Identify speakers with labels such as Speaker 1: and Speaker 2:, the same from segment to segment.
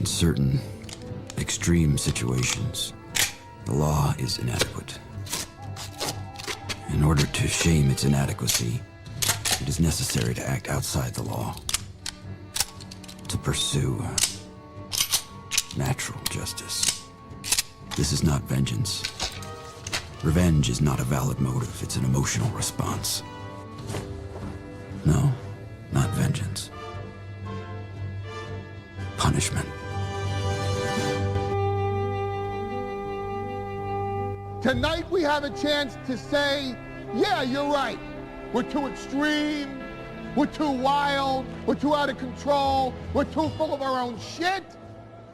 Speaker 1: In certain extreme situations, the law is inadequate. In order to shame its inadequacy, it is necessary to act outside the law, to pursue natural justice. This is not vengeance. Revenge is not a valid motive, it's an emotional response. No, not vengeance. Punishment.
Speaker 2: Tonight we have a chance to say, yeah, you're right. We're too extreme, we're too wild, we're too out of control, we're too full of our own shit.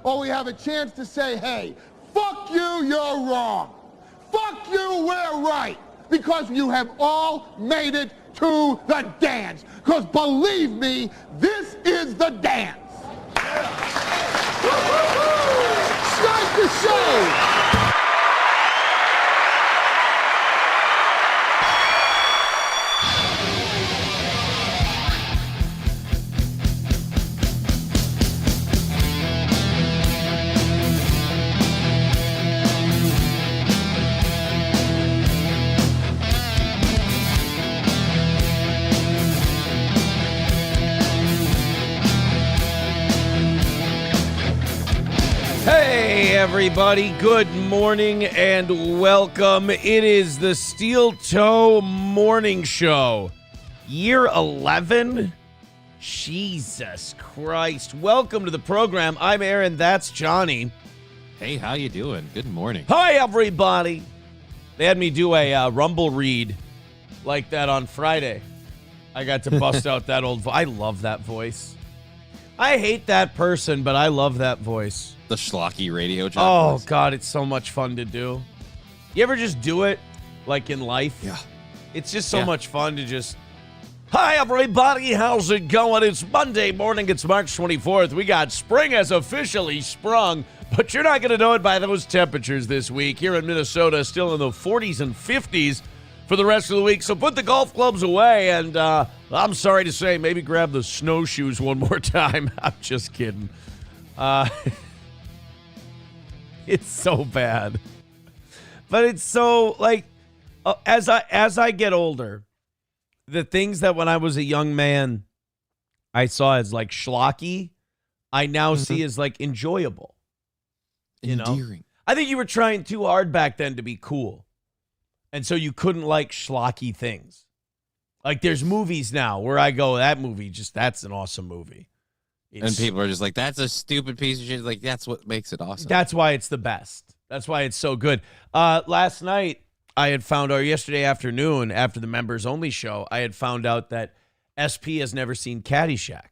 Speaker 2: Or we have a chance to say, hey, fuck you, you're wrong. Fuck you, we're right. Because you have all made it to the dance. Because believe me, this is the dance. Start the show.
Speaker 3: Hey everybody, good morning and welcome. It is the Steel Toe Morning Show. Year 11? Jesus Christ. Welcome to the program. I'm Aaron, that's Johnny.
Speaker 4: Hey, how you doing? Good morning.
Speaker 3: Hi everybody. They had me do a Rumble read like that on Friday. I got to bust out that old voice. I love that voice. I hate that person, but I love that voice.
Speaker 4: The schlocky radio job.
Speaker 3: Oh, God, it's so much fun to do. You ever just do it, like in life?
Speaker 4: Yeah.
Speaker 3: It's just so much fun to just, hi, everybody, how's it going? It's Monday morning, it's March 24th. We got spring has officially sprung, but you're not going to know it by those temperatures this week. Here in Minnesota, still in the 40s and 50s for the rest of the week. So put the golf clubs away, and I'm sorry to say, maybe grab the snowshoes one more time. I'm just kidding. It's so bad. But it's so, like, as I get older, the things that when I was a young man I saw as, like, schlocky, I now see as, like, enjoyable. You
Speaker 4: Endearing.
Speaker 3: know? I think you were trying too hard back then to be cool. And so you couldn't like schlocky things. Like, there's movies now where I go, that movie, that's an awesome movie.
Speaker 4: And people are just like, that's a stupid piece of shit. Like, that's what makes it awesome.
Speaker 3: That's why it's the best. That's why it's so good. Last night, I had found out, yesterday afternoon, after the members only show, I had found out that SP has never seen Caddyshack.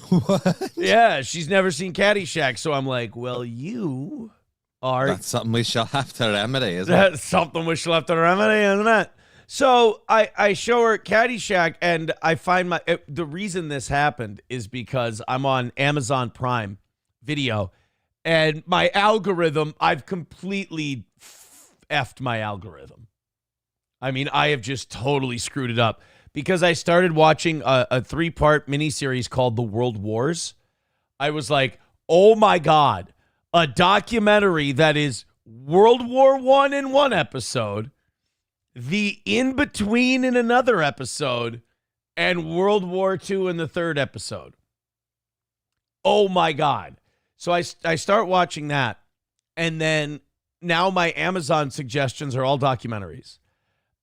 Speaker 4: What?
Speaker 3: Yeah, she's never seen Caddyshack. So I'm like, well, you are.
Speaker 4: That's something we shall have to remedy, isn't it?
Speaker 3: That's something we shall have to remedy, isn't it? So I show her Caddyshack, and I find the reason this happened is because I'm on Amazon Prime Video, and my algorithm, I've completely effed my algorithm. I mean, I have just totally screwed it up because I started watching a 3-part miniseries called The World Wars. I was like, oh my God, a documentary that is World War I in one episode, the in-between in another episode, and World War II in the third episode. Oh, my God. So I start watching that, and then now my Amazon suggestions are all documentaries.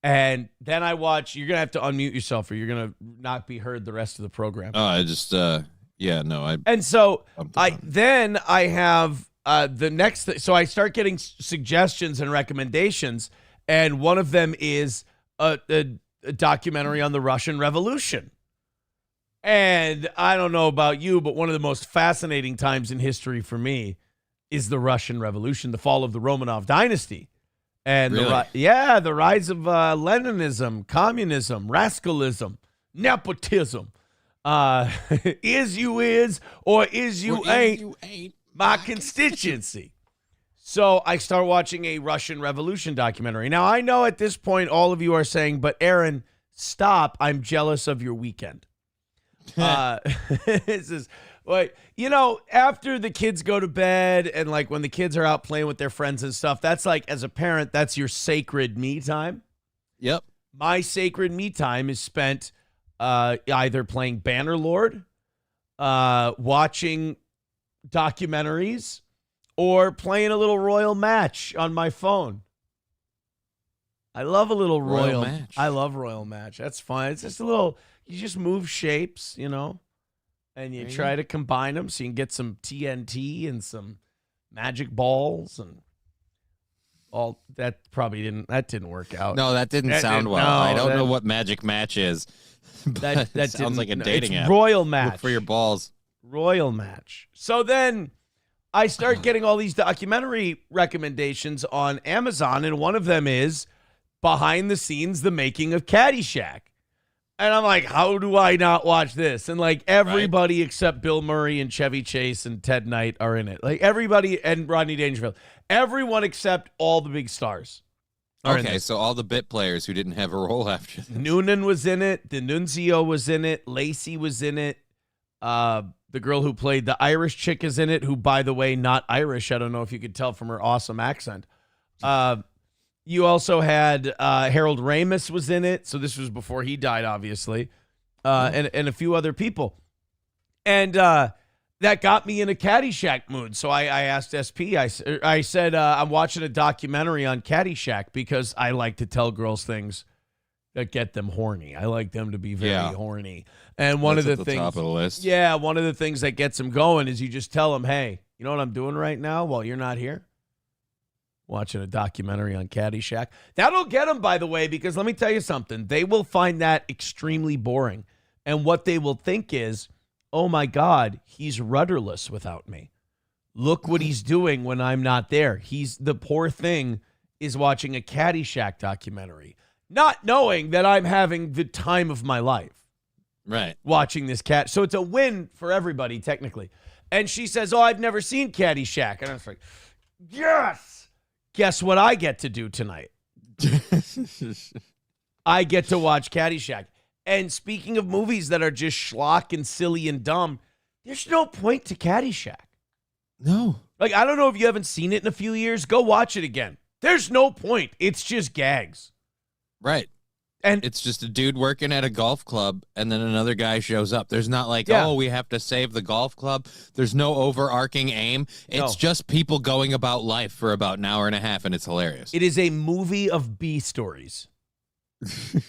Speaker 3: And then I watch, you're going to have to unmute yourself or you're going to not be heard the rest of the program.
Speaker 4: Oh, I just,
Speaker 3: And so then I have the next, so I start getting suggestions and recommendations. And one of them is a documentary on the Russian Revolution. And I don't know about you, but one of the most fascinating times in history for me is the Russian Revolution, the fall of the Romanov dynasty. And
Speaker 4: really?
Speaker 3: The rise of Leninism, communism, rascalism, nepotism. Is you is or is you ain't my constituency. So I start watching a Russian Revolution documentary. Now, I know at this point all of you are saying, but Aaron, stop. I'm jealous of your weekend. This is Like, after the kids go to bed and like when the kids are out playing with their friends and stuff, that's like, as a parent, that's your sacred me time.
Speaker 4: Yep.
Speaker 3: My sacred me time is spent either playing Bannerlord, watching documentaries, or playing a little Royal Match on my phone. I love a little Royal
Speaker 4: Match.
Speaker 3: I love Royal Match. That's fun. It's just a little, you just move shapes, and you try to combine them so you can get some TNT and some magic balls and all. That didn't work out.
Speaker 4: No, that didn't sound well.
Speaker 3: No,
Speaker 4: I don't know what Magic Match is. That sounds like a dating app.
Speaker 3: Royal Match.
Speaker 4: Look for your balls.
Speaker 3: Royal Match. So then I start getting all these documentary recommendations on Amazon, and one of them is Behind the Scenes, the Making of Caddyshack. And I'm like, how do I not watch this? And like everybody except Bill Murray and Chevy Chase and Ted Knight are in it. Like everybody, and Rodney Dangerfield. Everyone except all the big stars.
Speaker 4: Okay, so all the bit players who didn't have a role after this.
Speaker 3: Noonan was in it. D'Annunzio was in it. Lacey was in it. The girl who played the Irish chick is in it, who, by the way, not Irish. I don't know if you could tell from her awesome accent. You also had Harold Ramis was in it. So this was before he died, obviously. And a few other people. And that got me in a Caddyshack mood. So I asked SP, I said, I'm watching a documentary on Caddyshack because I like to tell girls things that get them horny. I like them to be very horny. And one of the things,
Speaker 4: top of the list.
Speaker 3: Yeah, one of the things that gets them going is you just tell them, hey, you know what I'm doing right now while you're not here? Watching a documentary on Caddyshack. That'll get them, by the way, because let me tell you something. They will find that extremely boring. And what they will think is, oh my God, he's rudderless without me. Look what he's doing when I'm not there. The poor thing is watching a Caddyshack documentary, not knowing that I'm having the time of my life.
Speaker 4: Right.
Speaker 3: Watching this cat. So it's a win for everybody, technically. And she says, oh, I've never seen Caddyshack. And I was like, yes! Guess what I get to do tonight? I get to watch Caddyshack. And speaking of movies that are just schlock and silly and dumb, there's no point to Caddyshack.
Speaker 4: No.
Speaker 3: Like, I don't know if you haven't seen it in a few years. Go watch it again. There's no point. It's just gags.
Speaker 4: Right.
Speaker 3: And
Speaker 4: it's just a dude working at a golf club, and then another guy shows up. There's not like, oh, we have to save the golf club. There's no overarching aim. It's just people going about life for about an hour and a half, and it's hilarious.
Speaker 3: It is a movie of B stories.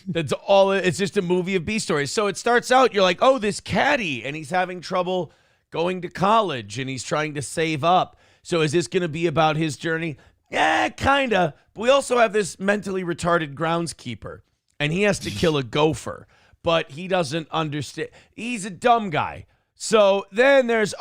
Speaker 3: That's all. It's just a movie of B stories. So it starts out, you're like, oh, this caddy, and he's having trouble going to college, and he's trying to save up. So is this going to be about his journey? Yeah, kind of. But we also have this mentally retarded groundskeeper. And he has to kill a gopher, but he doesn't understand. He's a dumb guy. So then there's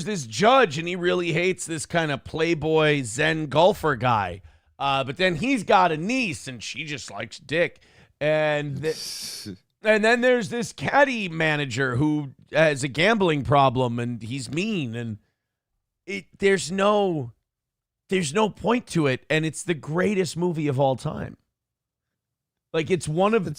Speaker 3: this judge, and he really hates this kind of playboy Zen golfer guy. But then he's got a niece, and she just likes dick. And then there's this caddy manager who has a gambling problem, and he's mean. And there's no point to it, and it's the greatest movie of all time. Like, it's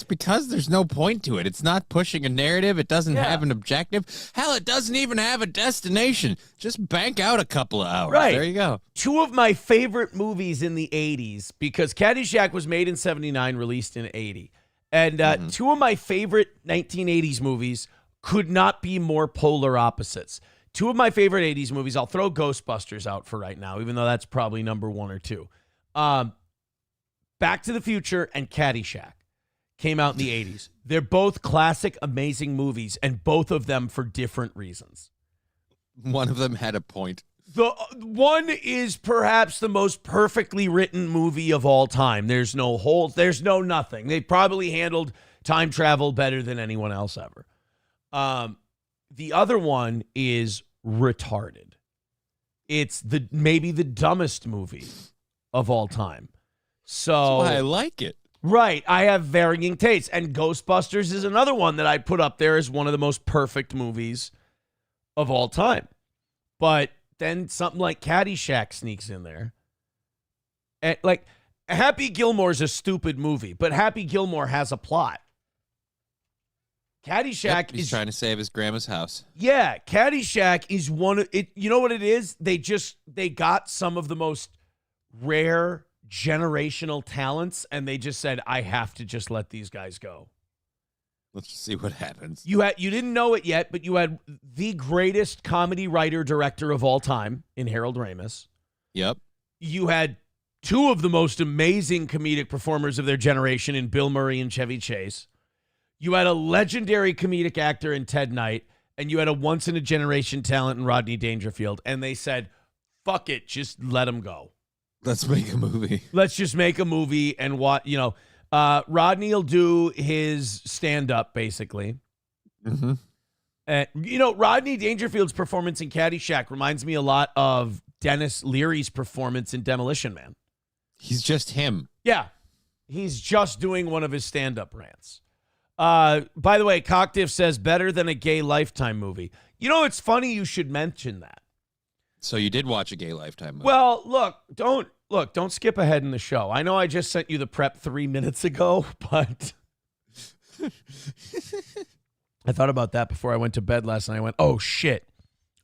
Speaker 4: because there's no point to it. It's not pushing a narrative. It doesn't have an objective. Hell, it doesn't even have a destination. Just bank out a couple of hours.
Speaker 3: Right.
Speaker 4: There you go.
Speaker 3: Two of my favorite movies in the 80s, because Caddyshack was made in 79, released in 80. And two of my favorite 1980s movies could not be more polar opposites. Two of my favorite 80s movies, I'll throw Ghostbusters out for right now, even though that's probably number one or two. Back to the Future and Caddyshack came out in the 80s. They're both classic, amazing movies, and both of them for different reasons.
Speaker 4: One of them had a point.
Speaker 3: The one is perhaps the most perfectly written movie of all time. There's no holes. There's no nothing. They probably handled time travel better than anyone else ever. The other one is retarded. It's maybe the dumbest movie of all time. So
Speaker 4: that's why I like it.
Speaker 3: Right. I have varying tastes. And Ghostbusters is another one that I put up there as one of the most perfect movies of all time. But then something like Caddyshack sneaks in there. And like, Happy Gilmore's a stupid movie, but Happy Gilmore has a plot. Caddyshack
Speaker 4: He's trying to save his grandma's house.
Speaker 3: Yeah, Caddyshack is one of it. You know what it is? They got some of the most rare generational talents, and they just said, I have to just let these guys go.
Speaker 4: Let's see what happens.
Speaker 3: You didn't know it yet, but you had the greatest comedy writer director of all time in Harold Ramis.
Speaker 4: Yep.
Speaker 3: You had two of the most amazing comedic performers of their generation in Bill Murray and Chevy Chase. You had a legendary comedic actor in Ted Knight, and you had a once-in-a-generation talent in Rodney Dangerfield. And they said, fuck it, just let them go.
Speaker 4: Let's make a movie.
Speaker 3: Let's just make a movie and what, Rodney will do his stand-up, basically.
Speaker 4: Mm-hmm.
Speaker 3: Rodney Dangerfield's performance in Caddyshack reminds me a lot of Dennis Leary's performance in Demolition Man.
Speaker 4: He's just him.
Speaker 3: Yeah. He's just doing one of his stand-up rants. By the way, Cockdiff says better than a gay Lifetime movie. It's funny you should mention that.
Speaker 4: So you did watch a gay Lifetime movie.
Speaker 3: Well, don't skip ahead in the show. I know I just sent you the prep 3 minutes ago, but I thought about that before I went to bed last night. I went, oh shit,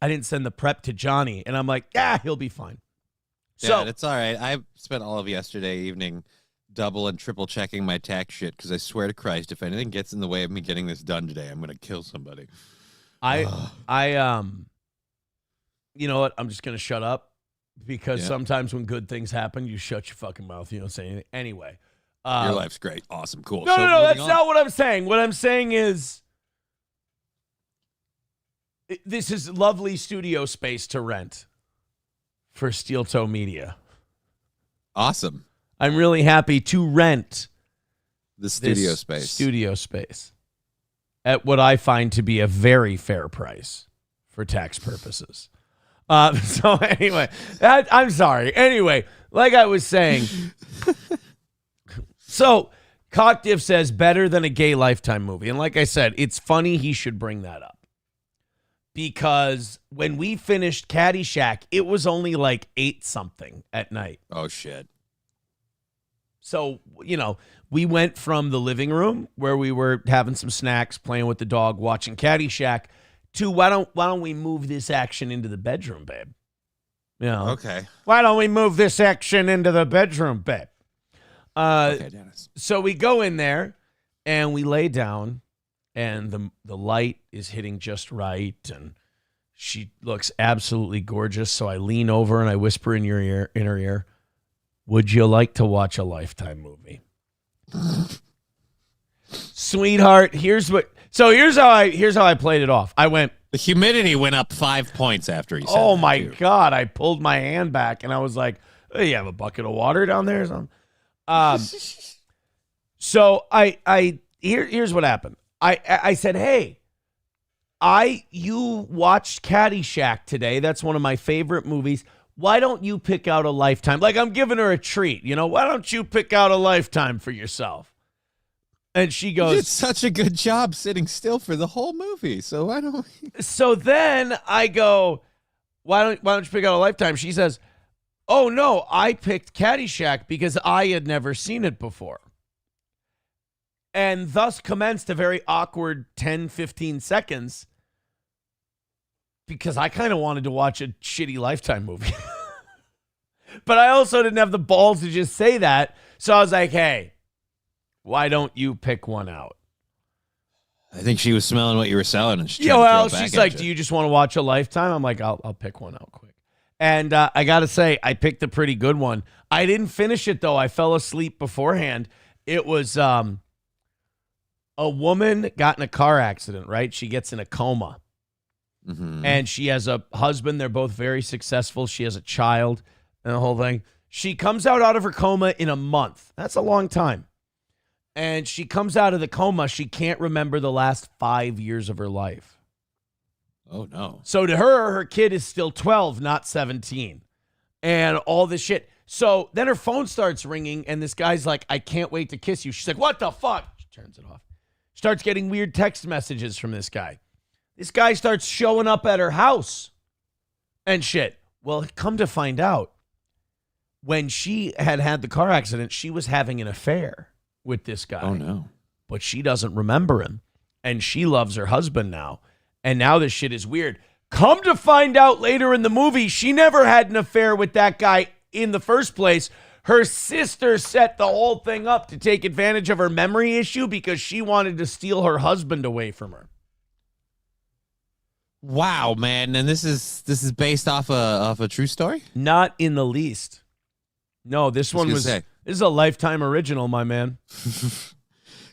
Speaker 3: I didn't send the prep to Johnny. And I'm like, he'll be fine.
Speaker 4: Yeah, it's all right. I spent all of yesterday evening double and triple checking my tax shit because I swear to Christ, if anything gets in the way of me getting this done today, I'm going to kill somebody.
Speaker 3: You know what? I'm just going to shut up because sometimes when good things happen, you shut your fucking mouth. You don't say anything. Anyway.
Speaker 4: Your life's great. Awesome. Cool.
Speaker 3: No, that's not what I'm saying. What I'm saying is this is lovely studio space to rent for Steel Toe Media.
Speaker 4: Awesome.
Speaker 3: I'm really happy to rent
Speaker 4: the studio
Speaker 3: space at what I find to be a very fair price for tax purposes. So anyway, I'm sorry. Anyway, like I was saying, so Cockdiff says better than a gay Lifetime movie. And like I said, it's funny he should bring that up. Because when we finished Caddyshack, it was only like 8-something at night.
Speaker 4: Oh, shit.
Speaker 3: So, we went from the living room where we were having some snacks, playing with the dog, watching Caddyshack, to why don't we move this action into the bedroom, babe?
Speaker 4: Okay.
Speaker 3: Why don't we move this action into the bedroom, babe?
Speaker 4: Okay, Dennis.
Speaker 3: So we go in there and we lay down, and the light is hitting just right, and she looks absolutely gorgeous. So I lean over and I whisper in her ear, would you like to watch a Lifetime movie? Sweetheart, here's how I played it off. I went,
Speaker 4: the humidity went up 5 points after he said
Speaker 3: oh
Speaker 4: that,
Speaker 3: my
Speaker 4: too.
Speaker 3: God. I pulled my hand back and I was like, oh, you have a bucket of water down there or something? So here's what happened. I said, hey, you watched Caddyshack today. That's one of my favorite movies. Why don't you pick out a Lifetime? Like, I'm giving her a treat. Why don't you pick out a Lifetime for yourself? And she goes,
Speaker 4: you did such a good job sitting still for the whole movie. So why don't we?
Speaker 3: So then I go, why don't you pick out a Lifetime? She says, oh no, I picked Caddyshack because I had never seen it before. And thus commenced a very awkward 10, 15 seconds because I kind of wanted to watch a shitty Lifetime movie. But I also didn't have the balls to just say that. So I was like, hey, why don't you pick one out?
Speaker 4: I think she was smelling what you were selling. And she's
Speaker 3: like, do you just want to watch a Lifetime? I'm like, I'll pick one out quick. And I got to say, I picked a pretty good one. I didn't finish it, though. I fell asleep beforehand. It was a woman got in a car accident, right? She gets in a coma.
Speaker 4: Mm-hmm.
Speaker 3: And she has a husband. They're both very successful. She has a child and the whole thing. She comes out of her coma in a month. That's a long time. And she comes out of the coma. She can't remember the last 5 years of her life.
Speaker 4: Oh, no.
Speaker 3: So to her kid is still 12, not 17. And all this shit. So then her phone starts ringing, and this guy's like, I can't wait to kiss you. She's like, what the fuck? She turns it off. Starts getting weird text messages from this guy. This guy starts showing up at her house and shit. Well, come to find out, when she had the car accident, she was having an affair with this guy.
Speaker 4: Oh, no.
Speaker 3: But she doesn't remember him. and she loves her husband now. And now this shit is weird. Come to find out later in the movie, she never had an affair with that guy in the first place. Her sister set the whole thing up to take advantage of her memory issue because she wanted to steal her husband away from her.
Speaker 4: Wow, man. And this is based off a true story?
Speaker 3: Not in the least. No, this is a Lifetime original, my man.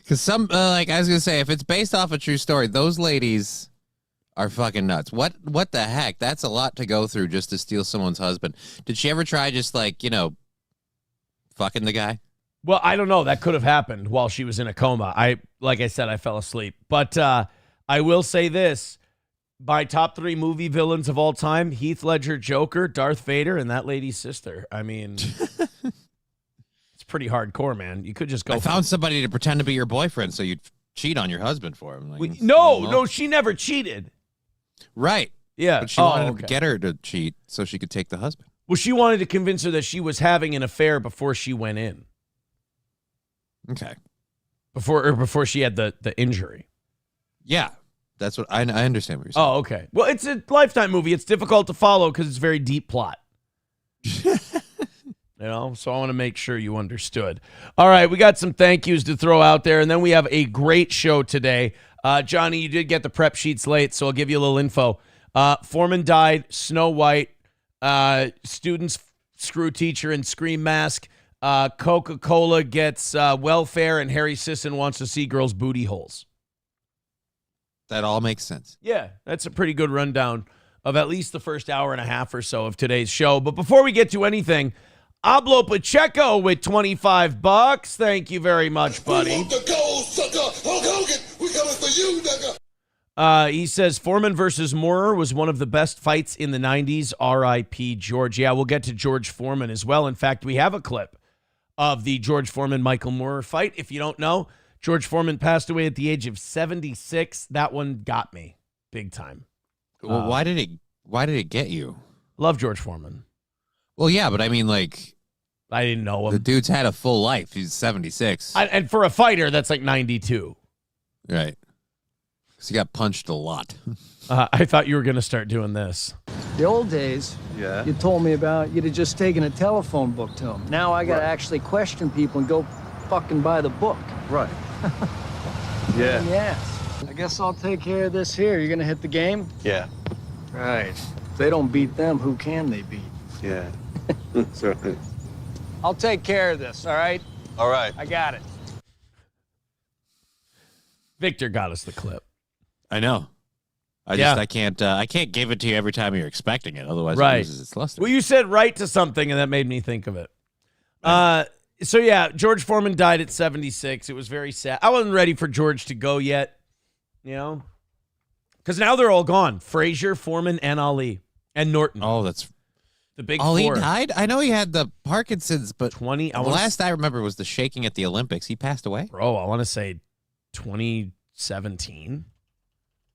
Speaker 4: Because I was gonna say, if it's based off a true story, those ladies are fucking nuts. What the heck? That's a lot to go through just to steal someone's husband. Did she ever try just fucking the guy?
Speaker 3: Well, I don't know. That could have happened while she was in a coma. Like I said, I fell asleep. But I will say this. My top 3 movie villains of all time, Heath Ledger, Joker, Darth Vader, and that lady's sister. I mean, it's pretty hardcore, man. You could just go.
Speaker 4: I found somebody to pretend to be your boyfriend so you'd cheat on your husband for him.
Speaker 3: No, she never cheated.
Speaker 4: Right.
Speaker 3: Yeah.
Speaker 4: But she wanted to get her to cheat so she could take the husband.
Speaker 3: Well, she wanted to convince her that she was having an affair before she went in.
Speaker 4: Okay.
Speaker 3: Before she had the injury.
Speaker 4: Yeah. That's what I understand what you're saying.
Speaker 3: Oh, okay. Well, it's a Lifetime movie. It's difficult to follow because it's a very deep plot. So I want to make sure you understood. All right, we got some thank yous to throw out there, and then we have a great show today. Johnny, you did get the prep sheets late, so I'll give you a little info. Foreman died, Snow White, students screw teacher and Scream Mask, Coca Cola gets welfare, and Harry Sisson wants to see girls' booty holes.
Speaker 4: That all makes sense.
Speaker 3: Yeah, that's a pretty good rundown of at least the first hour and a half or so of today's show. But before we get to anything, Ablo Pacheco with $25. Thank you very much, buddy.
Speaker 2: We want the gold, sucker. Hulk Hogan, we coming for you, nigga.
Speaker 3: He says Foreman versus Maher was one of the best fights in the 90s. R.I.P. George. Yeah, we'll get to George Foreman as well. In fact, we have a clip of the George Foreman-Michael Maher fight. If you don't know, George Foreman passed away at the age of 76. That one got me big time.
Speaker 4: Well, why did it get you?
Speaker 3: Love George Foreman.
Speaker 4: Well, yeah, but I mean,
Speaker 3: I didn't know him.
Speaker 4: The dude's had a full life. He's 76.
Speaker 3: And for a fighter, that's like 92.
Speaker 4: Right. Because he got punched a lot.
Speaker 3: I thought you were going to start doing this.
Speaker 5: The old days, you told me about, you'd have just taken a telephone book to him. Now I got to actually question people and go fucking buy the book.
Speaker 6: Right. Yeah.
Speaker 5: Yes. I guess I'll take care of this here. You're going to hit the game?
Speaker 6: Yeah.
Speaker 5: Right. If they don't beat them, who can they beat?
Speaker 6: Yeah. That's right.
Speaker 5: I'll take care of this, all right?
Speaker 6: All right.
Speaker 5: I got it.
Speaker 3: Victor got us the clip.
Speaker 4: I know. I can't give it to you every time you're expecting it. Otherwise, it loses its luster.
Speaker 3: Well, you said right to something, and that made me think of it. So, yeah, George Foreman died at 76. It was very sad. I wasn't ready for George to go yet, because now they're all gone. Frazier, Foreman, and Ali, and Norton.
Speaker 4: Oh, that's
Speaker 3: the big
Speaker 4: Ali
Speaker 3: four.
Speaker 4: died? I know he had the Parkinson's, but
Speaker 3: 20.
Speaker 4: The last I remember was the shaking at the Olympics. He passed away?
Speaker 3: Bro, I want to say 2017.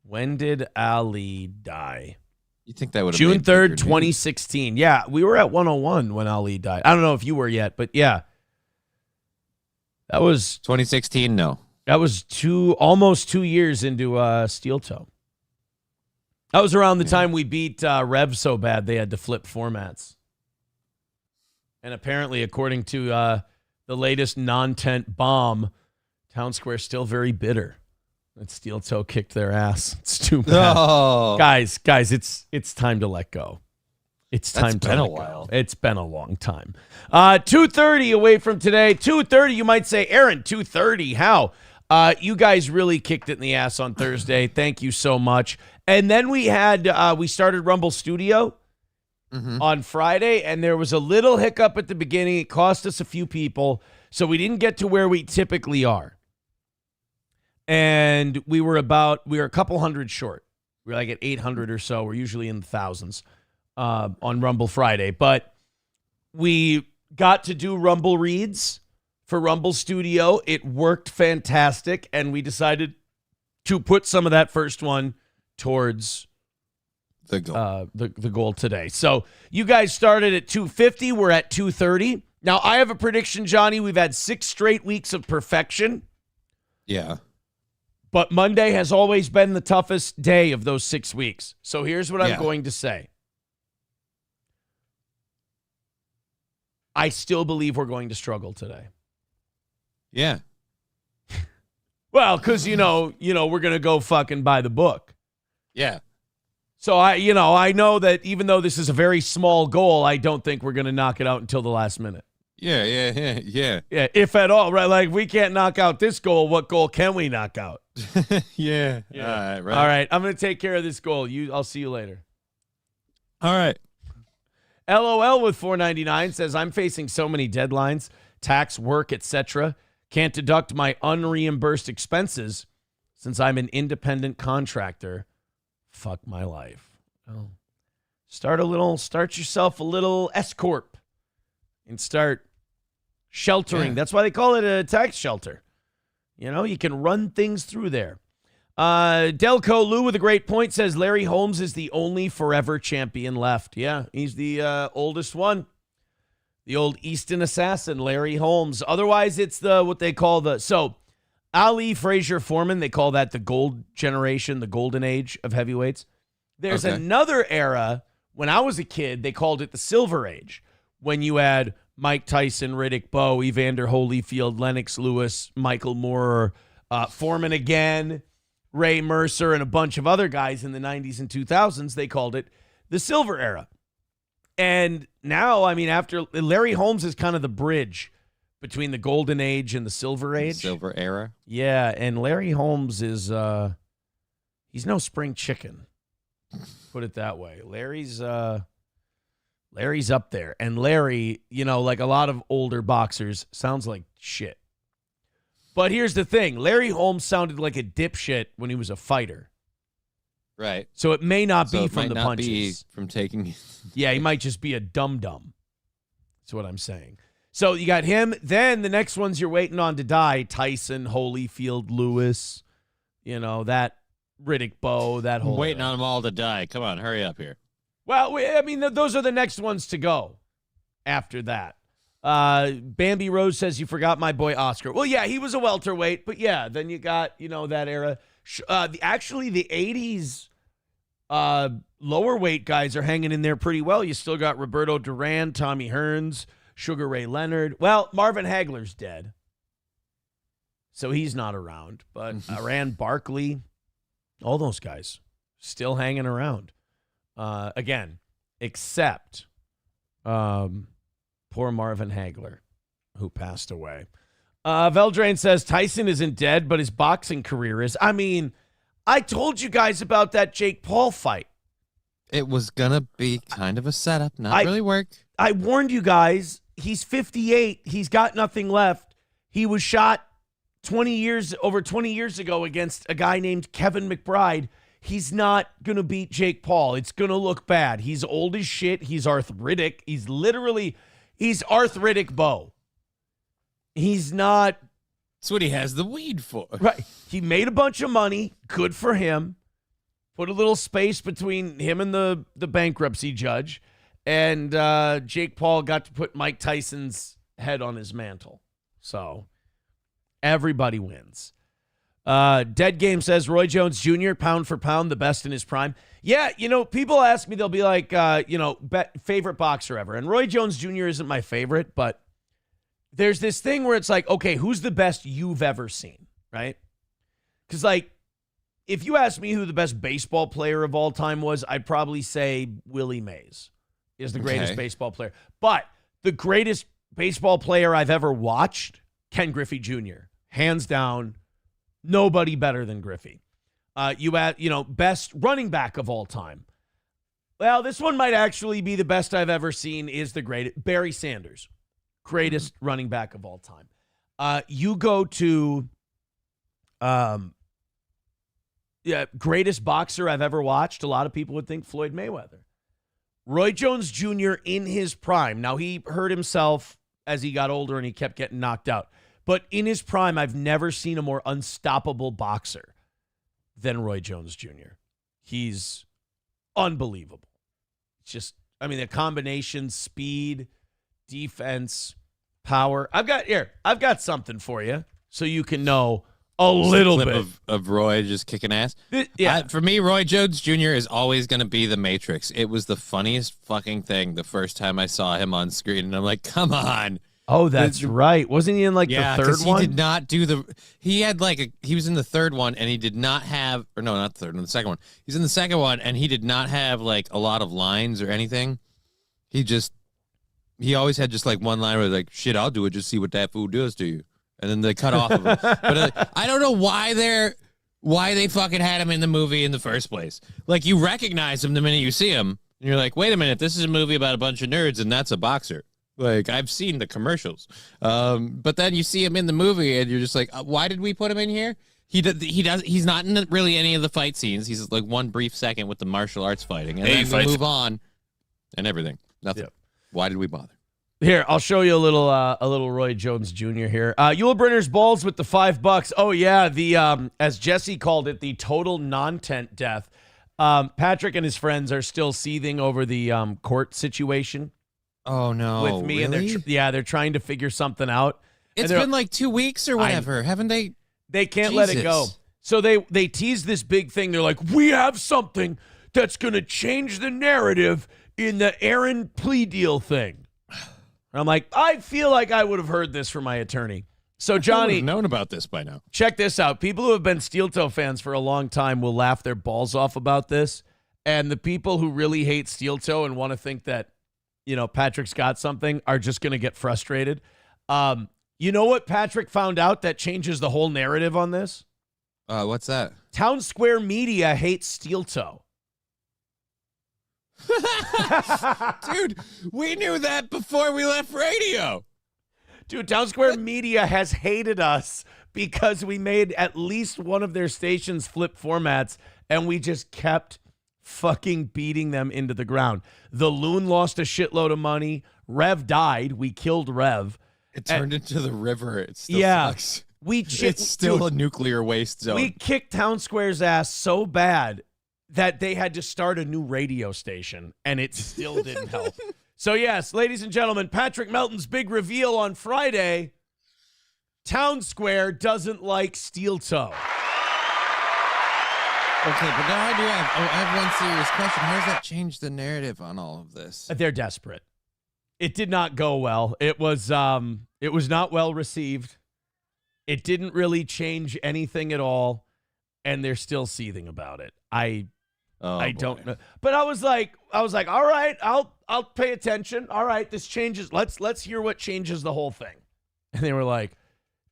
Speaker 3: When did Ali die?
Speaker 4: You think that would have
Speaker 3: June 3rd, 2016. Yeah, we were at 101 when Ali died. I don't know if you were yet, but yeah. That was
Speaker 4: 2016. No,
Speaker 3: that was almost 2 years into Steel Toe. That was around the time we beat Rev so bad they had to flip formats. And apparently, according to the latest non-tent bomb, Town Square's still very bitter that Steel Toe kicked their ass. It's too bad.
Speaker 4: Oh.
Speaker 3: Guys, it's time to let go. It's time to let go.
Speaker 4: While.
Speaker 3: It's been a long time. 2:30 away from today. 2:30, you might say, Aaron, 2:30, how? You guys really kicked it in the ass on Thursday. Thank you so much. And then we started Rumble Studio on Friday, and there was a little hiccup at the beginning. It cost us a few people, so we didn't get to where we typically are. And we were a couple hundred short. We were like at 800 or so. We're usually in the thousands on Rumble Friday. But we got to do Rumble reads for Rumble Studio. It worked fantastic, and we decided to put some of that first one towards
Speaker 4: the goal.
Speaker 3: The goal today. So you guys started at 250. We're at 230. Now, I have a prediction, Johnny. We've had 6 straight weeks of perfection.
Speaker 4: Yeah.
Speaker 3: But Monday has always been the toughest day of those 6 weeks. So here's what I'm going to say. I still believe we're going to struggle today.
Speaker 4: Yeah.
Speaker 3: Well, because, we're going to go fucking by the book.
Speaker 4: Yeah.
Speaker 3: So, I know that even though this is a very small goal, I don't think we're going to knock it out until the last minute.
Speaker 4: Yeah,
Speaker 3: if at all, right? Like, if we can't knock out this goal, what goal can we knock out?
Speaker 4: Yeah.
Speaker 3: All right. I'm going to take care of this goal. I'll see you later.
Speaker 4: All right.
Speaker 3: LOL with $4.99 says, I'm facing so many deadlines, tax, work, etc. Can't deduct my unreimbursed expenses since I'm an independent contractor. Fuck my life. Oh. Start yourself a little S-Corp and start sheltering. Yeah. That's why they call it a tax shelter. You can run things through there. Delco Lou with a great point says Larry Holmes is the only forever champion left. Yeah, he's the oldest one. The old Easton assassin, Larry Holmes. Otherwise, it's what they call Ali, Frazier, Foreman, they call that the gold generation, the golden age of heavyweights. There's another era, when I was a kid, they called it the silver age, when you had Mike Tyson, Riddick Bowe, Evander Holyfield, Lennox Lewis, Michael Moore, Foreman again, Ray Mercer, and a bunch of other guys in the 90s and 2000s. They called it the silver era. And now, after Larry Holmes is kind of the bridge between the golden age and the silver age.
Speaker 4: Silver era.
Speaker 3: Yeah, and Larry Holmes is he's no spring chicken. Put it that way. Larry's up there. And Larry, like a lot of older boxers, sounds like shit. But here's the thing. Larry Holmes sounded like a dipshit when he was a fighter.
Speaker 4: Right.
Speaker 3: So it may not be from the punches.
Speaker 4: Be from taking.
Speaker 3: Yeah, he might just be a dum-dum. That's what I'm saying. So you got him. Then the next ones you're waiting on to die, Tyson, Holyfield, Lewis, that Riddick Bowe, that whole.
Speaker 4: Waiting on them all to die. Come on, hurry up here.
Speaker 3: Well, those are the next ones to go after that. Bambi Rose says you forgot my boy Oscar. Well, yeah, he was a welterweight, but yeah, then you got, that era. Actually, the 80s lower weight guys are hanging in there pretty well. You still got Roberto Duran, Tommy Hearns, Sugar Ray Leonard. Well, Marvin Hagler's dead, so he's not around. But Rand Barkley, all those guys still hanging around. Again, except poor Marvin Hagler, who passed away. Veldrain says Tyson isn't dead, but his boxing career is. I told you guys about that Jake Paul fight.
Speaker 4: It was going to be kind of a setup, not really work.
Speaker 3: I warned you guys. He's 58. He's got nothing left. He was shot over 20 years ago against a guy named Kevin McBride. He's not going to beat Jake Paul. It's going to look bad. He's old as shit. He's arthritic. He's arthritic Bowe. He's not.
Speaker 4: That's what he has the weed for.
Speaker 3: Right. He made a bunch of money. Good for him. Put a little space between him and the bankruptcy judge. And Jake Paul got to put Mike Tyson's head on his mantle. So everybody wins. Dead Game says Roy Jones Jr., pound for pound, the best in his prime. Yeah, people ask me, they'll be like, favorite boxer ever. And Roy Jones Jr. isn't my favorite, but there's this thing where it's like, okay, who's the best you've ever seen, right? Because, if you ask me who the best baseball player of all time was, I'd probably say Willie Mays is the greatest baseball player. But the greatest baseball player I've ever watched, Ken Griffey Jr., hands down, nobody better than Griffey. Best running back of all time. Well, this one might actually be the best I've ever seen, is the greatest, Barry Sanders. Greatest running back of all time. You go to greatest boxer I've ever watched. A lot of people would think Floyd Mayweather. Roy Jones Jr. in his prime. Now, he hurt himself as he got older and he kept getting knocked out. But in his prime, I've never seen a more unstoppable boxer than Roy Jones Jr. He's unbelievable. It's just, the combination, speed, defense, power. I've got something for you so you can know, A little
Speaker 4: clip
Speaker 3: bit
Speaker 4: of Roy just kicking ass.
Speaker 3: Yeah.
Speaker 4: For me, Roy Jones Jr. is always going to be the Matrix. It was the funniest fucking thing the first time I saw him on screen, and I'm like, come on.
Speaker 3: Oh, that's right. Wasn't he in like the third one?
Speaker 4: He did not do the. He had he was in the third one, and he did not have, or no, not the third one, the second one. He's in the second one, and he did not have like a lot of lines or anything. He always had just like one line where like, shit, I'll do it. Just see what that food does to you. And then they cut off of him. But I don't know why they fucking had him in the movie in the first place. Like, you recognize him the minute you see him, and you're like, wait a minute, this is a movie about a bunch of nerds, and that's a boxer. Like, I've seen the commercials. But then you see him in the movie, and you're just like, why did we put him in here? He's not in really any of the fight scenes. He's like one brief second with the martial arts fighting, and then we move on, and everything. Nothing. Yep. Why did we bother?
Speaker 3: Here, I'll show you a little Roy Jones Jr. here. Yul Brynner's balls with the $5. Oh yeah, the as Jesse called it, the total non-tent death. Patrick and his friends are still seething over the court situation.
Speaker 4: Oh no,
Speaker 3: with me,
Speaker 4: really?
Speaker 3: And they're trying to figure something out.
Speaker 4: It's been like 2 weeks or whatever, haven't they?
Speaker 3: They can't let it go. So they tease this big thing. They're like, we have something that's gonna change the narrative in the Aaron plea deal thing. And I'm like, I feel like I would have heard this from my attorney. So, Johnny,
Speaker 4: known about this by now.
Speaker 3: Check this out. People who have been Steel Toe fans for a long time will laugh their balls off about this. And the people who really hate Steel Toe and want to think that, Patrick's got something are just going to get frustrated. You know what Patrick found out that changes the whole narrative on this?
Speaker 4: What's that?
Speaker 3: Town Square Media hates Steel Toe.
Speaker 4: Dude, we knew that before we left radio.
Speaker 3: Dude, Town Square Media has hated us because we made at least one of their stations flip formats, and we just kept fucking beating them into the ground. The Loon lost a shitload of money. Rev died. We killed Rev.
Speaker 4: It turned into the river. It still sucks. It's still a nuclear waste zone.
Speaker 3: We kicked Town Square's ass so bad that they had to start a new radio station, and it still didn't help. So, yes, ladies and gentlemen, Patrick Melton's big reveal on Friday. Town Square doesn't like Steel Toe.
Speaker 4: Okay, but now I have one serious question. How does that change the narrative on all of this?
Speaker 3: They're desperate. It did not go well. It was not well received. It didn't really change anything at all, and they're still seething about it. I don't know. But I was like, all right, I'll pay attention. All right, this changes. Let's hear what changes the whole thing. And they were like,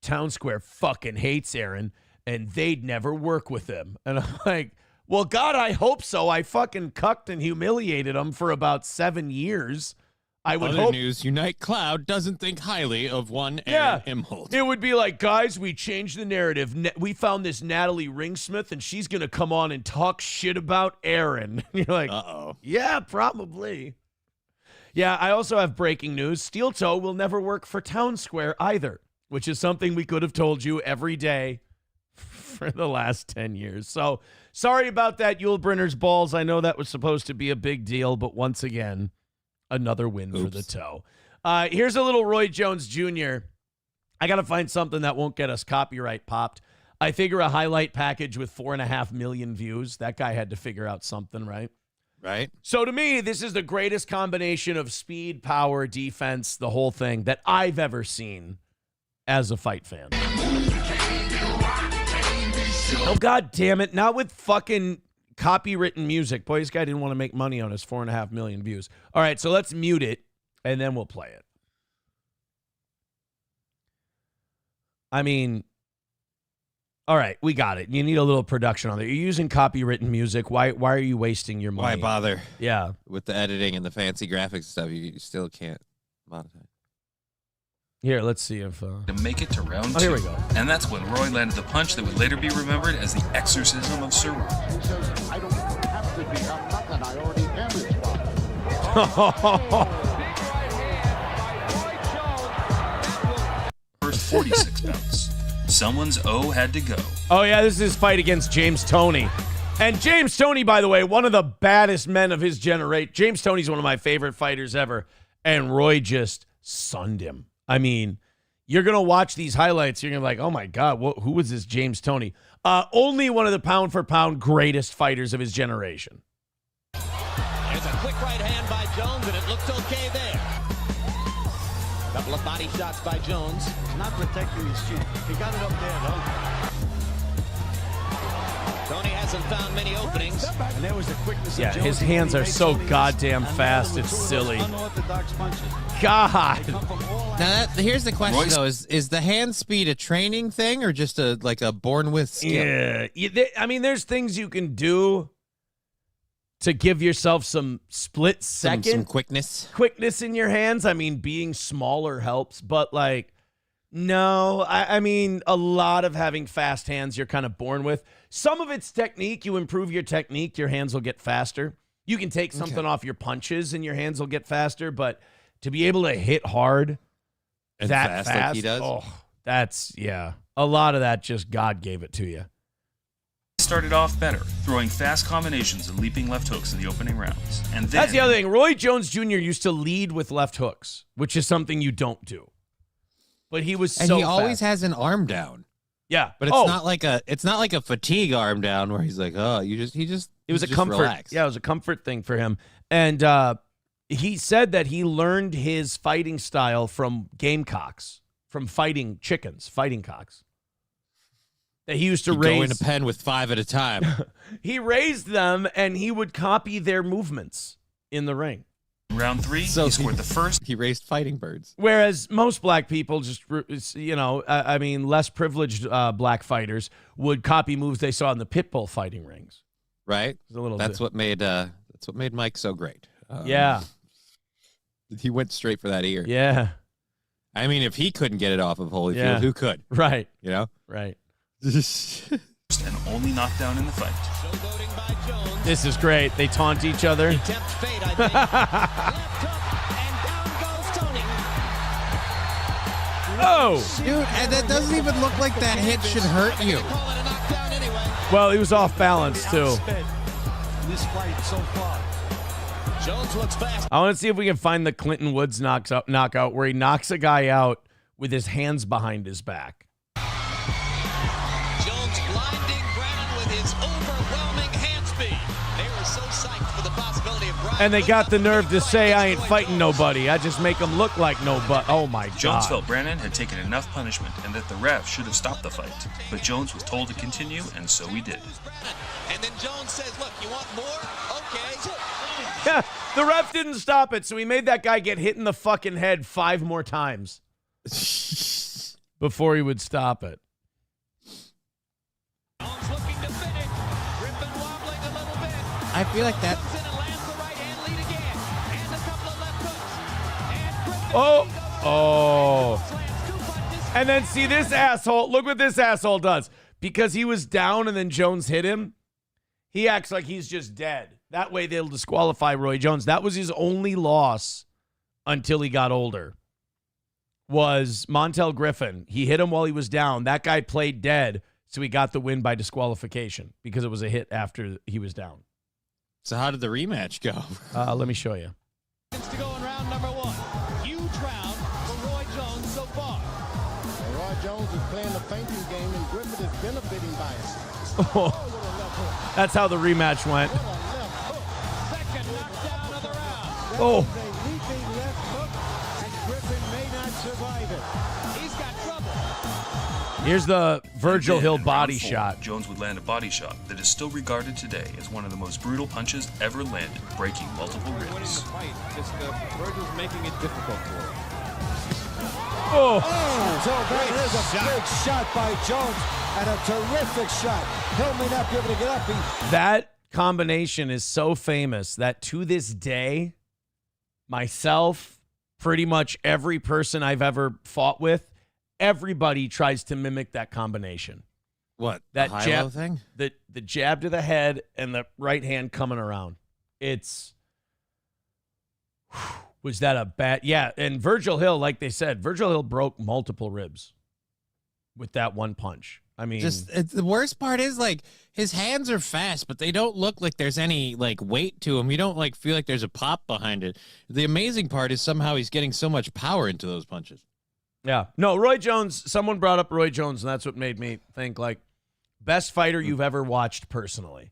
Speaker 3: Town Square fucking hates Aaron, and they'd never work with him. And I'm like, well, God, I hope so. I fucking cucked and humiliated him for about 7 years. I would hope.
Speaker 4: News: Unite Cloud doesn't think highly of one Aaron Imholt.
Speaker 3: It would be like, guys, we changed the narrative. We found this Natalie Ringsmith, and she's gonna come on and talk shit about Aaron. You're like,
Speaker 4: uh-oh.
Speaker 3: Yeah, probably. Yeah, I also have breaking news. Steel Toe will never work for Town Square either, which is something we could have told you every day for the last 10 years. So sorry about that, Yul Brynner's balls. I know that was supposed to be a big deal, but once again, another win for the Toe. Here's a little Roy Jones Jr. I got to find something that won't get us copyright popped. I figure a highlight package with 4.5 million views. That guy had to figure out something, right?
Speaker 4: Right.
Speaker 3: So to me, this is the greatest combination of speed, power, defense, the whole thing that I've ever seen as a fight fan. Oh, God damn it. Not with fucking copywritten music. Boy, this guy didn't want to make money on his 4.5 million views. All right, so let's mute it, and then we'll play it. I mean, all right, we got it. You need a little production on there. You're using copywritten music. Why are you wasting your money?
Speaker 4: Why bother?
Speaker 3: Yeah.
Speaker 4: With the editing and the fancy graphics stuff, you still can't monetize.
Speaker 3: Here, let's see if...
Speaker 7: To make it to round 2.
Speaker 3: Here we go.
Speaker 7: And that's when Roy landed the punch that would later be remembered as the exorcism of Sir Roy.
Speaker 2: He says, I don't have to become nothing. I already am his father.
Speaker 7: First 46 bouts. Someone's O had to go.
Speaker 3: Oh, yeah, this is his fight against James Toney. And James Toney, by the way, one of the baddest men of his generation. James Toney's one of my favorite fighters ever. And Roy just sunned him. I mean, You're going to watch these highlights. You're going to be like, oh, my God, who was this James Toney? Only one of the pound-for-pound greatest fighters of his generation.
Speaker 8: There's a quick right hand by Jones, and it looked okay there. Couple of body shots by Jones.
Speaker 5: Not protecting his chin. He got it up there, though.
Speaker 8: Tony hasn't found many openings.
Speaker 5: And there was the quickness of Jones.
Speaker 3: His hands are so goddamn fast. It's silly.
Speaker 5: Unorthodox punches.
Speaker 3: God.
Speaker 4: Now, here's the question, though. Is the hand speed a training thing or just a born with skill?
Speaker 3: Yeah. I mean, there's things you can do to give yourself some split second
Speaker 4: some
Speaker 3: quickness in your hands. I mean, being smaller helps, but like, no, I mean, a lot of having fast hands you're kind of born with. Some of it's technique. You improve your technique, your hands will get faster. You can take something off your punches and your hands will get faster, but to be able to hit hard
Speaker 4: and
Speaker 3: that fast
Speaker 4: like he does,
Speaker 3: that's, a lot of that just God gave it to you.
Speaker 7: Started off better, throwing fast combinations and leaping left hooks in the opening rounds. And then,
Speaker 3: that's the other thing. Roy Jones Jr. used to lead with left hooks, which is something you don't do. But he was
Speaker 4: he always has an arm down.
Speaker 3: Yeah,
Speaker 4: but it's not like a fatigue arm down where he's like, it was
Speaker 3: a comfort.
Speaker 4: Relax.
Speaker 3: Yeah, it was a comfort thing for him. And he said that he learned his fighting style from gamecocks, from fighting chickens, fighting cocks. That he used to raise.
Speaker 4: Go in a pen with 5 at a time.
Speaker 3: He raised them, and he would copy their movements in the ring.
Speaker 7: Round 3, he scored the first.
Speaker 4: He raised fighting birds.
Speaker 3: Whereas most black people just, less privileged black fighters would copy moves they saw in the pit bull fighting rings.
Speaker 4: Right. That's what made Mike so great.
Speaker 3: Yeah.
Speaker 4: He went straight for that ear.
Speaker 3: Yeah.
Speaker 4: I mean, if he couldn't get it off of Holyfield, who could?
Speaker 3: Right.
Speaker 4: You know?
Speaker 3: Right.
Speaker 7: And only knockdown in the fight.
Speaker 8: Showboating by Jones.
Speaker 3: This is great. They taunt each other.
Speaker 8: He tempts fate, I think. Left hook, and down goes Tony.
Speaker 3: Oh!
Speaker 4: Dude, and it doesn't even look like that hit should hurt you.
Speaker 8: Call it a knockdown anyway.
Speaker 3: Well, he was off balance, too.
Speaker 5: This fight so far.
Speaker 8: Jones looks fast.
Speaker 3: I want to see if we can find the Clinton Woods knockout where he knocks a guy out with his hands behind his back.
Speaker 8: Jones blinding Brennan with his overwhelming hand speed. They were so psyched for the possibility of Brian.
Speaker 3: And they got the nerve to say, I ain't fighting nobody. I just make them look like nobody. Oh, my God.
Speaker 7: Jones felt Brennan had taken enough punishment and that the ref should have stopped the fight. But Jones was told to continue, and so he did.
Speaker 8: And then Jones says, look, you want more? Okay.
Speaker 3: Yeah, the ref didn't stop it, so he made that guy get hit in the fucking head 5 more times before he would stop it.
Speaker 8: Jones looking to finish. Griffin wobbling a little bit.
Speaker 4: I feel like that.
Speaker 8: Comes in and lands the right hand lead again. And a couple of left hooks. And Griffin
Speaker 3: And then see this asshole. Look what this asshole does. Because he was down and then Jones hit him, he acts like he's just dead. That way they'll disqualify Roy Jones. That was his only loss until he got older. Was Montel Griffin. He hit him while he was down. That guy played dead, so he got the win by disqualification because it was a hit after he was down.
Speaker 4: So how did the rematch go?
Speaker 3: Let me show you.
Speaker 8: to go in round number 1. Huge round for Roy Jones so far.
Speaker 2: Roy Jones is playing the fainting game, and Griffin is benefiting by it.
Speaker 3: That's how the rematch went.
Speaker 8: Second knockdown of the round.
Speaker 3: Oh.
Speaker 2: A leaping left hook, and Griffin may not survive it.
Speaker 8: He's got trouble.
Speaker 3: Here's the Virgil
Speaker 7: Then,
Speaker 3: Hill
Speaker 7: in
Speaker 3: body
Speaker 7: round 4,
Speaker 3: shot.
Speaker 7: Jones would land a body shot that is still regarded today as one of the most brutal punches ever landed, breaking multiple ribs.
Speaker 6: Virgil's making it difficult for him.
Speaker 3: Oh.
Speaker 2: So that is a big shot by Jones, and a terrific shot. Hill may not be able to get up.
Speaker 3: That combination is so famous that to this day, myself, pretty much every person I've ever fought with, everybody tries to mimic that combination.
Speaker 4: What?
Speaker 3: That
Speaker 4: the
Speaker 3: jab
Speaker 4: high-low thing?
Speaker 3: The jab to the head and the right hand coming around. Was that a bad? Yeah, and Virgil Hill, like they said, Virgil Hill broke multiple ribs with that one punch. I mean,
Speaker 4: the worst part is like his hands are fast, but they don't look like there's any like weight to him. You don't like feel like there's a pop behind it. The amazing part is somehow he's getting so much power into those punches.
Speaker 3: Yeah. No, Roy Jones, someone brought up Roy Jones, and that's what made me think, like, best fighter you've ever watched personally.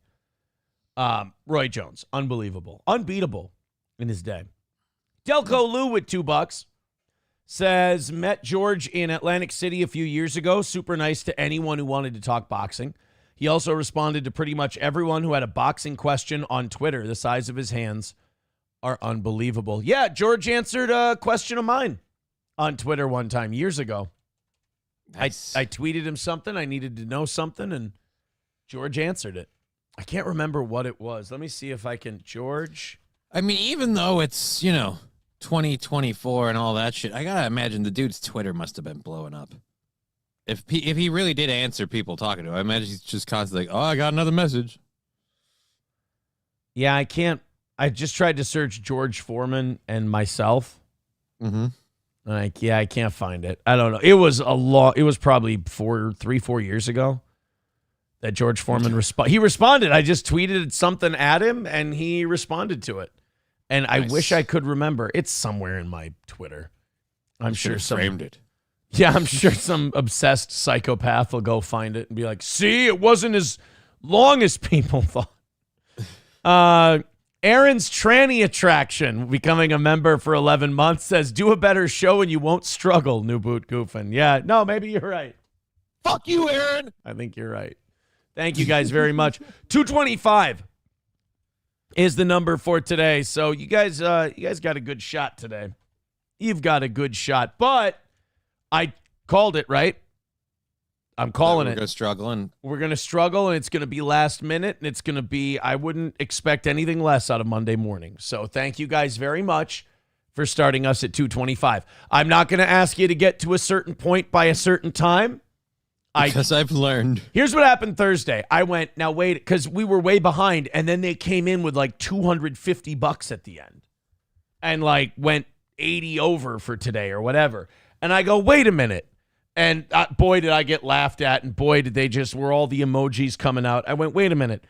Speaker 3: Roy Jones. Unbelievable. Unbeatable in his day. Delco Lou with $2 says, met George in Atlantic City a few years ago. Super nice to anyone who wanted to talk boxing. He also responded to pretty much everyone who had a boxing question on Twitter. The size of his hands are unbelievable. Yeah, George answered a question of mine on Twitter one time years ago. Nice. I tweeted him something. I needed to know something, and George answered it. I can't remember what it was. Let me see if I can. George.
Speaker 4: I mean, even though it's, 2024 and all that shit, I gotta imagine the dude's Twitter must have been blowing up. If he really did answer people talking to him, I imagine he's just constantly like, oh, I got another message.
Speaker 3: Yeah, I can't. I just tried to search George Foreman and myself.
Speaker 4: Mm-hmm.
Speaker 3: And I can't find it. I don't know. It was it was probably 4 years ago that George Foreman he responded. I just tweeted something at him and he responded to it. And nice. I wish I could remember. It's somewhere in my Twitter. I'm sure
Speaker 4: framed it.
Speaker 3: Yeah, I'm sure some obsessed psychopath will go find it and be like, see, it wasn't as long as people thought. Aaron's tranny attraction, becoming a member for 11 months, says, do a better show and you won't struggle, New Boot Goofing. Yeah, no, maybe you're right.
Speaker 4: Fuck you, Aaron.
Speaker 3: I think you're right. Thank you guys very much. 225 is the number for today. So you guys got a good shot today. You've got a good shot, but I called it, right? I'm calling it.
Speaker 4: We're going to struggle.
Speaker 3: We're going to struggle, and it's going to be last minute, and it's going to be, I wouldn't expect anything less out of Monday morning. So thank you guys very much for starting us at 225. I'm not going to ask you to get to a certain point by a certain time.
Speaker 4: Because I've learned.
Speaker 3: Here's what happened Thursday. I went, now wait, because we were way behind, and then they came in with like $250 at the end and like went 80 over for today or whatever. And I go, wait a minute. And boy, did I get laughed at, and boy, did were all the emojis coming out. I went, wait a minute.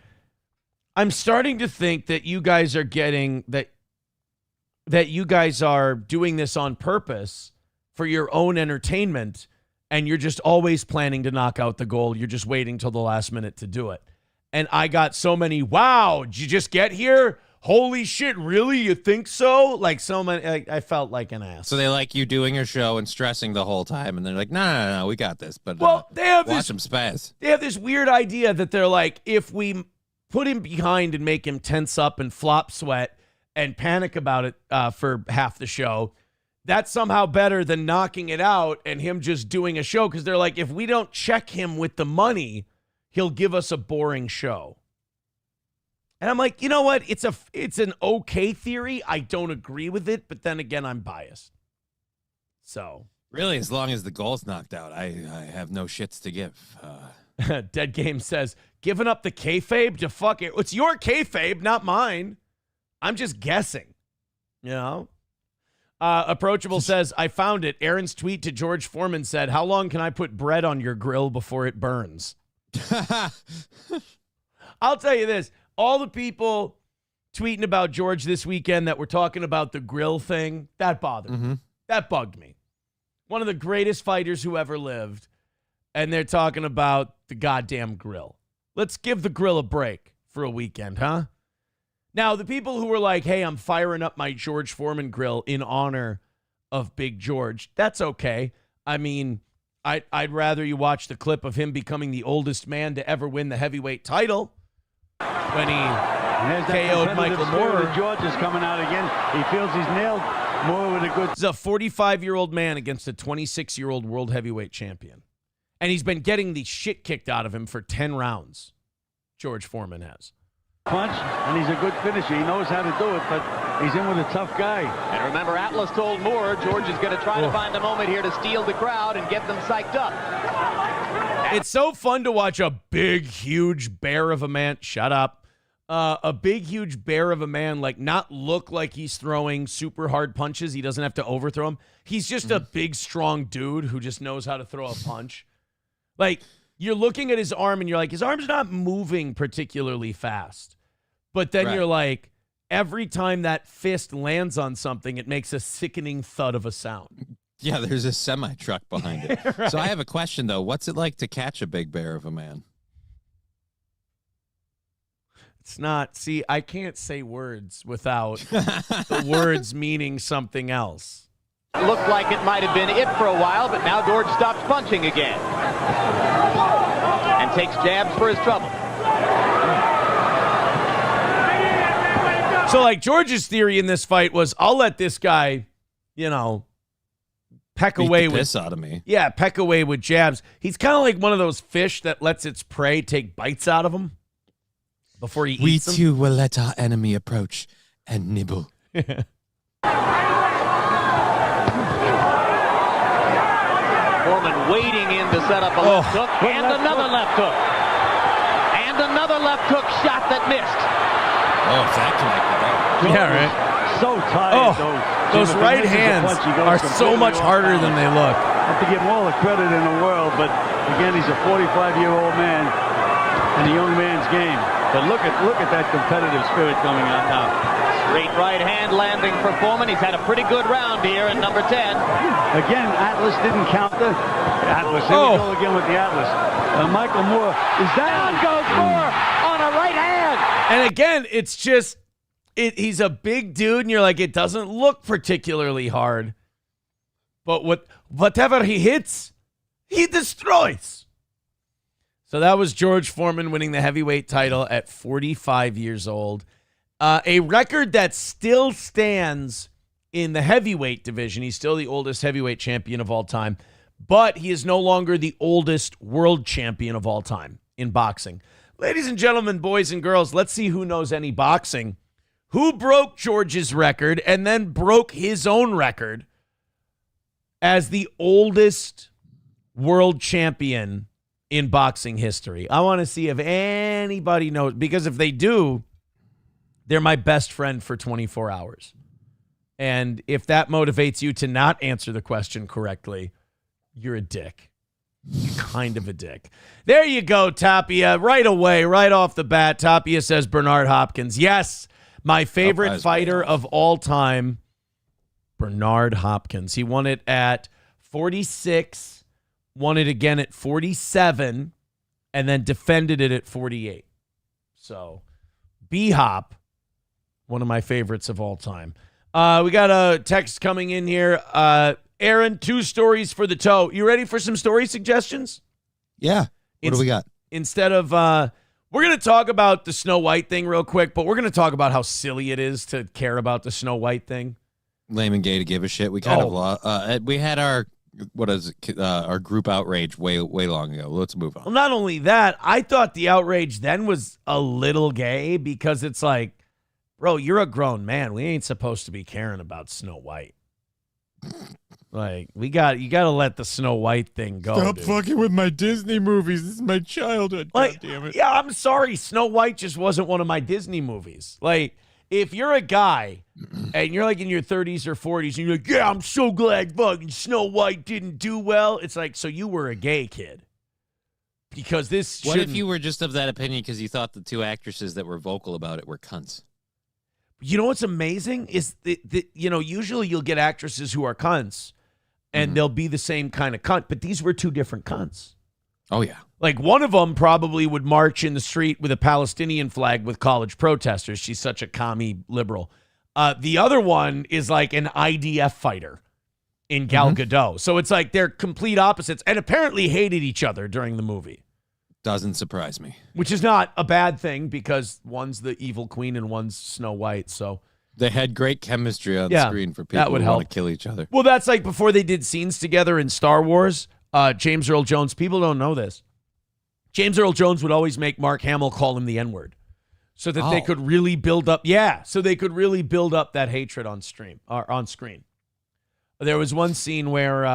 Speaker 3: I'm starting to think that you guys are getting, that you guys are doing this on purpose for your own entertainment, and you're just always planning to knock out the goal. You're just waiting till the last minute to do it. And I got so many, wow, did you just get here? Holy shit, really? You think so? Like so many, I felt like an ass.
Speaker 4: So they like you doing your show and stressing the whole time, and they're like, no, we got this. But
Speaker 3: well, they have
Speaker 4: watch them spaz.
Speaker 3: They have this weird idea that they're like, if we put him behind and make him tense up and flop sweat and panic about it for half the show, that's somehow better than knocking it out and him just doing a show. Because they're like, if we don't check him with the money, he'll give us a boring show. And I'm like, you know what? It's an okay theory. I don't agree with it, but then again, I'm biased. So
Speaker 4: really, as long as the goal's knocked out, I have no shits to give.
Speaker 3: Dead Game says, giving up the kayfabe to fuck it. It's your kayfabe, not mine. I'm just guessing. You know? Approachable says, I found it. Aaron's tweet to George Foreman said, how long can I put bread on your grill before it burns? I'll tell you this. All the people tweeting about George this weekend that were talking about the grill thing, that bothered me. That bugged me. One of the greatest fighters who ever lived, and they're talking about the goddamn grill. Let's give the grill a break for a weekend, huh? Now, the people who were like, hey, I'm firing up my George Foreman grill in honor of Big George, that's okay. I mean, I'd rather you watch the clip of him becoming the oldest man to ever win the heavyweight title when he KO'd Michael Moore.
Speaker 9: George is coming out again. He feels he's nailed Moore with a good...
Speaker 3: He's a 45-year-old man against a 26-year-old world heavyweight champion. And he's been getting the shit kicked out of him for 10 rounds. George Foreman has.
Speaker 9: Punch, and he's a good finisher. He knows how to do it, but he's in with a tough guy.
Speaker 8: And remember, Atlas told Moore, George is going to try to find a moment here to steal the crowd and get them psyched up.
Speaker 3: It's so fun to watch a big, huge bear of a man. Shut up. A big, huge bear of a man, like, not look like he's throwing super hard punches. He doesn't have to overthrow him. He's just a big, strong dude who just knows how to throw a punch. Like, you're looking at his arm and you're like, his arm's not moving particularly fast. But then you're like, every time that fist lands on something, it makes a sickening thud of a sound.
Speaker 4: Yeah, there's a semi-truck behind it.
Speaker 3: Right.
Speaker 4: So I have a question, though. What's it like to catch a big bear of a man?
Speaker 3: It's not. See, I can't say words without the words meaning something else.
Speaker 8: Looked like it might have been it for a while, but now George stops punching again. And takes jabs for his trouble.
Speaker 3: So, like, George's theory in this fight was, I'll let this guy, peck
Speaker 4: Beat
Speaker 3: away
Speaker 4: the
Speaker 3: with
Speaker 4: piss out of me.
Speaker 3: Yeah, peck away with jabs. He's kind of like one of those fish that lets its prey take bites out of him before he eats them.
Speaker 4: We too will let our enemy approach and nibble.
Speaker 8: Foreman waiting in to set up a left hook and another left hook. And another left hook shot that missed.
Speaker 4: Oh, it's acting like that.
Speaker 3: Yeah, right.
Speaker 9: So tired,
Speaker 3: Those right hands are so much harder than they look.
Speaker 9: I have to give him all the credit in the world, but again, he's a 45-year-old man in a young man's game. But look at that competitive spirit coming out now.
Speaker 8: Straight right hand landing for Foreman. He's had a pretty good round here in number 10.
Speaker 9: Again, Atlas didn't count the Atlas. Here we go again with the Atlas. Michael Moore is down.
Speaker 8: Goes Moore on a right hand.
Speaker 3: And again, it's just, he's a big dude, and you're like, it doesn't look particularly hard. But whatever he hits, he destroys. So that was George Foreman winning the heavyweight title at 45 years old. A record that still stands in the heavyweight division. He's still the oldest heavyweight champion of all time, but he is no longer the oldest world champion of all time in boxing. Ladies and gentlemen, boys and girls, let's see who knows any boxing. Who broke George's record and then broke his own record as the oldest world champion in boxing history? I want to see if anybody knows, because if they do, they're my best friend for 24 hours. And if that motivates you to not answer the question correctly, you're a dick. You're kind of a dick. There you go, Tapia. Right away, right off the bat, Tapia says Bernard Hopkins. Yes, my favorite fighter of all time, Bernard Hopkins. He won it at 46, won it again at 47, and then defended it at 48. So, B-Hop, one of my favorites of all time. We got a text coming in here. Aaron, 2 stories for the toe. You ready for some story suggestions?
Speaker 4: Yeah. What do we got?
Speaker 3: Instead of, we're going to talk about the Snow White thing real quick, but we're going to talk about how silly it is to care about the Snow White thing.
Speaker 4: Lame and gay to give a shit. We kind of, we had our, our group outrage way long ago. Let's move on.
Speaker 3: Well, not only that, I thought the outrage then was a little gay because it's like, bro, you're a grown man. We ain't supposed to be caring about Snow White. Like, you got to let the Snow White thing go.
Speaker 10: Stop fucking with my Disney movies. This is my childhood.
Speaker 3: Like,
Speaker 10: God damn it.
Speaker 3: Yeah, I'm sorry. Snow White just wasn't one of my Disney movies. Like, if you're a guy and you're like in your 30s or 40s and you're like, yeah, I'm so glad fucking Snow White didn't do well. It's like, so you were a gay kid. Because this
Speaker 4: What if you were just of that opinion because you thought the 2 actresses that were vocal about it were cunts?
Speaker 3: You know what's amazing is that usually you'll get actresses who are cunts and they'll be the same kind of cunt, but these were 2 different cunts.
Speaker 4: Oh, yeah.
Speaker 3: Like, one of them probably would march in the street with a Palestinian flag with college protesters. She's such a commie liberal. The other one is like an IDF fighter in Gal Gadot. So it's like they're complete opposites and apparently hated each other during the movie.
Speaker 4: Doesn't surprise me.
Speaker 3: Which is not a bad thing because one's the evil queen and one's Snow White. So
Speaker 4: they had great chemistry on screen for people who want to kill each other.
Speaker 3: Well, that's like before they did scenes together in Star Wars. James Earl Jones, people don't know this. James Earl Jones would always make Mark Hamill call him the N-word so that they could really build up. Yeah, so they could really build up that hatred on screen. There was one scene where,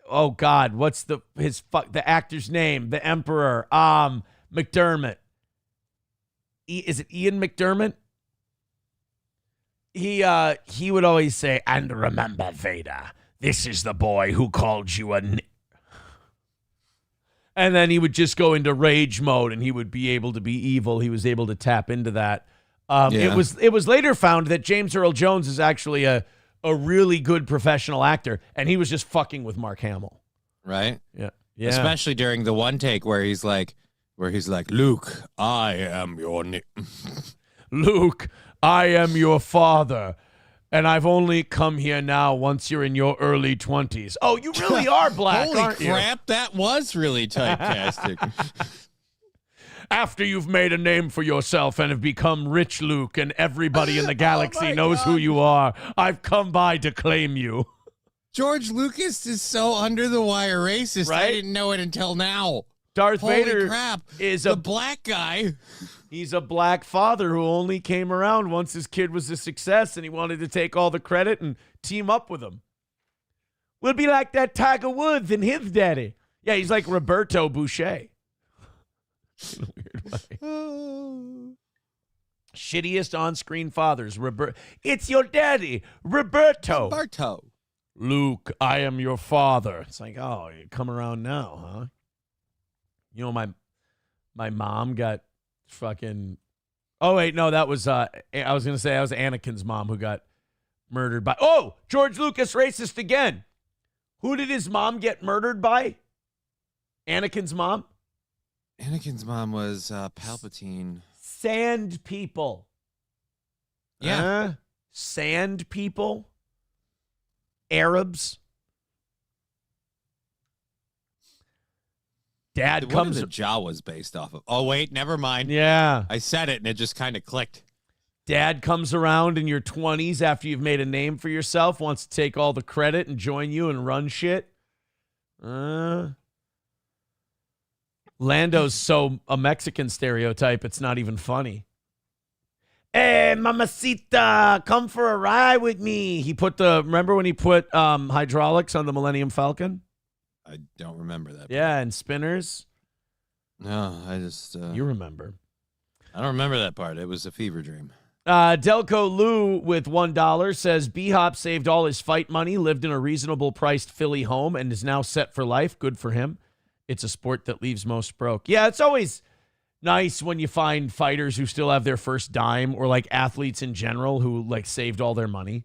Speaker 3: oh God, what's the actor's name? The Emperor, McDermott. Is it Ian McDermott? He would always say, "And remember, Vader, this is the boy who called you a." And then he would just go into rage mode, and he would be able to be evil. He was able to tap into that. It was later found that James Earl Jones is actually a a really good professional actor, and he was just fucking with Mark Hamill.
Speaker 4: Right?
Speaker 3: Yeah.
Speaker 4: Especially during the one take where he's like, Luke, I am your
Speaker 3: Luke, I am your father, and I've only come here now once you're in your early 20s. Oh, you really are black, aren't you?
Speaker 4: Holy crap, that was really typecasting.
Speaker 3: After you've made a name for yourself and have become rich, Luke, and everybody in the galaxy knows who you are, I've come by to claim you.
Speaker 4: George Lucas is so under the wire racist.
Speaker 3: Right?
Speaker 4: I didn't know it until now.
Speaker 3: Darth Vader
Speaker 4: Holy crap.
Speaker 3: is
Speaker 4: the
Speaker 3: a
Speaker 4: black guy.
Speaker 3: He's a black father who only came around once his kid was a success, and he wanted to take all the credit and team up with him. We'll be like that Tiger Woods and his daddy. Yeah, he's like Roberto Boucher. In a weird way. Shittiest on-screen fathers. It's your daddy, Roberto. Luke, I am your father. It's like, oh, you come around now, huh? You know, my mom got fucking. Oh wait, no, that was I was gonna say that was Anakin's mom who got murdered by. Oh, George Lucas racist again. Who did his mom get murdered by? Anakin's mom.
Speaker 4: Anakin's mom was Palpatine.
Speaker 3: Sand people.
Speaker 4: Yeah.
Speaker 3: Sand people. Arabs. Dad comes.
Speaker 4: The Jawas based off of. Oh wait, never mind.
Speaker 3: Yeah,
Speaker 4: I said it and it just kind of clicked.
Speaker 3: Dad comes around in your 20s after you've made a name for yourself, wants to take all the credit and join you and run shit. Lando's so a Mexican stereotype, it's not even funny. Hey, mamacita, come for a ride with me. Remember when he put hydraulics on the Millennium Falcon?
Speaker 4: I don't remember that.
Speaker 3: Yeah, and spinners.
Speaker 4: No, I just...
Speaker 3: you remember.
Speaker 4: I don't remember that part. It was a fever dream.
Speaker 3: Delco Lou with $1 says, B-Hop saved all his fight money, lived in a reasonable priced Philly home, and is now set for life. Good for him. It's a sport that leaves most broke. Yeah, it's always nice when you find fighters who still have their first dime, or like athletes in general who like saved all their money.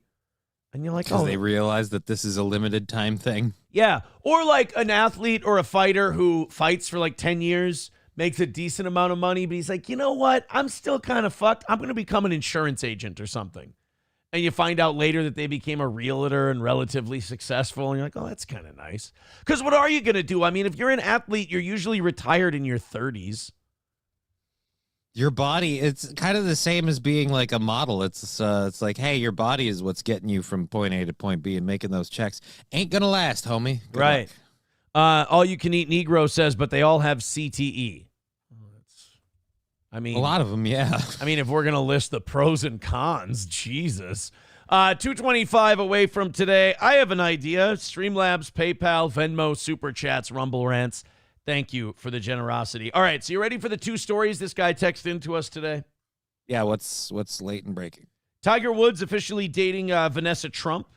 Speaker 3: And you're like,
Speaker 4: because they realize that this is a limited time thing.
Speaker 3: Yeah. Or like an athlete or a fighter who fights for like 10 years, makes a decent amount of money, but he's like, you know what? I'm still kind of fucked. I'm going to become an insurance agent or something. And you find out later that they became a realtor and relatively successful. And you're like, oh, that's kind of nice. Because what are you going to do? I mean, if you're an athlete, you're usually retired in your 30s.
Speaker 4: Your body, it's kind of the same as being like a model. It's like, hey, your body is what's getting you from point A to point B, and making those checks ain't going to last, homie. Good
Speaker 3: right. All you can eat Negro says, but they all have CTE. I mean,
Speaker 4: a lot of them, yeah.
Speaker 3: I mean, if we're going to list the pros and cons, Jesus. 225 away from today. I have an idea. Streamlabs, PayPal, Venmo, Super Chats, Rumble Rants. Thank you for the generosity. All right, so you ready for the two stories this guy texted into us today?
Speaker 4: Yeah, what's late and breaking?
Speaker 3: Tiger Woods officially dating Vanessa Trump.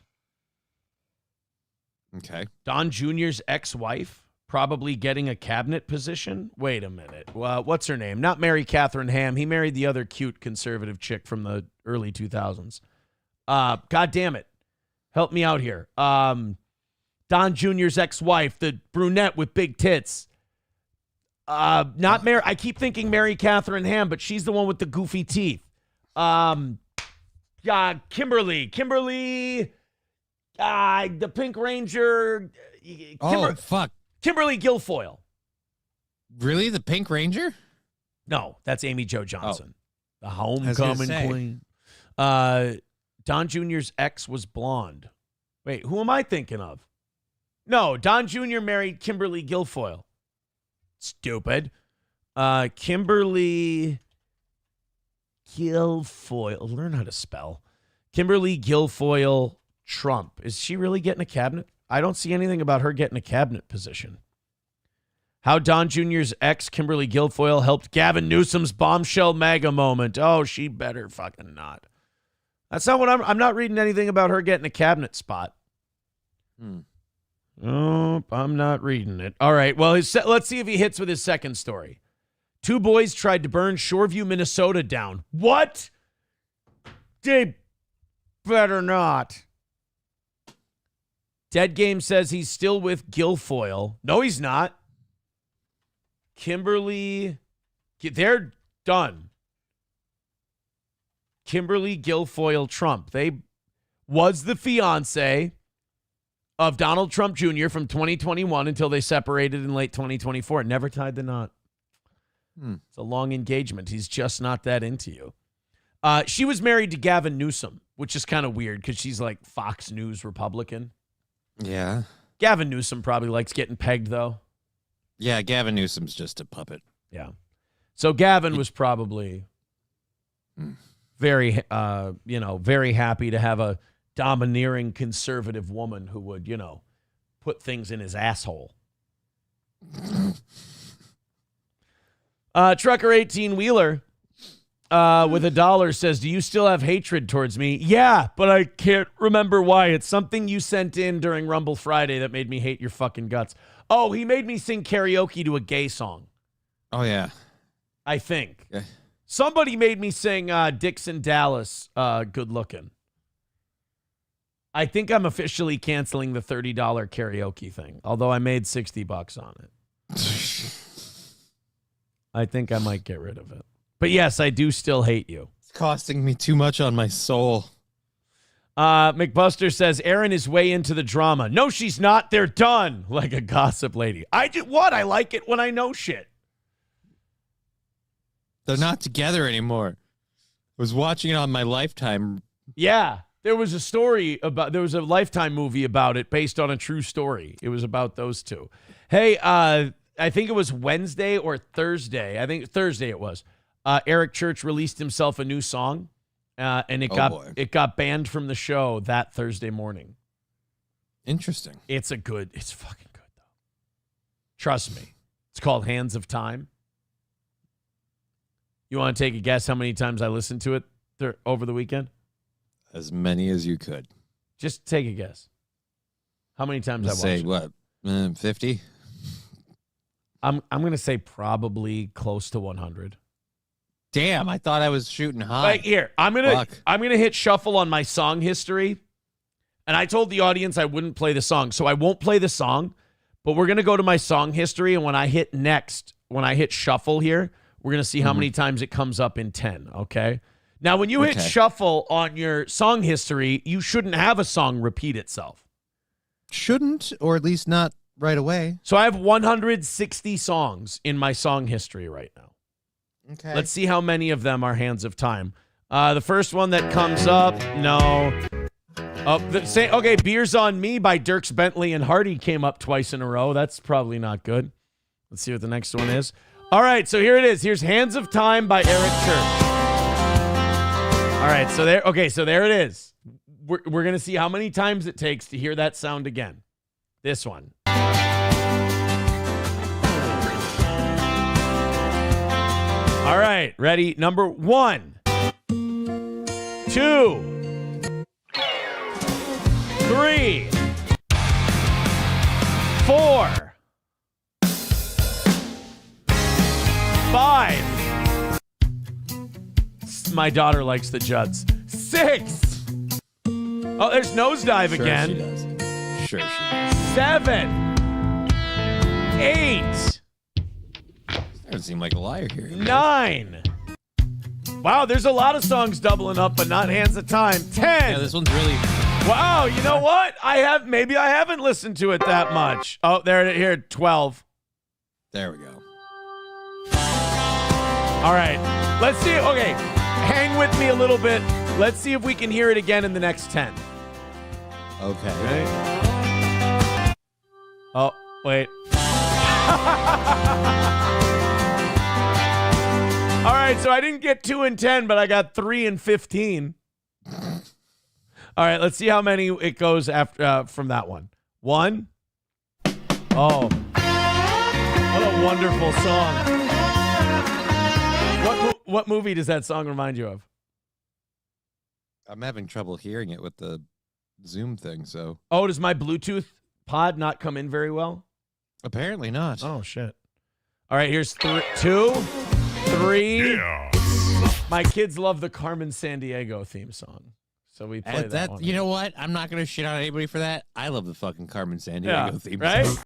Speaker 4: Okay.
Speaker 3: Don Jr.'s ex-wife probably getting a cabinet position. Wait a minute. What's her name? Not Mary Catherine Ham. He married the other cute conservative chick from the early 2000s. God damn it. Help me out here. Don Jr.'s ex-wife, the brunette with big tits. Not Mary. I keep thinking Mary Catherine Ham, but she's the one with the goofy teeth. Kimberly. The Pink Ranger.
Speaker 4: Fuck.
Speaker 3: Kimberly Guilfoyle.
Speaker 4: Really? The Pink Ranger?
Speaker 3: No, that's Amy Jo Johnson. The homecoming queen. Don Jr.'s ex was blonde. Wait, who am I thinking of? No, Don Jr. married Kimberly Guilfoyle. Stupid. Kimberly Guilfoyle. Learn how to spell. Kimberly Guilfoyle Trump. Is she really getting a cabinet? I don't see anything about her getting a cabinet position. How Don Jr.'s ex, Kimberly Guilfoyle, helped Gavin Newsom's bombshell MAGA moment. Oh, she better fucking not. That's not what I'm not reading anything about her getting a cabinet spot. Nope, I'm not reading it. All right, well, let's see if he hits with his second story. Two boys tried to burn Shoreview, Minnesota down. What? They better not. Dead Game says he's still with Guilfoyle. No, he's not. Kimberly, they're done. Kimberly Guilfoyle Trump. They was the fiance of Donald Trump Jr. from 2021 until they separated in late 2024. Never tied the knot. It's a long engagement. He's just not that into you. She was married to Gavin Newsom, which is kind of weird because she's like Fox News Republican.
Speaker 4: Yeah.
Speaker 3: Gavin Newsom probably likes getting pegged, though.
Speaker 4: Yeah, Gavin Newsom's just a puppet.
Speaker 3: Yeah. So Gavin was probably very, very happy to have a domineering conservative woman who would, put things in his asshole. Trucker 18-wheeler with $1 says, do you still have hatred towards me? Yeah, but I can't remember why. It's something you sent in during Rumble Friday that made me hate your fucking guts. Oh, he made me sing karaoke to a gay song.
Speaker 4: Oh, yeah.
Speaker 3: I think.
Speaker 4: Okay.
Speaker 3: Somebody made me sing Dixon Dallas, Good Looking. I think I'm officially canceling the $30 karaoke thing, although I made $60 on it. I think I might get rid of it. But yes, I do still hate you.
Speaker 4: It's costing me too much on my soul.
Speaker 3: McBuster says, Erin is way into the drama. No, she's not. They're done. Like a gossip lady. I like it when I know shit.
Speaker 4: They're not together anymore. I was watching it on my Lifetime.
Speaker 3: Yeah. There was a Lifetime movie about it based on a true story. It was about those two. Hey, I think it was Wednesday or Thursday. I think Thursday it was. Eric Church released himself a new song, and it got banned from the show that Thursday morning.
Speaker 4: Interesting.
Speaker 3: It's fucking good though. Trust me. It's called Hands of Time. You want to take a guess how many times I listened to it over the weekend?
Speaker 4: As many as you could.
Speaker 3: Just take a guess. How many times I watched
Speaker 4: say
Speaker 3: it?
Speaker 4: What? 50?
Speaker 3: I'm going to say probably close to 100.
Speaker 4: Damn, I thought I was shooting high.
Speaker 3: Right here. I'm going to hit shuffle on my song history. And I told the audience I wouldn't play the song, so I won't play the song, but we're going to go to my song history, and when I hit shuffle here, we're going to see how many times it comes up in 10, okay? Now, when you hit shuffle on your song history, you shouldn't have a song repeat itself.
Speaker 4: Shouldn't, or at least not right away.
Speaker 3: So I have 160 songs in my song history right now.
Speaker 4: Okay.
Speaker 3: Let's see how many of them are Hands of Time. The first one that comes up, no. Okay, Beers on Me by Dierks Bentley and Hardy came up twice in a row. That's probably not good. Let's see what the next one is. All right, so here it is. Here's Hands of Time by Eric Church. All right, so there it is. We're going to see how many times it takes to hear that sound again. This one. All right, ready? Number 1, 2, 3, 4, 5. My daughter likes the Judds. 6. Oh, there's Nosedive again.
Speaker 4: She does. Sure she does.
Speaker 3: 7, 8.
Speaker 4: Doesn't seem like a liar here.
Speaker 3: 9. Wow, there's a lot of songs doubling up, but not Hands of Time. 10.
Speaker 4: Yeah, this one's really.
Speaker 3: Wow, you know what? Maybe I haven't listened to it that much. Oh, here, 12.
Speaker 4: There we go.
Speaker 3: All right, let's see. Okay, hang with me a little bit. Let's see if we can hear it again in the next 10.
Speaker 4: Okay.
Speaker 3: Oh, wait. All right, so I didn't get 2 and 10, but I got 3 and 15. All right, let's see how many it goes after from that one. 1. Oh, what a wonderful song. What movie does that song remind you of?
Speaker 4: I'm having trouble hearing it with the Zoom thing, so.
Speaker 3: Oh, does my Bluetooth pod not come in very well?
Speaker 4: Apparently not.
Speaker 3: Oh, shit. All right, here's 2, 3. Yeah. My kids love the Carmen Sandiego theme song. So we play that one.
Speaker 4: You know what? I'm not going to shit on anybody for that. I love the fucking Carmen Sandiego theme
Speaker 3: right?
Speaker 4: song.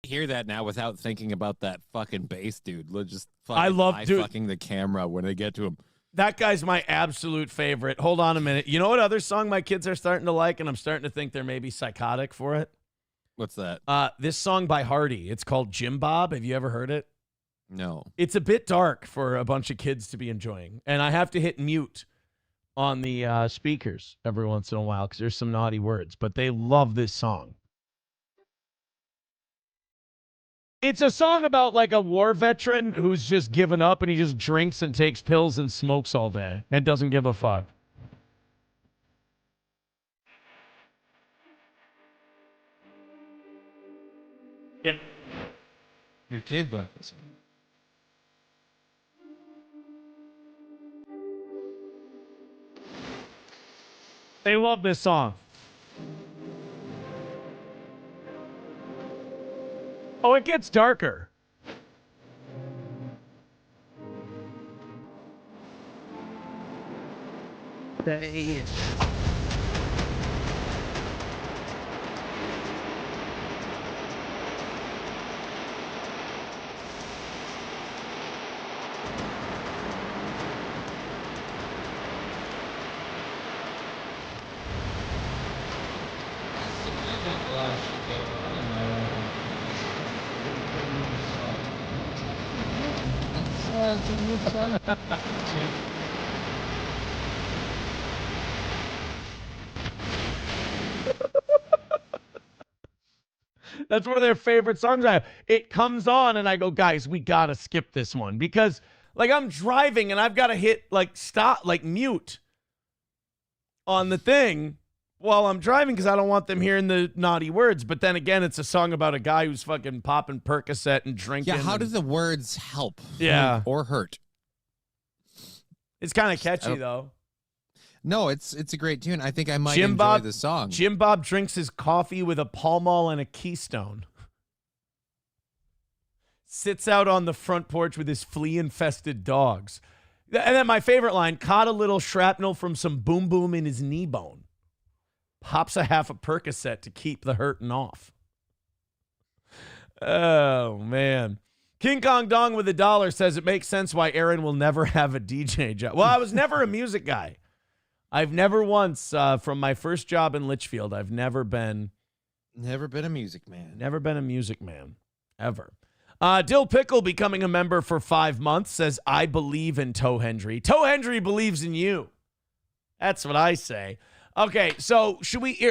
Speaker 4: Hear that now without thinking about that fucking bass dude. Let's just fucking the camera when they get to him.
Speaker 3: That guy's my absolute favorite. Hold on a minute. You know what other song my kids are starting to like, and I'm starting to think they're maybe psychotic for it?
Speaker 4: What's that?
Speaker 3: This song by Hardy. It's called Jim Bob. Have you ever heard it?
Speaker 4: No.
Speaker 3: It's a bit dark for a bunch of kids to be enjoying, and I have to hit mute on the speakers every once in a while because there's some naughty words, but they love this song. It's a song about like a war veteran who's just given up and he just drinks and takes pills and smokes all day and doesn't give a fuck. Yeah.
Speaker 10: Your kid bought this.
Speaker 3: They love this song. Oh, it gets darker. That's one of their favorite songs I have. It comes on and I go, guys, we got to skip this one because like I'm driving and I've got to hit like stop, like mute on the thing while I'm driving because I don't want them hearing the naughty words. But then again, it's a song about a guy who's fucking popping Percocet and drinking.
Speaker 4: Yeah, how do the words help?
Speaker 3: Yeah.
Speaker 4: Or hurt?
Speaker 3: It's kind of catchy though.
Speaker 4: No, it's a great tune. I think I might enjoy the song.
Speaker 3: Jim Bob drinks his coffee with a Pall Mall and a Keystone. Sits out on the front porch with his flea-infested dogs. And then my favorite line, caught a little shrapnel from some boom boom in his knee bone. Pops a half a Percocet to keep the hurting off. Oh, man. King Kong Dong with $1 says it makes sense why Aaron will never have a DJ job. Well, I was never a music guy. I've never once, from my first job in Litchfield, I've never been
Speaker 4: a music man.
Speaker 3: Never been a music man, ever. Dill Pickle becoming a member for 5 months says, I believe in Toe Hendry. Toe Hendry believes in you. That's what I say. Okay, so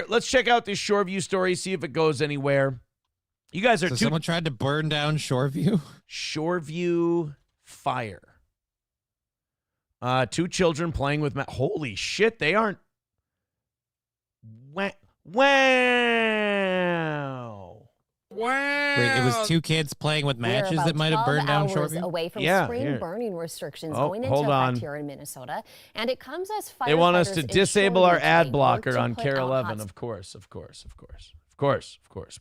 Speaker 3: let's check out this Shoreview story, see if it goes anywhere. You guys are
Speaker 4: someone tried to burn down Shoreview?
Speaker 3: Shoreview fire. 2 children playing with holy shit, they aren't. Wow.
Speaker 4: Wait, it was 2 kids playing with matches that might have burned down Shoreview?
Speaker 11: Away from spring burning restrictions going into effect here in Minnesota, and it comes as firefighters.
Speaker 3: They want us to disable our ad blocker on Care 11. Of course.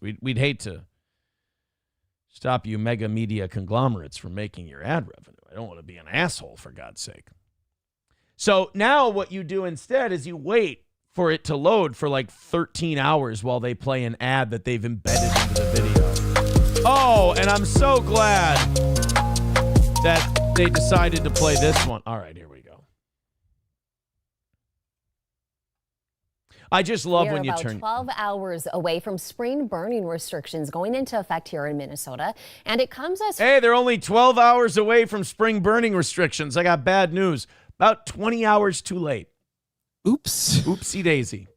Speaker 3: We'd hate to stop you mega media conglomerates from making your ad revenue. I don't want to be an asshole, for God's sake. So now what you do instead is you wait for it to load for like 13 hours while they play an ad that they've embedded into the video. Oh, and I'm so glad that they decided to play this one. All right, here we go. I just love when you turn.
Speaker 11: 12 hours away from spring burning restrictions going into effect here in Minnesota, and it comes as
Speaker 3: hey, they're only 12 hours away from spring burning restrictions. I got bad news. About 20 hours too late.
Speaker 4: Oops.
Speaker 3: Oopsie daisy.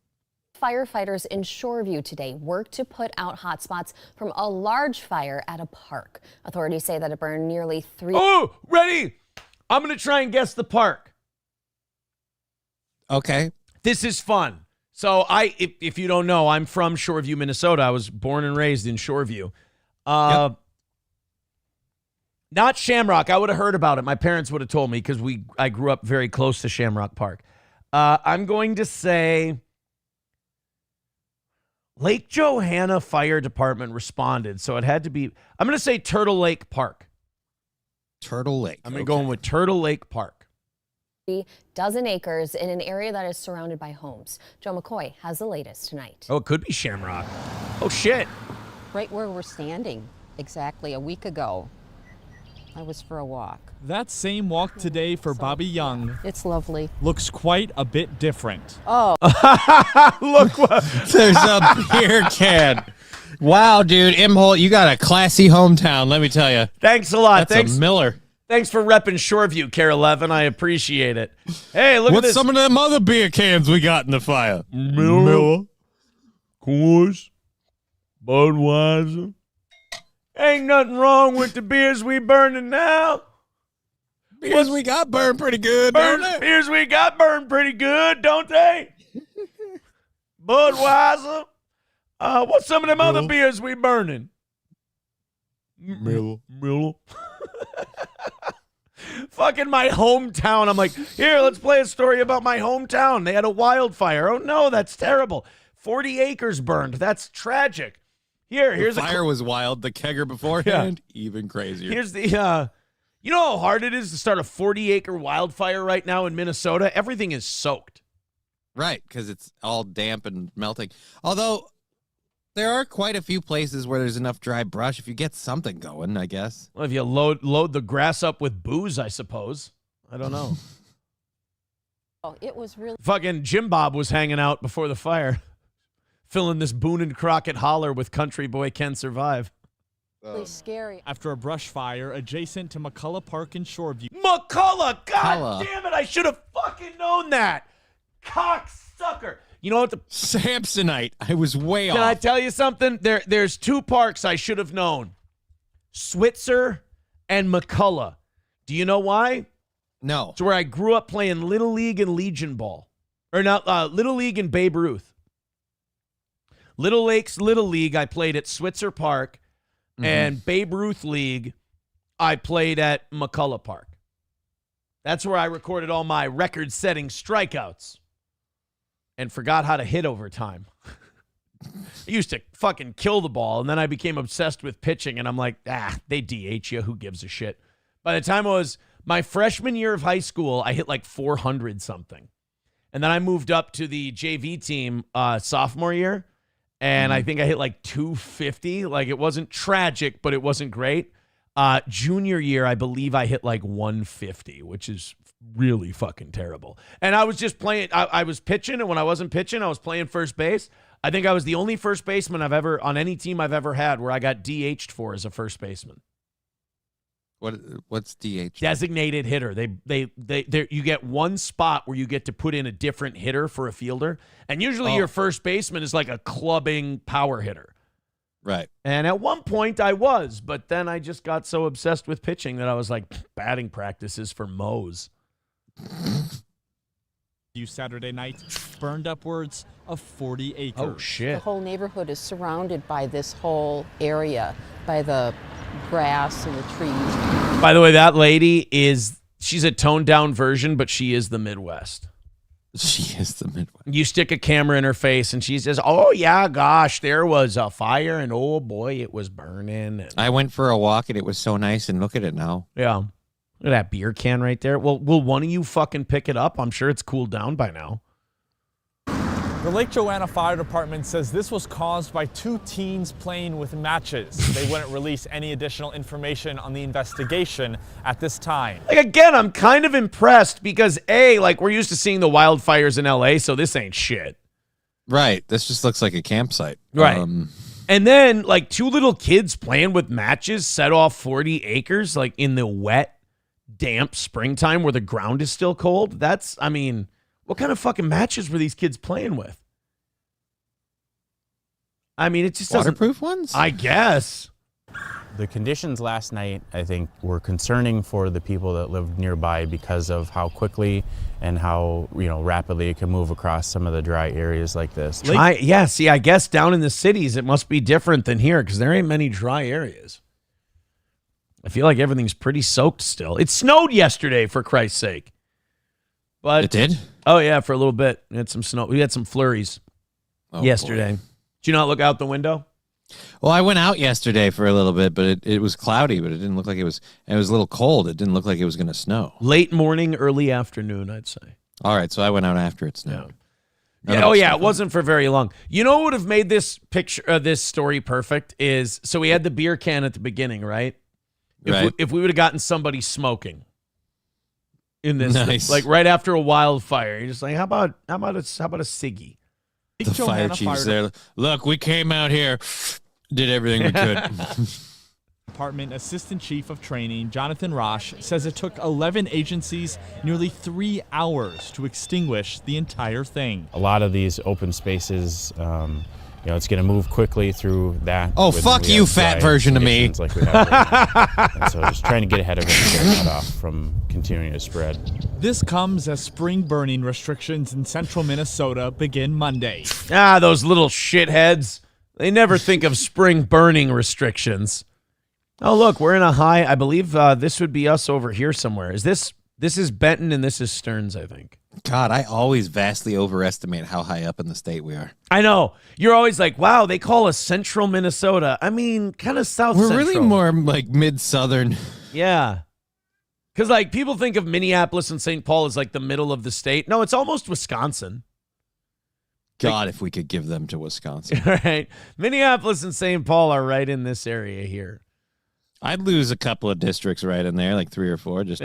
Speaker 11: Firefighters in Shoreview today worked to put out hotspots from a large fire at a park. Authorities say that it burned nearly 3.
Speaker 3: Oh, ready? I'm going to try and guess the park.
Speaker 4: Okay.
Speaker 3: This is fun. So if you don't know, I'm from Shoreview, Minnesota. I was born and raised in Shoreview. Not Shamrock. I would have heard about it. My parents would have told me because I grew up very close to Shamrock Park. I'm going to say Lake Johanna Fire Department responded, so it had to be. I'm going to say Turtle Lake Park.
Speaker 4: Turtle Lake.
Speaker 3: I'm going with Turtle Lake Park.
Speaker 11: 3 dozen acres in an area that is surrounded by homes. Joe McCoy has the latest tonight.
Speaker 3: Oh, it could be Shamrock. Oh, shit.
Speaker 12: Right where we're standing, exactly a week ago, I was for a walk.
Speaker 13: That same walk today for Bobby Young.
Speaker 12: It's lovely.
Speaker 13: Looks quite a bit different.
Speaker 12: Oh.
Speaker 3: Look what.
Speaker 4: There's a beer can. Wow, dude. Imholt, you got a classy hometown, let me tell you.
Speaker 3: Thanks a lot.
Speaker 4: That's a Miller.
Speaker 3: Thanks for repping Shoreview, Care 11. I appreciate it. Hey, look at
Speaker 4: What's
Speaker 3: this.
Speaker 4: some of them other beer cans we got in the fire?
Speaker 3: Miller. Coors. Budweiser. Ain't nothing wrong with the beers we burning now.
Speaker 4: Beers we got burned pretty good, don't they?
Speaker 3: Beers we got burned pretty good, don't they? Budweiser. What's some of them other beers we burning?
Speaker 4: Miller.
Speaker 3: Fucking my hometown. I'm like, here, let's play a story about my hometown. They had a wildfire. Oh, no, that's terrible. 40 acres burned. That's tragic. Here's
Speaker 4: the fire was wild. The kegger beforehand, even crazier.
Speaker 3: Here's the, you know how hard it is to start a 40-acre wildfire right now in Minnesota? Everything is soaked.
Speaker 4: Right, because it's all damp and melting. Although, there are quite a few places where there's enough dry brush. If you get something going, I guess.
Speaker 3: Well, if you load the grass up with booze, I suppose. I don't know.
Speaker 12: Oh, it was really.
Speaker 3: Fucking Jim Bob was hanging out before the fire. Filling this Boone and Crockett holler with Country Boy Can Survive.
Speaker 12: Really scary.
Speaker 13: After a brush fire adjacent to McCullough Park in Shoreview.
Speaker 3: McCullough! God damn it! I should have fucking known that! Cocksucker! You know what the...
Speaker 4: Samsonite. I was way off.
Speaker 3: Can I tell you something? There's 2 parks I should have known. Switzer and McCullough. Do you know why?
Speaker 4: No.
Speaker 3: It's where I grew up playing Little League and Legion Ball. Or not, Little League and Babe Ruth. Little Lakes Little League, I played at Switzer Park, and Babe Ruth League, I played at McCullough Park. That's where I recorded all my record-setting strikeouts and forgot how to hit over time. I used to fucking kill the ball, and then I became obsessed with pitching, and I'm like, they DH you. Who gives a shit? By the time it was my freshman year of high school, I hit like 400-something. And then I moved up to the JV team sophomore year, and I think I hit like 250. Like, it wasn't tragic, but it wasn't great. Junior year, I believe I hit like 150, which is really fucking terrible. And I was just playing. I was pitching, and when I wasn't pitching, I was playing first base. I think I was the only first baseman I've ever, on any team I've ever had, where I got DH'd for as a first baseman.
Speaker 4: What's DH?
Speaker 3: Designated hitter. You get one spot where you get to put in a different hitter for a fielder, and usually your first baseman is like a clubbing power hitter.
Speaker 4: Right.
Speaker 3: And at one point I was, but then I just got so obsessed with pitching that I was like, batting practices for Moe's.
Speaker 13: Saturday night burned upwards of 40 acres.
Speaker 3: Oh, shit.
Speaker 12: The whole neighborhood is surrounded by this whole area, by the grass and the trees.
Speaker 3: By the way, that lady she's a toned down version, but she is the Midwest.
Speaker 4: She is the Midwest.
Speaker 3: You stick a camera in her face and she says, oh, yeah, gosh, there was a fire and oh, boy, it was burning. And
Speaker 4: I went for a walk and it was so nice, and look at it now.
Speaker 3: yeah. Look at that beer can right there. Well, will one of you fucking pick it up? I'm sure it's cooled down by now.
Speaker 13: The Lake Johanna Fire Department says this was caused by 2 teens playing with matches. They wouldn't release any additional information on the investigation at this time.
Speaker 3: Like, again, I'm kind of impressed because, we're used to seeing the wildfires in LA, so this ain't shit.
Speaker 4: Right. This just looks like a campsite.
Speaker 3: Right. And then, 2 little kids playing with matches set off 40 acres, in the wet, damp springtime where the ground is still cold. What kind of fucking matches were these kids playing with? I mean, it just
Speaker 4: waterproof ones?
Speaker 3: I guess.
Speaker 14: The conditions last night, I think, were concerning for the people that lived nearby because of how quickly and how, rapidly it can move across some of the dry areas like this.
Speaker 3: See, I guess down in the cities, it must be different than here because there ain't many dry areas. I feel like everything's pretty soaked still. It snowed yesterday, for Christ's sake. But
Speaker 4: it did?
Speaker 3: Oh, yeah, for a little bit. We had some snow. We had some flurries yesterday.
Speaker 4: Boy.
Speaker 3: Did you not look out the window?
Speaker 4: Well, I went out yesterday for a little bit, but it was cloudy, but it didn't look like it was a little cold. It didn't look like it was going to snow.
Speaker 3: Late morning, early afternoon, I'd say.
Speaker 4: All right, so I went out after it snowed.
Speaker 3: Yeah. It wasn't for very long. You know what would have made this this story perfect is, so we had the beer can at the beginning, right? If we would have gotten somebody smoking in this, like right after a wildfire, you're just like, how about a ciggy?
Speaker 4: The fire chief's there. Look, we came out here, did everything we could.
Speaker 13: Department Assistant Chief of Training Jonathan Rosh says it took 11 agencies nearly 3 hours to extinguish the entire thing.
Speaker 14: A lot of these open spaces, it's going to move quickly through that.
Speaker 4: Oh, fuck you, fat version of me.
Speaker 14: Like we have right and so just trying to get ahead of it and get it cut off from continuing to spread.
Speaker 13: This comes as spring burning restrictions in central Minnesota begin Monday.
Speaker 3: Those little shitheads. They never think of spring burning restrictions. Oh, look, we're in a high. I believe this would be us over here somewhere. This is Benton and this is Stearns, I think.
Speaker 4: God, I always vastly overestimate how high up in the state we are.
Speaker 3: I know. You're always like, wow, they call us central Minnesota. I mean, kind of south central.
Speaker 4: We're really more like mid-southern.
Speaker 3: Yeah. Because, like, people think of Minneapolis and St. Paul as, like, the middle of the state. No, it's almost Wisconsin.
Speaker 4: God, if we could give them to Wisconsin.
Speaker 3: Right. Minneapolis and St. Paul are right in this area here.
Speaker 4: I'd lose a couple of districts right in there, like 3 or 4, just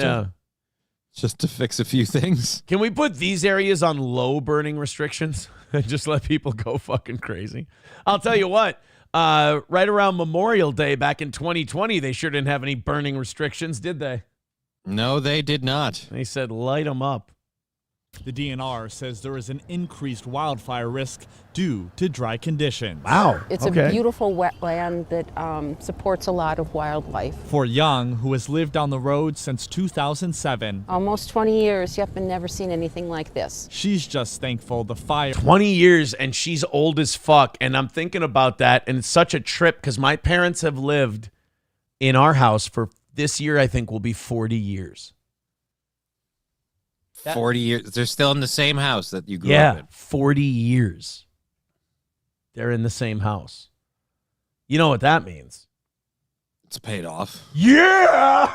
Speaker 4: to fix a few things.
Speaker 3: Can we put these areas on low burning restrictions and just let people go fucking crazy? I'll tell you what, right around Memorial Day back in 2020, they sure didn't have any burning restrictions, did they?
Speaker 4: No, they did not.
Speaker 3: They said light them up.
Speaker 13: The DNR says there is an increased wildfire risk due to dry conditions.
Speaker 3: Wow.
Speaker 12: It's a beautiful wetland that supports a lot of wildlife.
Speaker 13: For Young, who has lived on the road since 2007.
Speaker 12: Almost 20 years, yep, and never seen anything like this.
Speaker 13: She's just thankful the fire.
Speaker 3: 20 years, and she's old as fuck, and I'm thinking about that, and it's such a trip, because my parents have lived in our house for this year, I think, will be 40 years.
Speaker 4: 40 years. They're still in the same house that you grew up in.
Speaker 3: 40 years. They're in the same house. You know what that means?
Speaker 4: It's paid off.
Speaker 3: Yeah!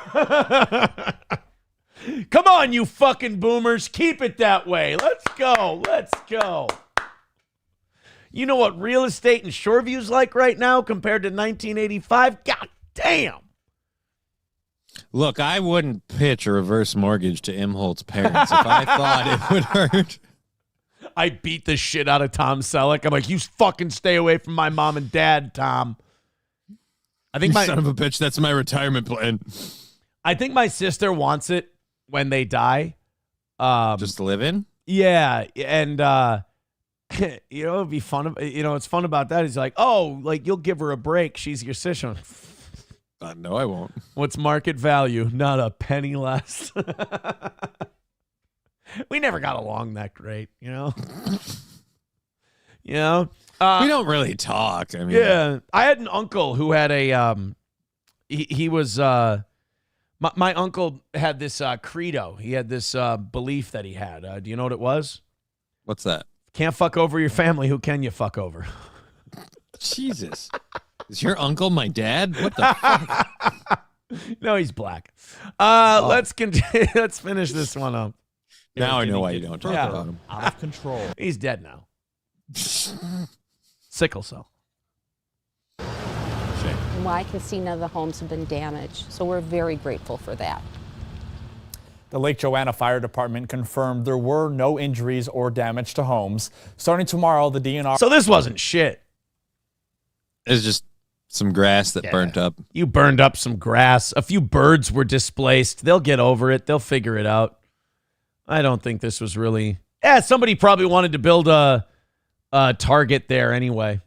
Speaker 3: Come on, you fucking boomers. Keep it that way. Let's go. Let's go. You know what real estate in Shoreview's like right now compared to 1985? God damn.
Speaker 4: Look, I wouldn't pitch a reverse mortgage to Imholt's parents if I thought it would hurt.
Speaker 3: I beat the shit out of Tom Selleck. I'm like, you fucking stay away from my mom and dad, Tom. I think
Speaker 4: son of a bitch, that's my retirement plan.
Speaker 3: I think my sister wants it when they die.
Speaker 4: Just to live in?
Speaker 3: Yeah, and it'd be fun. It's fun about that. He's like, oh, like you'll give her a break. She's your sister.
Speaker 4: No, I won't.
Speaker 3: What's market value? Not a penny less. We never got along that great, you know? We
Speaker 4: don't really talk. I mean,
Speaker 3: yeah. I had an uncle who had a, he was, my uncle had this credo. He had this belief that he had. Do you know what it was?
Speaker 4: What's that?
Speaker 3: Can't fuck over your family. Who can you fuck over?
Speaker 4: Jesus. Is your uncle my dad? What the fuck?
Speaker 3: No, he's black. Let's continue. Let's finish this one up.
Speaker 4: Now I know why you don't talk about him.
Speaker 13: Out of control.
Speaker 3: He's dead now. Sickle cell.
Speaker 12: From what I can see, none of the homes have been damaged, so we're very grateful for that.
Speaker 13: The Lake Joanna Fire Department confirmed there were no injuries or damage to homes. Starting tomorrow, the DNR...
Speaker 3: So this wasn't shit.
Speaker 4: It's just some grass that burnt up.
Speaker 3: You burned up some grass. A few birds were displaced. They'll get over it. They'll figure it out. I don't think this was really... somebody probably wanted to build a Target there anyway.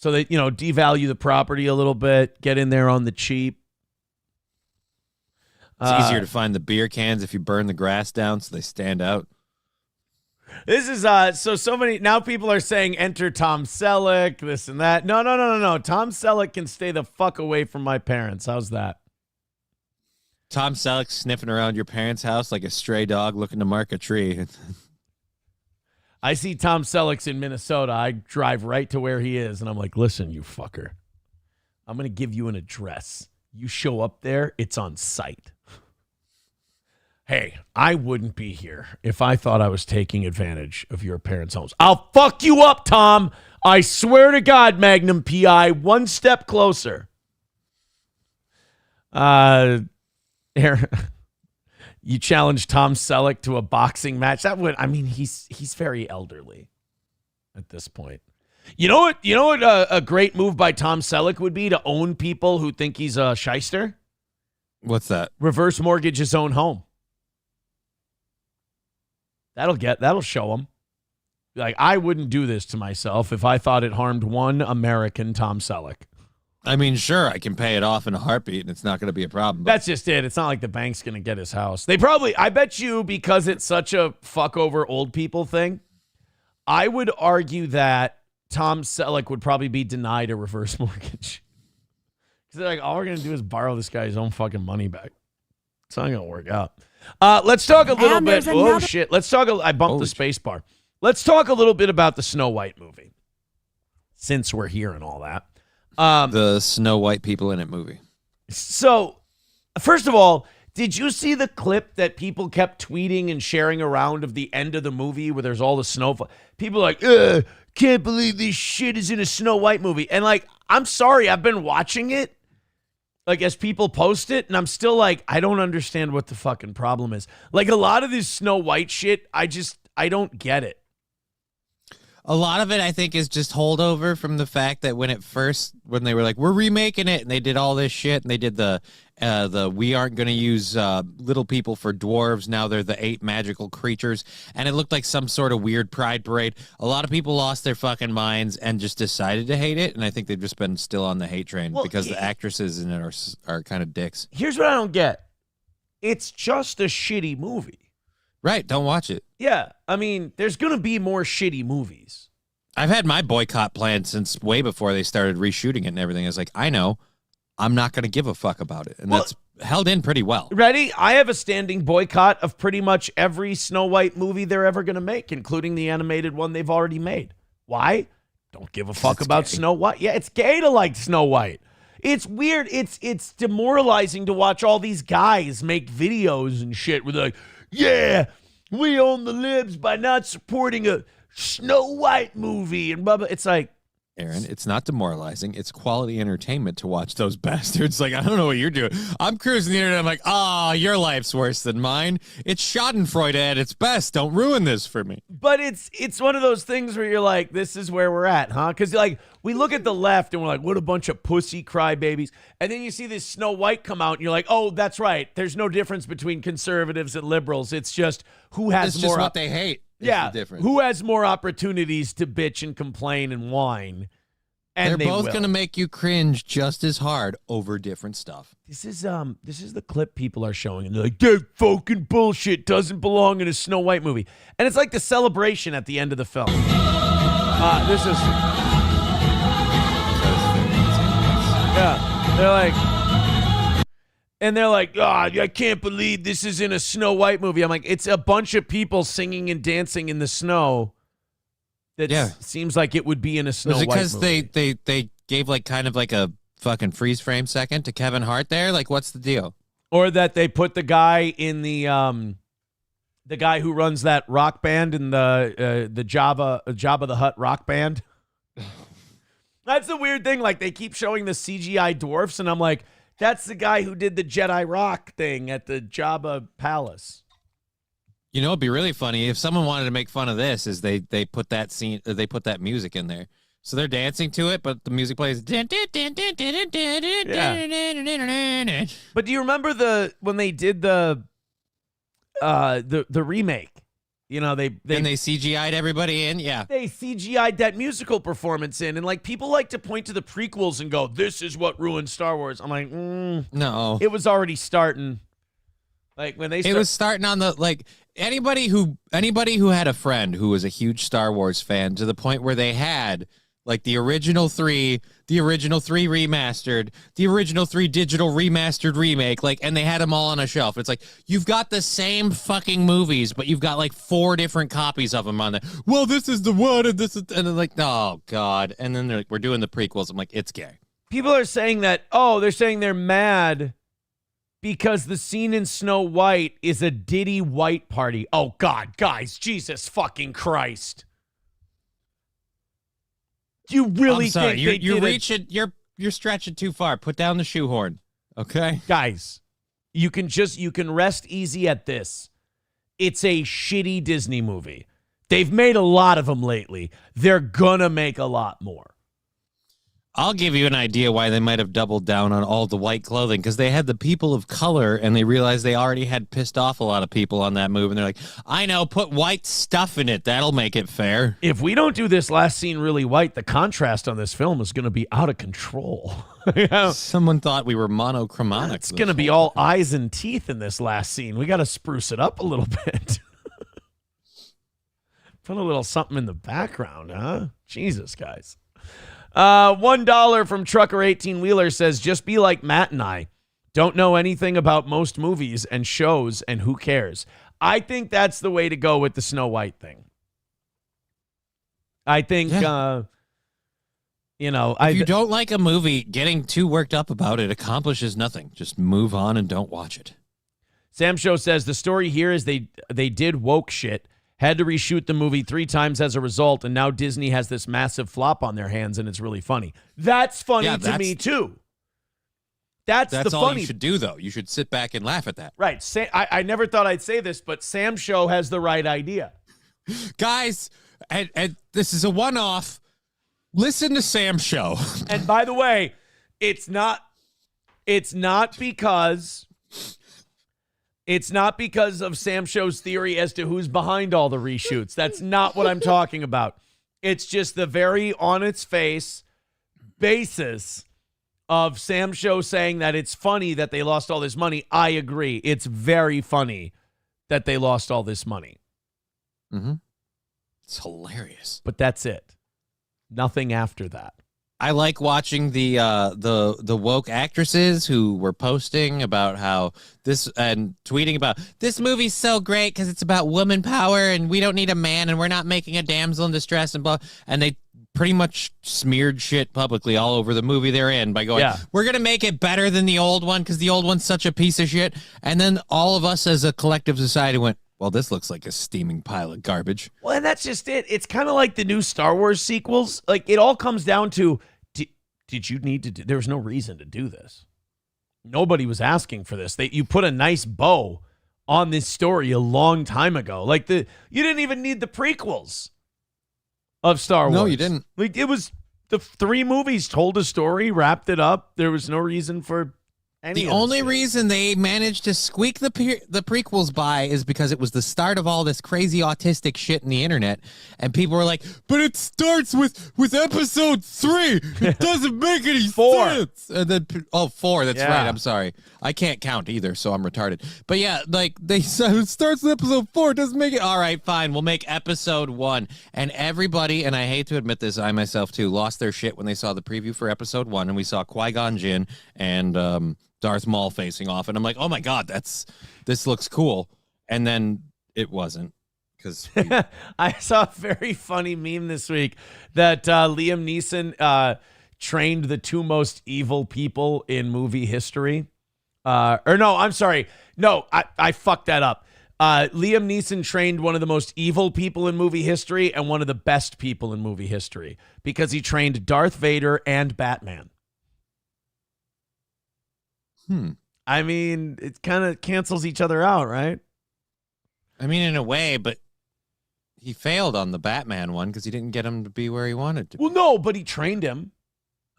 Speaker 3: So they, devalue the property a little bit, get in there on the cheap.
Speaker 4: It's easier to find the beer cans if you burn the grass down so they stand out.
Speaker 3: This is so many now people are saying enter Tom Selleck, this and that. No. Tom Selleck can stay the fuck away from my parents. How's that?
Speaker 4: Tom Selleck sniffing around your parents' house like a stray dog looking to mark a tree.
Speaker 3: I see Tom Selleck's in Minnesota. I drive right to where he is, and I'm like, listen, you fucker. I'm going to give you an address. You show up there, it's on site. Hey, I wouldn't be here if I thought I was taking advantage of your parents' homes. I'll fuck you up, Tom. I swear to God, Magnum PI, one step closer. You challenge Tom Selleck to a boxing match. He's very elderly at this point. You know what a great move by Tom Selleck would be to own people who think he's a shyster?
Speaker 4: What's that?
Speaker 3: Reverse mortgage his own home. That'll show him. Like, I wouldn't do this to myself if I thought it harmed one American Tom Selleck.
Speaker 4: I mean, sure, I can pay it off in a heartbeat, and it's not going to be a problem.
Speaker 3: That's just it. It's not like the bank's going to get his house. I bet you, because it's such a fuck over old people thing, I would argue that Tom Selleck would probably be denied a reverse mortgage. Because they're like, all we're going to do is borrow this guy's own fucking money back. It's not going to work out. Let's talk a little bit. Oh, shit. I bumped the space bar. Let's talk a little bit about the Snow White movie, since we're here and all that.
Speaker 4: The Snow White people in it movie.
Speaker 3: So, first of all, did you see the clip that people kept tweeting and sharing around of the end of the movie where there's all the snow? People are like, can't believe this shit is in a Snow White movie. And like, I'm sorry, I've been watching it, like, as people post it, and I'm still like, I don't understand what the fucking problem is. Like, a lot of this Snow White shit, I don't get it.
Speaker 4: A lot of it, I think, is just holdover from the fact that when they were like, we're remaking it, and they did all this shit, and they did the we aren't going to use little people for dwarves, now they're the 8 magical creatures, and it looked like some sort of weird pride parade. A lot of people lost their fucking minds and just decided to hate it, and I think they've just been still on the hate train because the actresses in it are kind of dicks.
Speaker 3: Here's what I don't get. It's just a shitty movie.
Speaker 4: Right, don't watch it.
Speaker 3: Yeah, I mean, there's going to be more shitty movies.
Speaker 4: I've had my boycott planned since way before they started reshooting it and everything. I was like, I know, I'm not going to give a fuck about it. And that's held in pretty well.
Speaker 3: Ready? I have a standing boycott of pretty much every Snow White movie they're ever going to make, including the animated one they've already made. Why? Don't give a fuck about Snow White. Yeah, it's gay to like Snow White. It's weird. It's demoralizing to watch all these guys make videos and shit where they're like, yeah, we own the libs by not supporting a Snow White movie and blah, blah. It's like,
Speaker 4: Aaron, it's not demoralizing. It's quality entertainment to watch those bastards. Like, I don't know what you're doing. I'm cruising the internet. I'm like, your life's worse than mine. It's Schadenfreude at its best. Don't ruin this for me.
Speaker 3: But it's one of those things where you're like, this is where we're at, huh? Because like, we look at the left and we're like, what a bunch of pussy crybabies. And then you see this Snow White come out and you're like, oh, that's right. There's no difference between conservatives and liberals. It's just who has
Speaker 4: it's
Speaker 3: more.
Speaker 4: Just what they hate.
Speaker 3: Yeah, who has more opportunities to bitch and complain and whine? And
Speaker 4: they're both going to make you cringe just as hard over different stuff.
Speaker 3: This is the clip people are showing, and they're like, that fucking bullshit doesn't belong in a Snow White movie. And it's like the celebration at the end of the film. This is, yeah, they're like, oh, I can't believe this is in a Snow White movie. I'm like, it's a bunch of people singing and dancing in the snow. That seems like it would be in a Snow White movie.
Speaker 4: Was it because they gave like kind of like a fucking freeze frame second to Kevin Hart there? Like, what's the deal?
Speaker 3: Or that they put the guy in the guy who runs that rock band in the Jabba the Hutt rock band. That's the weird thing. Like, they keep showing the CGI dwarfs, and I'm like, that's the guy who did the Jedi rock thing at the Jabba Palace.
Speaker 4: You know, it'd be really funny if someone wanted to make fun of this. Is they put that scene, they put that music in there, so they're dancing to it, but the music plays. Yeah.
Speaker 3: But do you remember when they did the remake? You know, they
Speaker 4: CGI'd everybody in. Yeah,
Speaker 3: they CGI'd that musical performance in, and like people like to point to the prequels and go, "This is what ruined Star Wars." I'm like,
Speaker 4: no,
Speaker 3: it was already starting. Like when they,
Speaker 4: it was starting on the like anybody who had a friend who was a huge Star Wars fan to the point where they had like the original 3 remastered, the original 3 digital remastered remake, like, and they had them all on a shelf. It's like, you've got the same fucking movies, but you've got like 4 different copies of them on there. Well, this is the one, and this is, and they're like, oh God. And then they're like, we're doing the prequels. I'm like, it's gay.
Speaker 3: People are saying that, they're saying they're mad because the scene in Snow White is a Diddy white party. Oh God, guys, Jesus fucking Christ. You really think
Speaker 4: you're reaching? You're stretching too far. Put down the shoehorn, okay,
Speaker 3: guys. You can rest easy at this. It's a shitty Disney movie. They've made a lot of them lately. They're gonna make a lot more.
Speaker 4: I'll give you an idea why they might have doubled down on all the white clothing, because they had the people of color and they realized they already had pissed off a lot of people on that move. And they're like, I know, put white stuff in it. That'll make it fair.
Speaker 3: If we don't do this last scene really white, the contrast on this film is going to be out of control. You know?
Speaker 4: Someone thought we were monochromatic.
Speaker 3: It's going to be all eyes and teeth in this last scene. We got to spruce it up a little bit. Put a little something in the background, huh? Jesus, guys. $1 from Trucker 18 Wheeler says, just be like Matt and I. Don't know anything about most movies and shows, and who cares? I think that's the way to go with the Snow White thing. I think, if
Speaker 4: you don't like a movie, getting too worked up about it accomplishes nothing. Just move on and don't watch it.
Speaker 3: Sam Show says the story here is they did woke shit. Had to reshoot the movie 3 times as a result, and now Disney has this massive flop on their hands, and it's really funny. That's funny to me, too. That's the
Speaker 4: all
Speaker 3: funny.
Speaker 4: You should do, though. You should sit back and laugh at that.
Speaker 3: Right. I never thought I'd say this, but Sam Show has the right idea.
Speaker 4: Guys, and this is a one-off. Listen to Sam Show.
Speaker 3: And by the way, it's not because of Sam Show's theory as to who's behind all the reshoots. That's not what I'm talking about. It's just the very on its face basis of Sam Show saying that it's funny that they lost all this money. I agree. It's very funny that they lost all this money.
Speaker 4: Mm-hmm. It's hilarious.
Speaker 3: But that's it. Nothing after that.
Speaker 4: I like watching the woke actresses who were posting about how this and tweeting about this movie's so great because it's about woman power and we don't need a man and we're not making a damsel in distress and blah. And they pretty much smeared shit publicly all over the movie they're in by going, we're going to make it better than the old one because the old one's such a piece of shit. And then all of us as a collective society went, well, this looks like a steaming pile of garbage.
Speaker 3: Well, and that's just it. It's kind of like the new Star Wars sequels. Like, it all comes down to, did you need to do, there was no reason to do this. Nobody was asking for this. You put a nice bow on this story a long time ago. Like, you didn't even need the prequels of Star Wars.
Speaker 4: No, you didn't.
Speaker 3: Like, it was the 3 movies told a story, wrapped it up. There was no reason for
Speaker 4: the only reason they managed to squeak the prequels by is because it was the start of all this crazy autistic shit in the internet, and people were like, "But it starts with episode 3. It doesn't make any sense." And then 4. That's right. I'm sorry, I can't count either, so I'm retarded. But yeah, like they said, it starts with episode 4. It doesn't make it. All right, fine. We'll make episode 1. And everybody, and I hate to admit this, I myself too, lost their shit when they saw the preview for episode 1, and we saw Qui-Gon Jinn and Darth Maul facing off, and I'm like, oh my God, this looks cool. And then it wasn't, because
Speaker 3: I saw a very funny meme this week that Liam Neeson trained the 2 most evil people in movie history. I fucked that up. Liam Neeson trained one of the most evil people in movie history and one of the best people in movie history because he trained Darth Vader and Batman. I mean, it kind of cancels each other out, right?
Speaker 4: I mean, in a way, but he failed on the Batman one because he didn't get him to be where he wanted to.
Speaker 3: Well, no, but he trained him.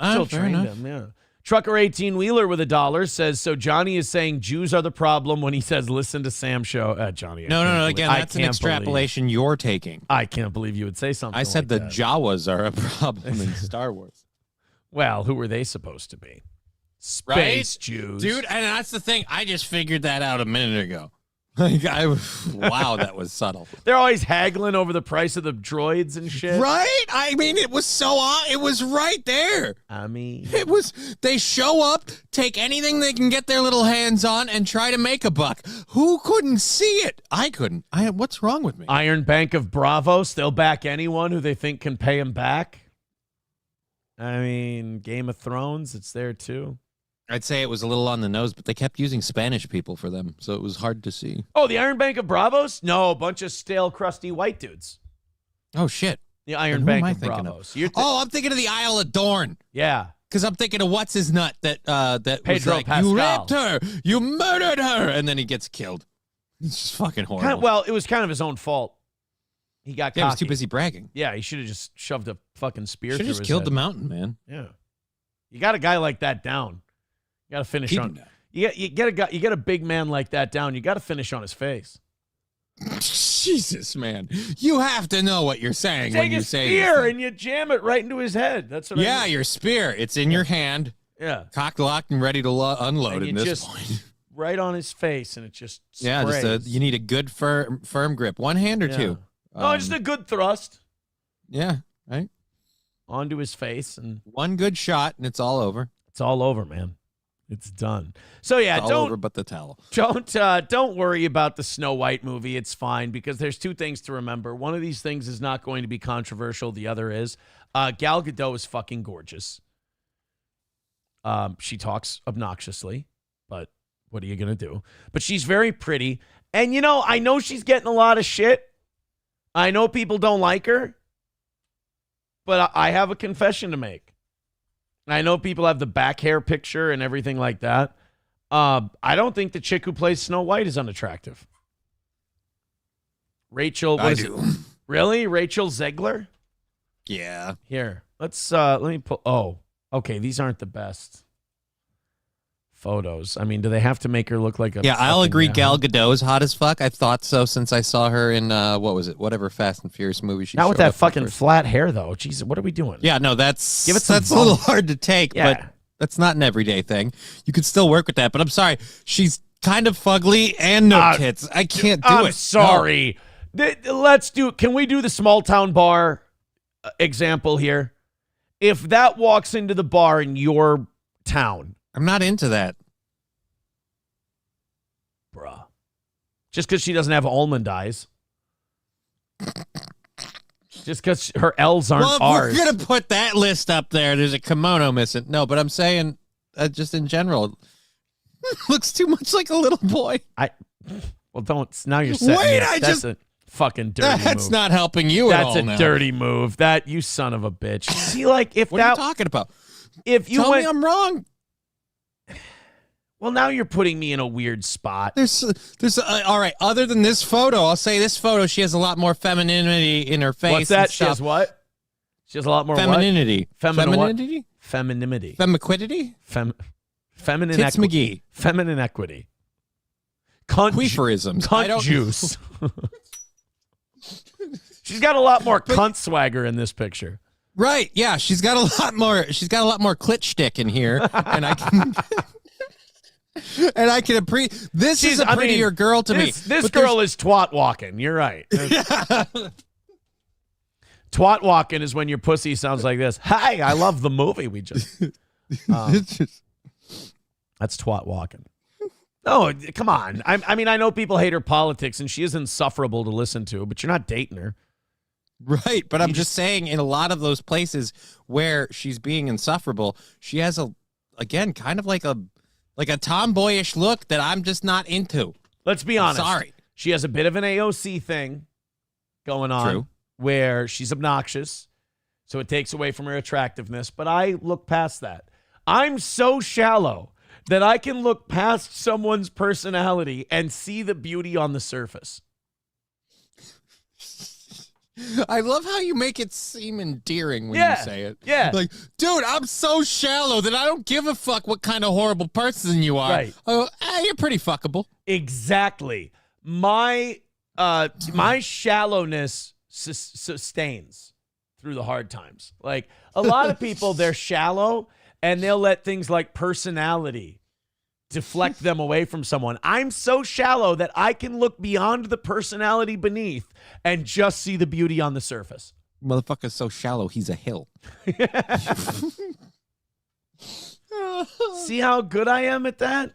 Speaker 3: Still
Speaker 4: fair
Speaker 3: trained
Speaker 4: enough.
Speaker 3: him, yeah. Trucker 18-wheeler with $1 says, so Johnny is saying Jews are the problem when he says, listen to Sam's show. Johnny.
Speaker 4: No. Again, that's an extrapolation you're taking.
Speaker 3: I can't believe you would say something
Speaker 4: I said
Speaker 3: like
Speaker 4: the
Speaker 3: that.
Speaker 4: Jawas are a problem in Star Wars.
Speaker 3: Well, who were they supposed to be? Space
Speaker 4: Right?
Speaker 3: Jews.
Speaker 4: Dude, and that's the thing. I just figured that out a minute ago. Wow, that was subtle.
Speaker 3: They're always haggling over the price of the droids and shit.
Speaker 4: Right? I mean, it was so it was right there.
Speaker 3: I mean,
Speaker 4: it was. They show up, take anything they can get their little hands on, and try to make a buck. Who couldn't see it? I couldn't. What's wrong with me?
Speaker 3: Iron Bank of Bravos. They'll back anyone who they think can pay them back. I mean, Game of Thrones, it's there too.
Speaker 4: I'd say it was a little on the nose, but they kept using Spanish people for them, so it was hard to see.
Speaker 3: Oh, the Iron Bank of Bravos? No, a bunch of stale, crusty white dudes.
Speaker 4: Oh, shit.
Speaker 3: The Iron Bank of Bravos.
Speaker 4: I'm thinking of the Isle of Dorn.
Speaker 3: Yeah.
Speaker 4: Because I'm thinking of what's his nut that
Speaker 3: Pedro
Speaker 4: was like,
Speaker 3: Pascal.
Speaker 4: you raped her, you murdered her, and then he gets killed. It's just fucking horrible.
Speaker 3: Well, it was kind of his own fault. He got cocky.
Speaker 4: He was too busy bragging.
Speaker 3: Yeah, he should have just shoved a fucking spear through his
Speaker 4: Should have just killed
Speaker 3: head.
Speaker 4: the mountain, man.
Speaker 3: Yeah. You got a guy like that down. You got to finish
Speaker 4: Keep
Speaker 3: on.
Speaker 4: him down.
Speaker 3: You get a big man like that down. You got to finish on his face.
Speaker 4: Jesus, man, you have to know what you're saying when you say
Speaker 3: spear and you jam it right into his head. That's what. I mean.
Speaker 4: Your spear. It's in your hand.
Speaker 3: Yeah,
Speaker 4: cocked, locked, and ready to unload.
Speaker 3: And
Speaker 4: at this point,
Speaker 3: right on his face, and it just
Speaker 4: you need a good firm grip. One hand or two.
Speaker 3: No, just a good thrust.
Speaker 4: Yeah, right
Speaker 3: onto his face, and
Speaker 4: one good shot, and it's all over.
Speaker 3: It's all over, man. It's done. So yeah,
Speaker 4: it's all over but the towel.
Speaker 3: Don't worry about the Snow White movie. It's fine because there's two things to remember. One of these things is not going to be controversial. The other is Gal Gadot is fucking gorgeous. She talks obnoxiously, but what are you gonna do? But she's very pretty, and I know she's getting a lot of shit. I know people don't like her, but I have a confession to make. I know people have the back hair picture and everything like that. I don't think the chick who plays Snow White is unattractive. Rachel,
Speaker 4: I do.
Speaker 3: Really? Rachel Zegler?
Speaker 4: Yeah.
Speaker 3: Here, let me pull. Oh, okay. These aren't the best photos. I mean, do they have to make her look like a?
Speaker 4: Yeah, I'll agree. Gal Gadot is hot as fuck. I thought so since I saw her in what was it? Whatever Fast and Furious movie she.
Speaker 3: Not with that fucking flat hair though. Jesus, what are we doing?
Speaker 4: Yeah, no, that's
Speaker 3: a
Speaker 4: little hard to take,
Speaker 3: Yeah.
Speaker 4: but that's not an everyday thing. You could still work with that, but I'm sorry, she's kind of fugly and no tits. I can't do it.
Speaker 3: I'm sorry. Can we do the small town bar example here? If that walks into the bar in your town.
Speaker 4: I'm not into that.
Speaker 3: Bruh. Just because she doesn't have almond eyes. Just because her L's aren't
Speaker 4: Well, if
Speaker 3: R's.
Speaker 4: we're going to put that list up there, there's a kimono missing. No, but I'm saying just in general, looks too much like a little boy.
Speaker 3: Well, don't. Now you're setting
Speaker 4: Wait,
Speaker 3: me up. That's a fucking dirty move.
Speaker 4: That's not helping you at all.
Speaker 3: That's a
Speaker 4: now.
Speaker 3: dirty move. That, you son of a bitch. See, like, if
Speaker 4: What
Speaker 3: that.
Speaker 4: are you talking about?
Speaker 3: If you
Speaker 4: Tell
Speaker 3: went,
Speaker 4: me I'm wrong.
Speaker 3: Well, now you're putting me in a weird spot.
Speaker 4: There's all right. Other than this photo, I'll say this photo. She has a lot more femininity in her face.
Speaker 3: What's that?
Speaker 4: and
Speaker 3: She has
Speaker 4: stuff.
Speaker 3: what? She has a lot more
Speaker 4: Femininity.
Speaker 3: What?
Speaker 4: Femininity.
Speaker 3: Femininity.
Speaker 4: Femiquidity.
Speaker 3: Feminine
Speaker 4: Tits
Speaker 3: equity.
Speaker 4: McGee.
Speaker 3: Feminine equity. Cunt
Speaker 4: Queeferisms.
Speaker 3: Cunt juice. She's got a lot more cunt swagger in this picture.
Speaker 4: Right. Yeah. She's got a lot more clit shtick in here, and I can. And I can appreciate. This is a prettier girl to me.
Speaker 3: This girl is twat walking. You're right. Twat walking is when your pussy sounds like this. Hi, I love the movie we just. That's twat walking. No, come on. I mean, I know people hate her politics, and she is insufferable to listen to, but you're not dating her.
Speaker 4: Right, but I'm just saying, in a lot of those places where she's being insufferable, she has kind of like a tomboyish look that I'm just not into.
Speaker 3: Let's be honest.
Speaker 4: Sorry.
Speaker 3: She has a bit of an AOC thing going on.
Speaker 4: True.
Speaker 3: Where she's obnoxious, so it takes away from her attractiveness. But I look past that. I'm so shallow that I can look past someone's personality and see the beauty on the surface.
Speaker 4: I love how you make it seem endearing when you say it.
Speaker 3: Yeah.
Speaker 4: Like, dude, I'm so shallow that I don't give a fuck what kind of horrible person you are.
Speaker 3: Right.
Speaker 4: Oh, you're pretty fuckable.
Speaker 3: Exactly. My shallowness sustains through the hard times. Like a lot of people, they're shallow and they'll let things like personality deflect them away from someone. I'm so shallow that I can look beyond the personality beneath and just see the beauty on the surface.
Speaker 4: Motherfucker's so shallow, he's a hill.
Speaker 3: See how good I am at that?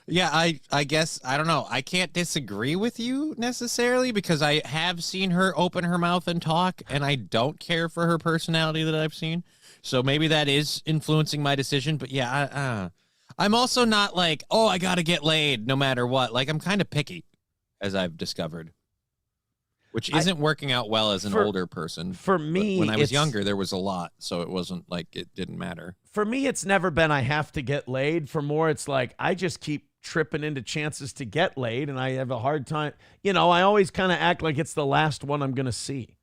Speaker 4: Yeah, I guess, I don't know. I can't disagree with you necessarily because I have seen her open her mouth and talk, and I don't care for her personality that I've seen. So maybe that is influencing my decision. But yeah, I'm also not like, oh, I got to get laid no matter what. Like, I'm kind of picky, as I've discovered, which isn't working out well as an older person.
Speaker 3: For me,
Speaker 4: but when I was younger, there was a lot, so it wasn't like it didn't matter.
Speaker 3: For me, it's never been I have to get laid. For more, it's like I just keep tripping into chances to get laid, and I have a hard time. You know, I always kind of act like it's the last one I'm going to see.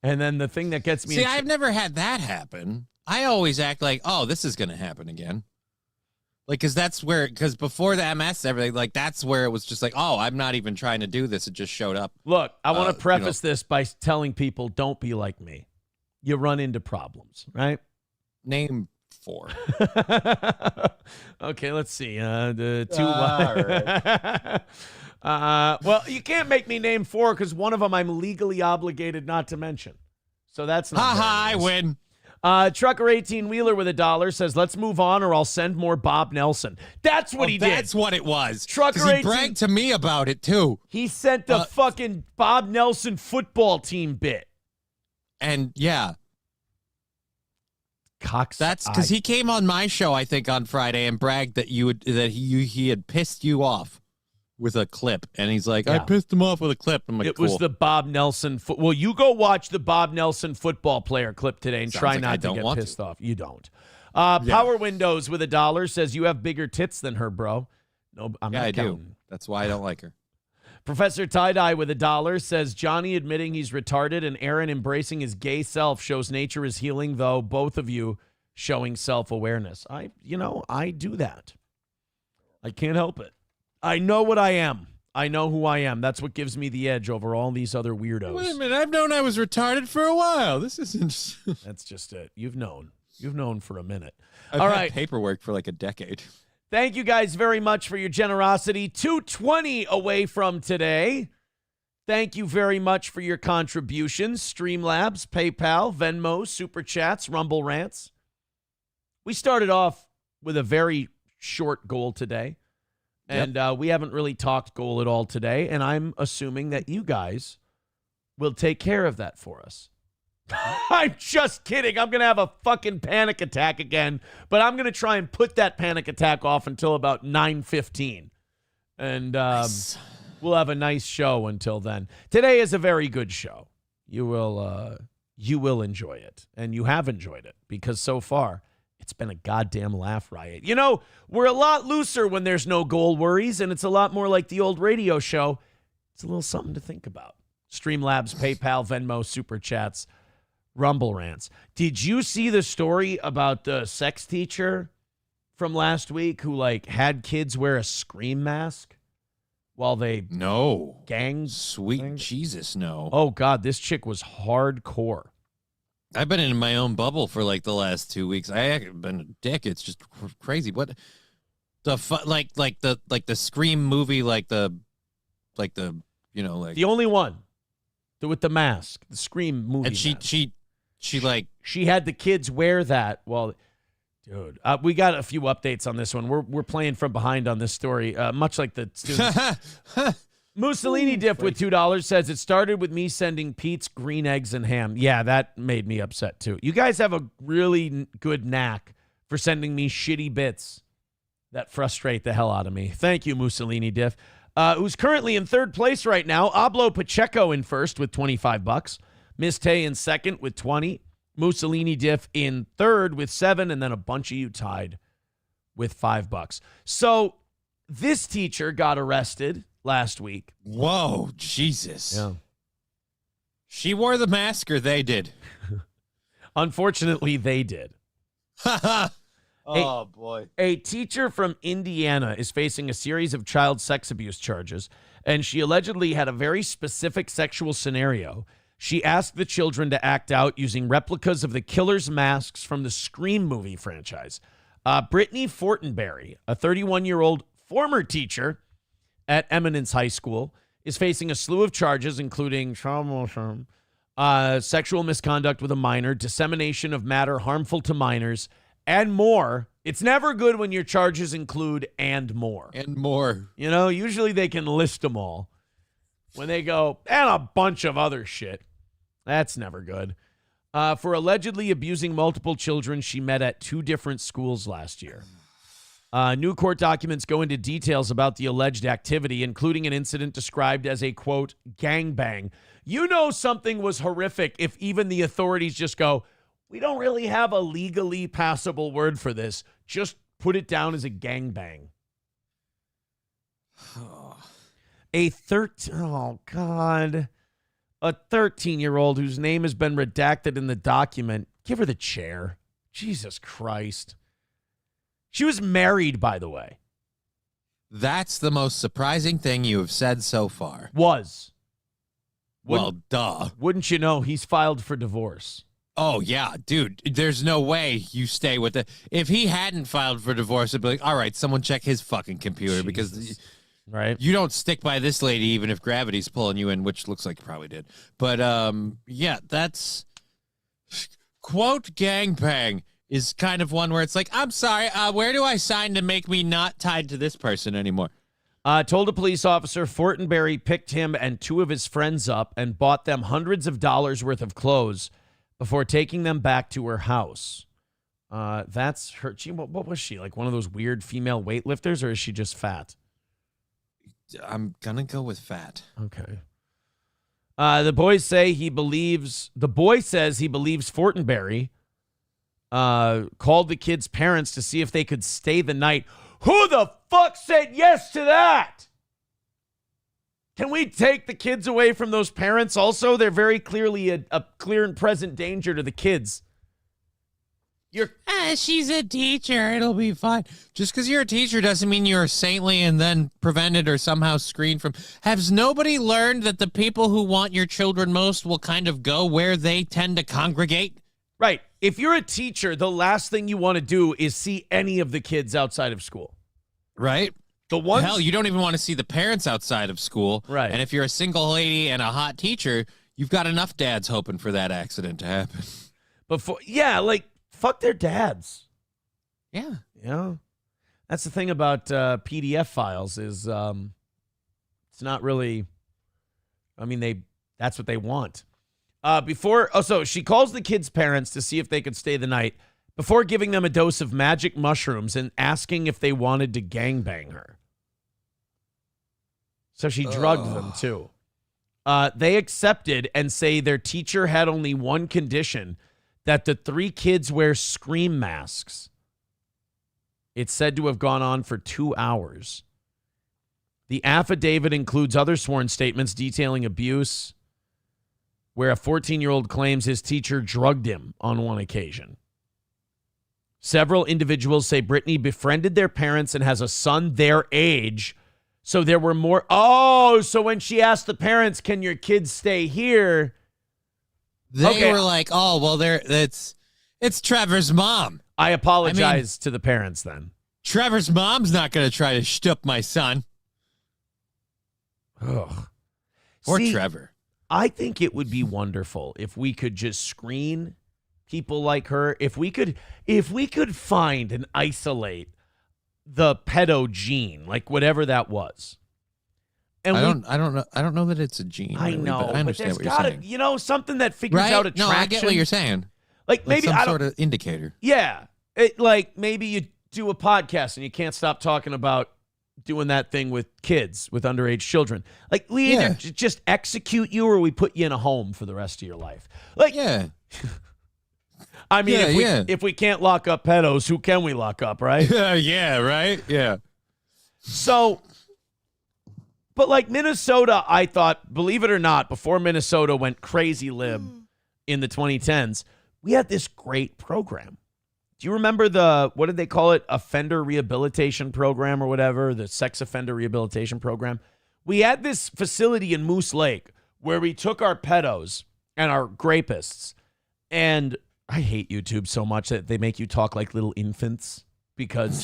Speaker 3: And then the thing that gets me...
Speaker 4: See, I've never had that happen. I always act like, oh, this is going to happen again. Like, because before the MS, everything, like, that's where it was just like, oh, I'm not even trying to do this. It just showed up.
Speaker 3: Look, I want to preface this by telling people, don't be like me. You run into problems, right?
Speaker 4: Name 4.
Speaker 3: Okay, let's see. The 2. Well, you can't make me name 4 because one of them I'm legally obligated not to mention. So that's not.
Speaker 4: I win.
Speaker 3: Trucker 18-wheeler with $1 says, let's move on or I'll send more Bob Nelson. That's what he did.
Speaker 4: That's what it was.
Speaker 3: Trucker
Speaker 4: 18, he bragged to me about it, too.
Speaker 3: He sent the fucking Bob Nelson football team bit.
Speaker 4: And, yeah.
Speaker 3: That's
Speaker 4: because he came on my show, I think, on Friday and bragged that he had pissed you off with a clip, and he's like, I pissed him off with a clip. I'm like,
Speaker 3: it was the Bob Nelson. Well, you go watch the Bob Nelson football player clip today and try not to get pissed off. You don't. Power Windows with $1 says you have bigger tits than her, bro. No, I'm not counting.
Speaker 4: Do. That's why I don't like her.
Speaker 3: Professor Tie-Dye with $1 says Johnny admitting he's retarded and Aaron embracing his gay self shows nature is healing, though both of you showing self-awareness. I do that. I can't help it. I know what I am. I know who I am. That's what gives me the edge over all these other weirdos.
Speaker 4: Wait a minute. I've known I was retarded for a while. This isn't...
Speaker 3: That's just it. You've known. You've known for a minute.
Speaker 4: I've
Speaker 3: all
Speaker 4: had
Speaker 3: right.
Speaker 4: paperwork for like a decade.
Speaker 3: Thank you guys very much for your generosity. 2:20 away from today. Thank you very much for your contributions. Streamlabs, PayPal, Venmo, Super Chats, Rumble Rants. We started off with a very short goal today, and we haven't really talked goal at all today, and I'm assuming that you guys will take care of that for us. I'm just kidding. I'm going to have a fucking panic attack again, but I'm going to try and put that panic attack off until about 9:15, and nice. We'll have a nice show until then. Today is a very good show. You will enjoy it, and you have enjoyed it because so far it's been a goddamn laugh riot. You know, we're a lot looser when there's no goal worries, and it's a lot more like the old radio show. It's a little something to think about. Streamlabs, PayPal, Venmo, Super Chats, Rumble Rants. Did you see the story about the sex teacher from last week who had kids wear a Scream mask while they gang?
Speaker 4: Sweet
Speaker 3: things?
Speaker 4: Jesus, no.
Speaker 3: Oh God, this chick was hardcore.
Speaker 4: I've been in my own bubble for the last 2 weeks. I haven't been a dick. It's just crazy. What the the Scream movie, the
Speaker 3: only one with the mask, the Scream movie.
Speaker 4: And
Speaker 3: she had the kids wear that. Well, dude, we got a few updates on this one. We're playing from behind on this story, much like the students. Mussolini Diff with $2 says it started with me sending Pete's green eggs and ham. Yeah, that made me upset too. You guys have a really good knack for sending me shitty bits that frustrate the hell out of me. Thank you, Mussolini Diff. Who's currently in third place right now. Ablo Pacheco in first with $25. Miss Tay in second with 20. Mussolini Diff in third with 7, and then a bunch of you tied with $5. So this teacher got arrested last week.
Speaker 4: Whoa, Jesus.
Speaker 3: Yeah.
Speaker 4: She wore the mask, or they did?
Speaker 3: Unfortunately, they did.
Speaker 4: Oh, boy.
Speaker 3: A teacher from Indiana is facing a series of child sex abuse charges, and she allegedly had a very specific sexual scenario. She asked the children to act out using replicas of the killer's masks from the Scream movie franchise. Brittany Fortenberry, a 31-year-old former teacher at Eminence High School, is facing a slew of charges, including sexual misconduct with a minor, dissemination of matter harmful to minors, and more. It's never good when your charges include "and more."
Speaker 4: And more.
Speaker 3: You know, usually they can list them all. When they go, and a bunch of other shit. That's never good. For allegedly abusing multiple children she met at 2 different schools last year. New court documents go into details about the alleged activity, including an incident described as a, quote, gangbang. You know something was horrific if even the authorities just go, we don't really have a legally passable word for this. Just put it down as a gangbang. A 13-year-old whose name has been redacted in the document. Give her the chair. Jesus Christ. She was married, by the way.
Speaker 4: That's the most surprising thing you have said so far.
Speaker 3: Well,
Speaker 4: duh.
Speaker 3: Wouldn't you know, he's filed for divorce.
Speaker 4: Oh, yeah, dude, there's no way you stay with it. If he hadn't filed for divorce, it'd be like, all right, someone check his fucking computer.
Speaker 3: Jesus.
Speaker 4: Because
Speaker 3: right,
Speaker 4: you don't stick by this lady even if gravity's pulling you in, which looks like you probably did. But, yeah, that's, quote, gangbang is kind of one where it's like, I'm sorry, where do I sign to make me not tied to this person anymore?
Speaker 3: Told a police officer Fortenberry picked him and 2 of his friends up and bought them hundreds of dollars worth of clothes before taking them back to her house. That's her. What was she, like one of those weird female weightlifters, or is she just fat?
Speaker 4: I'm going to go with fat.
Speaker 3: Okay. The boy says he believes Fortenberry called the kids' parents to see if they could stay the night. Who the fuck said yes to that? Can we take the kids away from those parents also? They're very clearly a clear and present danger to the kids.
Speaker 4: She's a teacher. It'll be fine. Just because you're a teacher doesn't mean you're saintly and then prevented or somehow screened from. Has nobody learned that the people who want your children most will kind of go where they tend to congregate?
Speaker 3: Right. If you're a teacher, the last thing you want to do is see any of the kids outside of school.
Speaker 4: Right. Hell, you don't even want to see the parents outside of school.
Speaker 3: Right.
Speaker 4: And if you're a single lady and a hot teacher, you've got enough dads hoping for that accident to happen.
Speaker 3: Fuck their dads.
Speaker 4: Yeah.
Speaker 3: You know? That's the thing about PDF files is it's not really, that's what they want. So she calls the kids' parents to see if they could stay the night before giving them a dose of magic mushrooms and asking if they wanted to gangbang her. So she drugged them too. They accepted and say their teacher had only one condition, that the 3 kids wear Scream masks. It's said to have gone on for 2 hours. The affidavit includes other sworn statements detailing abuse, where a 14-year-old claims his teacher drugged him on one occasion. Several individuals say Brittany befriended their parents and has a son their age. So there were more. Oh, so when she asked the parents, can your kids stay here?
Speaker 4: They were like, oh, well, it's Trevor's mom.
Speaker 3: I apologize to the parents then.
Speaker 4: Trevor's mom's not going to try to shtup my son.
Speaker 3: Ugh.
Speaker 4: Or Trevor.
Speaker 3: I think it would be wonderful if we could just screen people like her. If we could find and isolate the pedo gene, like whatever that was. And
Speaker 4: I don't know that it's a gene.
Speaker 3: I
Speaker 4: really,
Speaker 3: know,
Speaker 4: but I understand what you're saying.
Speaker 3: Something that figures out attraction.
Speaker 4: No, I get what you're saying.
Speaker 3: Like maybe
Speaker 4: some sort of indicator.
Speaker 3: Yeah, maybe you do a podcast and you can't stop talking about doing that thing with kids, with underage children. Like we either just execute you or we put you in a home for the rest of your life. If we can't lock up pedos, who can we lock up, right?
Speaker 4: Yeah, right? Yeah.
Speaker 3: So But like Minnesota, I thought, believe it or not, before Minnesota went crazy lib in the 2010s, we had this great program. Do you remember what did they call it? Offender rehabilitation program or whatever, the sex offender rehabilitation program. We had this facility in Moose Lake where we took our pedos and our grapists, and I hate YouTube so much that they make you talk like little infants because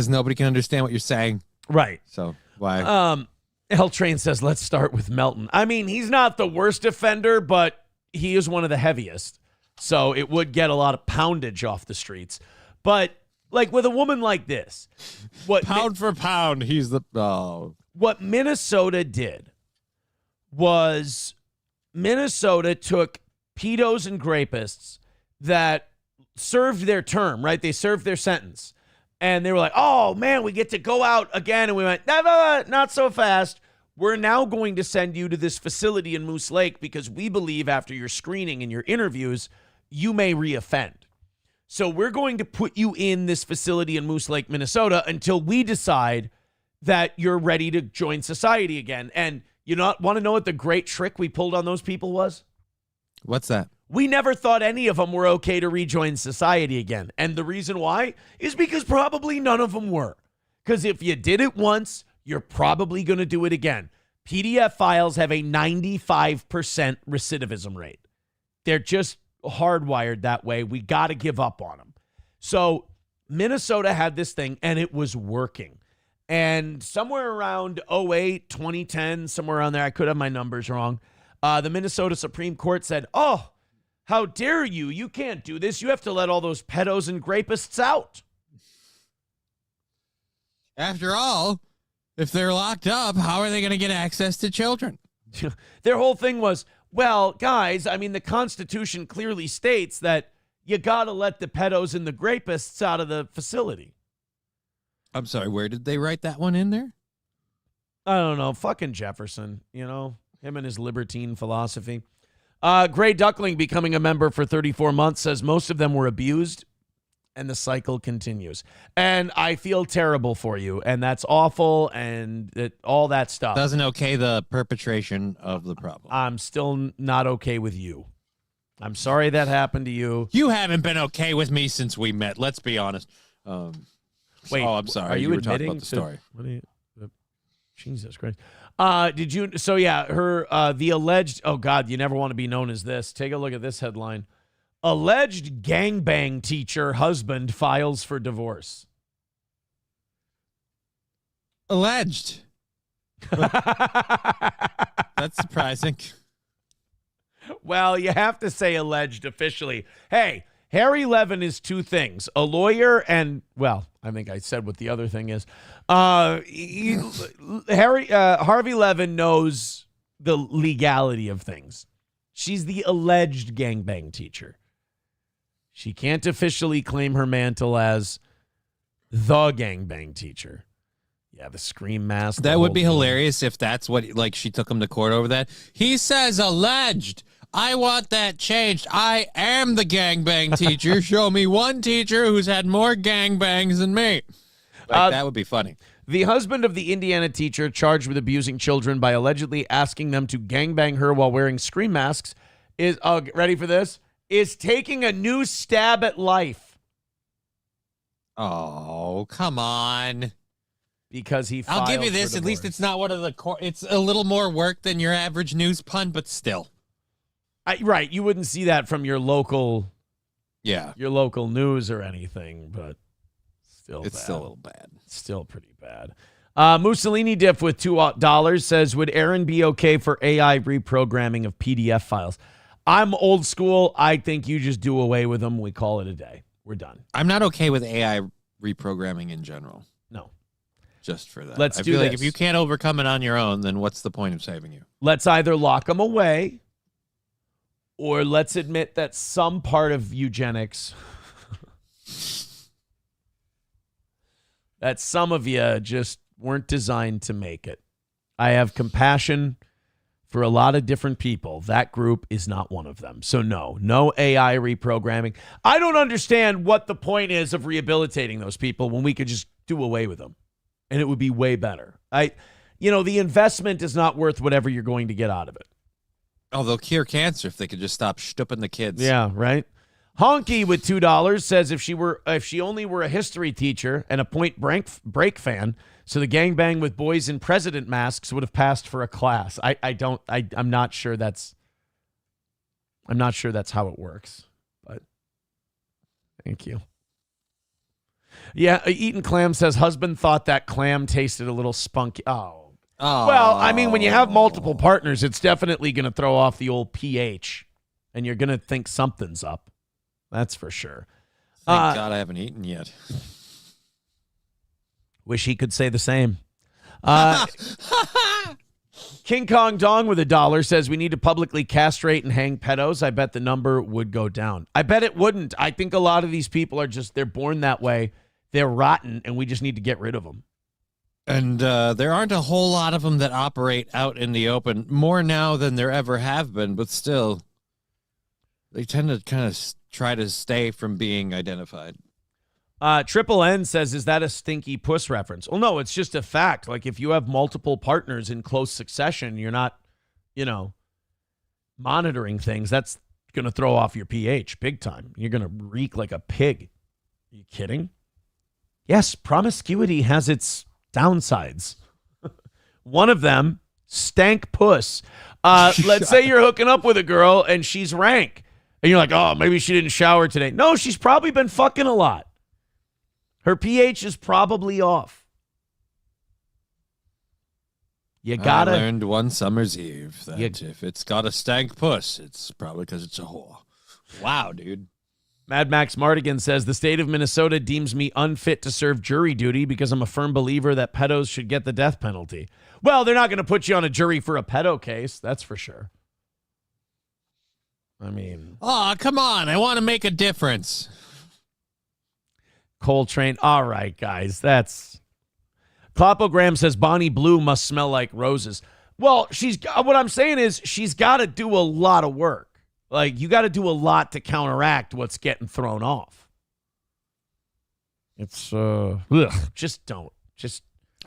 Speaker 4: nobody can understand what you're saying.
Speaker 3: Right.
Speaker 4: So why?
Speaker 3: L Train says, let's start with Melton. I mean, he's not the worst offender, but he is one of the heaviest. So it would get a lot of poundage off the streets. But like with a woman like this,
Speaker 4: pound for pound, he's the
Speaker 3: What Minnesota did was Minnesota took pedos and grapists that served their term, right? They served their sentence. And they were like, oh, man, we get to go out again. And we went, no, not so fast. We're now going to send you to this facility in Moose Lake because we believe after your screening and your interviews, you may reoffend. So we're going to put you in this facility in Moose Lake, Minnesota until we decide that you're ready to join society again. And you want to know what the great trick we pulled on those people was?
Speaker 4: What's that?
Speaker 3: We never thought any of them were okay to rejoin society again. And the reason why is because probably none of them were. Because if you did it once, you're probably going to do it again. PDF files have a 95% recidivism rate. They're just hardwired that way. We got to give up on them. So Minnesota had this thing, and it was working. And somewhere around 2008, 2010, somewhere around there, I could have my numbers wrong, the Minnesota Supreme Court said, oh, how dare you? You can't do this. You have to let all those pedos and grapists out.
Speaker 4: After all, if they're locked up, how are they going to get access to children?
Speaker 3: Their whole thing was, well, guys, I mean, the Constitution clearly states that you got to let the pedos and the grapists out of the facility.
Speaker 4: I'm sorry, where did they write that one in there?
Speaker 3: I don't know. Fucking Jefferson, him and his libertine philosophy. Gray Duckling becoming a member for 34 months says most of them were abused and the cycle continues. And I feel terrible for you. And that's awful. And all that stuff.
Speaker 4: Doesn't okay the perpetration of the problem.
Speaker 3: I'm still not okay with you. I'm sorry that happened to you.
Speaker 4: You haven't been okay with me since we met. Let's be honest.
Speaker 3: Wait,
Speaker 4: I'm sorry.
Speaker 3: Are you
Speaker 4: were
Speaker 3: admitting
Speaker 4: talking about the story.
Speaker 3: Jesus Christ. Did you? So yeah, the alleged. Oh God, you never want to be known as this. Take a look at this headline: alleged gangbang teacher husband files for divorce.
Speaker 4: Alleged. That's surprising.
Speaker 3: Well, you have to say alleged officially. Hey, Harry Levin is two things: a lawyer and, well, I think I said what the other thing is. Harvey Levin knows the legality of things. She's the alleged gangbang teacher. She can't officially claim her mantle as the gangbang teacher. Yeah, the scream mask.
Speaker 4: That would be hilarious if that's what, like, she took him to court over that. He says alleged. I want that changed. I am the gangbang teacher. Show me one teacher who's had more gangbangs than me. That would be funny.
Speaker 3: The husband of the Indiana teacher charged with abusing children by allegedly asking them to gangbang her while wearing scream masks is, ready for this, is taking a new stab at life.
Speaker 4: Oh, come on.
Speaker 3: Because he
Speaker 4: I'll give you
Speaker 3: filed
Speaker 4: this.
Speaker 3: for
Speaker 4: At least
Speaker 3: divorce.
Speaker 4: it's not one of the it's a little more work than your average news pun, but still.
Speaker 3: Right. You wouldn't see that from your local news or anything, but still
Speaker 4: it's
Speaker 3: bad.
Speaker 4: still a little bad.
Speaker 3: Still pretty bad. Mussolini Diff with $2 says, would Aaron be okay for AI reprogramming of PDF files? I'm old school. I think you just do away with them. We call it a day. We're done.
Speaker 4: I'm not okay with AI reprogramming in general.
Speaker 3: No.
Speaker 4: Just for that.
Speaker 3: Let's
Speaker 4: I
Speaker 3: do
Speaker 4: feel
Speaker 3: this.
Speaker 4: like if you can't overcome it on your own, then what's the point of saving you?
Speaker 3: Let's either lock them away or let's admit that some part of eugenics, that some of you just weren't designed to make it. I have compassion for a lot of different people. That group is not one of them. So no AI reprogramming. I don't understand what the point is of rehabilitating those people when we could just do away with them and it would be way better. the investment is not worth whatever you're going to get out of it.
Speaker 4: Oh, they'll cure cancer if they could just stop stooping the kids.
Speaker 3: Yeah, right. Honky with $2 says if she only were a history teacher and a Point Break fan, so the gangbang with boys in president masks would have passed for a class. I'm not sure that's how it works, but thank you. Yeah, Eaton Clam says husband thought that clam tasted a little spunky. Oh. Well, I mean, when you have multiple partners, it's definitely going to throw off the old pH, and you're going to think something's up. That's for sure.
Speaker 4: Thank God I haven't eaten yet.
Speaker 3: Wish he could say the same. King Kong Dong with $1 says we need to publicly castrate and hang pedos. I bet the number would go down. I bet it wouldn't. I think a lot of these people are they're born that way. They're rotten, and we just need to get rid of them.
Speaker 4: And there aren't a whole lot of them that operate out in the open. More now than there ever have been, but still, they tend to kind of try to stay from being identified.
Speaker 3: Triple N says, is that a stinky puss reference? Well, no, it's just a fact. Like, if you have multiple partners in close succession, you're not, monitoring things. That's going to throw off your pH big time. You're going to reek like a pig. Are you kidding? Yes, promiscuity has its downsides. One of them, stank puss. Let's say you're hooking up with a girl and she's rank. And you're like, oh, maybe she didn't shower today. No, she's probably been fucking a lot. Her pH is probably off. You gotta.
Speaker 4: I learned one summer's eve that if it's got a stank puss, it's probably because it's a whore. Wow, dude.
Speaker 3: Mad Max Mardigan says the state of Minnesota deems me unfit to serve jury duty because I'm a firm believer that pedos should get the death penalty. Well, they're not going to put you on a jury for a pedo case. That's for sure. I mean.
Speaker 4: Oh, come on. I want to make a difference.
Speaker 3: Coltrane. All right, guys. That's. Clopogram says Bonnie Blue must smell like roses. Well, what I'm saying is she's got to do a lot of work. Like, you got to do a lot to counteract what's getting thrown off. It's, just don't.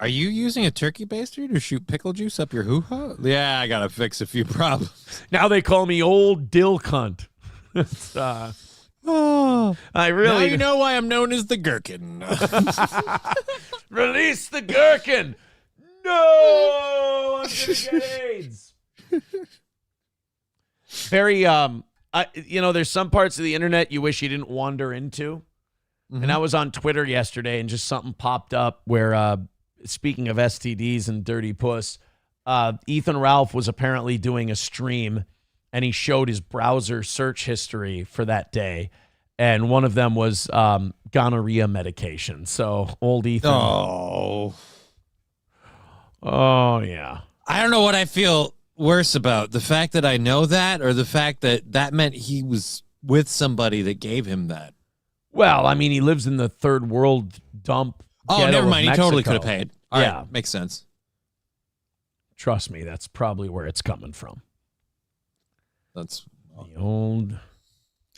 Speaker 4: Are you using a turkey baster to shoot pickle juice up your hoo-ha? Yeah, I got to fix a few problems.
Speaker 3: Now they call me old dill cunt. I really.
Speaker 4: Now you know why I'm known as the gherkin.
Speaker 3: Release the gherkin. No, I'm going to get AIDS. Very, there's some parts of the internet you wish you didn't wander into. Mm-hmm. And I was on Twitter yesterday and just something popped up where, speaking of STDs and dirty puss, Ethan Ralph was apparently doing a stream and he showed his browser search history for that day. And one of them was gonorrhea medication. So old Ethan.
Speaker 4: Oh,
Speaker 3: yeah.
Speaker 4: I don't know what I feel worse about, the fact that I know that or the fact that meant he was with somebody that gave him that.
Speaker 3: Well, I mean, he lives in the third world dump.
Speaker 4: Oh, never mind. He totally could have paid. All
Speaker 3: yeah.
Speaker 4: Right. Makes sense.
Speaker 3: Trust me, that's probably where it's coming from.
Speaker 4: That's
Speaker 3: the old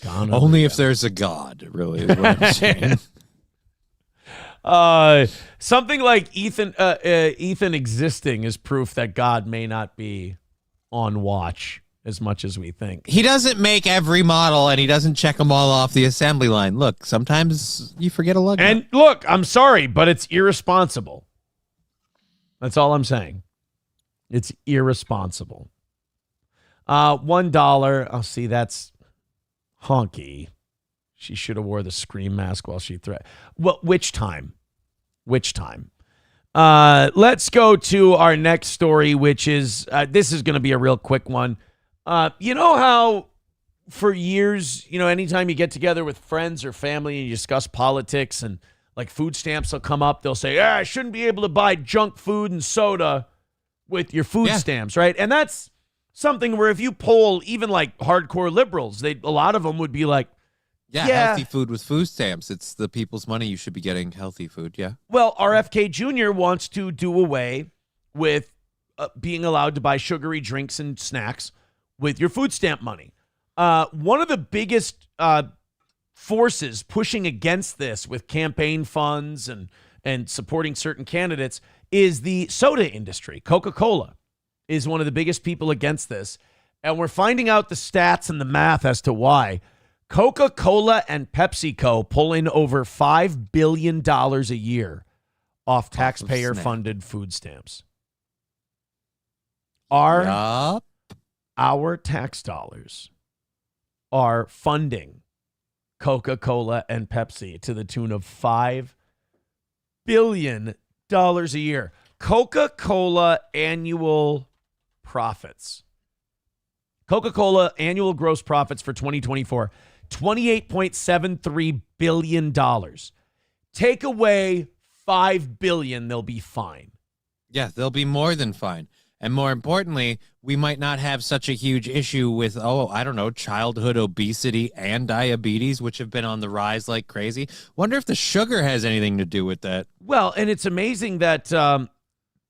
Speaker 3: gonorrhea.
Speaker 4: Only if there's a God, really, is what I'm saying.
Speaker 3: Something like Ethan existing is proof that God may not be on watch as much as we think.
Speaker 4: He doesn't make every model, and he doesn't check them all off the assembly line. Look, sometimes you forget a lug.
Speaker 3: And look, I'm sorry, but it's irresponsible. That's all I'm saying. It's irresponsible. $1. Oh, see, that's honky. She should have wore the scream mask while she Well, which time? Let's go to our next story, which is, this is going to be a real quick one. You know how for years, anytime you get together with friends or family and you discuss politics and like food stamps will come up, they'll say, I shouldn't be able to buy junk food and soda with your food stamps, right? And that's something where if you poll even like hardcore liberals, a lot of them would be like,
Speaker 4: healthy food with food stamps. It's the people's money. You should be getting healthy food, yeah.
Speaker 3: Well, RFK Jr. wants to do away with being allowed to buy sugary drinks and snacks with your food stamp money. One of the biggest forces pushing against this with campaign funds and and supporting certain candidates is the soda industry. Coca Cola is one of the biggest people against this. And we're finding out the stats and the math as to why. Coca Cola and PepsiCo pull in over $5 billion a year off taxpayer-funded food stamps. Our tax dollars are funding Coca-Cola and Pepsi to the tune of $5 billion a year. Coca-Cola annual profits. Coca-Cola annual gross profits for 2024, $28.73 billion. Take away $5 billion, they'll be fine.
Speaker 4: Yeah, they'll be more than fine. And more importantly, we might not have such a huge issue with, childhood obesity and diabetes, which have been on the rise like crazy. Wonder if the sugar has anything to do with that.
Speaker 3: Well, and it's amazing that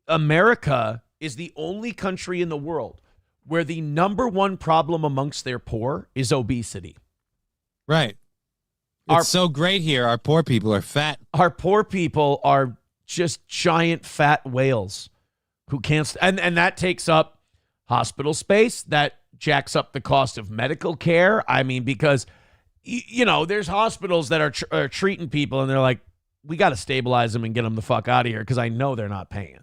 Speaker 3: America is the only country in the world where the number one problem amongst their poor is obesity.
Speaker 4: Right. It's so great here. Our poor people are fat.
Speaker 3: Our poor people are just giant fat whales who can't, and that takes up hospital space. That jacks up the cost of medical care. I mean, because, there's hospitals that are treating people and they're like, we got to stabilize them and get them the fuck out of here because I know they're not paying.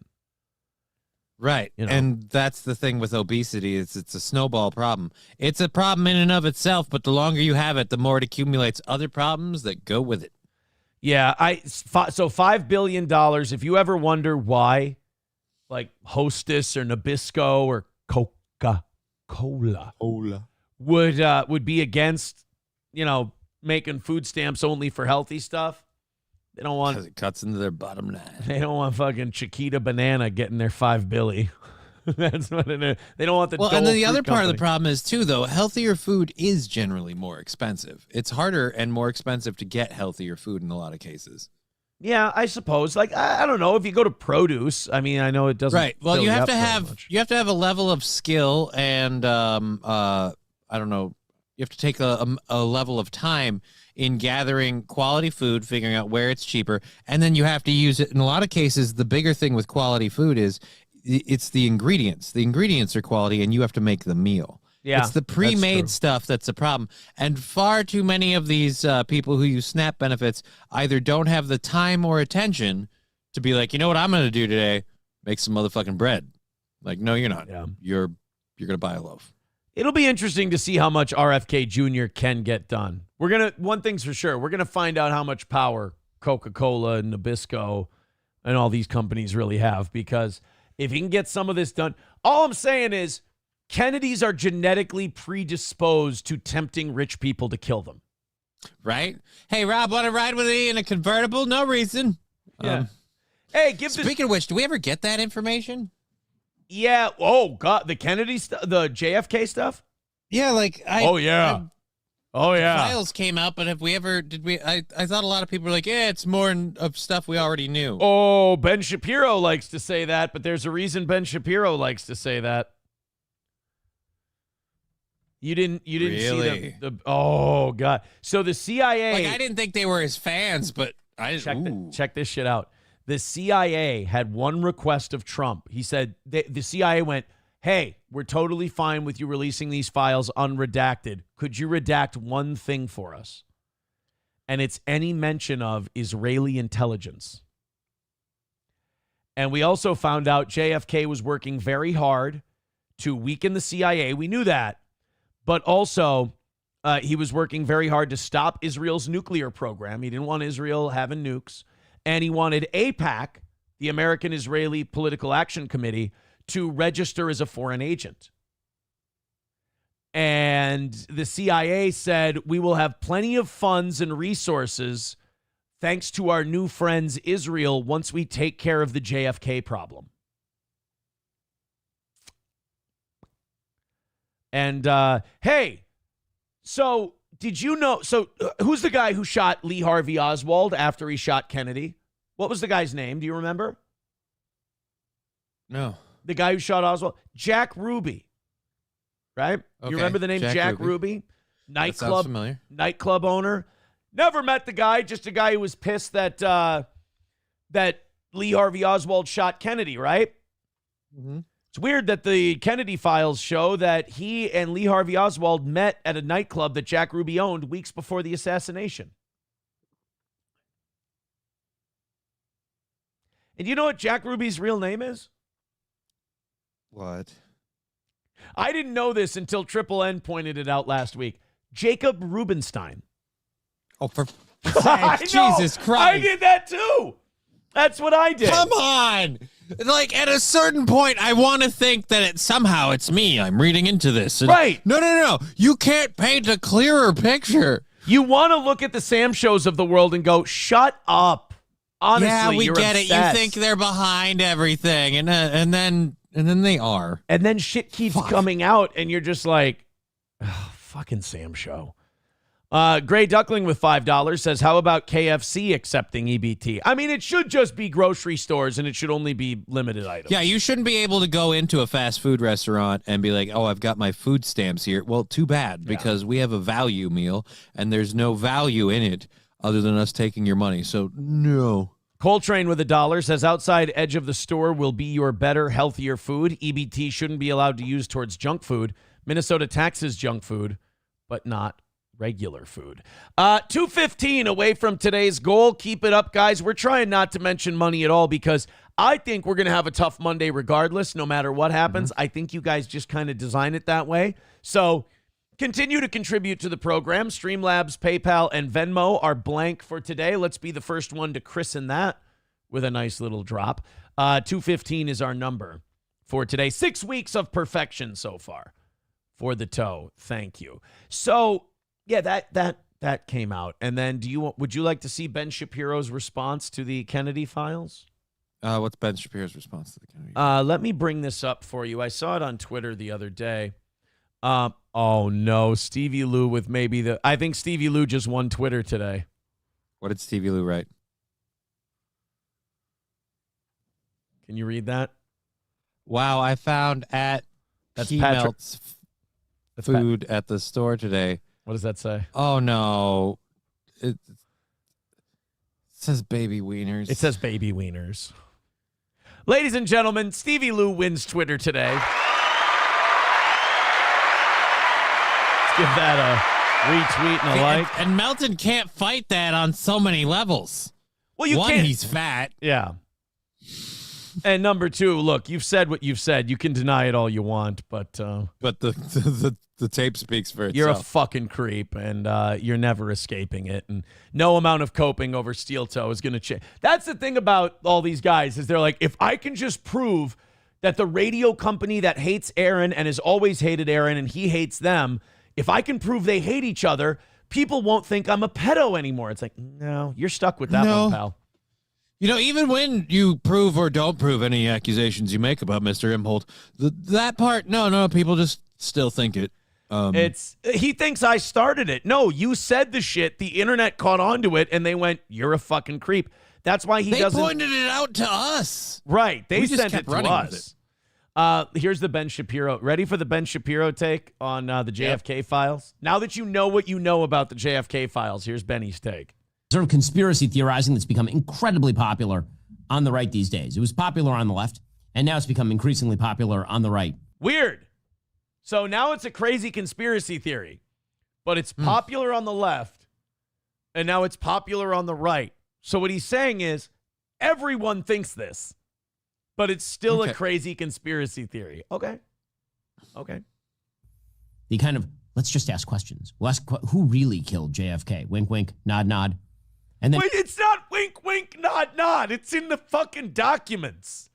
Speaker 4: Right. And that's the thing with obesity. It's a snowball problem. It's a problem in and of itself, but the longer you have it, the more it accumulates other problems that go with it.
Speaker 3: Yeah. So $5 billion, if you ever wonder why, like Hostess or Nabisco or Coca Cola would be against, making food stamps only for healthy stuff. They don't want,
Speaker 4: because it cuts into their bottom line.
Speaker 3: They don't want fucking Chiquita Banana getting their $5 billion. That's what it is. They don't want the.
Speaker 4: Well, and then the other part of the problem is too, though, healthier food is generally more expensive. It's harder and more expensive to get healthier food in a lot of cases.
Speaker 3: Yeah, I suppose. Like, I don't know if you go to produce. I mean, I know it doesn't.
Speaker 4: Right. Well, you have to have a level of skill and I don't know. You have to take a level of time in gathering quality food, figuring out where it's cheaper, and then you have to use it. In a lot of cases, the bigger thing with quality food is it's the ingredients. The ingredients are quality, and you have to make the meal.
Speaker 3: Yeah,
Speaker 4: it's the pre-made stuff that's the problem. And far too many of these people who use SNAP benefits either don't have the time or attention to be like, you know what I'm going to do today? Make some motherfucking bread. Like, no, you're not.
Speaker 3: Yeah.
Speaker 4: You're going to buy a loaf.
Speaker 3: It'll be interesting to see how much RFK Jr. can get done. One thing's for sure, we're going to find out how much power Coca-Cola and Nabisco and all these companies really have, because if he can get some of this done, all I'm saying is Kennedys are genetically predisposed to tempting rich people to kill them.
Speaker 4: Right? Hey, Rob, want to ride with me in a convertible? No reason.
Speaker 3: Yeah.
Speaker 4: Speaking of which, do we ever get that information?
Speaker 3: Yeah. Oh, God. The Kennedy stuff, the JFK stuff?
Speaker 4: Yeah, like files came out, but I thought a lot of people were like, yeah, it's more of stuff we already knew.
Speaker 3: Oh, Ben Shapiro likes to say that, but there's a reason Ben Shapiro likes to say that. You didn't
Speaker 4: really?
Speaker 3: See oh, God. So the CIA.
Speaker 4: I didn't think they were his fans, but
Speaker 3: check this shit out. The CIA had one request of Trump. He said, the CIA went, hey, we're totally fine with you releasing these files unredacted. Could you redact one thing for us? And it's any mention of Israeli intelligence. And we also found out JFK was working very hard to weaken the CIA. We knew that. But also, he was working very hard to stop Israel's nuclear program. He didn't want Israel having nukes. And he wanted AIPAC, the American Israeli Political Action Committee, to register as a foreign agent. And the CIA said, we will have plenty of funds and resources thanks to our new friends Israel once we take care of the JFK problem. And, hey, so did you know, who's the guy who shot Lee Harvey Oswald after he shot Kennedy? What was the guy's name? Do you remember?
Speaker 4: No.
Speaker 3: The guy who shot Oswald? Jack Ruby, right?
Speaker 4: Okay.
Speaker 3: You remember the name Jack Ruby?
Speaker 4: That sounds familiar.
Speaker 3: Nightclub owner. Never met the guy, just a guy who was pissed that that Lee Harvey Oswald shot Kennedy, right?
Speaker 4: Mm-hmm.
Speaker 3: It's weird that the Kennedy files show that he and Lee Harvey Oswald met at a nightclub that Jack Ruby owned weeks before the assassination. And you know what Jack Ruby's real name is?
Speaker 4: What?
Speaker 3: I didn't know this until Triple N pointed it out last week. Jacob Rubenstein.
Speaker 4: Oh, for Jesus Christ.
Speaker 3: I did that too. That's what I did.
Speaker 4: Come on. Like, at a certain point, I want to think that somehow it's me. I'm reading into this. And
Speaker 3: right.
Speaker 4: No. You can't paint a clearer picture.
Speaker 3: You want to look at the Sam shows of the world and go, shut up. Honestly,
Speaker 4: yeah, we
Speaker 3: you're
Speaker 4: get
Speaker 3: obsessed.
Speaker 4: it. You think they're behind everything, and then they are.
Speaker 3: And then shit keeps coming out, and you're just like, oh, fucking Sam show. Gray Duckling with $5 says, how about KFC accepting EBT? I mean, it should just be grocery stores, and it should only be limited items.
Speaker 4: Yeah, you shouldn't be able to go into a fast food restaurant and be like, oh, I've got my food stamps here. Well, too bad, because we have a value meal, and there's no value in it other than us taking your money. So, no.
Speaker 3: Coltrane with $1 says, outside edge of the store will be your better, healthier food. EBT shouldn't be allowed to use towards junk food. Minnesota taxes junk food, but not regular food. 2:15 away from today's goal. Keep it up, guys. We're trying not to mention money at all because I think we're going to have a tough Monday regardless, no matter what happens. I think you guys just kind of design it that way. So continue to contribute to the program. Streamlabs, PayPal, and Venmo are blank for today. Let's be the first one to christen that with a nice little drop. 2:15 is our number for today. 6 weeks of perfection so far for the toe. Thank you. So, yeah, that came out. And then would you like to see Ben Shapiro's response to the Kennedy files?
Speaker 4: What's Ben Shapiro's response to the Kennedy?
Speaker 3: Let me bring this up for you. I saw it on Twitter the other day. Oh no, Stevie Lou with I think Stevie Lou just won Twitter today.
Speaker 4: What did Stevie Lou write?
Speaker 3: Can you read that?
Speaker 4: Wow, I found he melts food at the store today.
Speaker 3: What does that say?
Speaker 4: Oh no. It says baby wieners.
Speaker 3: It says baby wieners. Ladies and gentlemen, Stevie Lou wins Twitter today. Let's give that a retweet and a like.
Speaker 4: And Melton can't fight that on so many levels.
Speaker 3: Well, you
Speaker 4: can't.
Speaker 3: can't.
Speaker 4: He's fat.
Speaker 3: Yeah. And number two, look, you've said what you've said. You can deny it all you want, but
Speaker 4: the tape speaks for itself.
Speaker 3: You're a fucking creep, and you're never escaping it. And no amount of coping over steel toe is going to change. That's the thing about all these guys is they're like, if I can just prove that the radio company that hates Aaron and has always hated Aaron and he hates them, if I can prove they hate each other, people won't think I'm a pedo anymore. It's like, no, you're stuck with that one, pal.
Speaker 4: You know, even when you prove or don't prove any accusations you make about Mr. Imholt, that part, no, people just still think it.
Speaker 3: He thinks I started it. No, you said the shit. The internet caught on to it, and they went, you're a fucking creep. That's why
Speaker 4: they pointed it out to us.
Speaker 3: Right. They
Speaker 4: just
Speaker 3: sent
Speaker 4: kept
Speaker 3: it to
Speaker 4: running
Speaker 3: us. Here's the Ben Shapiro. Ready for the Ben Shapiro take on the JFK files? Now that you know what you know about the JFK files, here's Benny's take.
Speaker 15: Sort of conspiracy theorizing that's become incredibly popular on the right these days. It was popular on the left, and now it's become increasingly popular on the right.
Speaker 3: Weird. So now it's a crazy conspiracy theory, but it's popular on the left, and now it's popular on the right. So what he's saying is everyone thinks this, but it's still a crazy conspiracy theory. Okay.
Speaker 15: The kind of, let's just ask questions. We'll ask who really killed JFK? Wink, wink, nod, nod. And then,
Speaker 3: wait, it's not wink, wink, nod, nod. It's in the fucking documents.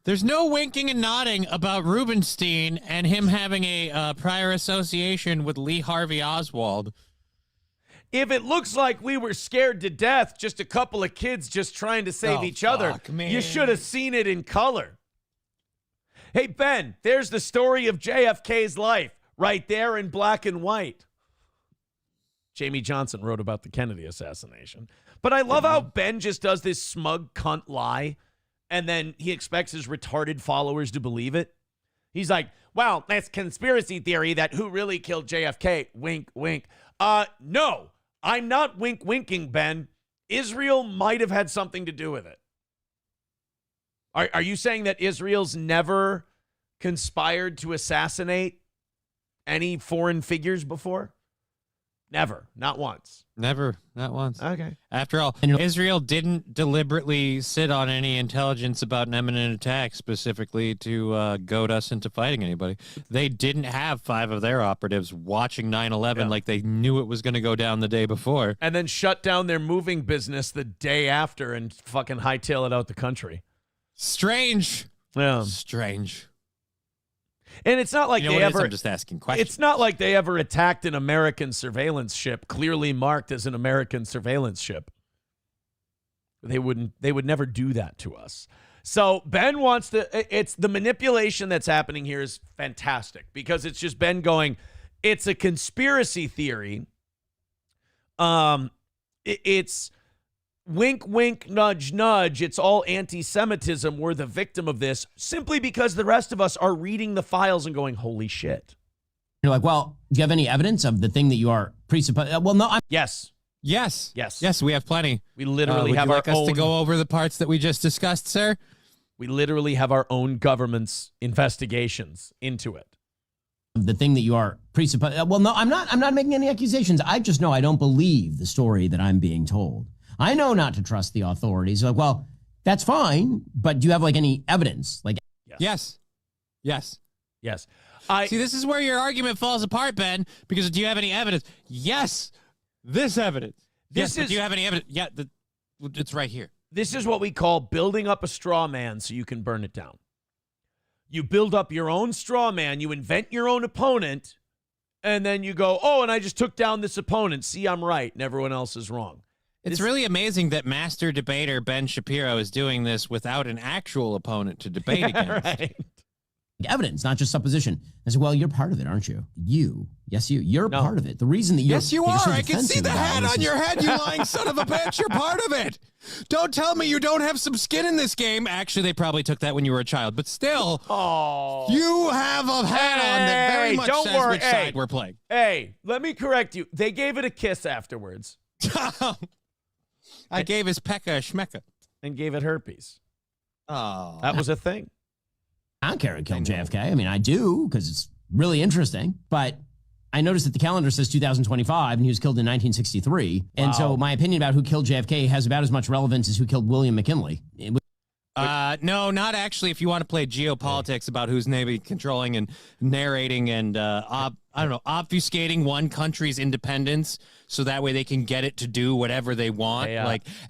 Speaker 4: There's no winking and nodding about Rubenstein and him having a prior association with Lee Harvey Oswald.
Speaker 3: If it looks like we were scared to death, just a couple of kids just trying to save each other, you should have seen it in color. Hey, Ben, there's the story of JFK's life right there in black and white. Jamie Johnson wrote about the Kennedy assassination. But I love how Ben just does this smug cunt lie, and then he expects his retarded followers to believe it. He's like, well, that's conspiracy theory that who really killed JFK? Wink, wink. No, I'm not wink winking, Ben. Israel might have had something to do with it. Are you saying that Israel's never conspired to assassinate any foreign figures before? Never. Not once.
Speaker 4: Never. Not once.
Speaker 3: Okay.
Speaker 4: After all, Israel didn't deliberately sit on any intelligence about an imminent attack specifically to goad us into fighting anybody. They didn't have 5 of their operatives watching 9/11 like they knew it was going to go down the day before.
Speaker 3: And then shut down their moving business the day after and fucking hightail it out the country.
Speaker 4: Strange.
Speaker 3: Yeah.
Speaker 4: Strange.
Speaker 3: And it's not like they ever.
Speaker 4: I'm just asking questions.
Speaker 3: It's not like they ever attacked an American surveillance ship, clearly marked as an American surveillance ship. They would never do that to us. So Ben wants to. It's the manipulation that's happening here is fantastic because it's just Ben going. It's a conspiracy theory. It's wink, wink, nudge, nudge. It's all anti-Semitism. We're the victim of this simply because the rest of us are reading the files and going, holy shit.
Speaker 15: You're like, well, do you have any evidence of the thing that you are presupposing? Well, no.
Speaker 3: Yes.
Speaker 4: Yes.
Speaker 3: Yes.
Speaker 4: Yes, we have plenty.
Speaker 3: We literally
Speaker 4: would
Speaker 3: have
Speaker 4: you
Speaker 3: our
Speaker 4: like us
Speaker 3: own.
Speaker 4: to go over the parts that we just discussed, sir?
Speaker 3: We literally have our own government's investigations into it.
Speaker 15: The thing that you are presupposing. Well, no, I'm not making any accusations. I just know I don't believe the story that I'm being told. I know not to trust the authorities. Like, well, that's fine, but do you have like any evidence? Like,
Speaker 4: Yes. Yes.
Speaker 3: Yes.
Speaker 4: See, this is where your argument falls apart, Ben, because do you have any evidence? Yes. This evidence. But do you have any evidence? Yeah, it's right here.
Speaker 3: This is what we call building up a straw man so you can burn it down. You build up your own straw man, you invent your own opponent, and then you go, oh, and I just took down this opponent. See, I'm right, and everyone else is wrong.
Speaker 4: It's really amazing that master debater Ben Shapiro is doing this without an actual opponent to debate against.
Speaker 3: Right.
Speaker 15: evidence, not just supposition. I said, well, you're part of it, aren't you? You're part of it. The reason that you're
Speaker 4: Yes, you
Speaker 15: that you're
Speaker 4: are.
Speaker 15: so
Speaker 4: I can see
Speaker 15: defensive
Speaker 4: the
Speaker 15: about
Speaker 4: hat
Speaker 15: this
Speaker 4: on
Speaker 15: is-
Speaker 4: your head, you lying son of a bitch. You're part of it. Don't tell me you don't have some skin in this game. Actually, they probably took that when you were a child, but still, you have a hat on that very much
Speaker 3: don't
Speaker 4: says
Speaker 3: worry.
Speaker 4: which side we're playing.
Speaker 3: Hey, let me correct you. They gave it a kiss afterwards.
Speaker 4: I gave his Pekka a schmecka.
Speaker 3: And gave it herpes.
Speaker 4: Oh.
Speaker 3: That was a thing.
Speaker 15: I don't care who killed JFK. I mean, I do because it's really interesting. But I noticed that the calendar says 2025 and he was killed in 1963. And so my opinion about who killed JFK has about as much relevance as who killed William McKinley.
Speaker 4: No, not actually. If you want to play geopolitics about who's maybe controlling and narrating and obfuscating one country's independence, so that way they can get it to do whatever they want.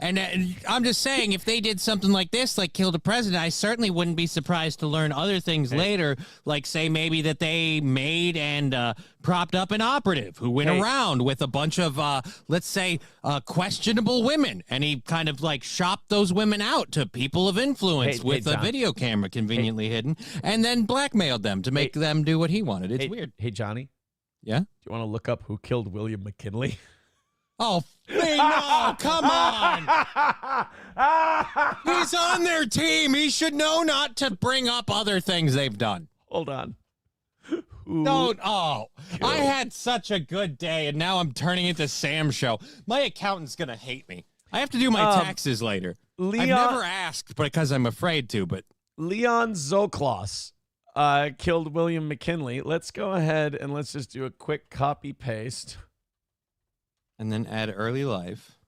Speaker 4: And I'm just saying, if they did something like this, like killed a president, I certainly wouldn't be surprised to learn other things later, like say maybe that they made and propped up an operative who went around with a bunch of, let's say, questionable women, and he kind of like shopped those women out to people of influence with a video camera conveniently hidden, and then blackmailed them to make them do what he wanted. It's weird.
Speaker 3: Hey, Johnny.
Speaker 4: Yeah?
Speaker 3: Do you want to look up who killed William McKinley?
Speaker 4: Oh, hey, no, come on. He's on their team. He should know not to bring up other things they've done.
Speaker 3: Hold on.
Speaker 4: Don't. Oh, I had such a good day, and now I'm turning into Sam's show. My accountant's going to hate me. I have to do my taxes later. I've never asked because I'm afraid to, but.
Speaker 3: Leon Zoklos killed William McKinley. Let's go ahead and let's just do a quick copy paste.
Speaker 4: And then add early life.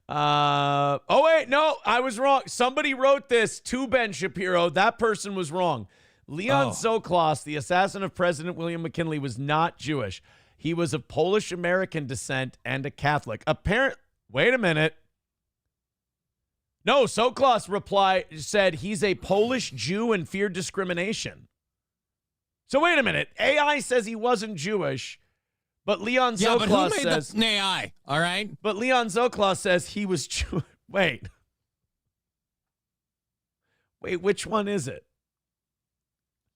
Speaker 3: Oh, wait, no, I was wrong. Somebody wrote this to Ben Shapiro. That person was wrong. Leon Zoklos, the assassin of President William McKinley, was not Jewish. He was of Polish-American descent and a Catholic. Wait a minute. No, Zoklos said he's a Polish Jew and feared discrimination. So wait a minute. AI says he wasn't Jewish. But Leon Zoklos
Speaker 4: but who made
Speaker 3: says
Speaker 4: the AI, all right?
Speaker 3: But Leon Zoklos says he was Jewish. Wait, which one is it?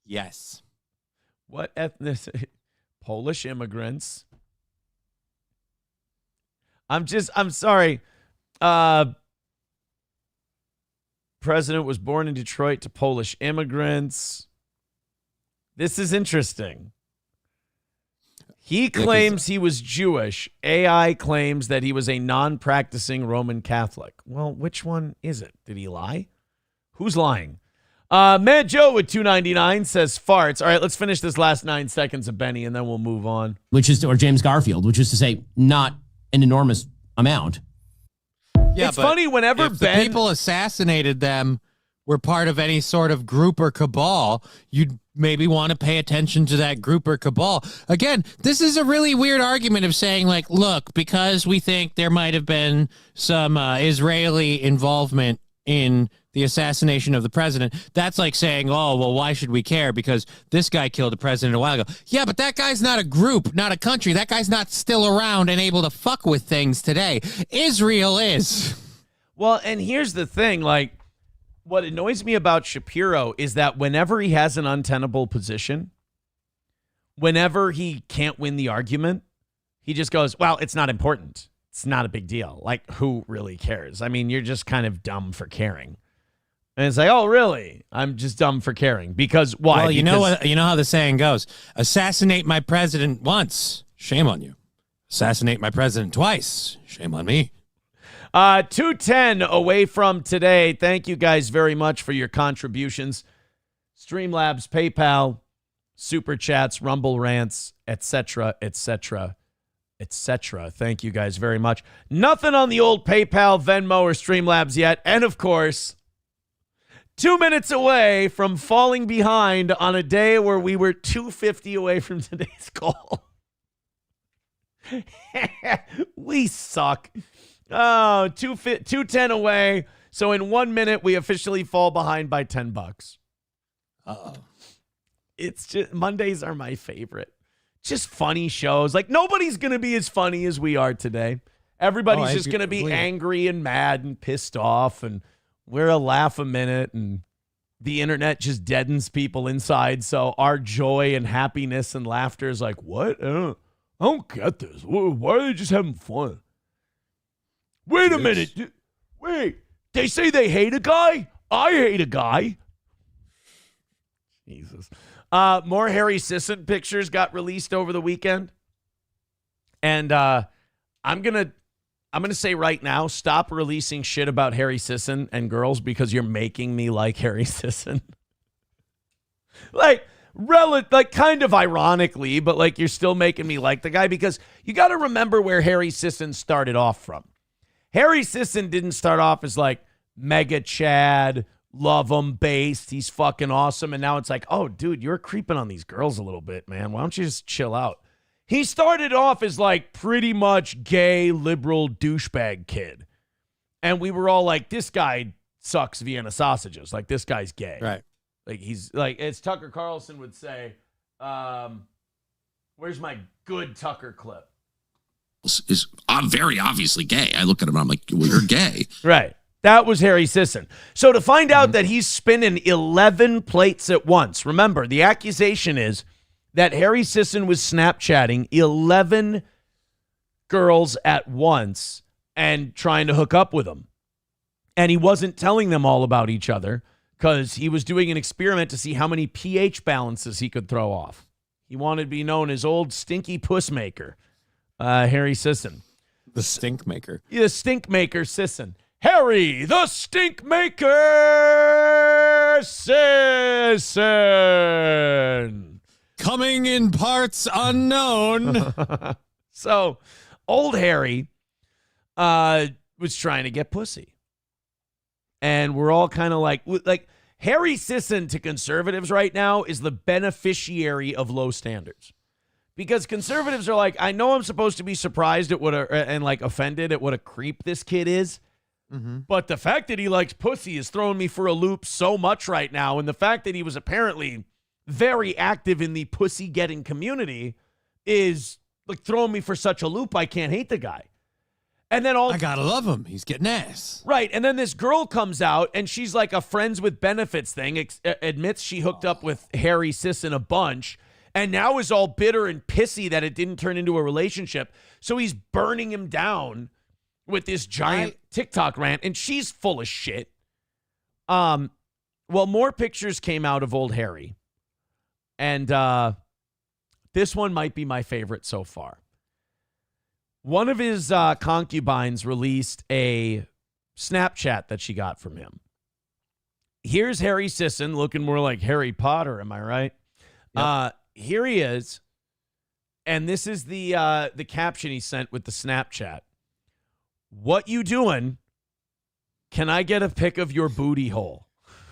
Speaker 4: Yes.
Speaker 3: What ethnicity? Polish immigrants. I'm sorry. President was born in Detroit to Polish immigrants. This is interesting. He claims he was Jewish. AI claims that he was a non-practicing Roman Catholic. Well, which one is it? Did he lie? Who's lying? Mad Joe with $2.99 says farts. All right, let's finish this last 9 seconds of Benny, and then we'll move on.
Speaker 15: Or James Garfield, which is to say, not an enormous amount.
Speaker 4: Yeah,
Speaker 3: it's funny whenever
Speaker 4: if the people assassinated them were part of any sort of group or cabal, you'd maybe want to pay attention to that group or cabal. Again, this is a really weird argument of saying, like, look, because we think there might have been some Israeli involvement in the assassination of the president, that's like saying, oh, well, why should we care? Because this guy killed the president a while ago. Yeah, but that guy's not a group, not a country. That guy's not still around and able to fuck with things today. Israel is.
Speaker 3: Well, and here's the thing, like, what annoys me about Shapiro is that whenever he has an untenable position, whenever he can't win the argument, he just goes, well, it's not important. It's not a big deal. Like, who really cares? I mean, you're just kind of dumb for caring. And it's like, oh, really? I'm just dumb for caring. Because why?
Speaker 4: Well, you know how the saying goes, assassinate my president once, shame on you. Assassinate my president twice, shame on me.
Speaker 3: 2:10 away from today. Thank you guys very much for your contributions. Streamlabs, PayPal, Super Chats, Rumble Rants, etc., etc., etc. Thank you guys very much. Nothing on the old PayPal, Venmo, or Streamlabs yet. And, of course, 2 minutes away from falling behind on a day where we were 250 away from today's call. We suck. Oh, 210 away. So in 1 minute, we officially fall behind by $10. Uh-oh. It's just, Mondays are my favorite. Just funny shows. Like, nobody's going to be as funny as we are today. Everybody's just going to be angry and mad and pissed off, and we're a laugh a minute, and the internet just deadens people inside. So our joy and happiness and laughter is like, what? I don't get this. Why are they just having fun? Wait a minute. Wait. They say they hate a guy? I hate a guy. Jesus. More Harry Sisson pictures got released over the weekend. And I'm gonna say right now, stop releasing shit about Harry Sisson and girls because you're making me like Harry Sisson. like kind of ironically, but like you're still making me like the guy because you got to remember where Harry Sisson started off from. Harry Sisson didn't start off as like mega Chad, love him, based, he's fucking awesome. And now it's like, oh, dude, you're creeping on these girls a little bit, man. Why don't you just chill out? He started off as like pretty much gay, liberal douchebag kid. And we were all like, this guy sucks Vienna sausages. Like, this guy's gay.
Speaker 4: Right.
Speaker 3: Like, he's like, as Tucker Carlson would say, where's my good Tucker clip?
Speaker 16: Is very obviously gay. I look at him and I'm like, well, you're gay.
Speaker 3: Right. That was Harry Sisson. So to find out that he's spinning 11 plates at once, remember, the accusation is that Harry Sisson was Snapchatting 11 girls at once and trying to hook up with them. And he wasn't telling them all about each other because he was doing an experiment to see how many pH balances he could throw off. He wanted to be known as old stinky puss maker. Harry Sisson.
Speaker 4: The stink maker.
Speaker 3: Yeah, the stink maker Sisson. Harry, the stink maker Sisson.
Speaker 4: Coming in parts unknown.
Speaker 3: So, old Harry was trying to get pussy. And we're all kind of like Harry Sisson to conservatives right now is the beneficiary of low standards. Because conservatives are like, I know I'm supposed to be surprised at and like offended at what a creep this kid is. Mm-hmm. But the fact that he likes pussy is throwing me for a loop so much right now. And the fact that he was apparently very active in the pussy getting community is like throwing me for such a loop. I can't hate the guy. And then
Speaker 4: I gotta love him. He's getting ass.
Speaker 3: Right. And then this girl comes out and she's like a friends with benefits thing, admits she hooked up with Harry Sisson a bunch. And now is all bitter and pissy that it didn't turn into a relationship. So he's burning him down with this giant TikTok rant. And she's full of shit. Well, more pictures came out of old Harry. And This one might be my favorite so far. One of his concubines released a Snapchat that she got from him. Here's Harry Sisson looking more like Harry Potter, am I right? Yep. Here he is. And this is the caption he sent with the Snapchat. What you doing? Can I get a pic of your booty hole?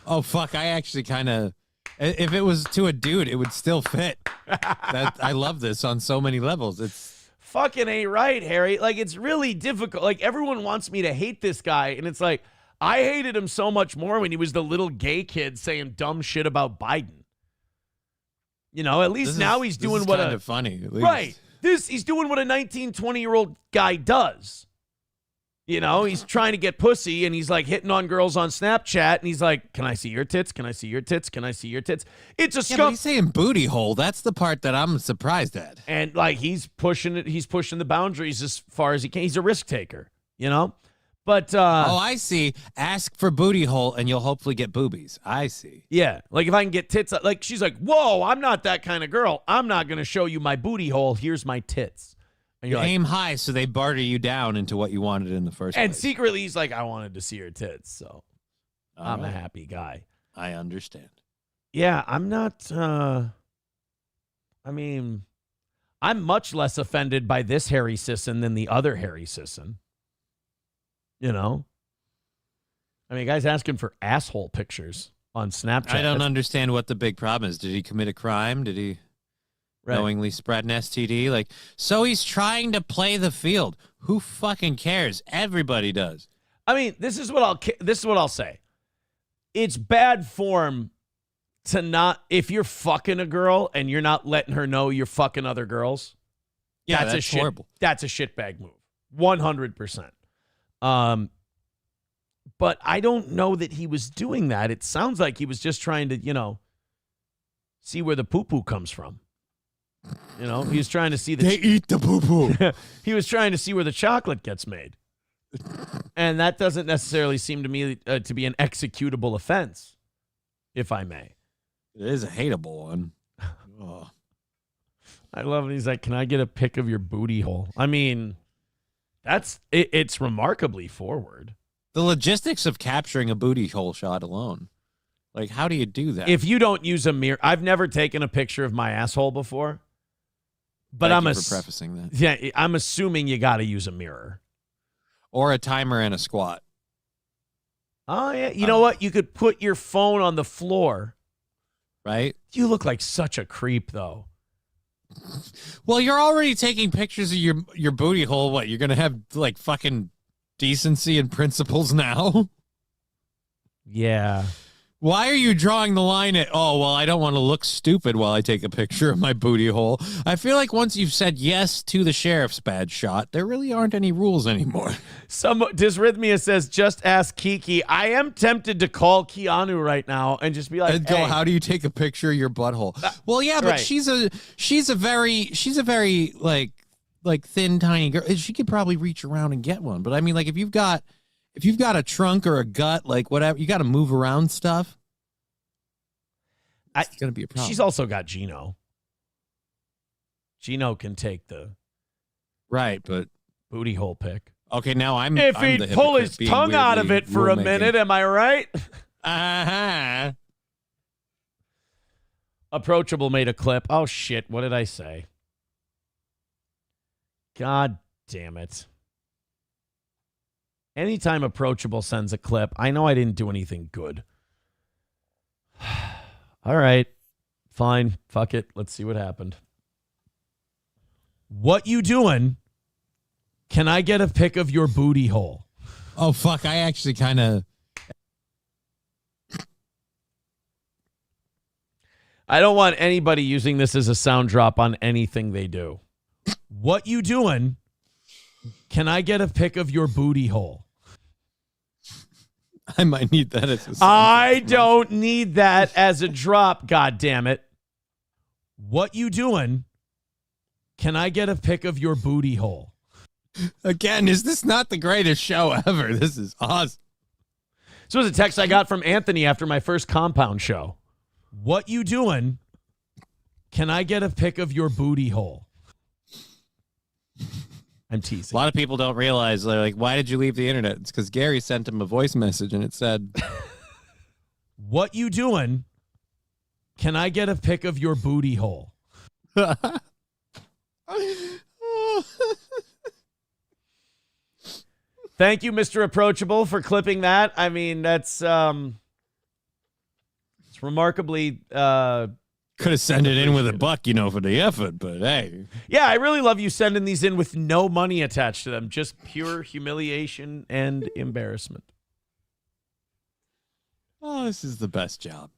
Speaker 4: Oh, fuck. I actually kind of... If it was to a dude, it would still fit. I love this on so many levels. It's
Speaker 3: fucking ain't right, Harry. Like, it's really difficult. Like, everyone wants me to hate this guy, and it's like, I hated him so much more when he was the little gay kid saying dumb shit about Biden. You know, at least now he's doing what
Speaker 4: kind of funny. At least.
Speaker 3: Right. He's doing what a 19, 20-year-old guy does. You know, he's trying to get pussy, and he's like hitting on girls on Snapchat, and he's like, can I see your tits? Can I see your tits? Can I see your tits? It's a
Speaker 4: scum. But he's saying booty hole. That's the part that I'm surprised at.
Speaker 3: And like, he's pushing it. He's pushing the boundaries as far as he can. He's a risk taker, you know? But
Speaker 4: oh, I see. Ask for booty hole and you'll hopefully get boobies. I see.
Speaker 3: Yeah. Like if I can get tits, like she's like, whoa, I'm not that kind of girl. I'm not going to show you my booty hole. Here's my tits. And
Speaker 4: you aim high so they barter you down into what you wanted in the first place.
Speaker 3: And secretly he's like, I wanted to see her tits. So I'm a happy guy.
Speaker 4: I understand.
Speaker 3: Yeah. I'm not, I mean, I'm much less offended by this Harry Sisson than the other Harry Sisson. You know? I mean, guy's asking for asshole pictures on Snapchat.
Speaker 4: I don't understand what the big problem is. Did he commit a crime? Did he knowingly spread an STD? Like, so he's trying to play the field. Who fucking cares? Everybody does.
Speaker 3: I mean, this is what I'll say. It's bad form to not, if you're fucking a girl and you're not letting her know you're fucking other girls.
Speaker 4: Yeah, that's horrible.
Speaker 3: That's a shitbag move. 100%. But I don't know that he was doing that. It sounds like he was just trying to, you know, see where the poo-poo comes from. You know, he was trying to see
Speaker 4: they eat the poo-poo.
Speaker 3: He was trying to see where the chocolate gets made. And that doesn't necessarily seem to me to be an executable offense, if I may.
Speaker 4: It is a hateable one. Oh.
Speaker 3: I love it. He's like, can I get a pic of your booty hole? I mean, it's remarkably forward.
Speaker 4: The logistics of capturing a booty hole shot alone. Like, how do you do that?
Speaker 3: If you don't use a mirror, I've never taken a picture of my asshole before. But
Speaker 4: Thank you for prefacing that.
Speaker 3: Yeah, I'm assuming you got to use a mirror.
Speaker 4: Or a timer and a squat.
Speaker 3: Oh, yeah. You know what? You could put your phone on the floor.
Speaker 4: Right?
Speaker 3: You look like such a creep, though.
Speaker 4: Well, you're already taking pictures of your booty hole. What, you're going to have, like, fucking decency and principles now?
Speaker 3: Yeah.
Speaker 4: Why are you drawing the line at, oh, well, I don't want to look stupid while I take a picture of my booty hole? I feel like once you've said yes to the sheriff's badge shot, there really aren't any rules anymore.
Speaker 3: Dysrhythmia says, just ask Kiki. I am tempted to call Keanu right now and just be like,
Speaker 4: and go, how do you take a picture of your butthole? Well, yeah, but
Speaker 3: right.
Speaker 4: she's a very like thin, tiny girl. She could probably reach around and get one. But I mean, like, if you've got a trunk or a gut, like whatever, you got to move around stuff. It's going to be a problem.
Speaker 3: She's also got Gino. Gino can take the
Speaker 4: but
Speaker 3: booty hole pick.
Speaker 4: Okay, now
Speaker 3: if he'd pull his tongue out of it for a minute, am I right?
Speaker 4: Uh-huh.
Speaker 3: Approachable made a clip. Oh, shit. What did I say? God damn it. Anytime Approachable sends a clip, I know I didn't do anything good. All right. Fine. Fuck it. Let's see what happened. What you doing? Can I get a pic of your booty hole?
Speaker 4: Oh, fuck. I actually kind of...
Speaker 3: I don't want anybody using this as a sound drop on anything they do. What you doing? Can I get a pic of your booty hole?
Speaker 4: I might need that as a sound
Speaker 3: I don't need that as a drop, God damn it. What you doing? Can I get a pic of your booty hole?
Speaker 4: Again, is this not the greatest show ever? This is awesome.
Speaker 3: This was a text I got from Anthony after my first Compound show. What you doing? Can I get a pic of your booty hole? I'm teasing.
Speaker 4: A lot of people don't realize, they're like, why did you leave the internet? It's because Gary sent him a voice message and it said,
Speaker 3: what you doing? Can I get a pic of your booty hole? Thank you, Mr. Approachable, for clipping that. I mean, that's it's remarkably
Speaker 4: could have sent it in with $1, for the effort, but hey.
Speaker 3: Yeah, I really love you sending these in with no money attached to them. Just pure humiliation and embarrassment.
Speaker 4: Oh, this is the best job.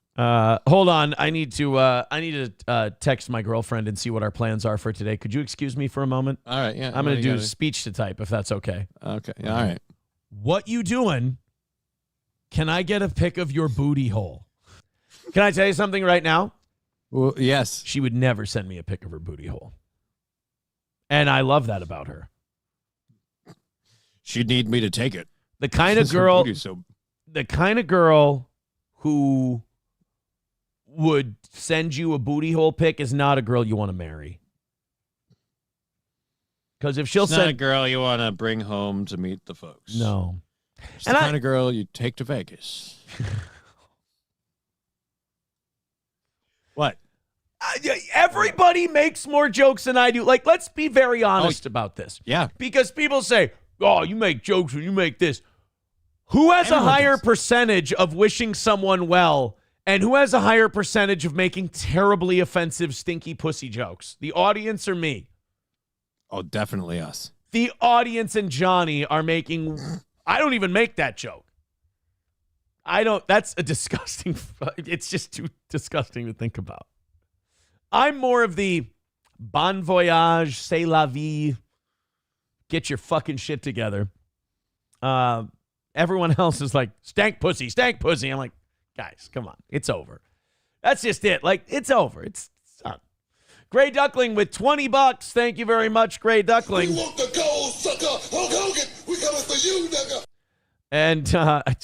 Speaker 3: Hold on. I need to text my girlfriend and see what our plans are for today. Could you excuse me for a moment?
Speaker 4: All right, yeah.
Speaker 3: I'm going to do speech to type, if that's okay.
Speaker 4: Okay, all right.
Speaker 3: What you doing? Can I get a pic of your booty hole? Can I tell you something right now?
Speaker 4: Well, yes.
Speaker 3: She would never send me a pic of her booty hole. And I love that about her.
Speaker 4: She'd need me to take it.
Speaker 3: The kind of girl, who would send you a booty hole pic is not a girl you want to marry. Because if she'll
Speaker 4: It's
Speaker 3: send
Speaker 4: not a girl you want to bring home to meet the folks.
Speaker 3: No.
Speaker 4: It's the kind of girl you take to Vegas. What?
Speaker 3: Everybody makes more jokes than I do. Like, let's be very honest about this.
Speaker 4: Yeah.
Speaker 3: Because people say, oh, you make jokes when you make this. Who has a higher percentage of wishing someone well, and who has a higher percentage of making terribly offensive, stinky pussy jokes? The audience or me?
Speaker 4: Oh, definitely us.
Speaker 3: The audience and Johnny are making... I don't even make that joke. That's a disgusting... It's just too disgusting to think about. I'm more of the bon voyage, c'est la vie, get your fucking shit together. Everyone else is like, stank pussy, stank pussy. I'm like, guys, come on. It's over. That's just it. Like, it's over. It's done. Gray Duckling with $20. Thank you very much, Gray Duckling.
Speaker 2: We want the gold, sucker. Hulk Hogan, we coming for you, nigga.
Speaker 3: And,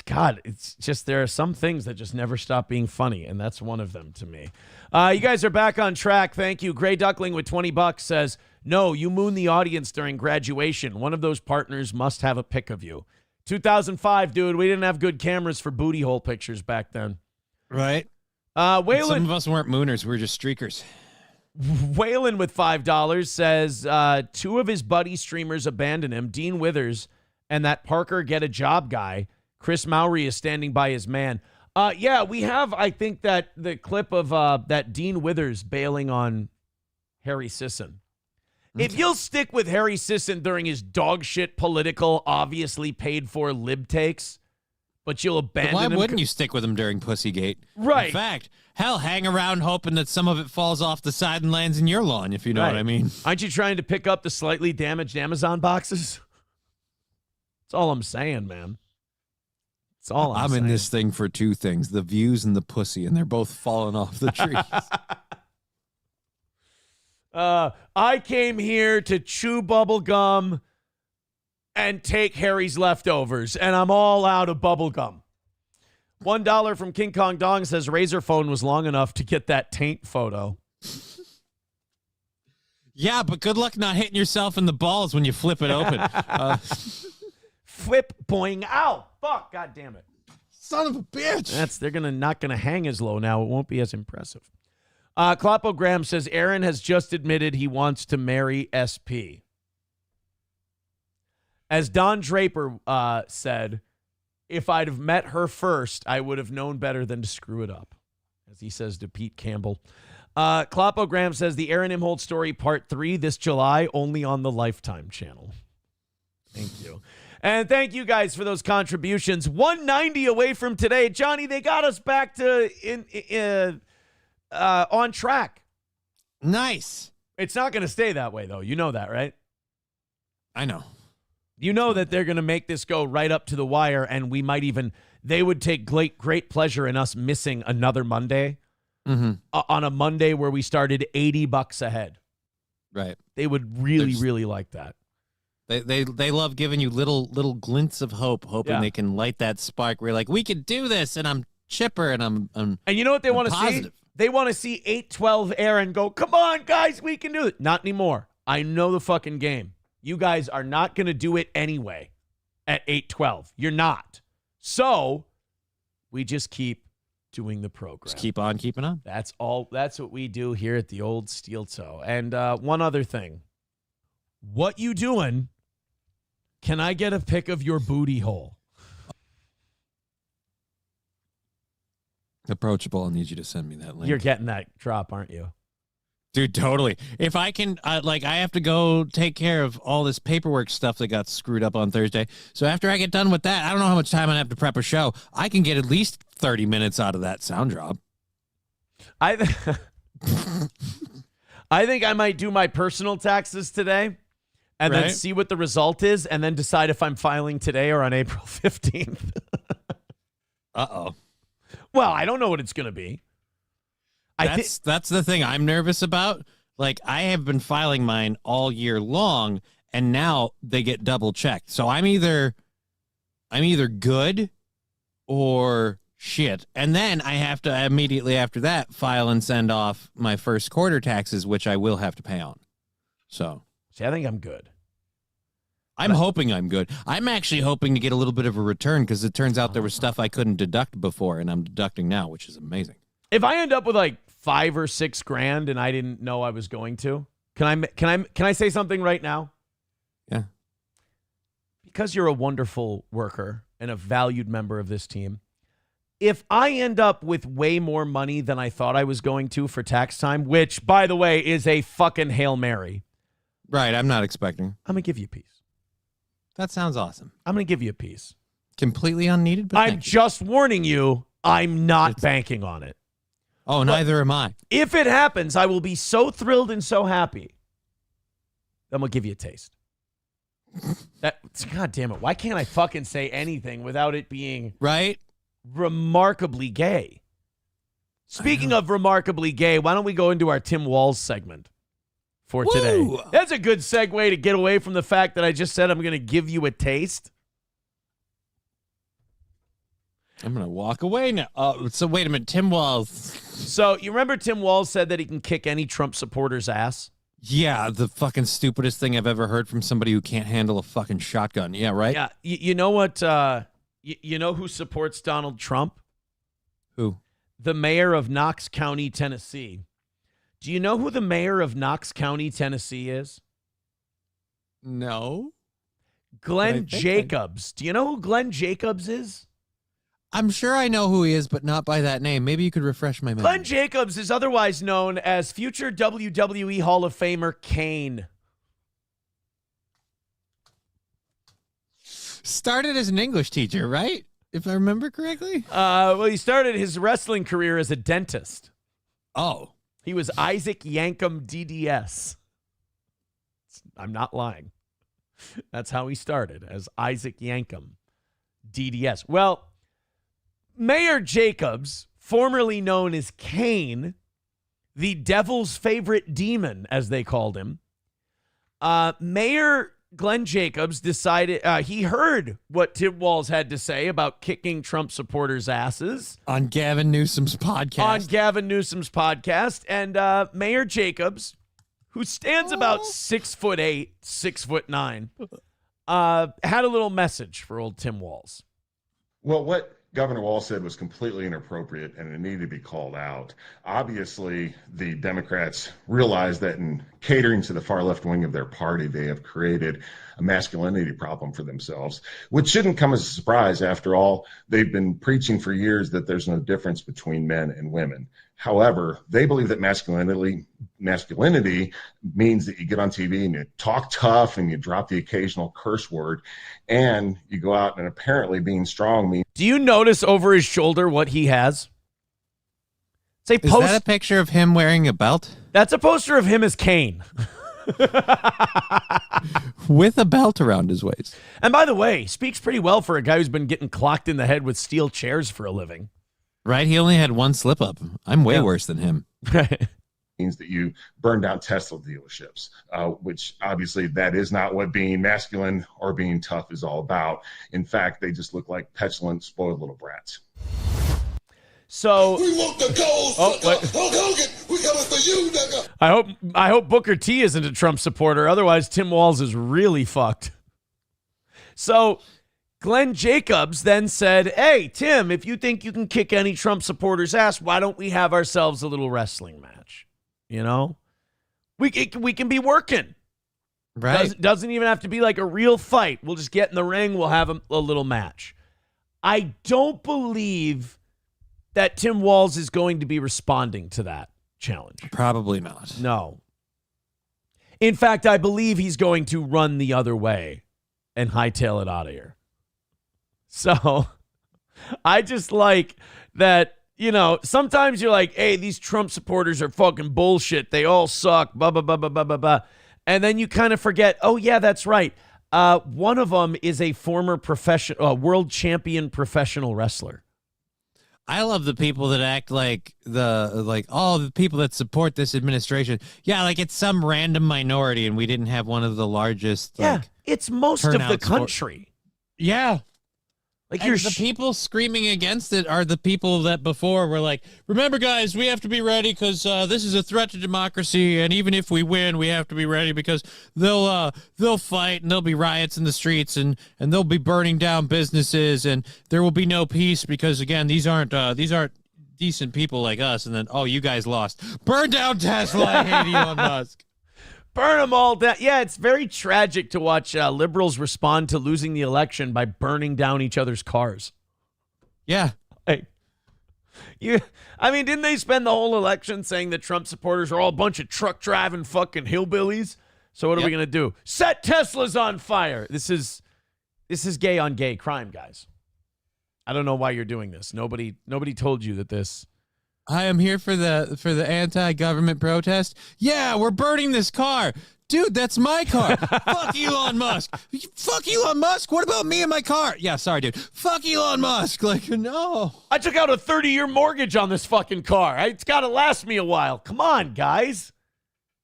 Speaker 3: God, it's just there are some things that just never stop being funny, and that's one of them to me. You guys are back on track. Thank you. Gray Duckling with $20 says, no, you moon the audience during graduation. One of those partners must have a pic of you. 2005, dude, we didn't have good cameras for booty hole pictures back then.
Speaker 4: Right.
Speaker 3: Waylon,
Speaker 4: some of us weren't mooners. We were just streakers.
Speaker 3: Waylon with $5 says, two of his buddy streamers abandoned him, Dean Withers and that Parker get a job guy. Chris Mowry is standing by his man. Yeah, we have, I think, that the clip of that Dean Withers bailing on Harry Sisson. If you'll stick with Harry Sisson during his dog shit political, obviously paid for lib takes, but you'll abandon him.
Speaker 4: Why wouldn't you stick with him during Pussygate?
Speaker 3: Right.
Speaker 4: In fact, hell, hang around hoping that some of it falls off the side and lands in your lawn, if you know what I mean.
Speaker 3: Aren't you trying to pick up the slightly damaged Amazon boxes? That's all I'm saying, man. That's all I'm saying.
Speaker 4: in this thing for two things, the views and the pussy, and they're both falling off the trees.
Speaker 3: I came here to chew bubble gum and take Harry's leftovers, and I'm all out of bubble gum. $1 from King Kong Dong says Razor phone was long enough to get that taint photo.
Speaker 4: Yeah, but good luck not hitting yourself in the balls when you flip it open.
Speaker 3: Flip, boing, ow, fuck, god damn it.
Speaker 4: Son of a bitch.
Speaker 3: They're not gonna hang as low now. It won't be as impressive. Klopogram says Aaron has just admitted he wants to marry SP. As Don Draper said, if I'd have met her first, I would have known better than to screw it up, as he says to Pete Campbell. Klopogram says the Aaron Imholt story part 3 this July, only on the Lifetime channel. Thank you. And thank you guys for those contributions. 190 away from today. Johnny, they got us back to on track.
Speaker 4: Nice.
Speaker 3: It's not going to stay that way, though. You know that, right?
Speaker 4: I know.
Speaker 3: You know that they're going to make this go right up to the wire, and we might even, they would take great pleasure in us missing another Monday on a Monday where we started $80 ahead.
Speaker 4: Right.
Speaker 3: They would really like that.
Speaker 4: They love giving you little glints of hope, hoping they can light that spark where you're like, we can do this, and I'm chipper, and I'm
Speaker 3: and you know what they want to see? They want to see 8-12 air and go, come on, guys, we can do it. Not anymore. I know the fucking game. You guys are not going to do it anyway at 8-12. You're not. So we just keep doing the program.
Speaker 4: Just keep on keeping on.
Speaker 3: That's all. That's what we do here at the old Steel Toe. And one other thing. What you doing? Can I get a pic of your booty hole?
Speaker 4: Approachable. I'll need you to send me that link.
Speaker 3: You're getting that drop, aren't you?
Speaker 4: Dude, totally. If I can, I have to go take care of all this paperwork stuff that got screwed up on Thursday. So after I get done with that, I don't know how much time I have to prep a show. I can get at least 30 minutes out of that sound drop.
Speaker 3: I think I might do my personal taxes today and then see what the result is and then decide if I'm filing today or on April 15th.
Speaker 4: Uh-oh.
Speaker 3: Well, I don't know what it's going to be.
Speaker 4: That's the thing I'm nervous about. Like, I have been filing mine all year long, and now they get double checked. So I'm either good or shit. And then I have to immediately after that file and send off my first quarter taxes, which I will have to pay on. So,
Speaker 3: see, I think I'm good.
Speaker 4: I'm hoping I'm good. I'm actually hoping to get a little bit of a return because it turns out there was stuff I couldn't deduct before, and I'm deducting now, which is amazing.
Speaker 3: If I end up with like $5 or $6 grand and I didn't know I was going to, can I say something right now?
Speaker 4: Yeah.
Speaker 3: Because you're a wonderful worker and a valued member of this team, if I end up with way more money than I thought I was going to for tax time, which, by the way, is a fucking Hail Mary.
Speaker 4: Right, I'm not expecting.
Speaker 3: I'm going to give you a piece.
Speaker 4: That sounds awesome.
Speaker 3: I'm going to give you a piece.
Speaker 4: Completely unneeded, but
Speaker 3: I'm just warning you, I'm not banking on it.
Speaker 4: Oh, neither am I.
Speaker 3: If it happens, I will be so thrilled and so happy. Then we'll give you a taste. God damn it. Why can't I fucking say anything without it being remarkably gay? Speaking of remarkably gay, why don't we go into our Tim Walz segment for today? That's a good segue to get away from the fact that I just said I'm going to give you a taste.
Speaker 4: I'm going to walk away now. So wait a minute, Tim Walz.
Speaker 3: So you remember Tim Walz said that he can kick any Trump supporter's ass?
Speaker 4: Yeah, the fucking stupidest thing I've ever heard from somebody who can't handle a fucking shotgun. Yeah, right?
Speaker 3: Yeah. You know what? You know who supports Donald Trump?
Speaker 4: Who?
Speaker 3: The mayor of Knox County, Tennessee. Do you know who the mayor of Knox County, Tennessee is?
Speaker 4: No.
Speaker 3: Glenn Jacobs. Do you know who Glenn Jacobs is?
Speaker 4: I'm sure I know who he is, but not by that name. Maybe you could refresh my memory.
Speaker 3: Glenn Jacobs is otherwise known as future WWE Hall of Famer Kane.
Speaker 4: Started as an English teacher, right? If I remember correctly?
Speaker 3: Well, he started his wrestling career as a dentist.
Speaker 4: Oh.
Speaker 3: He was Isaac Yankem DDS. I'm not lying. That's how he started, as Isaac Yankem DDS. Well, Mayor Jacobs, formerly known as Kane, the devil's favorite demon, as they called him, Mayor Glenn Jacobs decided he heard what Tim Walz had to say about kicking Trump supporters' asses
Speaker 4: on Gavin Newsom's podcast.
Speaker 3: And Mayor Jacobs, who stands about 6'8", 6'9", had a little message for old Tim Walz.
Speaker 17: Well, what Governor Walz said was completely inappropriate and it needed to be called out. Obviously, the Democrats realize that in catering to the far left wing of their party, they have created a masculinity problem for themselves, which shouldn't come as a surprise. After all, they've been preaching for years that there's no difference between men and women. However, they believe that masculinity means that you get on TV and you talk tough and you drop the occasional curse word and you go out and apparently being strong means.
Speaker 3: Do you notice over his shoulder what he has?
Speaker 4: Is that a picture of him wearing a belt?
Speaker 3: That's a poster of him as Kane.
Speaker 4: With a belt around his waist.
Speaker 3: And by the way, speaks pretty well for a guy who's been getting clocked in the head with steel chairs for a living.
Speaker 4: Right? He only had one slip up. I'm way worse than him.
Speaker 17: Means that you burn down Tesla dealerships, which obviously that is not what being masculine or being tough is all about. In fact, they just look like petulant, spoiled little brats.
Speaker 3: So
Speaker 18: we want the gold. Hulk Hogan, we coming for you, nigga.
Speaker 3: I hope Booker T isn't a Trump supporter. Otherwise, Tim Walz is really fucked. So Glenn Jacobs then said, hey, Tim, if you think you can kick any Trump supporter's ass, why don't we have ourselves a little wrestling match? You know, we can be working.
Speaker 4: Right.
Speaker 3: Doesn't even have to be like a real fight. We'll just get in the ring. We'll have a little match. I don't believe that Tim Walz is going to be responding to that challenge.
Speaker 4: Probably not.
Speaker 3: No. In fact, I believe he's going to run the other way and hightail it out of here. So I just like that, you know, sometimes you're like, hey, these Trump supporters are fucking bullshit. They all suck, blah, blah, blah, blah, blah, blah, blah. And then you kind of forget, oh, yeah, that's right. One of them is a former world champion professional wrestler.
Speaker 4: I love the people that act like the people that support this administration. Yeah, like it's some random minority, and we didn't have one of the largest.
Speaker 3: It's most of the country.
Speaker 4: Yeah.
Speaker 3: Like
Speaker 4: and the people screaming against it are the people that before were like, remember, guys, we have to be ready because this is a threat to democracy. And even if we win, we have to be ready because they'll fight and there'll be riots in the streets and they'll be burning down businesses and there will be no peace because, again, these aren't decent people like us. And then, oh, you guys lost. Burn down Tesla. I hate Elon Musk.
Speaker 3: Burn them all down. Yeah, it's very tragic to watch liberals respond to losing the election by burning down each other's cars.
Speaker 4: Yeah.
Speaker 3: Hey, didn't they spend the whole election saying that Trump supporters are all a bunch of truck driving fucking hillbillies? So what are we going to do? Set Teslas on fire. This is gay on gay crime, guys. I don't know why you're doing this. Nobody told you that this.
Speaker 4: I am here for the anti-government protest. Yeah, we're burning this car. Dude, that's my car. Fuck Elon Musk. Fuck Elon Musk. What about me and my car? Yeah, sorry, dude. Fuck Elon Musk. Like, no.
Speaker 3: I took out a 30-year mortgage on this fucking car. It's got to last me a while. Come on, guys.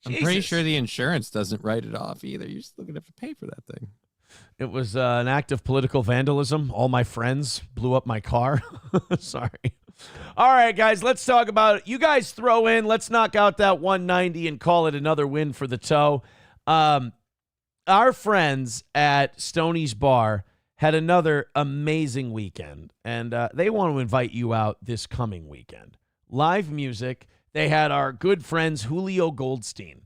Speaker 4: I'm pretty sure the insurance doesn't write it off either. You're still going to have to pay for that thing.
Speaker 3: It was an act of political vandalism. All my friends blew up my car. Sorry. All right, guys, let's talk about it. You guys throw in. Let's knock out that 190 and call it another win for the toe. Our friends at Stoney's Bar had another amazing weekend, and they want to invite you out this coming weekend. Live music. They had our good friends Julio Goldstein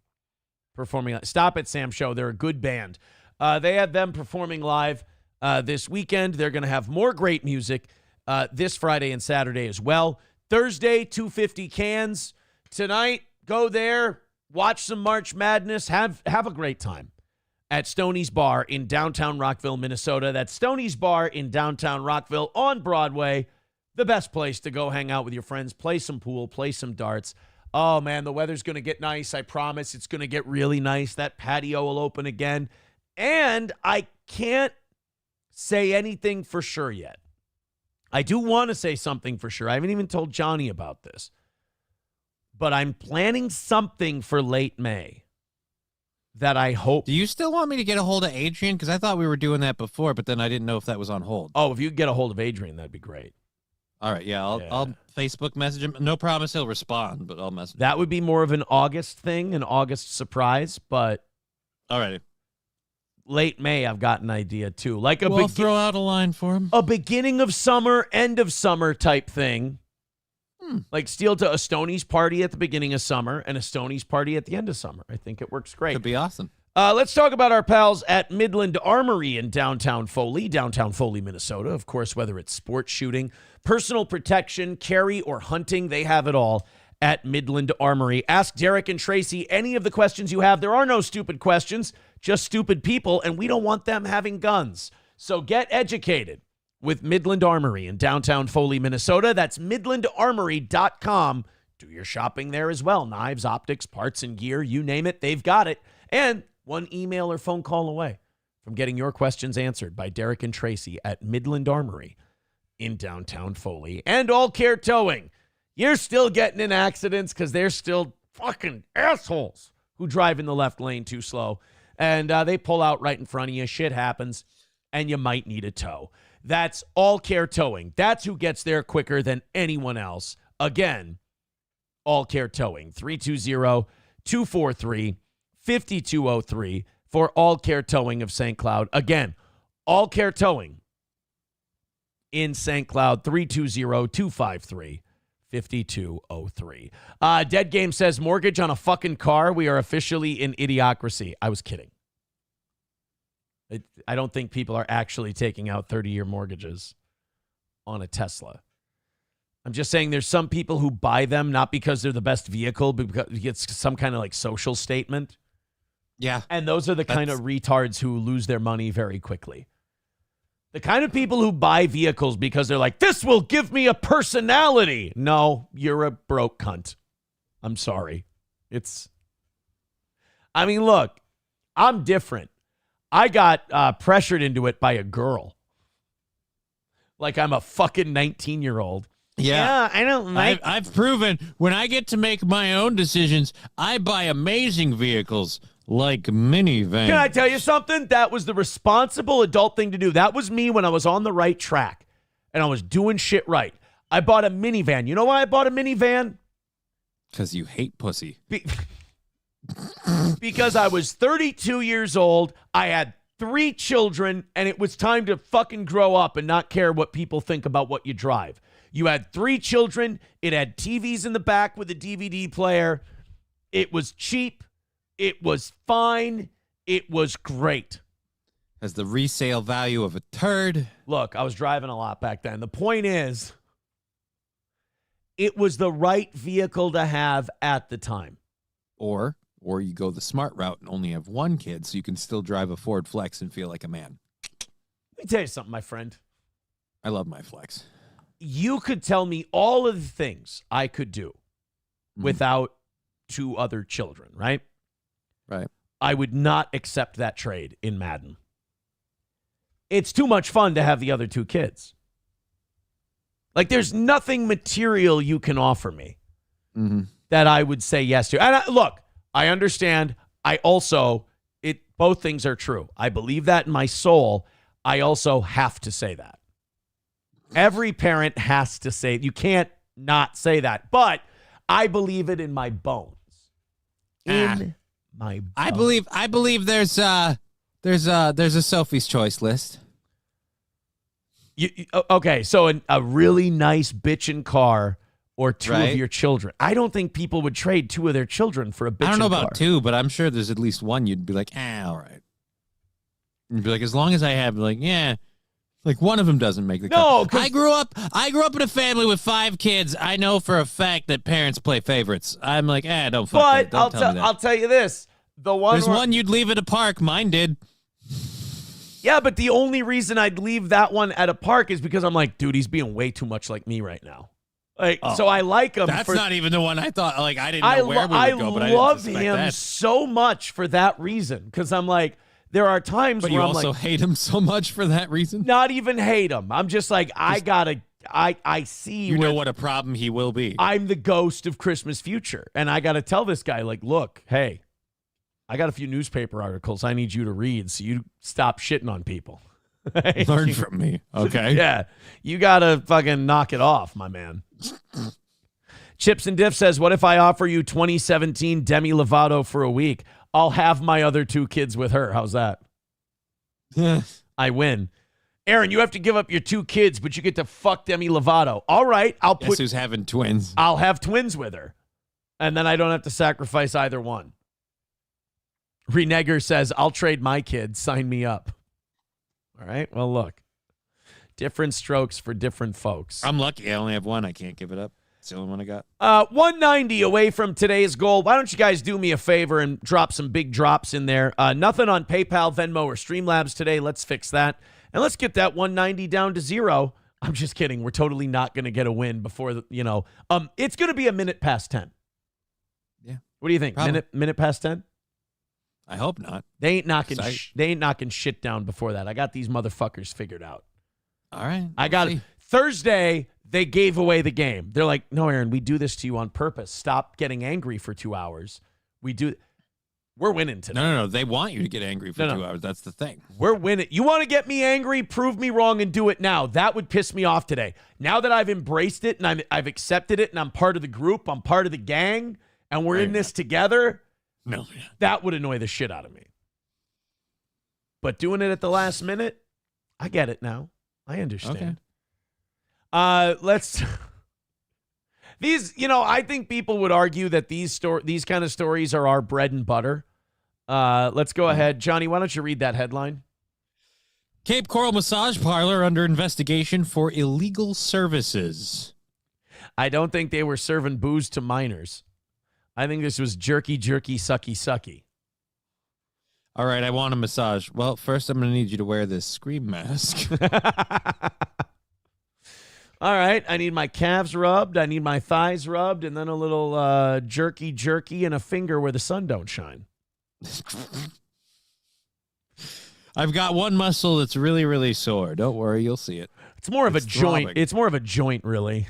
Speaker 3: performing. Stop It, Sam Show. They're a good band. They had them performing live this weekend. They're going to have more great music this Friday and Saturday as well. Thursday, 250 cans. Tonight, go there, watch some March Madness, have a great time at Stoney's Bar in downtown Rockville, Minnesota. That's Stoney's Bar in downtown Rockville on Broadway. The best place to go hang out with your friends, play some pool, play some darts. Oh, man, the weather's going to get nice. I promise it's going to get really nice. That patio will open again. And I can't say anything for sure yet. I do want to say something for sure. I haven't even told Johnny about this. But I'm planning something for late May that I hope.
Speaker 4: Do you still want me to get a hold of Adrian? Because I thought we were doing that before, but then I didn't know if that was on hold.
Speaker 3: Oh, if you could get a hold of Adrian, that'd be great.
Speaker 4: All right, yeah, I'll Facebook message him. No promise he'll respond, but I'll message him.
Speaker 3: That would be more of an August thing, an August surprise, but
Speaker 4: all right.
Speaker 3: Late May, I've got an idea too. Like
Speaker 4: we'll throw out a line for him.
Speaker 3: A beginning of summer, end of summer type thing. Like steal to a Stoney's party at the beginning of summer and a Stoney's party at the end of summer. I think it works great.
Speaker 4: Could be awesome.
Speaker 3: Let's talk about our pals at Midland Armory in downtown Foley, Minnesota. Of course, whether it's sports shooting, personal protection, carry, or hunting, they have it all at Midland Armory. Ask Derek and Tracy any of the questions you have. There are no stupid questions, just stupid people, and we don't want them having guns. So get educated with Midland Armory in downtown Foley, Minnesota. That's midlandarmory.com. Do your shopping there as well. Knives, optics, parts, and gear, you name it, they've got it. And one email or phone call away from getting your questions answered by Derek and Tracy at Midland Armory in downtown Foley. And All Care Towing. You're still getting in accidents because they're still fucking assholes who drive in the left lane too slow. And they pull out right in front of you. Shit happens, and you might need a tow. That's All Care Towing. That's who gets there quicker than anyone else. Again, All Care Towing. 320-243-5203 for All Care Towing of St. Cloud. Again, All Care Towing in St. Cloud. 320-253-5203. Dead Game says, mortgage on a fucking car. We are officially in idiocracy. I was kidding. I don't think people are actually taking out 30-year mortgages on a Tesla. I'm just saying there's some people who buy them not because they're the best vehicle, but because it's some kind of like social statement.
Speaker 4: Yeah.
Speaker 3: And those are the kind of retards who lose their money very quickly. The kind of people who buy vehicles because they're like, this will give me a personality. No, you're a broke cunt. I'm sorry. Look, I'm different. I got pressured into it by a girl. Like I'm a fucking 19-year-old.
Speaker 4: Yeah,
Speaker 3: I don't like.
Speaker 4: I've proven when I get to make my own decisions, I buy amazing vehicles like minivans.
Speaker 3: Can I tell you something? That was the responsible adult thing to do. That was me when I was on the right track and I was doing shit right. I bought a minivan. You know why I bought a minivan?
Speaker 4: Because you hate pussy.
Speaker 3: Because I was 32 years old, I had 3 children, and it was time to fucking grow up and not care what people think about what you drive. You had 3 children. It had TVs in the back with a DVD player. It was cheap. It was fine. It was great.
Speaker 4: Has the resale value of a turd.
Speaker 3: Look, I was driving a lot back then. The point is, it was the right vehicle to have at the time.
Speaker 4: Or you go the smart route and only have 1 kid so you can still drive a Ford Flex and feel like a man.
Speaker 3: Let me tell you something, my friend.
Speaker 4: I love my Flex.
Speaker 3: You could tell me all of the things I could do without 2 other children, right?
Speaker 4: Right.
Speaker 3: I would not accept that trade in Madden. It's too much fun to have the other 2 kids. Like, there's nothing material you can offer me that I would say yes to. And look, I understand. I also, both things are true. I believe that in my soul. I also have to say that. Every parent has to say it. You can't not say that. But I believe it in my bones. My bones.
Speaker 4: I believe there's a Sophie's Choice list.
Speaker 3: Okay, so a really nice bitchin' car or 2
Speaker 4: Right.
Speaker 3: of your children. I don't think people would trade 2 of their children for a bitchin' car.
Speaker 4: I don't know about 2, but I'm sure there's at least 1 you'd be like, all right. You'd be like, as long as I have, like, yeah. Like, one of them doesn't make the
Speaker 3: No,
Speaker 4: cut. I grew up in a family with 5 kids. I know for a fact that parents play favorites. I'm like, don't fuck that. Don't tell me that.
Speaker 3: I'll tell you this.
Speaker 4: There's one you'd leave at a park. Mine did.
Speaker 3: Yeah, but the only reason I'd leave that one at a park is because I'm like, dude, he's being way too much like me right now. Like, so I like him.
Speaker 4: That's not even the one I thought. Like, I didn't know where we would go, but I didn't
Speaker 3: love
Speaker 4: suspect
Speaker 3: him
Speaker 4: that.
Speaker 3: so much for that reason. Because I'm like, there are times
Speaker 4: But
Speaker 3: where
Speaker 4: you
Speaker 3: I'm
Speaker 4: also
Speaker 3: like,
Speaker 4: hate him so much for that reason?
Speaker 3: not even hate him. I'm just like, I see.
Speaker 4: You know what a problem he will be.
Speaker 3: I'm the ghost of Christmas future. And I got to tell this guy, like, look, hey, I got a few newspaper articles I need you to read so you stop shitting on people.
Speaker 4: Learn from me, okay?
Speaker 3: Yeah, you got to fucking knock it off, my man. Chips and Diff says, what if I offer you 2017 Demi Lovato for a week? I'll have my other 2 kids with her. How's that? I win. Aaron, you have to give up your 2 kids, but you get to fuck Demi Lovato. All right,
Speaker 4: Guess who's having twins?
Speaker 3: I'll have twins with her. And then I don't have to sacrifice either one. Renegger says, I'll trade my kids. Sign me up. All right, well, look. Different strokes for different folks.
Speaker 4: I'm lucky. I only have 1. I can't give it up. It's the only one I got.
Speaker 3: 190 away from today's goal. Why don't you guys do me a favor and drop some big drops in there? Nothing on PayPal, Venmo, or Streamlabs today. Let's fix that. And let's get that 190 down to 0. I'm just kidding. We're totally not going to get a win before, it's going to be a minute past 10.
Speaker 4: Yeah.
Speaker 3: What do you think? Minute past 10?
Speaker 4: I hope not.
Speaker 3: They ain't knocking shit down before that. I got these motherfuckers figured out.
Speaker 4: All right.
Speaker 3: I got it. Thursday, they gave away the game. They're like, no, Aaron, we do this to you on purpose. Stop getting angry for 2 hours. We do. We're winning today.
Speaker 4: No. They want you to get angry for 2 hours. That's the thing.
Speaker 3: We're winning. You want to get me angry? Prove me wrong and do it now. That would piss me off today. Now that I've embraced it and I've accepted it and I'm part of the group, I'm part of the gang, and we're in this together, that would annoy the shit out of me. But doing it at the last minute, I get it now. I understand.
Speaker 4: Okay.
Speaker 3: These, I think people would argue that these kind of stories are our bread and butter. Let's go ahead. Johnny, why don't you read that headline?
Speaker 4: Cape Coral Massage Parlor under investigation for illegal services.
Speaker 3: I don't think they were serving booze to minors. I think this was jerky, sucky, sucky.
Speaker 4: All right, I want a massage. Well, first I'm going to need you to wear this scream mask.
Speaker 3: All right, I need my calves rubbed, I need my thighs rubbed, and then a little jerky, and a finger where the sun don't shine.
Speaker 4: I've got one muscle that's really, really sore. Don't worry, you'll see it.
Speaker 3: It's more of a joint. It's more of a joint, really.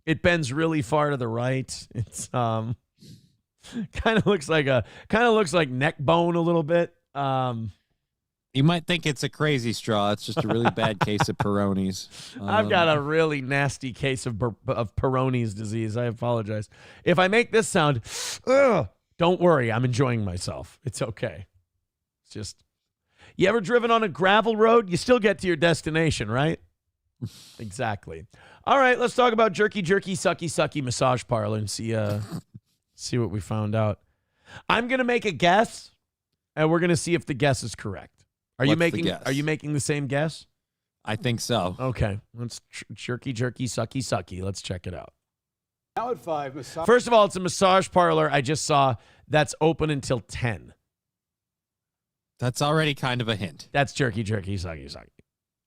Speaker 3: It bends really far to the right. It's kind of looks like neck bone a little bit.
Speaker 4: You might think it's a crazy straw. It's just a really bad case of Peyronie's.
Speaker 3: I've got a really nasty case of Peyronie's disease. I apologize. If I make this sound, don't worry. I'm enjoying myself. It's okay. It's just, you ever driven on a gravel road? You still get to your destination, right? Exactly. All right, let's talk about jerky, sucky massage parlor and see what we found out. I'm going to make a guess, and we're going to see if the guess is correct. Are you making the same guess?
Speaker 4: I think so.
Speaker 3: Okay. Let's jerky, sucky. Let's check it out.
Speaker 19: Now at 5,
Speaker 3: First of all, it's a massage parlor I just saw that's open until 10.
Speaker 4: That's already kind of a hint.
Speaker 3: That's jerky, sucky.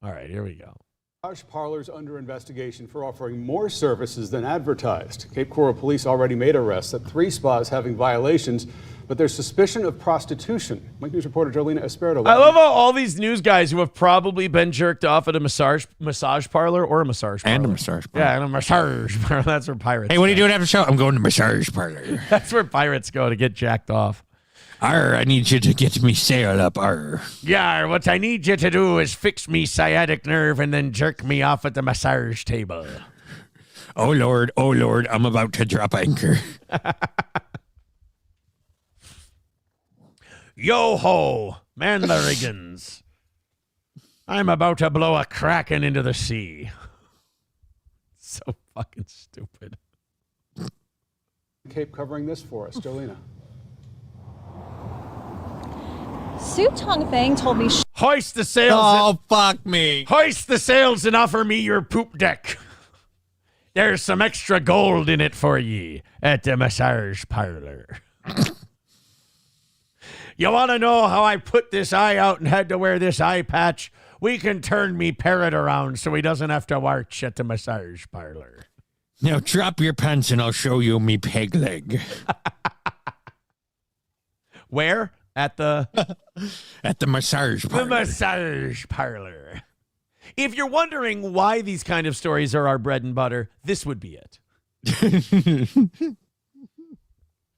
Speaker 3: All right, here we go.
Speaker 19: Massage parlors under investigation for offering more services than advertised. Cape Coral police already made arrests at 3 spas having violations, but there's suspicion of prostitution. Mike News reporter Jolena Esperto.
Speaker 3: I love how all these news guys who have probably been jerked off at a massage parlor or a massage parlor.
Speaker 4: And a massage parlor.
Speaker 3: Yeah, and a massage parlor. That's where pirates
Speaker 4: Hey, what are you doing after the show? I'm going to massage parlor.
Speaker 3: That's where pirates go to get jacked off.
Speaker 4: Arr, I need you to get me sail up, arr.
Speaker 3: Yeah, what I need you to do is fix me sciatic nerve and then jerk me off at the massage table.
Speaker 4: Oh, Lord, I'm about to drop anchor.
Speaker 3: Yo-ho, man the riggins. I'm about to blow a kraken into the sea. So fucking stupid.
Speaker 19: Cape covering this for us, Jolena.
Speaker 20: Su Tong Fang told me...
Speaker 3: Hoist the sails.
Speaker 4: Oh, fuck me.
Speaker 3: Hoist the sails and offer me your poop deck. There's some extra gold in it for ye at the massage parlor. You want to know how I put this eye out and had to wear this eye patch? We can turn me parrot around so he doesn't have to watch at the massage parlor.
Speaker 4: Now drop your pants and I'll show you me peg leg.
Speaker 3: Where? At the
Speaker 4: massage parlor.
Speaker 3: The massage parlor. If you're wondering why these kind of stories are our bread and butter, this would be it.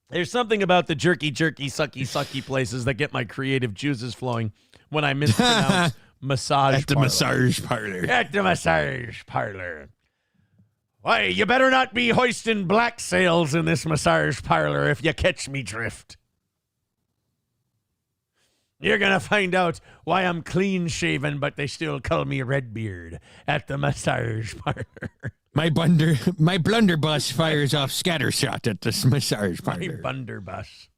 Speaker 3: There's something about the jerky, sucky places that get my creative juices flowing when I mispronounce massage
Speaker 4: At the
Speaker 3: parlor.
Speaker 4: massage parlor.
Speaker 3: At the massage parlor. Why, you better not be hoisting black sails in this massage parlor if you catch me drift. You're going to find out why I'm clean-shaven, but they still call me Redbeard at the massage parlor.
Speaker 4: My blunderbuss fires off scattershot at the massage parlor.
Speaker 3: My blunderbuss.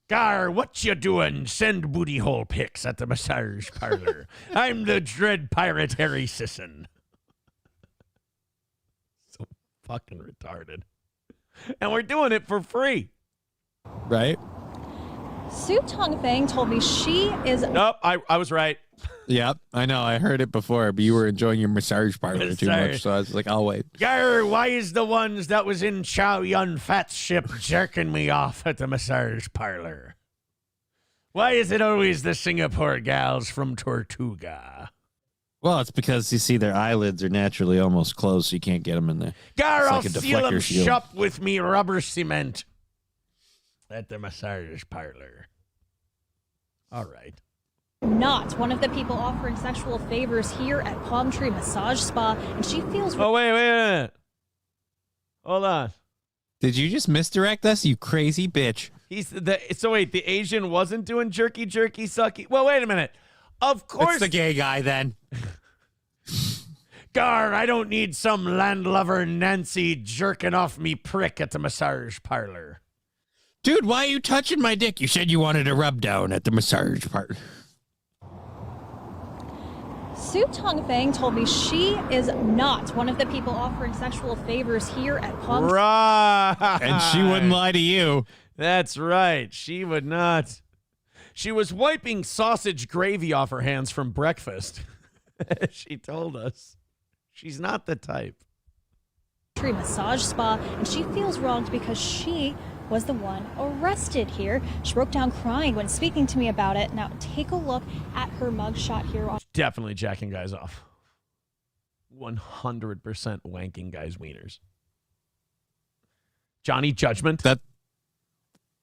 Speaker 3: Gar, what you doing? Send booty hole pics at the massage parlor. I'm the dread pirate Harry Sisson. So fucking retarded. And we're doing it for free.
Speaker 4: Right?
Speaker 20: Su Tong Fang told me she is...
Speaker 3: Nope, I was right.
Speaker 4: Yep, I know. I heard it before, but you were enjoying your massage parlor too much, so I was like, I'll wait.
Speaker 3: Gar, why is the ones that was in Chow Yun Fat's ship jerking me off at the massage parlor? Why is it always the Singapore gals from Tortuga?
Speaker 4: Well, it's because, you see, their eyelids are naturally almost closed, so you can't get them in there.
Speaker 3: Gar,
Speaker 4: It's
Speaker 3: I'll
Speaker 4: like a
Speaker 3: seal
Speaker 4: deflector
Speaker 3: them
Speaker 4: shield.
Speaker 3: shut with me rubber cement. At the massage parlor. All right.
Speaker 20: Not one of the people offering sexual favors here at Palm Tree Massage Spa, and she feels...
Speaker 3: Oh, wait a minute. Hold on.
Speaker 4: Did you just misdirect us, you crazy bitch?
Speaker 3: So wait, the Asian wasn't doing jerky, sucky? Well, wait a minute. Of course.
Speaker 4: It's the gay guy, then.
Speaker 3: Gar, I don't need some landlubber Nancy jerking off me prick at the massage parlor.
Speaker 4: Dude, why are you touching my dick? You said you wanted a rub down at the massage parlor.
Speaker 20: Su Tongfang told me she is not one of the people offering sexual favors here at Palm Tree.
Speaker 3: Right.
Speaker 4: And she wouldn't lie to you.
Speaker 3: That's right. She would not. She was wiping sausage gravy off her hands from breakfast. She told us. She's not the type.
Speaker 20: Tree Massage Spa, and she feels wronged because she was the one arrested here. She broke down crying when speaking to me about it. Now take a look at her mugshot here.
Speaker 3: Definitely jacking guys off. 100% wanking guys' wieners. Johnny Judgment.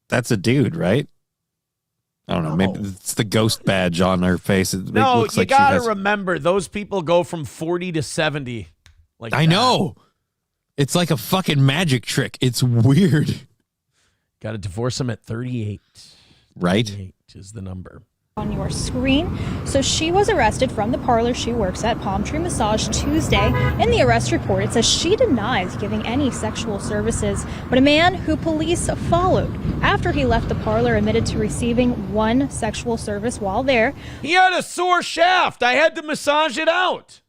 Speaker 4: That's a dude, right? I don't know. Maybe it's the ghost badge on her face.
Speaker 3: No, you gotta remember, those people go from 40 to 70. Like
Speaker 4: I know. It's like a fucking magic trick. It's weird.
Speaker 3: Got to divorce him at 38.
Speaker 4: Right?
Speaker 3: 38 is the number.
Speaker 20: On your screen. So she was arrested from the parlor she works at, Palm Tree Massage, Tuesday. In the arrest report, it says she denies giving any sexual services, but a man who police followed after he left the parlor admitted to receiving one sexual service while there.
Speaker 3: He had a sore shaft. I had to massage it out.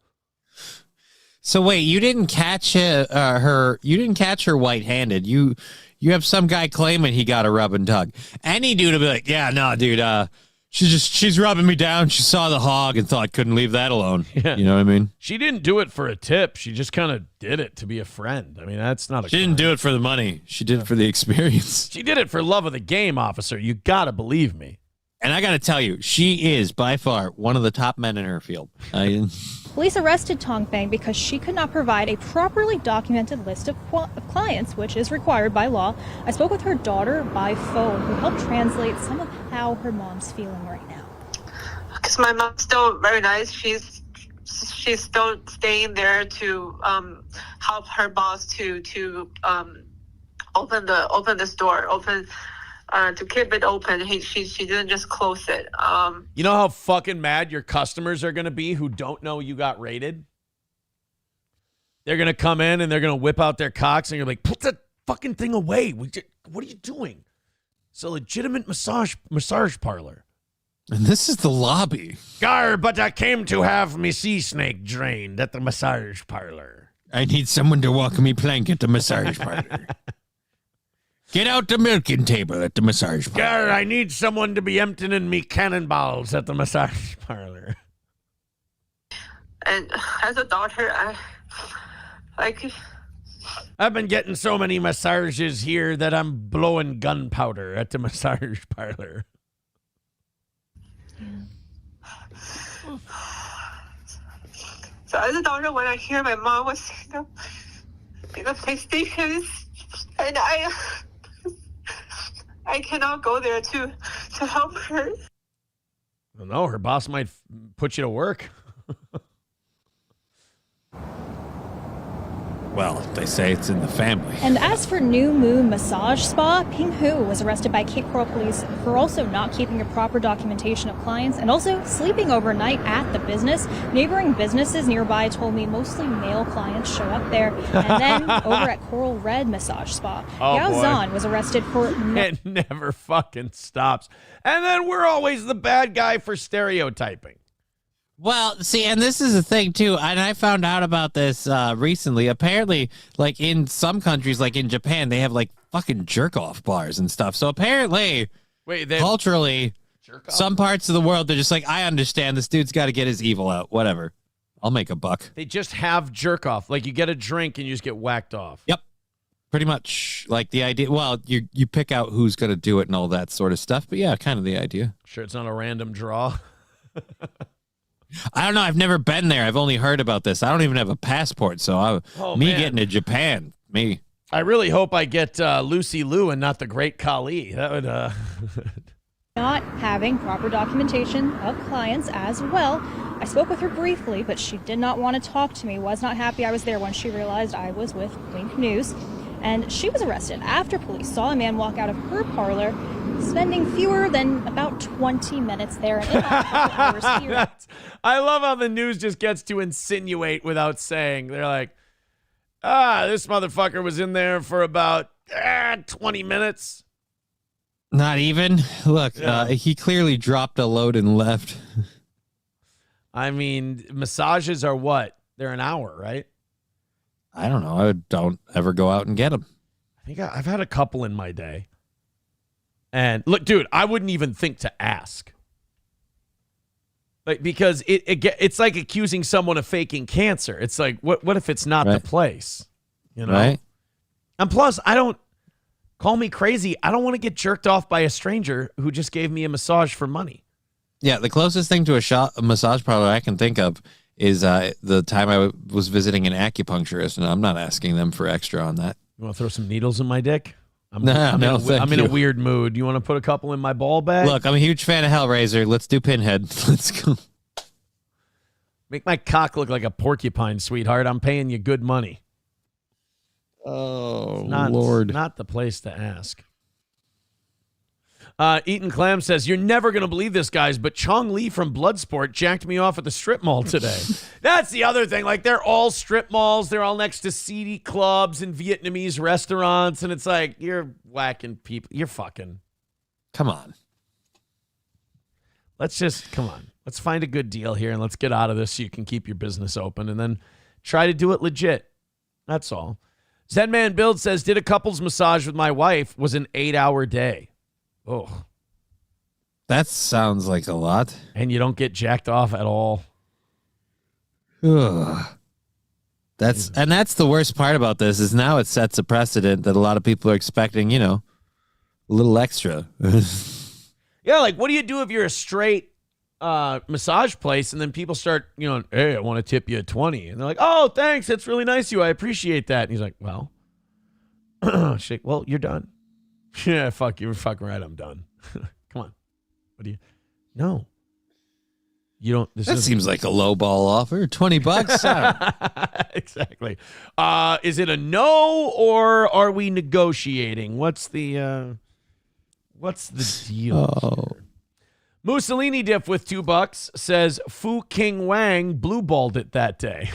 Speaker 4: So wait, you didn't catch her? You didn't catch her white-handed. You have some guy claiming he got a rub and tug. Any dude will be like, yeah, no, dude. She's rubbing me down. She saw the hog and thought couldn't leave that alone. Yeah. You know what I mean?
Speaker 3: She didn't do it for a tip. She just kind of did it to be a friend. I mean, that's not a
Speaker 4: She didn't do it for the money. She did it for the experience.
Speaker 3: She did it for love of the game, officer. You got to believe me.
Speaker 4: And I got to tell you, she is by far one of the top men in her field.
Speaker 20: Police arrested Tongfang because she could not provide a properly documented list of clients, which is required by law. I spoke with her daughter by phone, who helped translate some of how her mom's feeling right now.
Speaker 21: Because my mom's still very nice. She's still staying there to help her boss to open this door, to keep it open. She didn't just close it.
Speaker 3: You know how fucking mad your customers are going to be who don't know you got raided? They're going to come in and they're going to whip out their cocks and you're like, put that fucking thing away. What are you doing? It's a legitimate massage parlor.
Speaker 4: And this is the lobby.
Speaker 3: Gar, but I came to have me sea snake drained at the massage parlor.
Speaker 4: I need someone to walk me plank at the massage parlor. Get out the milking table at the massage parlor.
Speaker 3: Gar, I need someone to be emptying me cannonballs at the massage parlor.
Speaker 21: And as a daughter,
Speaker 3: I've been getting so many massages here that I'm blowing gunpowder at the massage parlor.
Speaker 21: So as a daughter, when I hear my mom was in the PlayStation, and I cannot go there to help her.
Speaker 3: I don't know. Her boss might put you to work.
Speaker 4: Well, they say it's in the family.
Speaker 20: And as for New Moon Massage Spa, Ping Hu was arrested by Cape Coral Police for also not keeping a proper documentation of clients and also sleeping overnight at the business. Neighboring businesses nearby told me mostly male clients show up there. And then over at Coral Red Massage Spa, Yao Zhan was arrested for...
Speaker 3: It never fucking stops. And then we're always the bad guy for stereotyping.
Speaker 4: Well, see, and this is a thing, too, and I found out about this recently. Apparently, like, in some countries, like in Japan, they have, like, fucking jerk-off bars and stuff. So apparently, culturally, some parts of the world, they're just like, I understand this dude's got to get his evil out. Whatever. I'll make a buck.
Speaker 3: They just have jerk-off. Like, you get a drink and you just get whacked off.
Speaker 4: Yep. Pretty much. Like, the idea, well, you pick out who's going to do it and all that sort of stuff. But, yeah, kind of the idea.
Speaker 3: Sure it's not a random draw.
Speaker 4: I don't know. I've never been there. I've only heard about this. I don't even have a passport, so getting to Japan, me.
Speaker 3: I really hope I get Lucy Liu and not the Great Khali. That would.
Speaker 20: Not having proper documentation of clients as well. I spoke with her briefly, but she did not want to talk to me. Was not happy I was there when she realized I was with Wink News. And she was arrested after police saw a man walk out of her parlor, spending fewer than about 20 minutes there and in hours here.
Speaker 3: I love how the news just gets to insinuate without saying. They're like, this motherfucker was in there for about 20 minutes.
Speaker 4: Not even. Look, he clearly dropped a load and left.
Speaker 3: I mean, massages are what? They're an hour, right?
Speaker 4: I don't know. I don't ever go out and get them.
Speaker 3: I think I've had a couple in my day. And look, dude, I wouldn't even think to ask. Like, because it's like accusing someone of faking cancer. It's like, what if it's not the place? You know?
Speaker 4: Right.
Speaker 3: And plus, call me crazy. I don't want to get jerked off by a stranger who just gave me a massage for money.
Speaker 4: Yeah, the closest thing to a massage parlor I can think of is the time I was visiting an acupuncturist, and I'm not asking them for extra on that.
Speaker 3: You want to throw some needles in my dick? I'm
Speaker 4: in
Speaker 3: a weird mood. You want to put a couple in my ball bag?
Speaker 4: Look, I'm a huge fan of Hellraiser. Let's do Pinhead. Let's go.
Speaker 3: Make my cock look like a porcupine, sweetheart. I'm paying you good money.
Speaker 4: Oh, Lord.
Speaker 3: Not the place to ask. Eaton Clam says, you're never going to believe this, guys, but Chong Lee from Bloodsport jacked me off at the strip mall today. That's the other thing. Like, they're all strip malls. They're all next to seedy clubs and Vietnamese restaurants. And it's like, you're whacking people. You're fucking.
Speaker 4: Come on.
Speaker 3: Come on. Let's find a good deal here and let's get out of this so you can keep your business open and then try to do it legit. That's all. Zenman Build says, did a couples massage with my wife. Was an 8-hour day. Oh,
Speaker 4: that sounds like a lot.
Speaker 3: And you don't get jacked off at all.
Speaker 4: Ugh. That's the worst part about this is now it sets a precedent that a lot of people are expecting, a little extra.
Speaker 3: Yeah, like what do you do if you're a straight massage place and then people start, hey, I want to tip you a 20. And they're like, oh, thanks. That's really nice of you. I appreciate that. And he's like, well, shit, well, you're done. Yeah, fuck, you were fucking right. I'm done. Come on. What do you? No. You don't.
Speaker 4: That seems like a low ball offer. $20.
Speaker 3: Exactly. Is it a no or are we negotiating? What's the deal?
Speaker 4: Oh.
Speaker 3: Mussolini Diff with $2 says Fu King Wang blue balled it that day.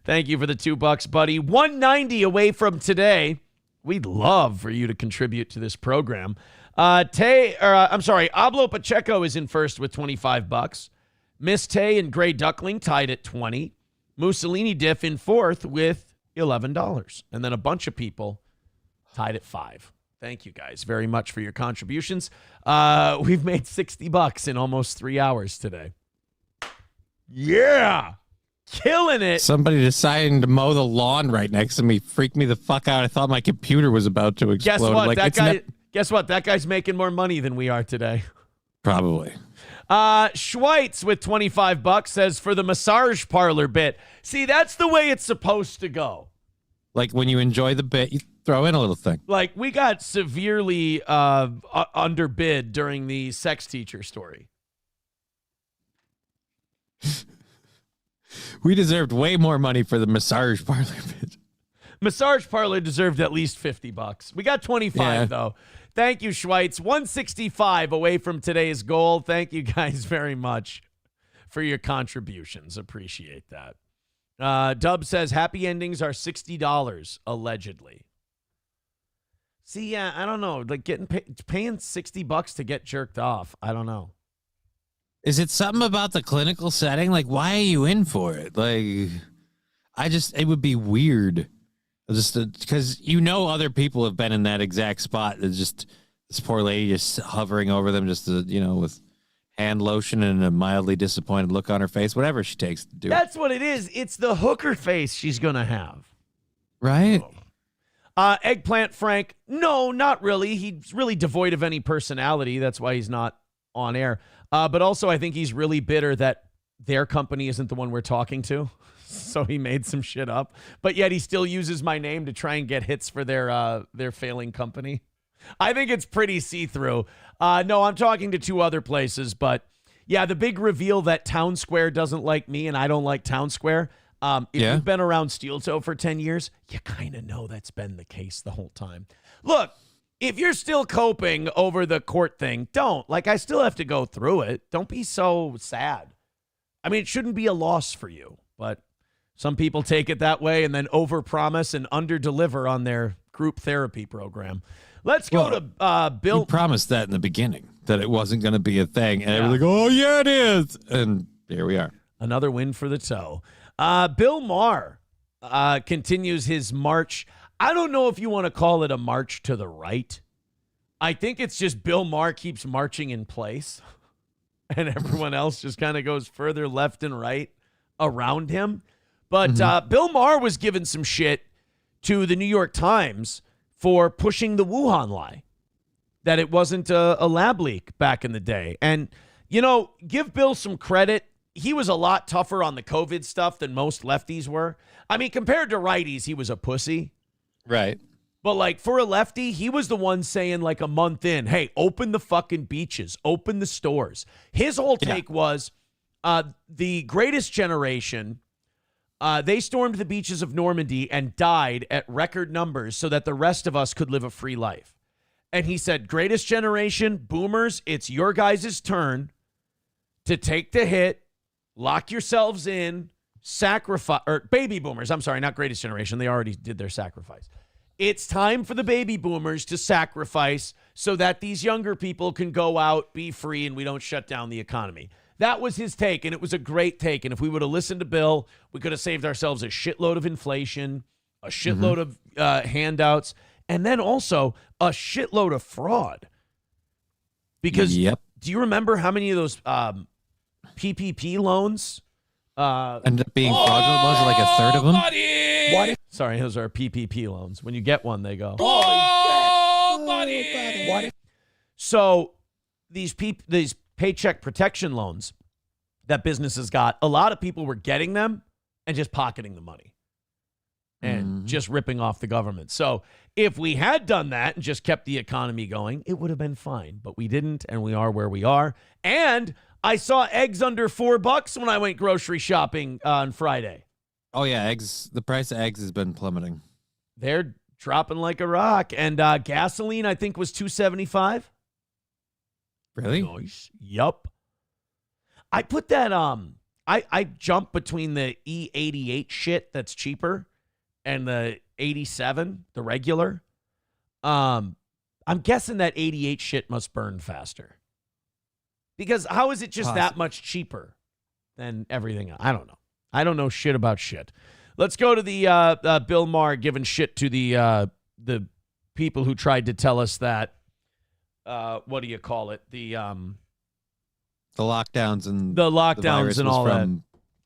Speaker 3: Thank you for the $2, buddy. 190 away from today. We'd love for you to contribute to this program. Ablo Pacheco is in first with $25. Miss Tay and Gray Duckling tied at 20. Mussolini Diff in fourth with $11. And then a bunch of people tied at 5. Thank you guys very much for your contributions. We've made $60 in almost 3 hours today. Yeah. Killing it.
Speaker 4: Somebody deciding to mow the lawn right next to me freaked me the fuck out. I thought my computer was about to explode.
Speaker 3: Guess what? That guy's making more money than we are today.
Speaker 4: Probably.
Speaker 3: Schweitz with $25 says for the massage parlor bit. See, that's the way it's supposed to go.
Speaker 4: Like when you enjoy the bit, you throw in a little thing.
Speaker 3: Like we got severely underbid during the sex teacher story.
Speaker 4: We deserved way more money for the massage parlor bit.
Speaker 3: Massage parlor deserved at least $50. We got 25 though. Thank you, Schweitz. 165 away from today's goal. Thank you guys very much for your contributions. Appreciate that. Dub says happy endings are $60 allegedly. See, yeah, I don't know. Like paying $60 to get jerked off. I don't know.
Speaker 4: Is it something about the clinical setting? Like, why are you in for it? Like, it would be weird. Just because other people have been in that exact spot. It's just this poor lady just hovering over them, just with hand lotion and a mildly disappointed look on her face. Whatever she takes to do.
Speaker 3: That's what it is. It's the hooker face she's gonna have,
Speaker 4: right?
Speaker 3: Eggplant Frank. No, not really. He's really devoid of any personality. That's why he's not on air. But also, I think he's really bitter that their company isn't the one we're talking to. So he made some shit up, but yet he still uses my name to try and get hits for their failing company. I think it's pretty see-through. No, I'm talking to 2 other places, but yeah, the big reveal that Town Square doesn't like me and I don't like Town Square. If you've been around Steel Toe for 10 years, you kind of know that's been the case the whole time. Look, if you're still coping over the court thing, don't. Like, I still have to go through it. Don't be so sad. I mean, it shouldn't be a loss for you, but some people take it that way and then overpromise and underdeliver on their group therapy program. Let's go to Bill.
Speaker 4: You promised that in the beginning, that it wasn't going to be a thing. And everyone's like, oh, yeah, it is. And here we are.
Speaker 3: Another win for the toe. Bill Maher continues his march. I don't know if you want to call it a march to the right. I think it's just Bill Maher keeps marching in place. And everyone else just kind of goes further left and right around him. But Bill Maher was given some shit to the New York Times for pushing the Wuhan lie, that it wasn't a lab leak back in the day. And, you know, give Bill some credit. He was a lot tougher on the COVID stuff than most lefties were. I mean, compared to righties, he was a pussy.
Speaker 4: Right.
Speaker 3: But, like, for a lefty, he was the one saying, like, a month in, hey, open the fucking beaches, open the stores. His whole take was the greatest generation, they stormed the beaches of Normandy and died at record numbers so that the rest of us could live a free life. And he said, greatest generation, boomers, it's your guys' turn to take the hit, lock yourselves in, sacrifice, or baby boomers, I'm sorry, not greatest generation. They already did their sacrifice. It's time for the baby boomers to sacrifice so that these younger people can go out, be free, and we don't shut down the economy. That was his take, and it was a great take. And if we would have listened to Bill, we could have saved ourselves a shitload of inflation, a shitload of handouts, and then also a shitload of fraud. Because do you remember how many of those PPP loans
Speaker 4: ended up being fraudulent? Was it like a third of them?
Speaker 3: What? Sorry, those are PPP loans. When you get one, they go.
Speaker 18: What?
Speaker 3: So these paycheck protection loans that businesses got, a lot of people were getting them and just pocketing the money and just ripping off the government. So if we had done that and just kept the economy going, it would have been fine. But we didn't, and we are where we are. And I saw eggs under $4 when I went grocery shopping on Friday.
Speaker 4: Oh, yeah, eggs. The price of eggs has been plummeting.
Speaker 3: They're dropping like a rock. And gasoline, I think, was $2.75.
Speaker 4: Really?
Speaker 3: Nice. Yup. I put that I jump between the E88 shit that's cheaper and the 87, the regular. I'm guessing that 88 shit must burn faster. Because how is it just that much cheaper than everything else? I don't know. I don't know shit about shit. Let's go to the Bill Maher giving shit to the people who tried to tell us that what do you call it? The
Speaker 4: lockdowns and
Speaker 3: the lockdowns and all
Speaker 4: from,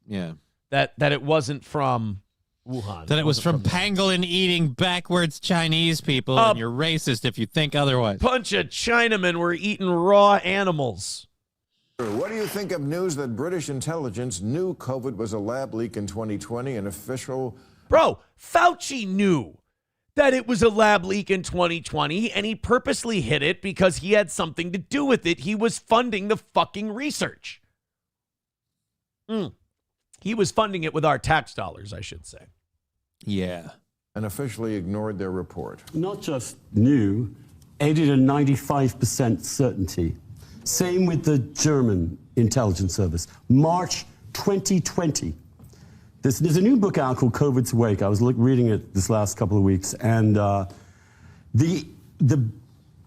Speaker 3: that. Yeah. That it wasn't from Wuhan.
Speaker 4: That it was from pangolin eating backwards Chinese people, and you're racist if you think otherwise.
Speaker 3: Bunch of Chinamen were eating raw animals.
Speaker 1: What do you think of news that British intelligence knew COVID was a lab leak in 2020 and official...
Speaker 3: Bro, Fauci knew that it was a lab leak in 2020, and he purposely hid it because he had something to do with it. He was funding the fucking research. He was funding it with our tax dollars, I should say.
Speaker 4: Yeah.
Speaker 1: And officially ignored their report.
Speaker 22: Not just knew, aided a 95% certainty. Same with the German intelligence service. March 2020. There's a new book out called COVID's Wake. I was reading it this last couple of weeks, and the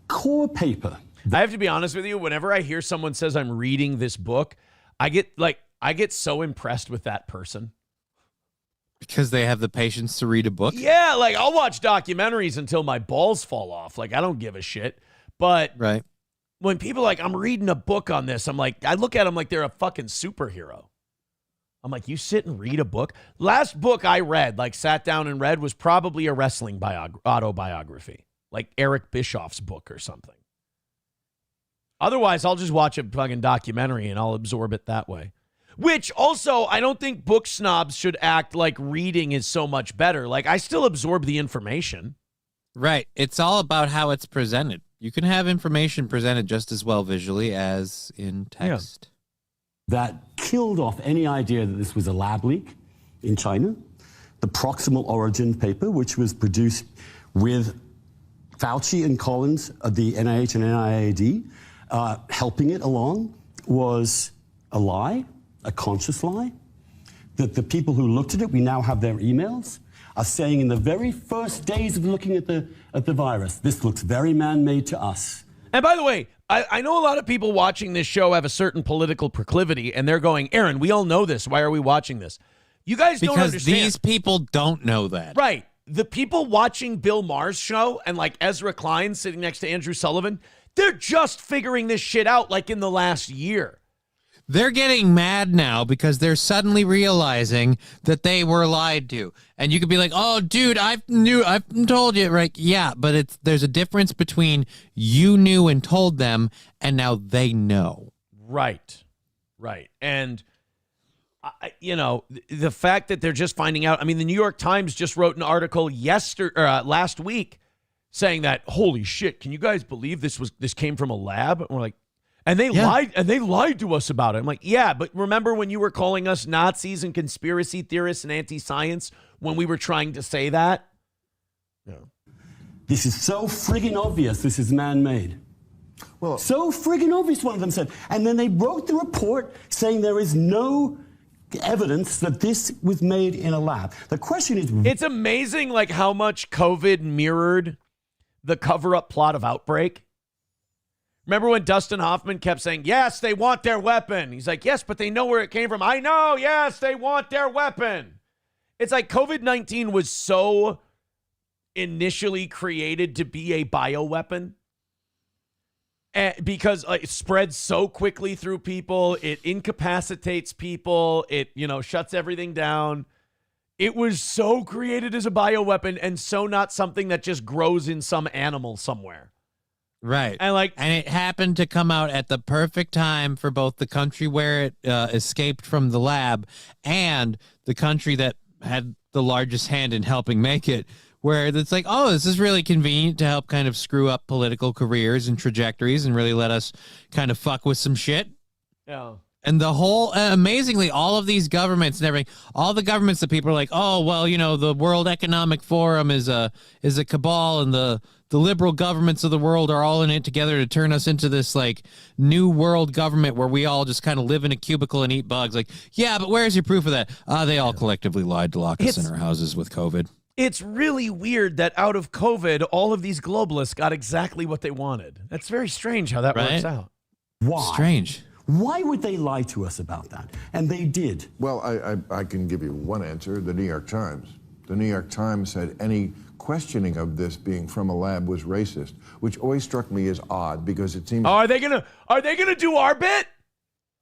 Speaker 22: core paper.
Speaker 3: I have to be honest with you. Whenever I hear someone says I'm reading this book, I get so impressed with that person.
Speaker 4: Because they have the patience to read a book?
Speaker 3: Yeah, like I'll watch documentaries until my balls fall off. Like I don't give a shit. But when people are like, I'm reading a book on this, I'm like, I look at them like they're a fucking superhero. I'm like, you sit and read a book? Last book I read, like sat down and read, was probably a wrestling autobiography. Like Eric Bischoff's book or something. Otherwise, I'll just watch a fucking documentary and I'll absorb it that way. Which also, I don't think book snobs should act like reading is so much better. Like, I still absorb the information.
Speaker 4: Right. It's all about how it's presented. You can have information presented just as well visually as in text.
Speaker 22: That killed off any idea that this was a lab leak in China. The proximal origin paper, which was produced with Fauci and Collins of the NIH and NIAID helping it along, was a lie, a conscious lie. That the people who looked at it, we now have their emails, are saying in the very first days of looking at the virus, this looks very man-made to us.
Speaker 3: And by the way, I know a lot of people watching this show have a certain political proclivity, and they're going, Aaron, we all know this. Why are we watching this? You guys don't understand.
Speaker 4: Because these people don't know that.
Speaker 3: Right. The people watching Bill Maher's show and like Ezra Klein sitting next to Andrew Sullivan, they're just figuring this shit out like in the last year.
Speaker 4: They're getting mad now because they're suddenly realizing that they were lied to. And you could be like, oh, dude, I've told you, right? Yeah, but there's a difference between you knew and told them and now they know.
Speaker 3: Right. And, the fact that they're just finding out. I mean, the New York Times just wrote an article last week saying that, holy shit, can you guys believe this came from a lab? And we're like, And they lied to us about it. I'm like, yeah, but remember when you were calling us Nazis and conspiracy theorists and anti-science when we were trying to say that?
Speaker 22: Yeah. This is so friggin' obvious this is man-made. Well, so friggin' obvious, one of them said. And then they wrote the report saying there is no evidence that this was made in a lab. The question is...
Speaker 3: It's amazing like how much COVID mirrored the cover-up plot of Outbreak. Remember when Dustin Hoffman kept saying, yes, they want their weapon. He's like, yes, but they know where it came from. I know, yes, they want their weapon. It's like COVID-19 was so initially created to be a bioweapon. Because it spreads so quickly through people. It incapacitates people. It, shuts everything down. It was so created as a bioweapon and so not something that just grows in some animal somewhere.
Speaker 4: Right. And it happened to come out at the perfect time for both the country where it escaped from the lab and the country that had the largest hand in helping make it, where it's like, oh, this is really convenient to help kind of screw up political careers and trajectories and really let us kind of fuck with some shit.
Speaker 3: Yeah.
Speaker 4: And the whole, amazingly, all of these governments and everything, all the governments that people are like, oh, well, the World Economic Forum is a cabal, and the liberal governments of the world are all in it together to turn us into this like new world government where we all just kind of live in a cubicle and eat bugs. Like, yeah, but where's your proof of that? They all collectively lied to lock us in our houses with COVID.
Speaker 3: It's really weird that out of COVID, all of these globalists got exactly what they wanted. That's very strange how that works out.
Speaker 22: Why?
Speaker 4: Strange.
Speaker 22: Why would they lie to us about that? And they did.
Speaker 1: Well, I can give you one answer, the New York Times. The New York Times said any questioning of this being from a lab was racist, which always struck me as odd because it seems...
Speaker 3: Are they gonna do our bit?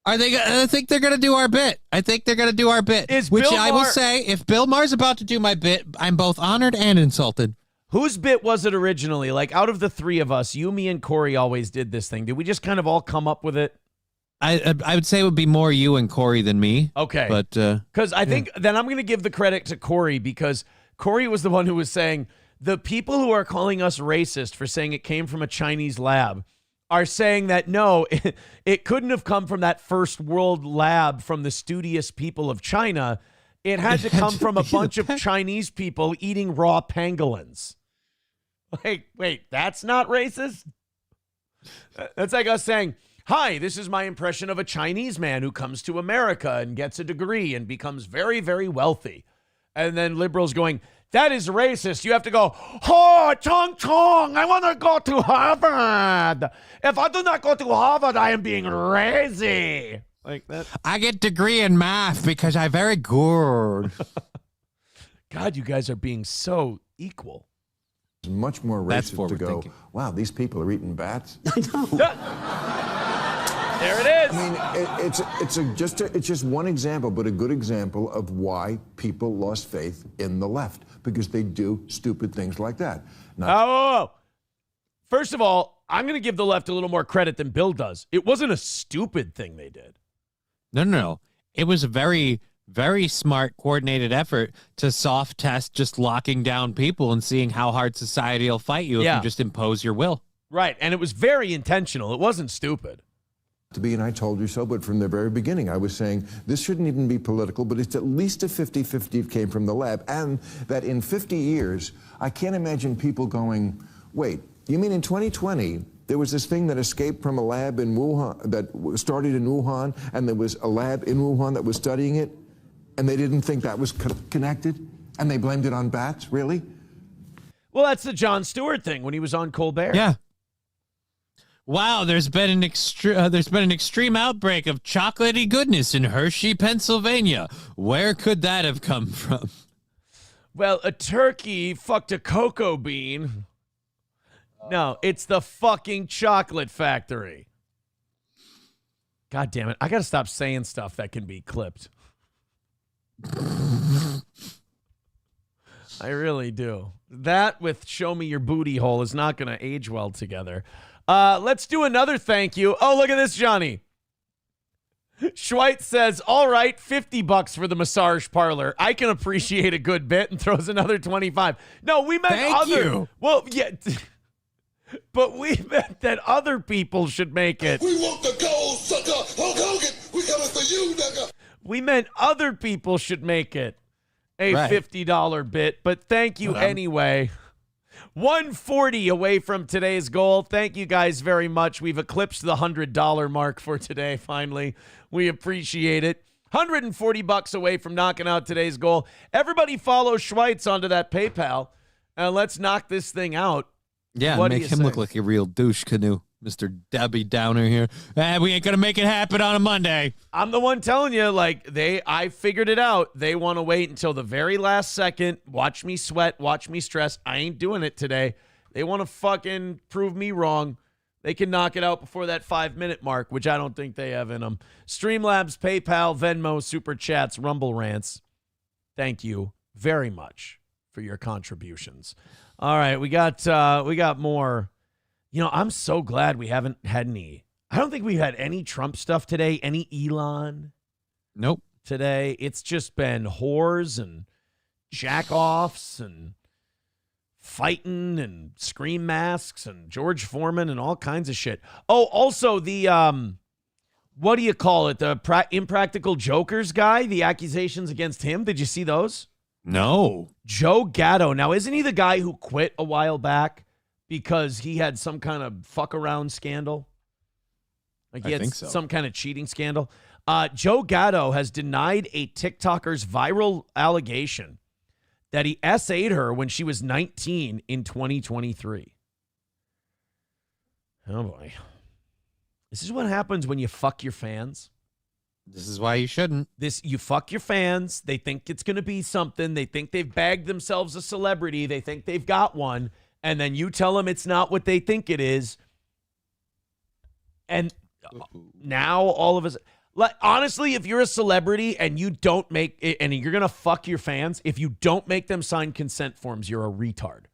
Speaker 4: I think they're gonna do our bit. I think they're gonna do our bit. I will say, if Bill Maher's about to do my bit, I'm both honored and insulted.
Speaker 3: Whose bit was it originally? Like, out of the three of us, you, me, and Corey always did this thing. Did we just kind of all come up with it?
Speaker 4: I would say it would be more you and Corey than me.
Speaker 3: Okay.
Speaker 4: But
Speaker 3: because I think then I'm going to give the credit to Corey, because Corey was the one who was saying the people who are calling us racist for saying it came from a Chinese lab are saying that, no, it couldn't have come from that first world lab from the studious people of China. It had to come from a bunch of Chinese people eating raw pangolins. Wait, that's not racist? That's like us saying, hi, this is my impression of a Chinese man who comes to America and gets a degree and becomes very, very wealthy. And then liberals going, that is racist. You have to go, oh, Chong Chong, I want to go to Harvard. If I do not go to Harvard, I am being lazy. Like that.
Speaker 4: I get degree in math because I'm very good.
Speaker 3: God, you guys are being so equal.
Speaker 1: It's much more racist to go, thinking. Wow, these people are eating bats?
Speaker 22: I know.
Speaker 3: There it is.
Speaker 1: I mean, it's just one example, but a good example of why people lost faith in the left, because they do stupid things like that.
Speaker 3: First of all, I'm going to give the left a little more credit than Bill does. It wasn't a stupid thing they did.
Speaker 4: No. It was a very, very smart, coordinated effort to soft test just locking down people and seeing how hard society will fight you if you just impose your will.
Speaker 3: Right, and it was very intentional. It wasn't stupid.
Speaker 1: To be, and I told you so, but from the very beginning I was saying this shouldn't even be political, but it's at least a 50-50 it came from the lab, and that in 50 years, I can't imagine people going, wait, you mean in 2020, there was this thing that escaped from a lab in Wuhan, that started in Wuhan, and there was a lab in Wuhan that was studying it, and they didn't think that was connected, and they blamed it on bats, really?
Speaker 3: Well, that's the Jon Stewart thing when he was on Colbert.
Speaker 4: Yeah. Wow, there's been an extreme outbreak of chocolatey goodness in Hershey, Pennsylvania. Where could that have come from?
Speaker 3: Well, a turkey fucked a cocoa bean. No, it's the fucking chocolate factory. God damn it. I got to stop saying stuff that can be clipped. I really do. That with show me your booty hole is not going to age well together. Let's do another thank you. Oh, look at this, Johnny. Schweitz says, all right, $50 for the massage parlor. I can appreciate a good bit, and throws another 25. No, we meant
Speaker 4: Thank you.
Speaker 3: Well, yeah, but we meant that other people should make it.
Speaker 18: We want the gold, sucker. Hulk Hogan, we coming for you, nigga.
Speaker 3: We meant other people should make it a $50 bit, but thank you anyway. 140 away from today's goal. Thank you guys very much. We've eclipsed the $100 mark for today, finally. We appreciate it. $140 away from knocking out today's goal. Everybody follow Schweitz onto that PayPal, and let's knock this thing out.
Speaker 4: Yeah,
Speaker 3: What
Speaker 4: make him look like a real douche canoe. Mr. Debbie Downer here. We ain't going to make it happen on a Monday.
Speaker 3: I'm the one telling you, I figured it out. They want to wait until the very last second. Watch me sweat. Watch me stress. I ain't doing it today. They want to fucking prove me wrong. They can knock it out before that 5-minute mark, which I don't think they have in them. Streamlabs, PayPal, Venmo, Super Chats, Rumble Rants. Thank you very much for your contributions. All right, we got more. You know, I'm so glad we haven't had any. I don't think we've had any Trump stuff today, any Elon.
Speaker 4: Nope.
Speaker 3: Today, it's just been whores and jack-offs and fighting and scream masks and George Foreman and all kinds of shit. Oh, also the, what do you call it? The Impractical Jokers guy, the accusations against him. Did you see those?
Speaker 4: No.
Speaker 3: Joe Gatto. Now, isn't he the guy who quit a while back because he had some kind of fuck around scandal? Like he had some kind of cheating scandal. Joe Gatto has denied a TikToker's viral allegation that he SA'd her when she was 19 in 2023. Oh, boy. This is what happens when you fuck your fans.
Speaker 4: This is why you shouldn't.
Speaker 3: You fuck your fans. They think it's going to be something. They think they've bagged themselves a celebrity. They think they've got one. And then you tell them it's not what they think it is. And now all of us, like, honestly, if you're a celebrity and you don't make it, and you're going to fuck your fans, if you don't make them sign consent forms, you're a retard.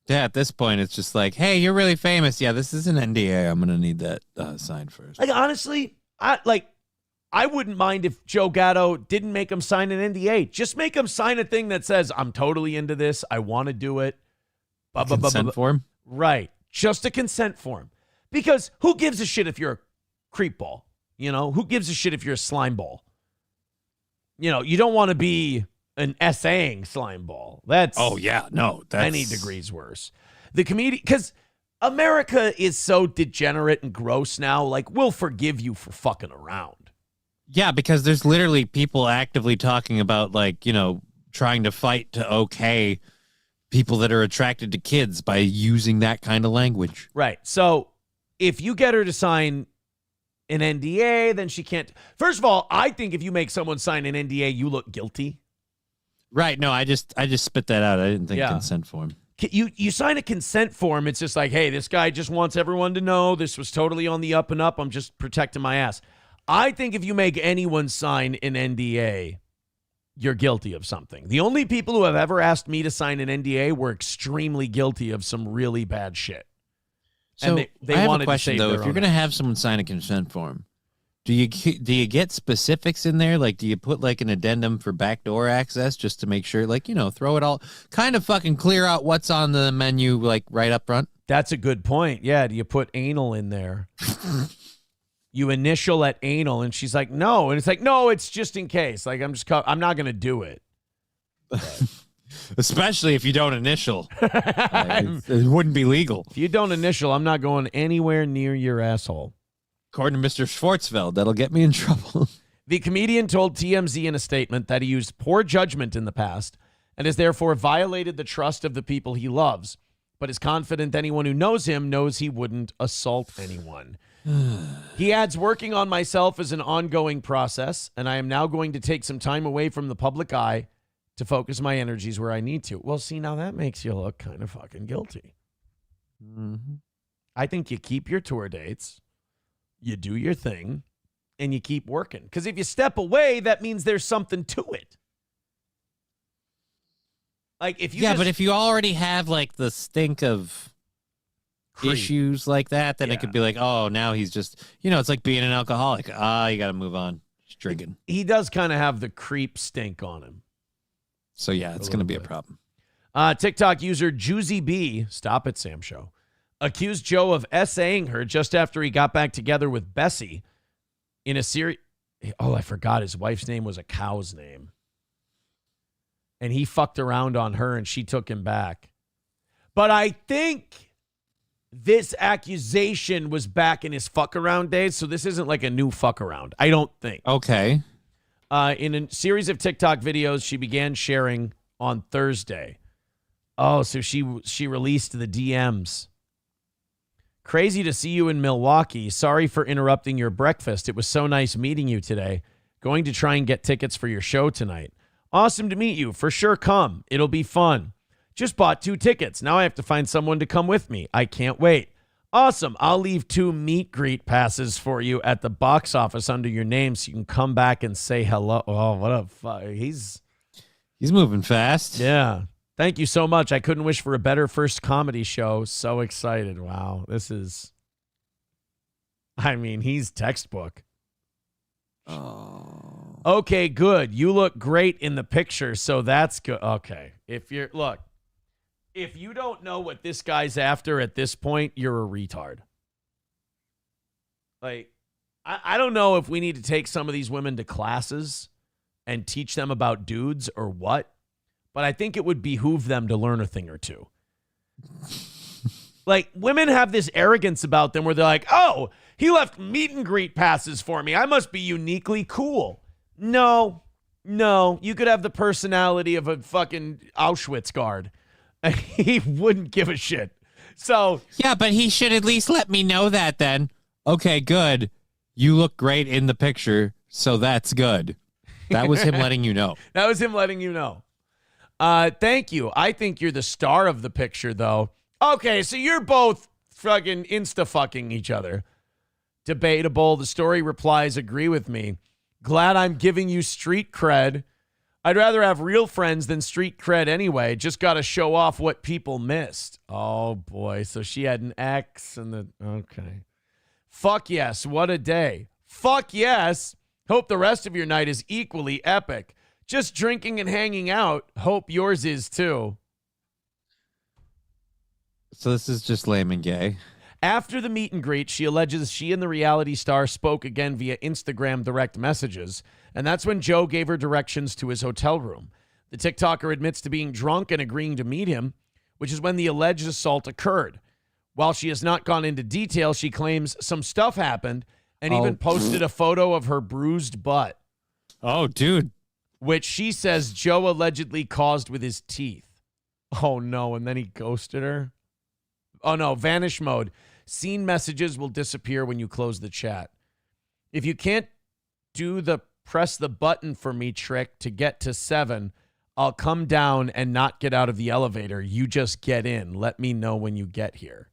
Speaker 4: Yeah, at this point, it's just like, hey, you're really famous. Yeah, this is an NDA. I'm going to need that signed first.
Speaker 3: Like, honestly, I wouldn't mind if Joe Gatto didn't make him sign an NDA. Just make him sign a thing that says, I'm totally into this. I want to do it.
Speaker 4: Consent form?
Speaker 3: Right. Just a consent form. Because who gives a shit if you're a creep ball? You know, who gives a shit if you're a slime ball? You know, you don't want to be an essaying slime ball. That's many degrees worse. The comedian, because America is so degenerate and gross now, like, we'll forgive you for fucking around.
Speaker 4: Yeah, because there's literally people actively talking about, like, you know, trying to fight to okay people that are attracted to kids by using that kind of language.
Speaker 3: Right. So if you get her to sign an NDA, then she can't. First of all, I think if you make someone sign an NDA, you look guilty.
Speaker 4: Right. No, I just spit that out. I didn't think consent form.
Speaker 3: You sign a consent form. It's just like, hey, this guy just wants everyone to know this was totally on the up and up. I'm just protecting my ass. I think if you make anyone sign an NDA, you're guilty of something. The only people who have ever asked me to sign an NDA were extremely guilty of some really bad shit.
Speaker 4: So
Speaker 3: and they
Speaker 4: I have
Speaker 3: wanted
Speaker 4: a question,
Speaker 3: to save
Speaker 4: though.
Speaker 3: their
Speaker 4: If you're going to have someone sign a consent form, Do you get specifics in there? Like, do you put like an addendum for backdoor access just to make sure, like, you know, throw it all, kind of fucking clear out what's on the menu, like right up front?
Speaker 3: That's a good point. Yeah. Do you put anal in there? You initial at anal, and she's like, no. And it's like, no, it's just in case. Like, I'm not going to do it.
Speaker 4: Especially if you don't initial. It wouldn't be legal.
Speaker 3: If you don't initial, I'm not going anywhere near your asshole.
Speaker 4: According to Mr. Schwartzfeld, that'll get me in trouble.
Speaker 3: The comedian told TMZ in a statement that he used poor judgment in the past and has therefore violated the trust of the people he loves, but is confident anyone who knows him knows he wouldn't assault anyone. He adds, working on myself is an ongoing process, and I am now going to take some time away from the public eye to focus my energies where I need to. Well, see, now that makes you look kind of fucking guilty.
Speaker 4: Mm-hmm.
Speaker 3: I think you keep your tour dates, you do your thing, and you keep working. Because if you step away, that means there's something to it. Like if you
Speaker 4: but if you already have like the stink of issues like that, then it could be like, oh, now he's just, you know, it's like being an alcoholic. You got to move on. Just drinking.
Speaker 3: He does kind of have the creep stink on him.
Speaker 4: So yeah, it's going to be a problem.
Speaker 3: TikTok user Juicy B, stop it, Sam Show, accused Joe of essaying her just after he got back together with Bessie in a series. Oh, I forgot his wife's name was a cow's name. And he fucked around on her and she took him back. But I think this accusation was back in his fuck around days. So this isn't like a new fuck around. I don't think.
Speaker 4: Okay.
Speaker 3: In a series of TikTok videos she began sharing on Thursday. Oh, so she released the DMs. Crazy to see you in Milwaukee. Sorry for interrupting your breakfast. It was so nice meeting you today. Going to try and get tickets for your show tonight. Awesome to meet you. For sure come. It'll be fun. Just bought 2 tickets. Now I have to find someone to come with me. I can't wait. Awesome. I'll leave 2 meet greet passes for you at the box office under your name so you can come back and say hello. Oh, what a fuck. He's
Speaker 4: moving fast.
Speaker 3: Yeah. Thank you so much. I couldn't wish for a better first comedy show. So excited. Wow. He's textbook.
Speaker 4: Oh.
Speaker 3: Okay, good. You look great in the picture, so that's good. Okay. If you don't know what this guy's after at this point, you're a retard. Like, I don't know if we need to take some of these women to classes and teach them about dudes or what, but I think it would behoove them to learn a thing or two. Like, women have this arrogance about them where they're like, oh, he left meet and greet passes for me. I must be uniquely cool. No. You could have the personality of a fucking Auschwitz guard. He wouldn't give a shit. So
Speaker 4: yeah, but he should at least let me know that then. Okay, good. You look great in the picture, so that's good. That was him letting you know.
Speaker 3: That was him letting you know. Thank you. I think you're the star of the picture, though. Okay, so you're both fucking insta-fucking each other. Debatable. The story replies, agree with me. Glad I'm giving you street cred. I'd rather have real friends than street cred anyway. Just got to show off what people missed. Oh, boy. So she had an ex and okay. Fuck yes. What a day. Fuck yes. Hope the rest of your night is equally epic. Just drinking and hanging out. Hope yours is too.
Speaker 4: So this is just lame and gay.
Speaker 3: After the meet and greet, she alleges she and the reality star spoke again via Instagram direct messages, and that's when Joe gave her directions to his hotel room. The TikToker admits to being drunk and agreeing to meet him, which is when the alleged assault occurred. While she has not gone into detail, she claims some stuff happened and even posted a photo of her bruised butt.
Speaker 4: Oh, dude.
Speaker 3: Which she says Joe allegedly caused with his teeth. Oh, no, and then he ghosted her? Oh, no, vanish mode. Seen messages will disappear when you close the chat. If you can't do the press the button for me trick to get to 7, I'll come down and not get out of the elevator. You just get in. Let me know when you get here.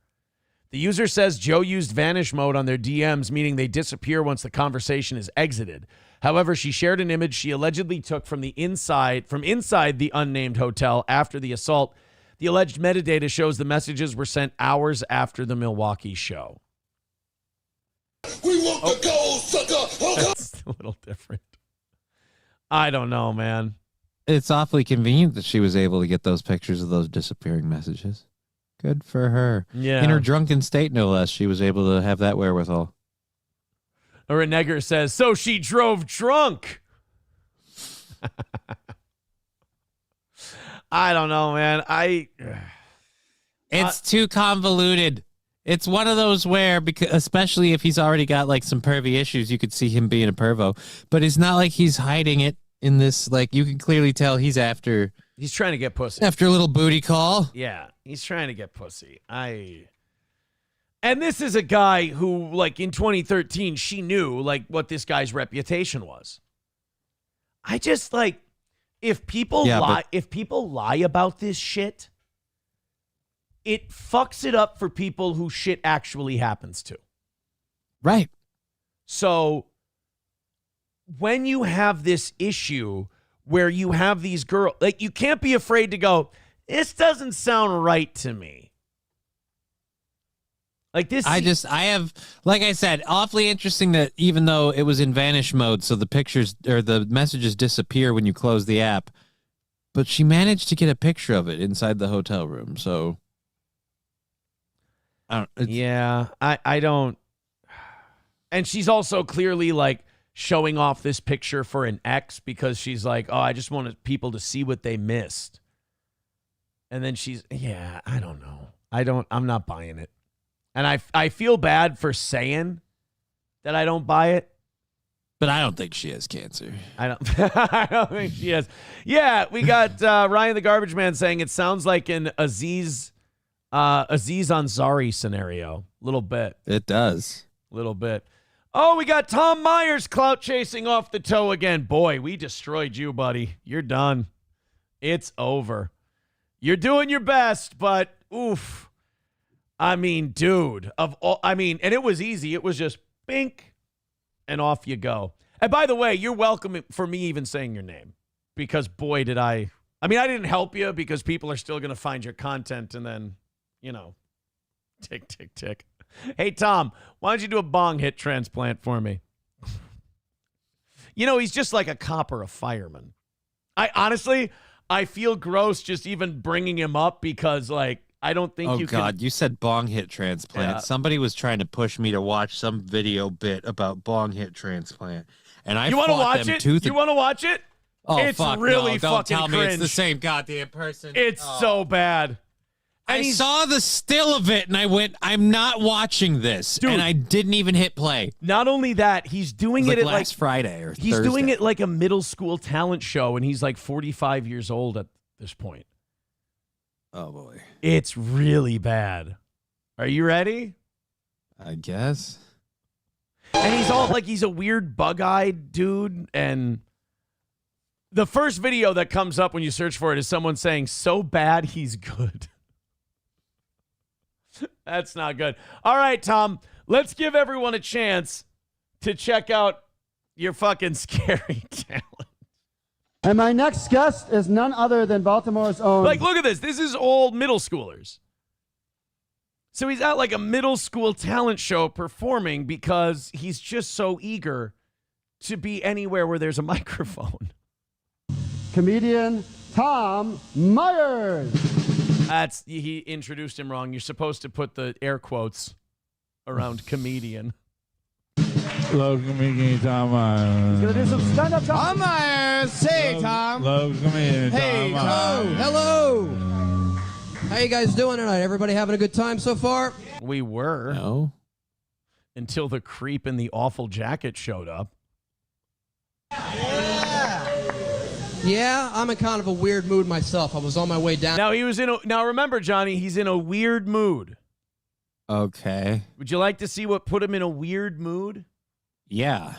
Speaker 3: The user says Joe used vanish mode on their DMs, meaning they disappear once the conversation is exited. However, she shared an image she allegedly took from inside the unnamed hotel after the assault. The alleged metadata shows the messages were sent hours after the Milwaukee show.
Speaker 18: We want the gold, son
Speaker 3: That's a little different. I don't know, man.
Speaker 4: It's awfully convenient that she was able to get those pictures of those disappearing messages. Good for her.
Speaker 3: Yeah.
Speaker 4: In her drunken state, no less, she was able to have that wherewithal.
Speaker 3: Renegger says, so she drove drunk. I don't know, man.
Speaker 4: It's too convoluted. It's one of those where, because especially if he's already got like some pervy issues, you could see him being a pervo. But it's not like he's hiding it in this. Like, you can clearly tell he's after.
Speaker 3: He's trying to get pussy.
Speaker 4: After a little booty call.
Speaker 3: Yeah, he's trying to get pussy. And this is a guy who, like, in 2013, she knew, like, what this guy's reputation was. I just, like, if people lie about this shit, it fucks it up for people who shit actually happens to.
Speaker 4: Right.
Speaker 3: So when you have this issue where you have these girls, like, you can't be afraid to go, this doesn't sound right to me. Like this.
Speaker 4: I have, like I said, awfully interesting that even though it was in vanish mode, so the pictures or the messages disappear when you close the app, but she managed to get a picture of it inside the hotel room. So,
Speaker 3: I don't. And she's also clearly like showing off this picture for an ex because she's like, oh, I just wanted people to see what they missed. And then I don't know. I'm not buying it. And I feel bad for saying that I don't buy it.
Speaker 4: But I don't think she has cancer.
Speaker 3: I don't think she has. Yeah, we got Ryan the Garbage Man saying it sounds like an Aziz Ansari scenario. Little bit.
Speaker 4: It does.
Speaker 3: Little bit. Oh, we got Tom Myers clout chasing off the toe again. Boy, we destroyed you, buddy. You're done. It's over. You're doing your best, but oof. I mean, dude, and it was easy. It was just bink, and off you go. And by the way, you're welcome for me even saying your name, because boy, did I didn't help you because people are still going to find your content and then, tick, tick, tick. Hey, Tom, why don't you do a bong hit transplant for me? He's just like a cop or a fireman. I feel gross just even bringing him up because, like, I don't think you can. Oh, God,
Speaker 4: you said bong hit transplant. Yeah. Somebody was trying to push me to watch some video bit about bong hit transplant. And I
Speaker 3: want to watch it? You want to watch it?
Speaker 4: Oh,
Speaker 3: it's
Speaker 4: fuck,
Speaker 3: really
Speaker 4: no, don't
Speaker 3: fucking
Speaker 4: tell me
Speaker 3: cringe.
Speaker 4: It's the same goddamn person.
Speaker 3: It's so bad. And
Speaker 4: I saw the still of it, and I went, I'm not watching this. Dude, and I didn't even hit play.
Speaker 3: Not only that, he's doing it at
Speaker 4: last Friday or
Speaker 3: he's
Speaker 4: Thursday.
Speaker 3: doing it like a middle school talent show, and he's like 45 years old at this point.
Speaker 4: Oh, boy.
Speaker 3: It's really bad. Are you ready?
Speaker 4: I guess.
Speaker 3: And he's all like, he's a weird bug-eyed dude, and the first video that comes up when you search for it is someone saying, so bad he's good. That's not good. All right, Tom, let's give everyone a chance to check out your fucking scary talent.
Speaker 5: And my next guest is none other than Baltimore's own.
Speaker 3: Like, look at this. This is all middle schoolers. So he's at like a middle school talent show performing because he's just so eager to be anywhere where there's a microphone.
Speaker 5: Comedian Tom Myers.
Speaker 3: He introduced him wrong. You're supposed to put the air quotes around comedian.
Speaker 7: Love comedian Tom Myers.
Speaker 5: He's going to do some stand-up talk.
Speaker 23: Tom Myers. Hey, Tom.
Speaker 7: Love comedian
Speaker 23: Hey,
Speaker 7: Tom Myers.
Speaker 23: hello. How you guys doing tonight? Everybody having a good time so far?
Speaker 3: We were.
Speaker 4: No.
Speaker 3: Until the creep in the awful jacket showed up.
Speaker 23: Yeah, I'm in kind of a weird mood myself. I was on my way down.
Speaker 3: Now remember, Johnny, he's in a weird mood.
Speaker 4: Okay.
Speaker 3: Would you like to see what put him in a weird mood?
Speaker 4: Yeah.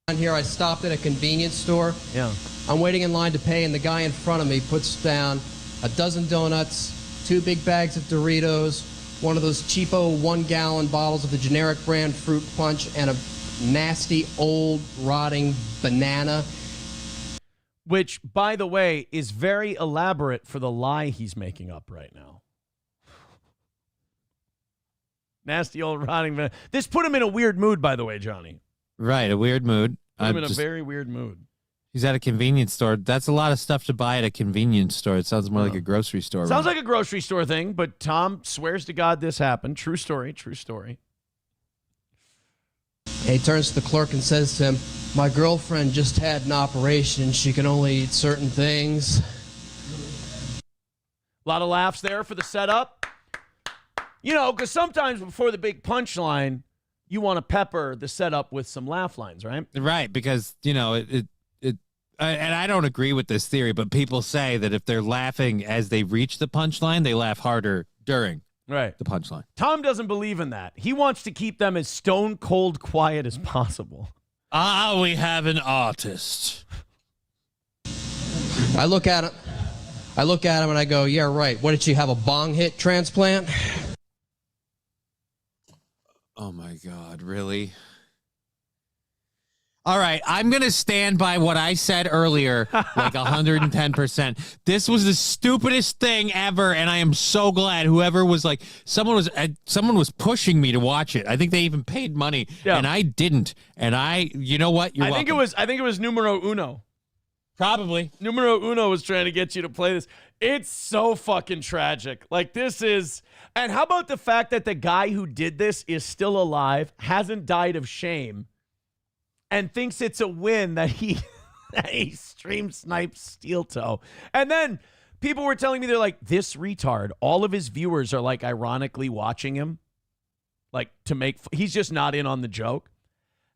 Speaker 23: Down here, I stopped at a convenience store.
Speaker 3: Yeah.
Speaker 23: I'm waiting in line to pay, and the guy in front of me puts down a dozen donuts, 2 big bags of Doritos, one of those cheapo 1-gallon bottles of the generic brand Fruit Punch, and a nasty old rotting banana.
Speaker 3: Which, by the way, is very elaborate for the lie he's making up right now. Nasty old rotting banana. This put him in a weird mood, by the way, Johnny.
Speaker 4: Right, a weird mood.
Speaker 3: I'm in a very weird mood.
Speaker 4: He's at a convenience store. That's a lot of stuff to buy at a convenience store. It sounds more like a grocery store.
Speaker 3: Sounds like a grocery store thing, but Tom swears to God this happened. True story, true story.
Speaker 23: He turns to the clerk and says to him, "My girlfriend just had an operation. She can only eat certain things."
Speaker 3: A lot of laughs there for the setup. You know, because sometimes before the big punchline, you want to pepper the setup with some laugh lines, right?
Speaker 4: Right, because, you know, and I don't agree with this theory, but people say that if they're laughing as they reach the punchline, they laugh harder during
Speaker 3: the
Speaker 4: punchline.
Speaker 3: Tom doesn't believe in that. He wants to keep them as stone cold quiet as possible.
Speaker 4: Ah, we have an artist.
Speaker 23: I look at him and I go, "Yeah, right. What, did she have a bong hit transplant?"
Speaker 4: Oh my God, really? All right, I'm going to stand by what I said earlier, like 110%. This was the stupidest thing ever, and I am so glad whoever was like, someone was pushing me to watch it. I think they even paid money, and I didn't. And you know what? You're welcome.
Speaker 3: I think it was numero uno.
Speaker 4: Probably.
Speaker 3: Numero uno was trying to get you to play this. It's so fucking tragic. Like, this is... And how about the fact that the guy who did this is still alive, hasn't died of shame, and thinks it's a win that he stream snipes steel toe. And then people were telling me, they're like, this retard, all of his viewers are like ironically watching him, like to make, he's just not in on the joke.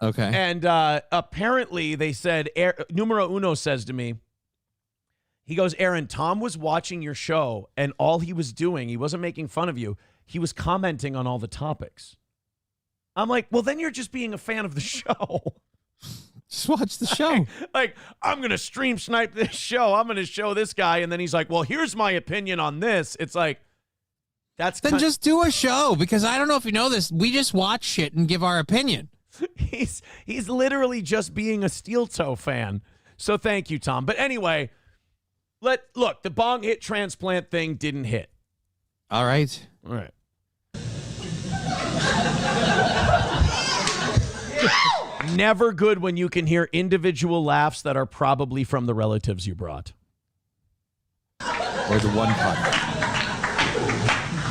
Speaker 4: Okay.
Speaker 3: And apparently they said, numero uno says to me, he goes, "Aaron, Tom was watching your show and all he was doing, he wasn't making fun of you. He was commenting on all the topics." I'm like, well, then you're just being a fan of the show.
Speaker 4: Just watch the show.
Speaker 3: Like, I'm going to stream snipe this show. I'm going to show this guy. And then he's like, well, here's my opinion on this. It's like,
Speaker 4: then just do a show, because I don't know if you know this. We just watch shit and give our opinion.
Speaker 3: He's literally just being a steel toe fan. So thank you, Tom. But anyway, look, the bong hit transplant thing didn't hit.
Speaker 4: All right.
Speaker 3: All right. Never good when you can hear individual laughs that are probably from the relatives you brought.
Speaker 4: Or the one part.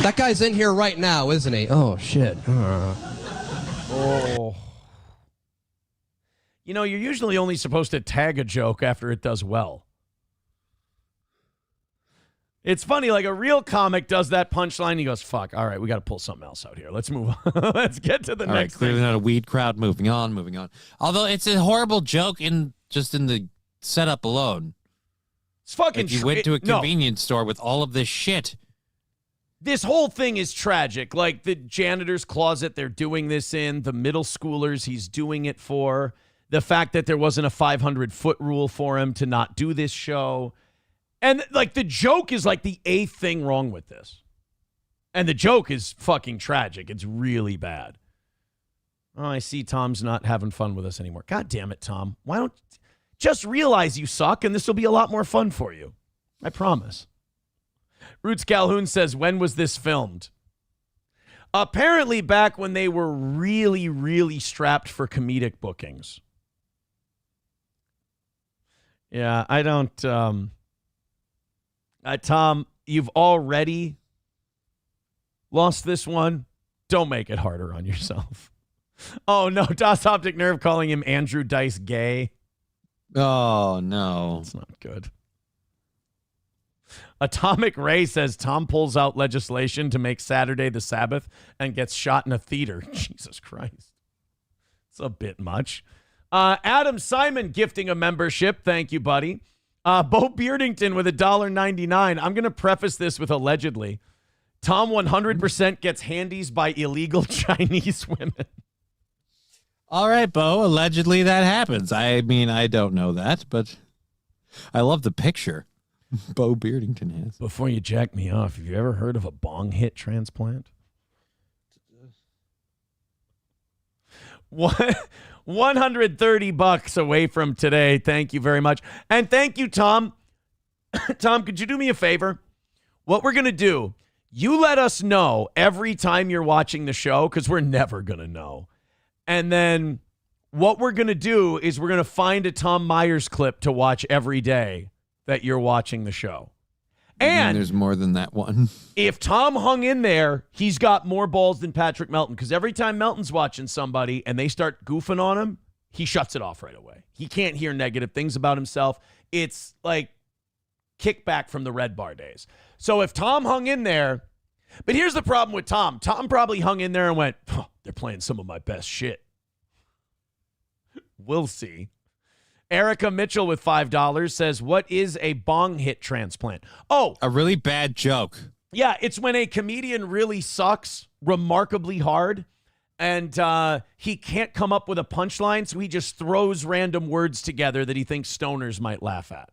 Speaker 23: That guy's in here right now, isn't he? Oh, shit.
Speaker 3: Oh. You know, you're usually only supposed to tag a joke after it does well. It's funny, like a real comic does that punchline. He goes, fuck, all right, we got to pull something else out here. Let's move on. Let's get to the next thing.
Speaker 4: Clearly not a weed crowd. Moving on. Although it's a horrible joke in the setup alone.
Speaker 3: It's fucking
Speaker 4: like you went to a convenience store with all of this shit.
Speaker 3: This whole thing is tragic. Like the janitor's closet they're doing this in, the middle schoolers he's doing it for, the fact that there wasn't a 500-foot rule for him to not do this show. And, like, the joke is, like, the 8th thing wrong with this. And the joke is fucking tragic. It's really bad. Oh, I see Tom's not having fun with us anymore. God damn it, Tom. Why don't just realize you suck, and this will be a lot more fun for you. I promise. Roots Calhoun says, when was this filmed? Apparently back when they were really, really strapped for comedic bookings. Yeah, I don't... Tom, you've already lost this one. Don't make it harder on yourself. Oh, no. Das Optic Nerve calling him Andrew Dice gay.
Speaker 4: Oh, no.
Speaker 3: It's not good. Atomic Ray says Tom pulls out legislation to make Saturday the Sabbath and gets shot in a theater. Jesus Christ. It's a bit much. Adam Simon gifting a membership. Thank you, buddy. Bo Beardington with $1.99. I'm going to preface this with allegedly. Tom 100% gets handies by illegal Chinese women.
Speaker 4: All right, Bo. Allegedly that happens. I mean, I don't know that, but I love the picture Bo Beardington has.
Speaker 3: Before you jack me off, have you ever heard of a bong hit transplant? What? $130 away from today. Thank you very much. And thank you, Tom. Tom, could you do me a favor? What we're going to do, you let us know every time you're watching the show, because we're never going to know. And then what we're going to do is we're going to find a Tom Myers clip to watch every day that you're watching the show. And
Speaker 4: there's more than that one.
Speaker 3: If Tom hung in there, he's got more balls than Patrick Melton, because every time Melton's watching somebody and they start goofing on him, he shuts it off right away. He can't hear negative things about himself. It's like kickback from the Red Bar days. So if Tom hung in there, but here's the problem with Tom. Tom probably hung in there and went, they're playing some of my best shit. We'll see. Erica Mitchell with $5 says, what is a bong hit transplant? Oh,
Speaker 4: a really bad joke.
Speaker 3: Yeah, it's when a comedian really sucks remarkably hard and he can't come up with a punchline, so he just throws random words together that he thinks stoners might laugh at.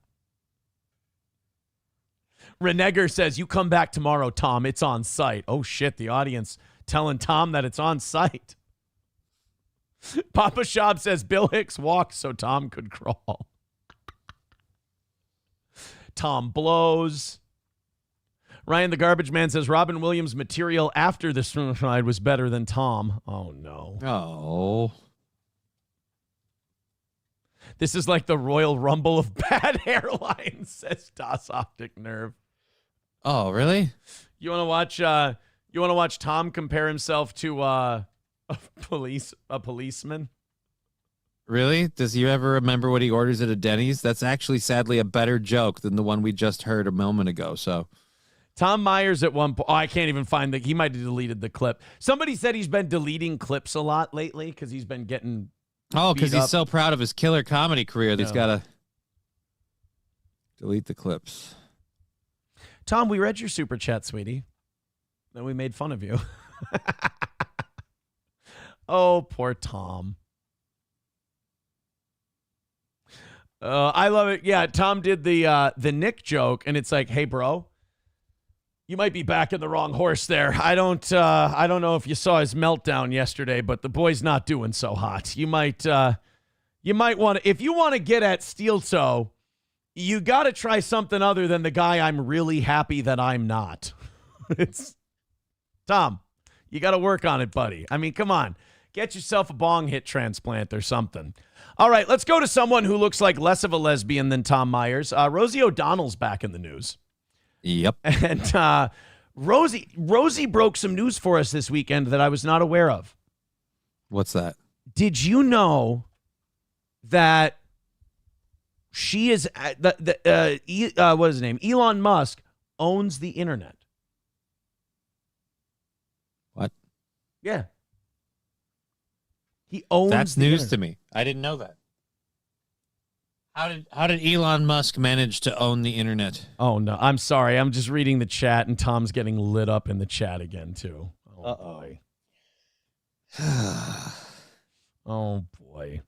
Speaker 3: Renegger says, you come back tomorrow, Tom. It's on site. Oh, shit, the audience telling Tom that it's on site. Papa Shab says Bill Hicks walked so Tom could crawl. Tom blows. Ryan the Garbage Man says Robin Williams' material after the suicide was better than Tom. Oh, no.
Speaker 4: Oh.
Speaker 3: This is like the Royal Rumble of bad hairlines, says Das Optic Nerve.
Speaker 4: Oh, really?
Speaker 3: You want to watch Tom compare himself to a policeman?
Speaker 4: Really? Does he ever remember what he orders at a Denny's? That's actually sadly a better joke than the one we just heard a moment ago. So
Speaker 3: Tom Myers at one point, I can't even find he might have deleted the clip. Somebody said he's been deleting clips a lot lately because he's been getting
Speaker 4: because he's so proud of his killer comedy career that he's got to delete the clips.
Speaker 3: Tom, we read your super chat, sweetie. Then we made fun of you. Oh, poor Tom. I love it. Yeah, Tom did the Nick joke, and it's like, hey, bro, you might be backing the wrong horse there. I don't know if you saw his meltdown yesterday, but the boy's not doing so hot. You might want to, if you want to get at Steel Toe, you got to try something other than the guy I'm really happy that I'm not. It's Tom, you got to work on it, buddy. I mean, come on. Get yourself a bong hit transplant or something. All right, let's go to someone who looks like less of a lesbian than Tom Myers. Rosie O'Donnell's back in the news.
Speaker 4: Yep.
Speaker 3: And Rosie broke some news for us this weekend that I was not aware of.
Speaker 4: What's that?
Speaker 3: Did you know that she is what is his name? Elon Musk owns the internet.
Speaker 4: What?
Speaker 3: Yeah. He owns
Speaker 4: That's
Speaker 3: the
Speaker 4: news
Speaker 3: internet.
Speaker 4: to me. I didn't know that. How did Elon Musk manage to own the internet?
Speaker 3: Oh, no. I'm sorry. I'm just reading the chat, and Tom's getting lit up in the chat again, too. Oh, boy. Oh, boy.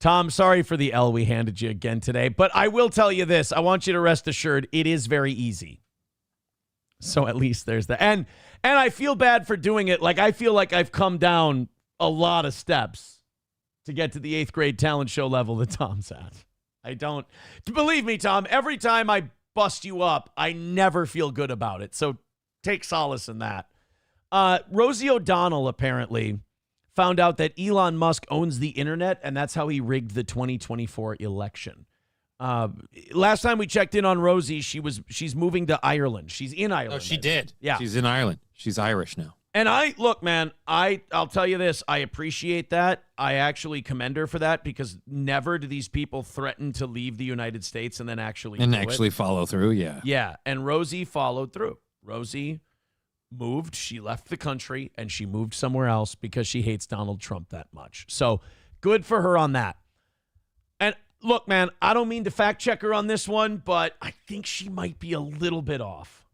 Speaker 3: Tom, sorry for the L we handed you again today, but I will tell you this. I want you to rest assured it is very easy. So at least there's that. And I feel bad for doing it. Like, I feel like I've come down a lot of steps to get to the 8th grade talent show level that Tom's at. I don't. Believe me, Tom, every time I bust you up, I never feel good about it. So take solace in that. Rosie O'Donnell apparently found out that Elon Musk owns the internet, and that's how he rigged the 2024 election. Last time we checked in on Rosie, she's moving to Ireland. She's in Ireland.
Speaker 4: Oh, she did.
Speaker 3: Yeah.
Speaker 4: She's in Ireland. She's Irish now.
Speaker 3: And look, man, I'll tell you this. I appreciate that. I actually commend her for that, because never do these people threaten to leave the United States and then actually
Speaker 4: follow through. Yeah.
Speaker 3: Yeah. And Rosie followed through. Rosie moved. She left the country and she moved somewhere else because she hates Donald Trump that much. So good for her on that. And look, man, I don't mean to fact check her on this one, but I think she might be a little bit off.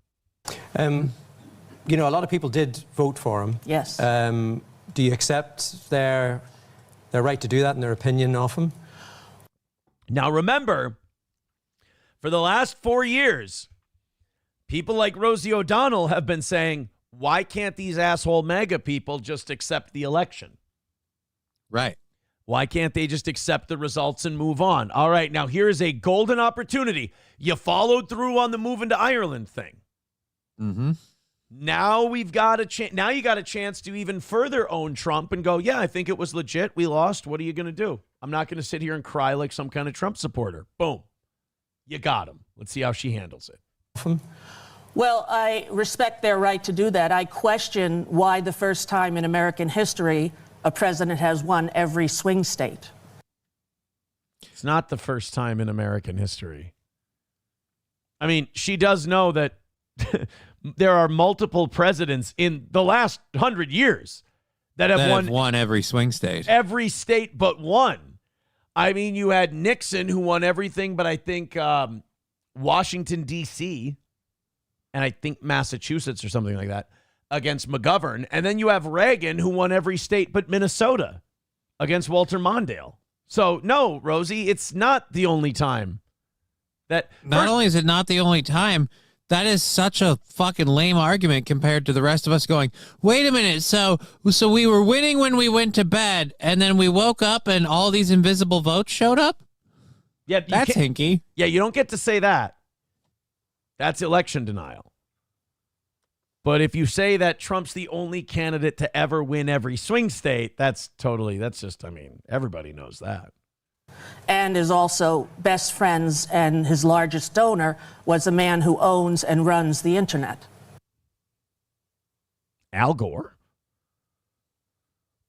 Speaker 6: You know, a lot of people did vote for him.
Speaker 12: Yes.
Speaker 6: Do you accept their right to do that and their opinion of him?
Speaker 3: Now, remember, for the last 4 years, people like Rosie O'Donnell have been saying, why can't these asshole MAGA people just accept the election?
Speaker 4: Right.
Speaker 3: Why can't they just accept the results and move on? All right, now here is a golden opportunity. You followed through on the moving to Ireland thing.
Speaker 4: Mm-hmm.
Speaker 3: Now we've got a chance. Now you got a chance to even further own Trump and go, yeah, I think it was legit. We lost. What are you going to do? I'm not going to sit here and cry like some kind of Trump supporter. Boom. You got him. Let's see how she handles it.
Speaker 8: Well, I respect their right to do that. I question why the first time in American history a president has won every swing state.
Speaker 3: It's not the first time in American history. I mean, she does know that there are multiple presidents in the last 100 years that have
Speaker 4: won every swing state.
Speaker 3: Every state but one. I mean, you had Nixon, who won everything, but I think Washington, D.C., and I think Massachusetts or something like that, against McGovern. And then you have Reagan, who won every state but Minnesota against Walter Mondale. So, no, Rosie, it's not the only time.
Speaker 4: Not only is it not the only time, that is such a fucking lame argument compared to the rest of us going, wait a minute, so we were winning when we went to bed, and then we woke up and all these invisible votes showed up?
Speaker 3: Yeah,
Speaker 4: that's hinky.
Speaker 3: Yeah, you don't get to say that. That's election denial. But if you say that Trump's the only candidate to ever win every swing state, that's just, I mean, everybody knows that.
Speaker 8: And is also best friends, and his largest donor was a man who owns and runs the internet.
Speaker 3: Al Gore?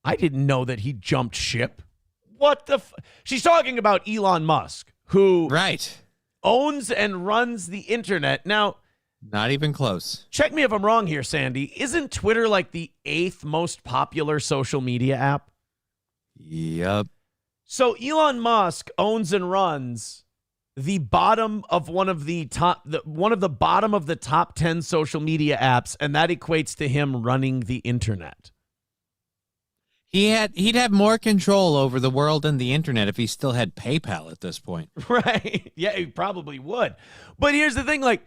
Speaker 3: I didn't know that he jumped ship. What the She's talking about Elon Musk, who owns and runs the internet. Now,
Speaker 4: not even close.
Speaker 3: Check me if I'm wrong here, Sandy. Isn't Twitter like the 8th most popular social media app?
Speaker 4: Yep.
Speaker 3: So Elon Musk owns and runs the bottom of one of the bottom of the top 10 social media apps, and that equates to him running the internet.
Speaker 4: He'd have more control over the world and the internet if he still had PayPal at this point.
Speaker 3: Right. Yeah, he probably would. But here's the thing, like,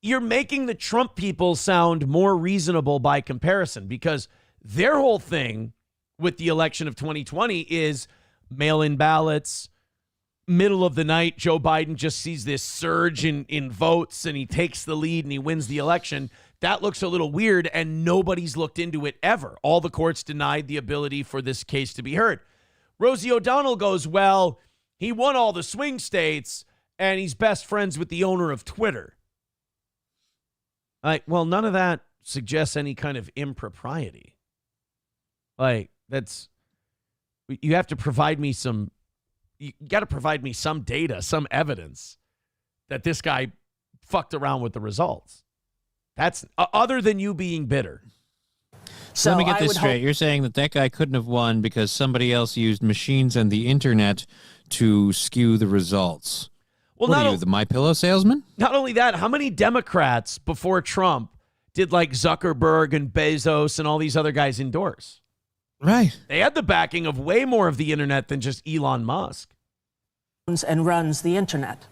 Speaker 3: you're making the Trump people sound more reasonable by comparison, because their whole thing with the election of 2020 is mail-in ballots. Middle of the night, Joe Biden just sees this surge in votes and he takes the lead and he wins the election. That looks a little weird, and nobody's looked into it ever. All the courts denied the ability for this case to be heard. Rosie O'Donnell goes, well, he won all the swing states and he's best friends with the owner of Twitter. Like, well, none of that suggests any kind of impropriety. Like, you have to provide me you got to provide me some data, some evidence that this guy fucked around with the results. That's other than you being bitter.
Speaker 4: So let me get this straight. You're saying that guy couldn't have won because somebody else used machines and the internet to skew the results. Well, what are you, the MyPillow salesman?
Speaker 3: Not only that, how many Democrats before Trump did like Zuckerberg and Bezos and all these other guys endorse?
Speaker 4: Right.
Speaker 3: They had the backing of way more of the internet than just Elon Musk.
Speaker 8: And runs the internet.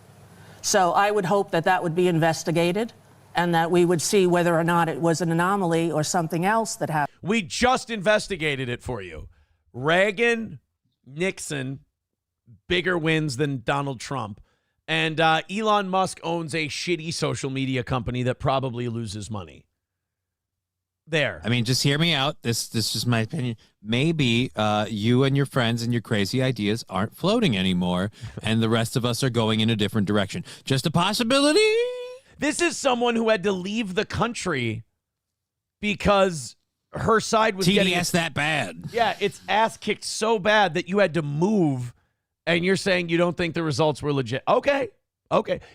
Speaker 8: So I would hope that would be investigated and that we would see whether or not it was an anomaly or something else that happened.
Speaker 3: We just investigated it for you. Reagan, Nixon, bigger wins than Donald Trump. And Elon Musk owns a shitty social media company that probably loses money. There.
Speaker 4: I mean, just hear me out. This is my opinion. Maybe you and your friends and your crazy ideas aren't floating anymore, and the rest of us are going in a different direction. Just a possibility.
Speaker 3: This is someone who had to leave the country because her side was getting
Speaker 4: that bad.
Speaker 3: Yeah, it's ass kicked so bad that you had to move, and you're saying you don't think the results were legit. Okay.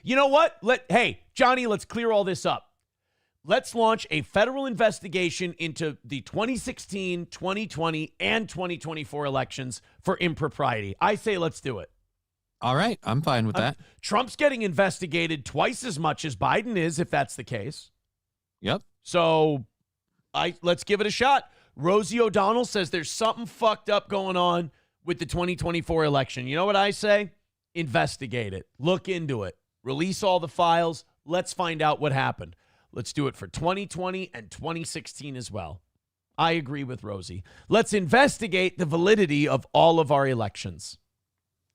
Speaker 3: You know what? Hey, Johnny, let's clear all this up. Let's launch a federal investigation into the 2016, 2020, and 2024 elections for impropriety. I say let's do it.
Speaker 4: All right, I'm fine with that.
Speaker 3: Trump's getting investigated twice as much as Biden is, if that's the case.
Speaker 4: Yep.
Speaker 3: So let's give it a shot. Rosie O'Donnell says there's something fucked up going on with the 2024 election. You know what I say? Investigate it. Look into it. Release all the files. Let's find out what happened. Let's do it for 2020 and 2016 as well. I agree with Rosie. Let's investigate the validity of all of our elections.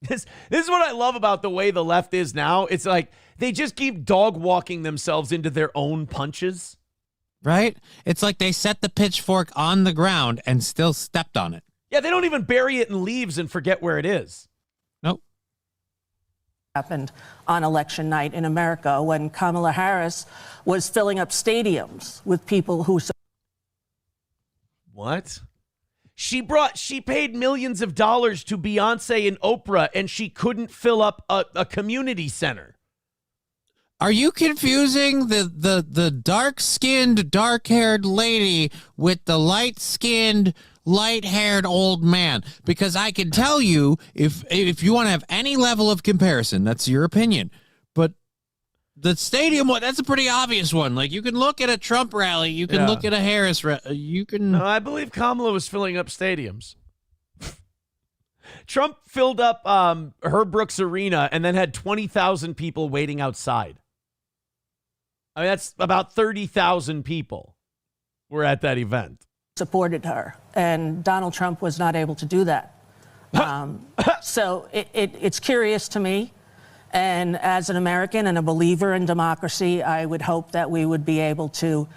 Speaker 3: This is what I love about the way the left is now. It's like they just keep dog walking themselves into their own punches.
Speaker 4: Right? It's like they set the pitchfork on the ground and still stepped on it.
Speaker 3: Yeah, they don't even bury it in leaves and forget where it is.
Speaker 4: Nope.
Speaker 8: Happened on election night in America when Kamala Harris was filling up stadiums with people who...
Speaker 3: What? She paid millions of dollars to Beyonce and Oprah, and she couldn't fill up a community center.
Speaker 4: Are you confusing the dark-skinned, dark-haired lady with the light-skinned, light-haired old man? Because I can tell you, if you want to have any level of comparison, that's your opinion. But the stadium one, that's a pretty obvious one. Like, you can look at a Trump rally, you can look at a Harris rally, you can...
Speaker 3: No, I believe Kamala was filling up stadiums. Trump filled up Herb Brooks Arena and then had 20,000 people waiting outside. I mean, that's about 30,000 people were at that event.
Speaker 8: Supported her, and Donald Trump was not able to do that. So it's curious to me, and as an American and a believer in democracy, I would hope that we would be able to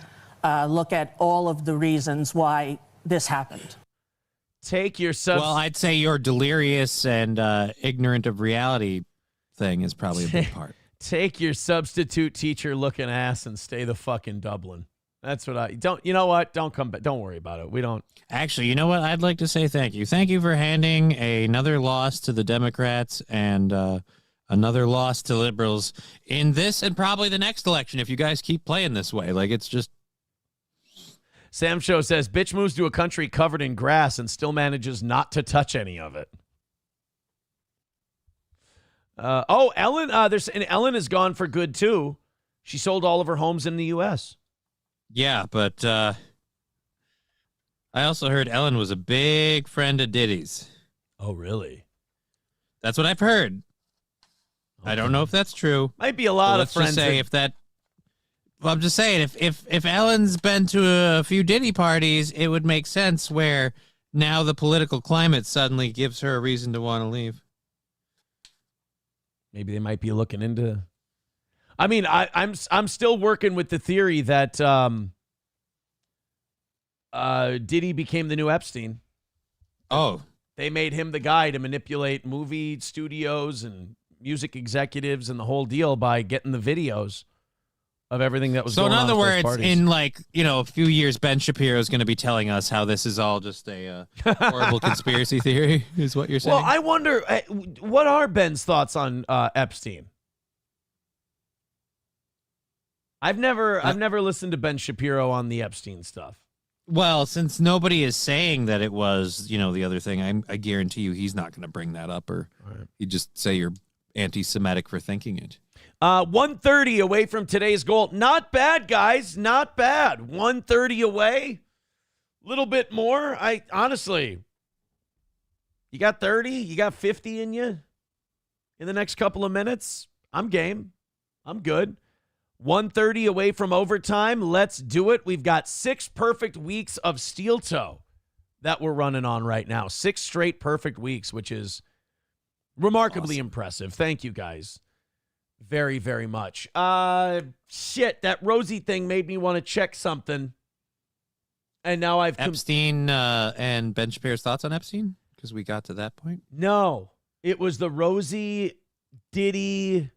Speaker 8: look at all of the reasons why this happened.
Speaker 3: Take your
Speaker 4: Well, I'd say your delirious and ignorant of reality thing is probably a big part.
Speaker 3: Take your substitute teacher looking ass and stay the fuck in Dublin. That's what you know what? Don't come back. Don't worry about it. We don't.
Speaker 4: Actually, you know what? I'd like to say thank you. Thank you for handing another loss to the Democrats and another loss to liberals in this and probably the next election if you guys keep playing this way. Like, it's just...
Speaker 3: Sam Show says, bitch moves to a country covered in grass and still manages not to touch any of it. Ellen, Ellen is gone for good, too. She sold all of her homes in the U.S.
Speaker 4: Yeah, but I also heard Ellen was a big friend of Diddy's.
Speaker 3: Oh, really?
Speaker 4: That's what I've heard. Okay. I don't know if that's true.
Speaker 3: Might be a lot of friends.
Speaker 4: Just say if that... Well, I'm just saying, if Ellen's been to a few Diddy parties, it would make sense where now the political climate suddenly gives her a reason to want to leave.
Speaker 3: Maybe they might be looking into... I mean, I'm still working with the theory that Diddy became the new Epstein.
Speaker 4: Oh.
Speaker 3: They made him the guy to manipulate movie studios and music executives and the whole deal by getting the videos of everything that was going on.
Speaker 4: So in other words,
Speaker 3: parties.
Speaker 4: in a few years, Ben Shapiro is going to be telling us how this is all just a horrible conspiracy theory, is what you're saying?
Speaker 3: Well, I wonder, what are Ben's thoughts on Epstein? I've never listened to Ben Shapiro on the Epstein stuff.
Speaker 4: Well, since nobody is saying that it was, the other thing, I guarantee you he's not going to bring that up, or he'd just say you're anti-Semitic for thinking it.
Speaker 3: 130 away from today's goal. Not bad, guys. Not bad. 130 away. A little bit more. Honestly, you got 30, you got 50 in you in the next couple of minutes. I'm game. I'm good. 130 away from overtime. Let's do it. We've got 6 perfect weeks of steel toe that we're running on right now. 6 straight perfect weeks, which is remarkably impressive. Thank you, guys. Very, very much. Shit, that Rosie thing made me want to check something. And now I've...
Speaker 4: Epstein and Ben Shapiro's thoughts on Epstein? Because we got to that point?
Speaker 3: No. It was the Rosie, Diddy...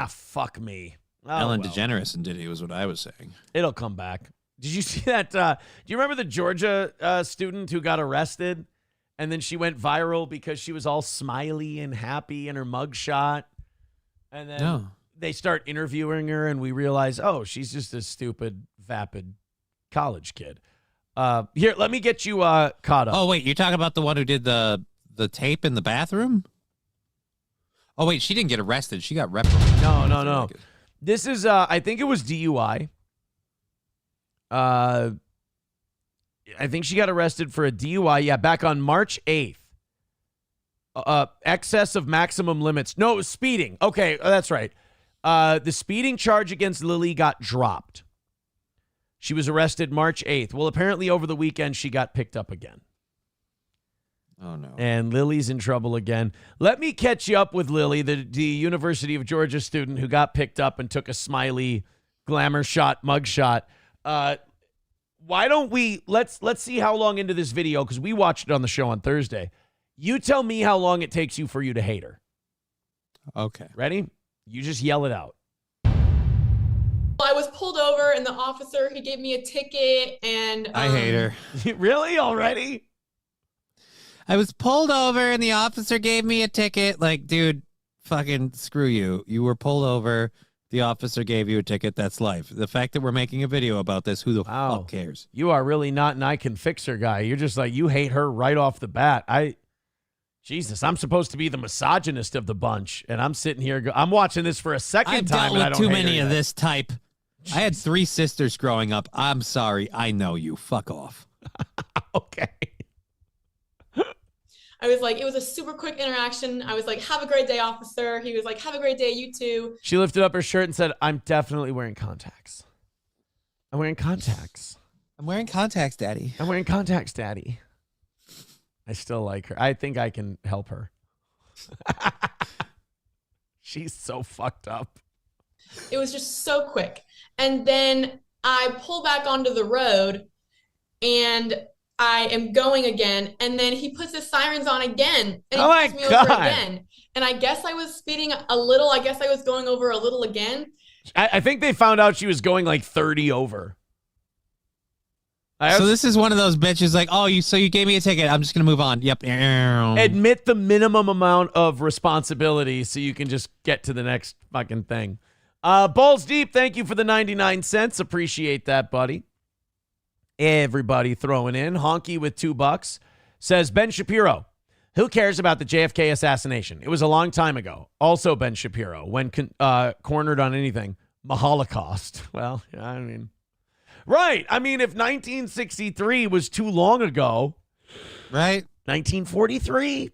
Speaker 3: fuck me.
Speaker 4: Ellen DeGeneres and Diddy was what I was saying.
Speaker 3: It'll come back. Did you see that? Do you remember the Georgia student who got arrested? And then she went viral because she was all smiley and happy in her mugshot. And then they start interviewing her, and we realize, oh, she's just a stupid, vapid college kid. Here, let me get you caught up.
Speaker 4: Oh, wait, you're talking about the one who did the tape in the bathroom? Oh, wait, she didn't get arrested. She got reprimanded.
Speaker 3: No. This is, I think it was DUI. I think she got arrested for a DUI. Yeah, back on March 8th. Excess of maximum limits. No, it was speeding. Okay, that's right. The speeding charge against Lily got dropped. She was arrested March 8th. Well, apparently over the weekend, she got picked up again.
Speaker 4: Oh, no.
Speaker 3: And Lily's in trouble again. Let me catch you up with Lily, the University of Georgia student who got picked up and took a smiley glamour shot, mug shot. Why don't we let's see how long into this video, because we watched it on the show on Thursday. You tell me how long it takes you for you to hate her.
Speaker 4: Okay.
Speaker 3: Ready? You just yell it out.
Speaker 9: I was pulled over and the officer, he gave me a ticket and
Speaker 4: I hate her.
Speaker 3: Really? Already?
Speaker 4: I was pulled over and the officer gave me a ticket. Like, dude, fucking screw you. You were pulled over. The officer gave you a ticket. That's life. The fact that we're making a video about this, who the fuck cares?
Speaker 3: You are really not an I can fix her guy. You're just like, you hate her right off the bat. Jesus, I'm supposed to be the misogynist of the bunch, and I'm sitting here. I'm watching this for a second time.
Speaker 4: I've dealt with too many of this type. I had 3 sisters growing up. I'm sorry. I know you. Fuck off.
Speaker 3: Okay.
Speaker 9: I was like, it was a super quick interaction. I was like, have a great day, officer. He was like, have a great day, you too.
Speaker 3: She lifted up her shirt and said, I'm definitely wearing contacts. I'm wearing contacts.
Speaker 4: I'm wearing contacts, Daddy.
Speaker 3: I'm wearing contacts, Daddy. I still like her. I think I can help her. She's so fucked up.
Speaker 9: It was just so quick. And then I pull back onto the road and I am going again. And then he puts his sirens on again. And he pulls me over again. And I guess I was speeding a little. I guess I was going over a little again.
Speaker 3: I think they found out she was going like 30 over.
Speaker 4: So this is one of those bitches like, oh, so you gave me a ticket. I'm just going to move on. Yep.
Speaker 3: Admit the minimum amount of responsibility so you can just get to the next fucking thing. Balls Deep, thank you for the 99 cents. Appreciate that, buddy. Everybody throwing in. Honky with $2 says, Ben Shapiro, who cares about the JFK assassination? It was a long time ago. Also, Ben Shapiro, when cornered on anything, Holocaust. Well, I mean... Right. I mean, if 1963 was too long ago,
Speaker 4: right?
Speaker 3: 1943.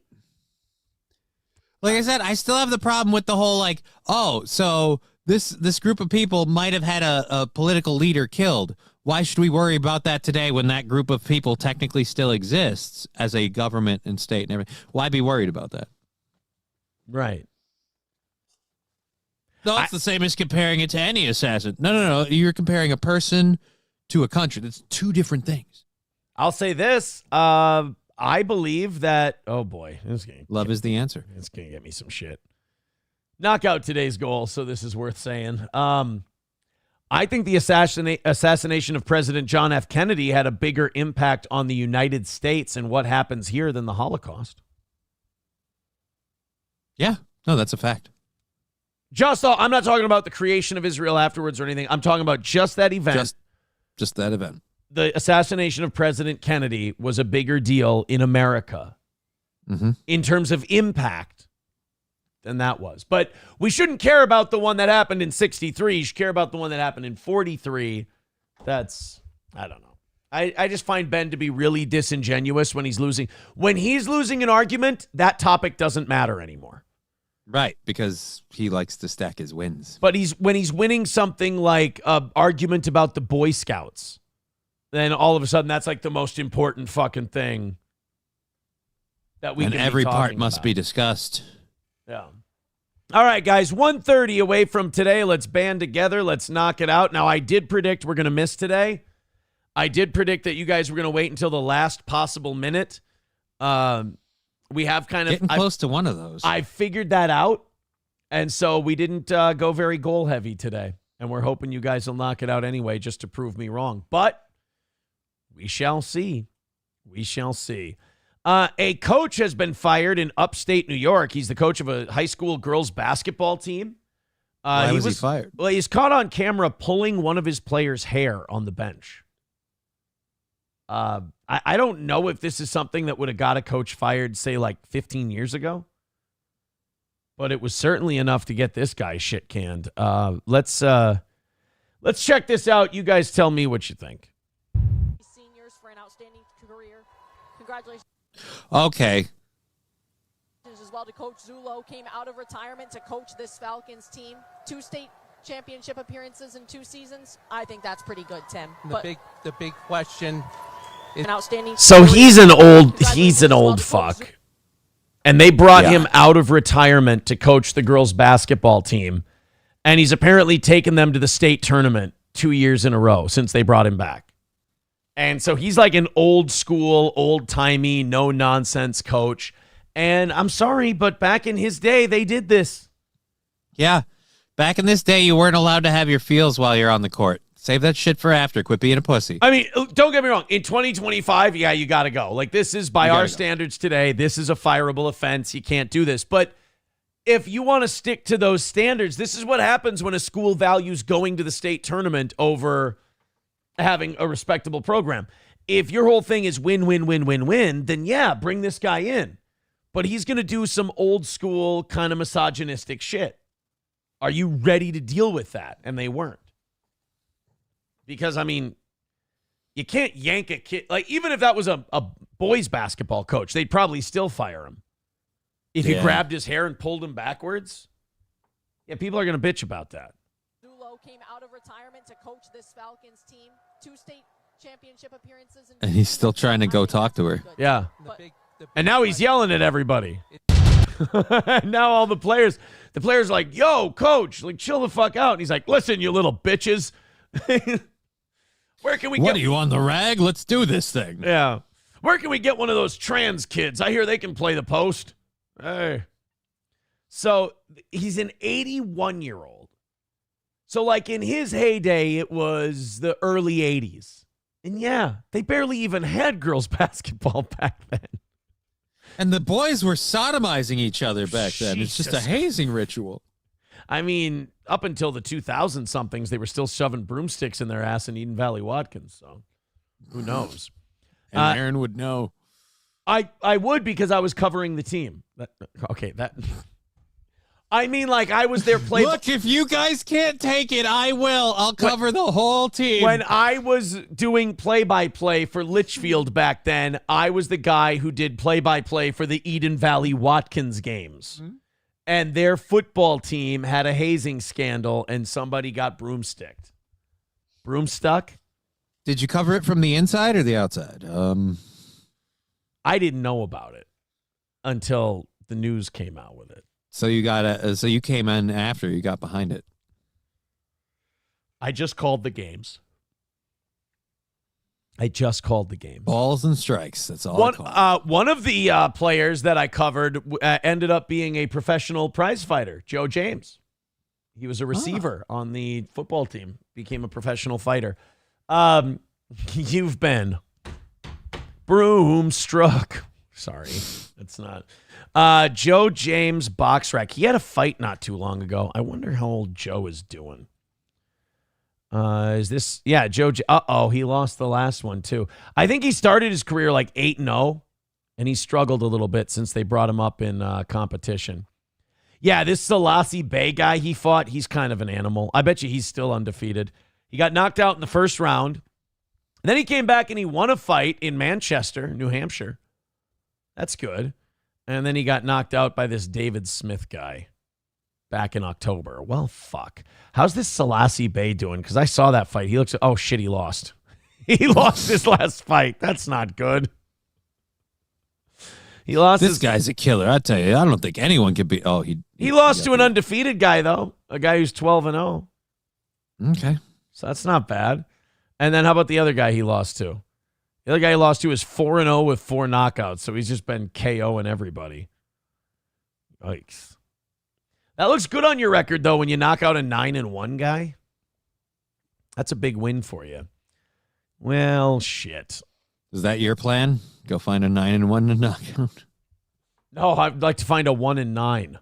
Speaker 4: Like I said, I still have the problem with the whole like, oh, so this group of people might have had a political leader killed. Why should we worry about that today when that group of people technically still exists as a government and state and everything? Why be worried about that?
Speaker 3: Right.
Speaker 4: No, it's the same as comparing it to any assassin. No. You're comparing a person to a country. That's 2 different things.
Speaker 3: I'll say this. I believe that, oh boy.
Speaker 4: Love is the answer.
Speaker 3: It's going to get me some shit. Knock out today's goal, so this is worth saying. I think the assassination of President John F. Kennedy had a bigger impact on the United States and what happens here than the Holocaust.
Speaker 4: Yeah. No, that's a fact.
Speaker 3: I'm not talking about the creation of Israel afterwards or anything. I'm talking about just that event.
Speaker 4: Just that event.
Speaker 3: The assassination of President Kennedy was a bigger deal in America in terms of impact than that was. But we shouldn't care about the one that happened in 63. You should care about the one that happened in 43. That's, I don't know. I just find Ben to be really disingenuous when he's losing. When he's losing an argument, that topic doesn't matter anymore.
Speaker 4: Right, because he likes to stack his wins.
Speaker 3: But when he's winning something like an argument about the Boy Scouts, then all of a sudden that's like the most important fucking thing that we can be talking about.
Speaker 4: And every part must be discussed.
Speaker 3: Yeah. All right, guys, 1:30 away from today. Let's band together. Let's knock it out. Now, I did predict we're going to miss today. I did predict that you guys were going to wait until the last possible minute. We have kind of...
Speaker 4: Getting close to one of those.
Speaker 3: I figured that out, and so we didn't go very goal-heavy today, and we're hoping you guys will knock it out anyway just to prove me wrong. But we shall see. We shall see. A coach has been fired in upstate New York. He's the coach of a high school girls basketball team.
Speaker 4: Why was he fired?
Speaker 3: Well, he's caught on camera pulling one of his players' hair on the bench. I don't know if this is something that would have got a coach fired, say, like 15 years ago. But it was certainly enough to get this guy shit canned. Let's check this out. You guys tell me what you think.
Speaker 10: Seniors for an outstanding career. Congratulations.
Speaker 4: Okay.
Speaker 10: As well to Coach Zulo, came out of retirement to coach this Falcons team. 2 state championship appearances in 2 seasons. I think that's pretty good, Tim.
Speaker 23: The big question is
Speaker 10: an outstanding.
Speaker 3: So he's an old fuck. And they brought him out of retirement to coach the girls basketball team. And he's apparently taken them to the state tournament 2 years in a row since they brought him back. And so he's like an old school, old-timey, no-nonsense coach. And I'm sorry, but back in his day, they did this.
Speaker 4: Yeah. Back in this day, you weren't allowed to have your feels while you're on the court. Save that shit for after. Quit being a pussy.
Speaker 3: I mean, don't get me wrong. In 2025, yeah, you got to go. Like, this is, by our standards today, this is a fireable offense. You can't do this. But if you want to stick to those standards, this is what happens when a school values going to the state tournament over having a respectable program. If your whole thing is win, win, win, win, win, then yeah, bring this guy in. But he's going to do some old school kind of misogynistic shit. Are you ready to deal with that? And they weren't. Because, I mean, you can't yank a kid. Like, even if that was a boys basketball coach, they'd probably still fire him. If you grabbed his hair and pulled him backwards. Yeah, people are going to bitch about that.
Speaker 10: Zulo came out of retirement to coach this Falcons team. 2 state championship appearances.
Speaker 4: And he's still trying to go talk to her.
Speaker 3: Yeah. And now he's yelling at everybody. Now all the players are like, yo, coach, like, chill the fuck out. And he's like, listen, you little bitches. Where can we get...
Speaker 4: What are you, on the rag? Let's do this thing.
Speaker 3: Yeah. Where can we get one of those trans kids? I hear they can play the post. Hey. So he's an 81-year-old. So like in his heyday, it was the early 80s. And yeah, they barely even had girls basketball back then.
Speaker 4: And the boys were sodomizing each other back then. It's just a hazing ritual.
Speaker 3: I mean, up until the 2000-somethings, they were still shoving broomsticks in their ass in Eden Valley Watkins. So who knows?
Speaker 4: And Aaron would know.
Speaker 3: I would, because I was covering the team. I mean, like, I was there playing.
Speaker 4: Look, if you guys can't take it, I will. I'll cover the whole team.
Speaker 3: When I was doing play-by-play for Litchfield back then, I was the guy who did play-by-play for the Eden Valley Watkins games. Mm-hmm. And their football team had a hazing scandal, and somebody got broomsticked. Broomstuck?
Speaker 4: Did you cover it from the inside or the outside?
Speaker 3: I didn't know about it until the news came out with it.
Speaker 4: So you came in after you got behind it.
Speaker 3: I just called the games.
Speaker 4: Balls and strikes. That's all I call it.
Speaker 3: One of the players that I covered ended up being a professional prize fighter, Joe James. He was a receiver on the football team, became a professional fighter. You've been broomstruck. Sorry, it's not. Joe James box rack. He had a fight not too long ago. I wonder how old Joe is doing. Is this? Yeah, Joe. He lost the last one too. I think he started his career like 8-0, and he struggled a little bit since they brought him up in competition. Yeah, this Selassie Bay guy he fought, he's kind of an animal. I bet you he's still undefeated. He got knocked out in the first round. And then he came back and he won a fight in Manchester, New Hampshire. That's good. And then he got knocked out by this David Smith guy back in October. Well, fuck. How's this Selassie Bay doing? Because I saw that fight. He looks, oh, shit, he lost. He lost his last fight. That's not good. He lost.
Speaker 4: This guy's a killer. I tell you, I don't think anyone could be. Oh, he
Speaker 3: lost to an undefeated guy, though. A guy who's 12-0.
Speaker 4: Okay.
Speaker 3: So that's not bad. And then how about the other guy he lost to? The other guy he lost to is 4-0 with 4 knockouts. So he's just been KOing everybody. Yikes. That looks good on your record, though, when you knock out a 9-1 guy. That's a big win for you. Well, shit.
Speaker 4: Is that your plan? Go find a 9-1 to knock out?
Speaker 3: No, I'd like to find a 1-9.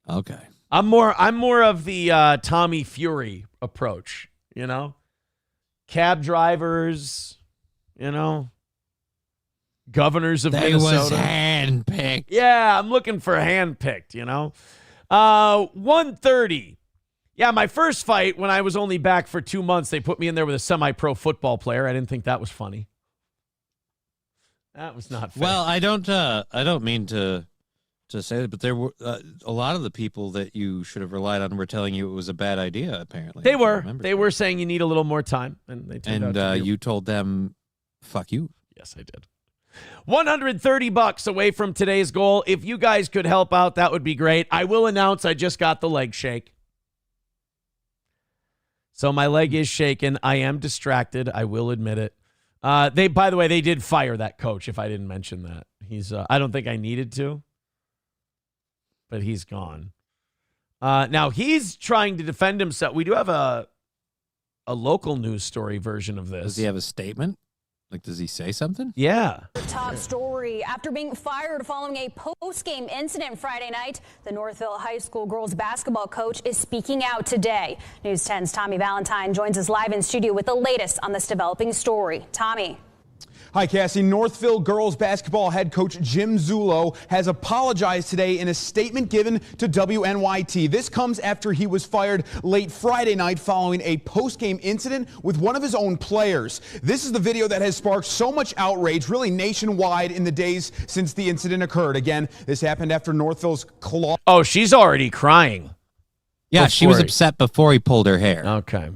Speaker 4: Okay.
Speaker 3: I'm more of the Tommy Fury approach, you know? Cab drivers, you know? Governors of Minnesota.
Speaker 4: They was handpicked.
Speaker 3: Yeah, I'm looking for handpicked, you know? 130. Yeah, my first fight, when I was only back for 2 months, they put me in there with a semi-pro football player. I didn't think that was funny. That was not fair.
Speaker 4: Well, I don't mean to say that, but there were a lot of the people that you should have relied on were telling you it was a bad idea. Apparently,
Speaker 3: they were. They were saying you need a little more time, and they turned out to be.
Speaker 4: You told them, "Fuck you."
Speaker 3: Yes, I did. $130 away from today's goal. If you guys could help out, that would be great. I will announce I just got the leg shake. So my leg is shaking. I am distracted. I will admit it. By the way, they did fire that coach, if I didn't mention that. He's I don't think I needed to, but he's gone. Now he's trying to defend himself. We do have a local news story version of this.
Speaker 4: Does he have a statement? Like, does he say something?
Speaker 3: Yeah.
Speaker 11: Top story. After being fired following a post-game incident Friday night, the Northville High School girls basketball coach is speaking out today. News 10's Tommy Valentine joins us live in studio with the latest on this developing story. Tommy.
Speaker 13: Hi, Cassie. Northville girls basketball head coach Jim Zullo has apologized today in a statement given to WNYT. This comes after he was fired late Friday night following a post-game incident with one of his own players. This is the video that has sparked so much outrage, really nationwide, in the days since the incident occurred. Again, this happened after Northville's claw.
Speaker 3: Oh, she's already crying.
Speaker 4: Yeah, she was upset before he pulled her hair.
Speaker 3: Okay.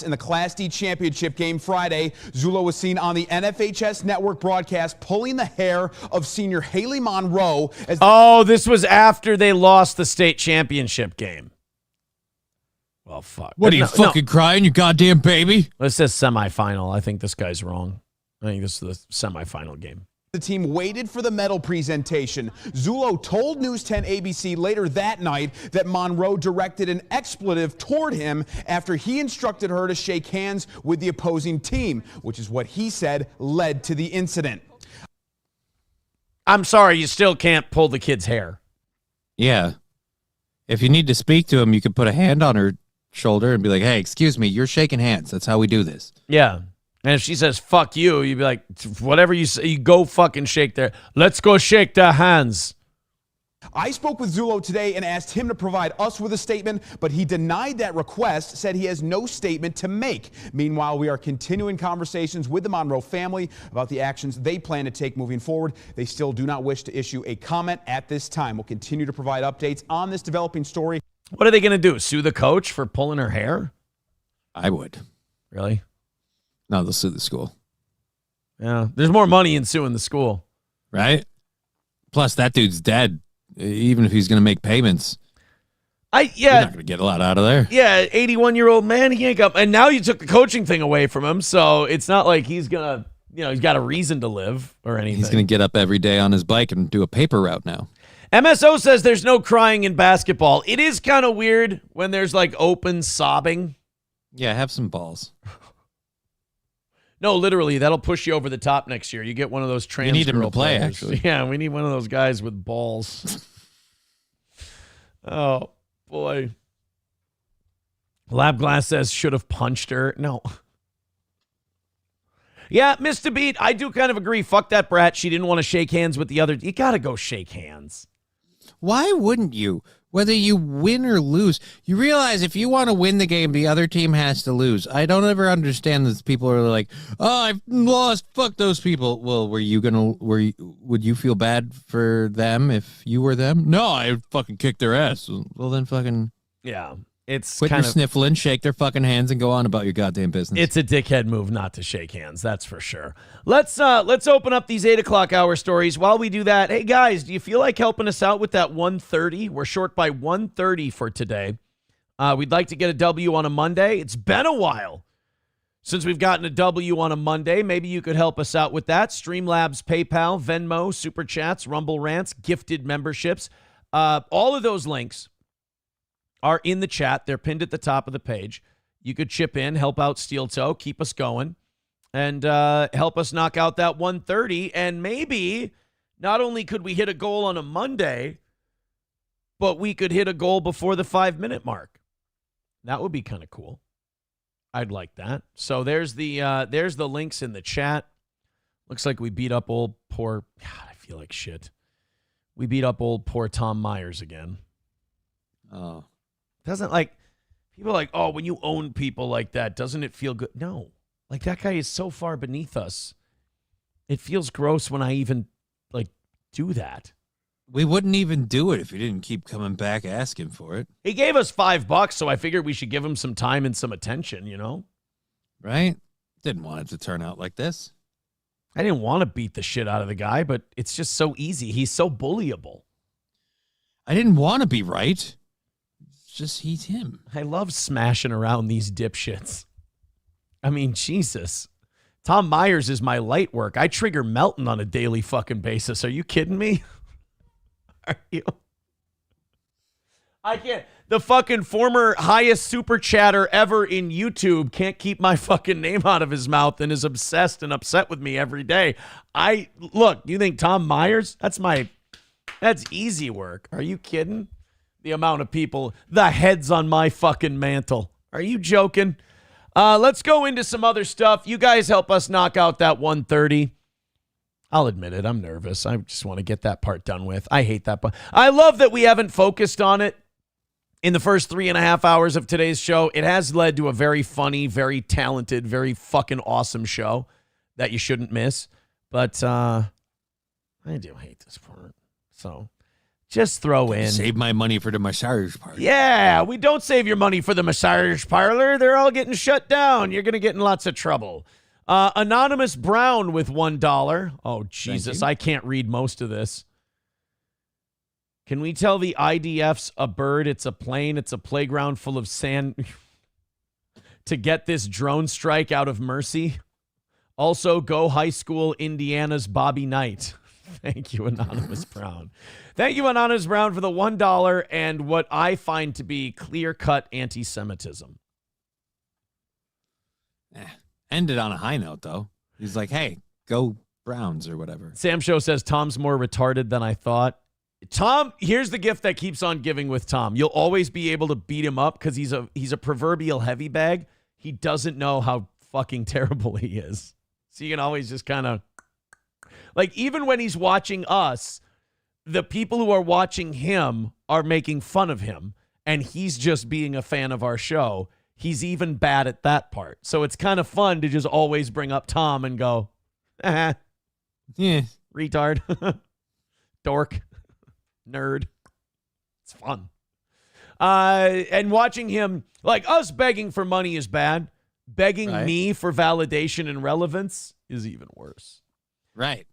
Speaker 13: In the Class D championship game Friday, Zullo was seen on the NFHS network broadcast pulling the hair of senior Haley Monroe.
Speaker 3: This was after they lost the state championship game. Well, fuck.
Speaker 4: What are you fucking crying, you goddamn baby?
Speaker 3: This says semifinal. I think this guy's wrong. I think this is the semifinal game.
Speaker 13: The team waited for the medal presentation. Zullo told News 10 ABC later that night that Monroe directed an expletive toward him after he instructed her to shake hands with the opposing team, which is what he said led to the incident.
Speaker 3: I'm sorry, you still can't pull the kid's hair.
Speaker 4: Yeah. If you need to speak to him, you could put a hand on her shoulder and be like, hey, excuse me, you're shaking hands. That's how we do this.
Speaker 3: Yeah. And if she says, fuck you, you'd be like, whatever you say, you go fucking shake their, let's go shake their hands.
Speaker 13: I spoke with Zullo today and asked him to provide us with a statement, but he denied that request, said he has no statement to make. Meanwhile, we are continuing conversations with the Monroe family about the actions they plan to take moving forward. They still do not wish to issue a comment at this time. We'll continue to provide updates on this developing story.
Speaker 3: What are they going to do? Sue the coach for pulling her hair?
Speaker 4: I would.
Speaker 3: Really?
Speaker 4: No, they'll sue the school.
Speaker 3: Yeah, there's more money in suing the school.
Speaker 4: Right? Plus, that dude's dead. Even if he's going to make payments. You're not going to get a lot out of there.
Speaker 3: Yeah, 81-year-old man, he ain't got, and now you took the coaching thing away from him, so it's not like he's going to, he's got a reason to live or anything.
Speaker 4: He's going to get up every day on his bike and do a paper route now.
Speaker 3: MSO says there's no crying in basketball. It is kind of weird when there's like open sobbing.
Speaker 4: Yeah, have some balls.
Speaker 3: No, literally, that'll push you over the top next year. You get one of those trans.
Speaker 4: You need him
Speaker 3: girl
Speaker 4: to play,
Speaker 3: players.
Speaker 4: actually.
Speaker 3: Yeah, we need one of those guys with balls. Oh, boy. Lab Glass says should have punched her. No. Yeah, Mr. Beat, I do kind of agree. Fuck that brat. She didn't want to shake hands with the other. You got to go shake hands.
Speaker 4: Why wouldn't you? Whether you win or lose, you realize if you want to win the game, the other team has to lose. I don't ever understand this. People are like, "Oh, I've lost. Fuck those people." Well, would you feel bad for them if you were them? No, I fucking kicked their ass. Well, then fucking
Speaker 3: yeah. It's
Speaker 4: quit
Speaker 3: kind
Speaker 4: your sniffling, shake their fucking hands, and go on about your goddamn business.
Speaker 3: It's a dickhead move not to shake hands, that's for sure. Let's open up these 8 o'clock hour stories. While we do that, hey guys, do you feel like helping us out with that 130? We're short by 130 for today. We'd like to get a W on a Monday. It's been a while since we've gotten a W on a Monday. Maybe you could help us out with that. Streamlabs, PayPal, Venmo, Super Chats, Rumble Rants, gifted memberships. All of those links are in the chat. They're pinned at the top of the page. You could chip in, help out Steel Toe, keep us going, and help us knock out that 130. And maybe not only could we hit a goal on a Monday, but we could hit a goal before the 5-minute mark. That would be kind of cool. I'd like that. So there's the links in the chat. Looks like we beat up old poor, God, I feel like shit. We beat up old poor Tom Myers again.
Speaker 4: Oh.
Speaker 3: Doesn't like people are like, oh, when you own people like that, doesn't it feel good? No, like that guy is so far beneath us. It feels gross when I even like do that.
Speaker 4: We wouldn't even do it if he didn't keep coming back asking for it.
Speaker 3: He gave us $5, so I figured we should give him some time and some attention, you know?
Speaker 4: Right? Didn't want it to turn out like this.
Speaker 3: I didn't want to beat the shit out of the guy, but it's just so easy. He's so bullyable.
Speaker 4: I didn't want to be right. he's him.
Speaker 3: I love smashing around these dipshits. I mean, Jesus. Tom Myers is my light work. I trigger Melton on a daily fucking basis. Are you kidding me? Are you? I can't. The fucking former highest super chatter ever in YouTube can't keep my fucking name out of his mouth and is obsessed and upset with me every day. Look, you think Tom Myers? That's easy work. Are you kidding? The amount of people, the heads on my fucking mantle. Are you joking? Let's go into some other stuff. You guys help us knock out that 130. I'll admit it. I'm nervous. I just want to get that part done with. I hate that part. I love that we haven't focused on it in the first 3.5 hours of today's show. It has led to a very funny, very talented, very fucking awesome show that you shouldn't miss. But I do hate this part. So just throw in.
Speaker 4: Save my money for the massage parlor.
Speaker 3: Yeah, we don't save your money for the massage parlor. They're all getting shut down. You're going to get in lots of trouble. Anonymous Brown with $1. Oh, Jesus, I can't read most of this. Can we tell the IDF's a bird, it's a plane, it's a playground full of sand to get this drone strike out of mercy? Also, go high school Indiana's Bobby Knight. Thank you, Anonymous Brown. Thank you, Anonymous Brown, for the $1 and what I find to be clear-cut anti-Semitism.
Speaker 4: Ended on a high note, though. He's like, hey, go Browns or whatever.
Speaker 3: Sam Show says Tom's more retarded than I thought. Tom, here's the gift that keeps on giving with Tom. You'll always be able to beat him up because he's a proverbial heavy bag. He doesn't know how fucking terrible he is. So you can always just kind of... Like, even when he's watching us, the people who are watching him are making fun of him, and he's just being a fan of our show. He's even bad at that part. So it's kind of fun to just always bring up Tom and go, yeah, retard, dork, nerd. It's fun. And watching him, like, us begging for money is bad. Begging me for validation and relevance is even worse.
Speaker 4: Right.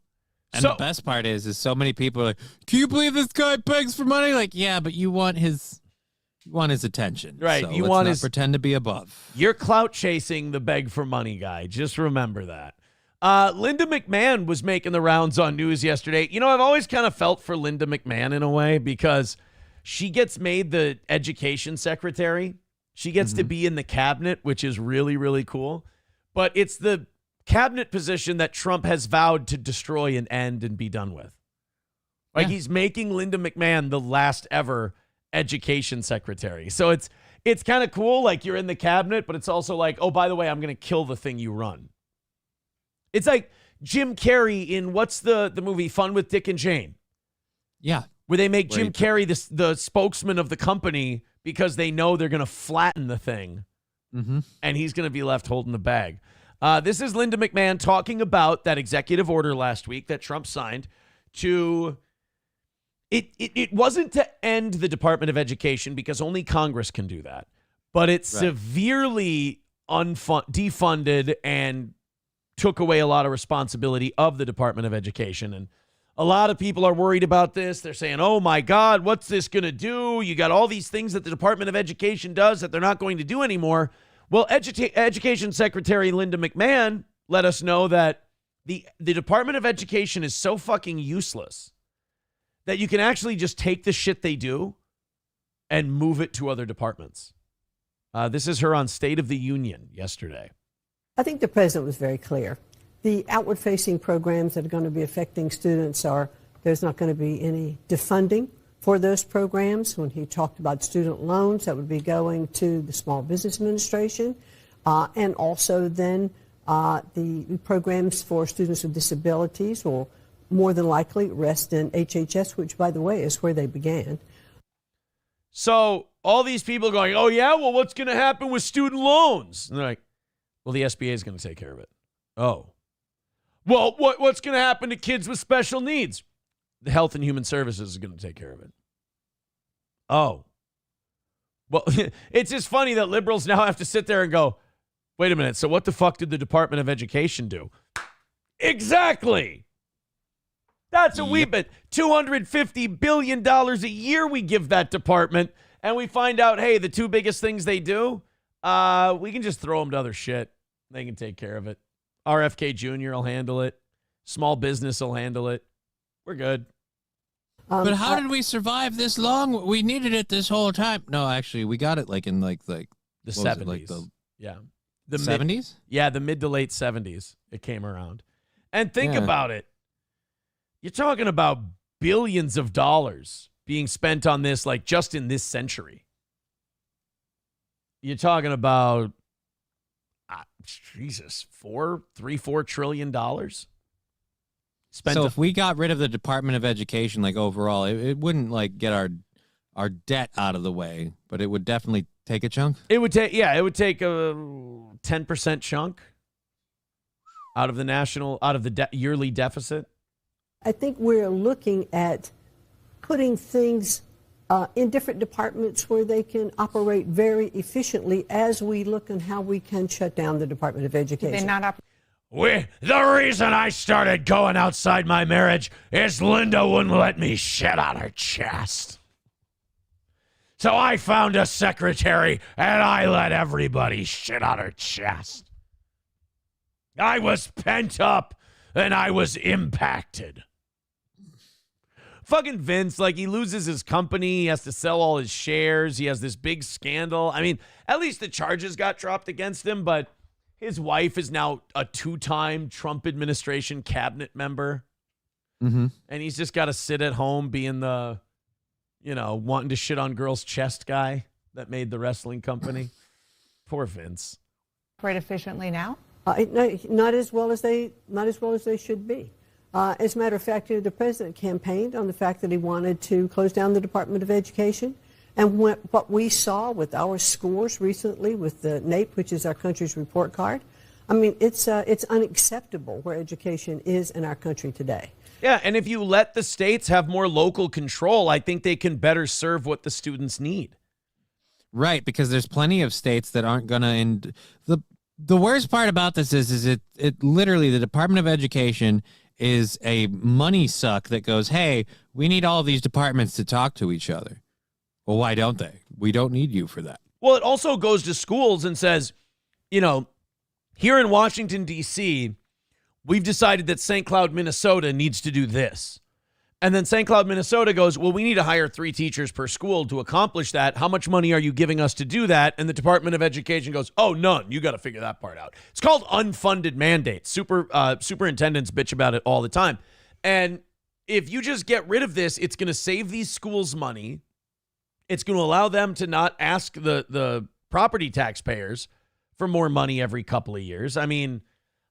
Speaker 4: And the best part is so many people are like, can you believe this guy begs for money? Like, yeah, but you want his attention.
Speaker 3: Right.
Speaker 4: So
Speaker 3: You
Speaker 4: let's
Speaker 3: want
Speaker 4: not pretend to be above.
Speaker 3: You're clout chasing the beg for money guy. Just remember that. Linda McMahon was making the rounds on news yesterday. You know, I've always kind of felt for Linda McMahon in a way because she gets made the education secretary. She gets to be in the cabinet, which is really, really cool. But it's the cabinet position that Trump has vowed to destroy and end and be done with. Like, he's making Linda McMahon the last ever education secretary. So it's kind of cool. Like, you're in the cabinet, but it's also like, oh, by the way, I'm going to kill the thing you run. It's like Jim Carrey in what's the movie Fun with Dick and Jane?
Speaker 4: Yeah.
Speaker 3: Where they make Jim Carrey the spokesman of the company because they know they're going to flatten the thing. And he's going to be left holding the bag. This is Linda McMahon talking about that executive order last week that Trump signed to... It wasn't to end the Department of Education because only Congress can do that. But it severely defunded and took away a lot of responsibility of the Department of Education. And a lot of people are worried about this. They're saying, oh, my God, what's this going to do? You got all these things that the Department of Education does that they're not going to do anymore. Well, Education Secretary Linda McMahon let us know that the Department of Education is so fucking useless that you can actually just take the shit they do and move it to other departments. This is her on State of the Union yesterday.
Speaker 14: I think the president was very clear. The outward-facing programs that are going to be affecting students there's not going to be any defunding for those programs. When he talked about student loans, that would be going to the Small Business Administration. And also then the programs for students with disabilities will more than likely rest in HHS, which, by the way, is where they began.
Speaker 3: So all these people going, oh, yeah, well, what's going to happen with student loans? And they're like, well, the SBA is going to take care of it. Oh. Well, what's going to happen to kids with special needs? The Health and Human Services is going to take care of it. Oh. Well, it's just funny that liberals now have to sit there and go, wait a minute, so what the fuck did the Department of Education do? Exactly. That's a wee bit. $250 billion a year we give that department, and we find out, hey, the two biggest things they do, we can just throw them to other shit. They can take care of it. RFK Jr. will handle it. Small business will handle it. We're good.
Speaker 4: But how did we survive this long? We needed it this whole time. No, actually, we got it in the
Speaker 3: 70s.
Speaker 4: Like the
Speaker 3: the
Speaker 4: 70s?
Speaker 3: The mid to late 70s it came around. And think about it. You're talking about billions of dollars being spent on this, just in this century. You're talking about, $4 trillion.
Speaker 4: So if we got rid of the Department of Education, overall, it wouldn't get our debt out of the way, but it would definitely take a chunk.
Speaker 3: It would take a 10% chunk out of the yearly deficit.
Speaker 14: I think we're looking at putting things in different departments where they can operate very efficiently as we look at how we can shut down the Department of Education.
Speaker 3: The reason I started going outside my marriage is Linda wouldn't let me shit on her chest. So I found a secretary and I let everybody shit on her chest. I was pent up and I was impacted. Fucking Vince, he loses his company. He has to sell all his shares. He has this big scandal. I mean, at least the charges got dropped against him, but his wife is now a 2-time Trump administration cabinet member.
Speaker 4: Mm-hmm.
Speaker 3: And he's just got to sit at home being the, wanting to shit on girls' chest guy that made the wrestling company. Poor Vince.
Speaker 2: Operate efficiently now?
Speaker 14: Not as well as they should be. As a matter of fact, the president campaigned on the fact that he wanted to close down the Department of Education. And what we saw with our scores recently with the NAEP, which is our country's report card, I mean, it's unacceptable where education is in our country today.
Speaker 3: Yeah, and if you let the states have more local control, I think they can better serve what the students need.
Speaker 4: Right, because there's plenty of states that aren't going to... The worst part about this is it literally, the Department of Education is a money suck that goes, hey, we need all of these departments to talk to each other. Well, why don't they? We don't need you for that.
Speaker 3: Well, it also goes to schools and says, here in Washington, D.C., we've decided that St. Cloud, Minnesota needs to do this. And then St. Cloud, Minnesota goes, well, we need to hire 3 teachers per school to accomplish that. How much money are you giving us to do that? And the Department of Education goes, oh, none. You got to figure that part out. It's called unfunded mandates. Superintendents bitch about it all the time. And if you just get rid of this, it's going to save these schools money. It's going to allow them to not ask the property taxpayers for more money every couple of years. I mean,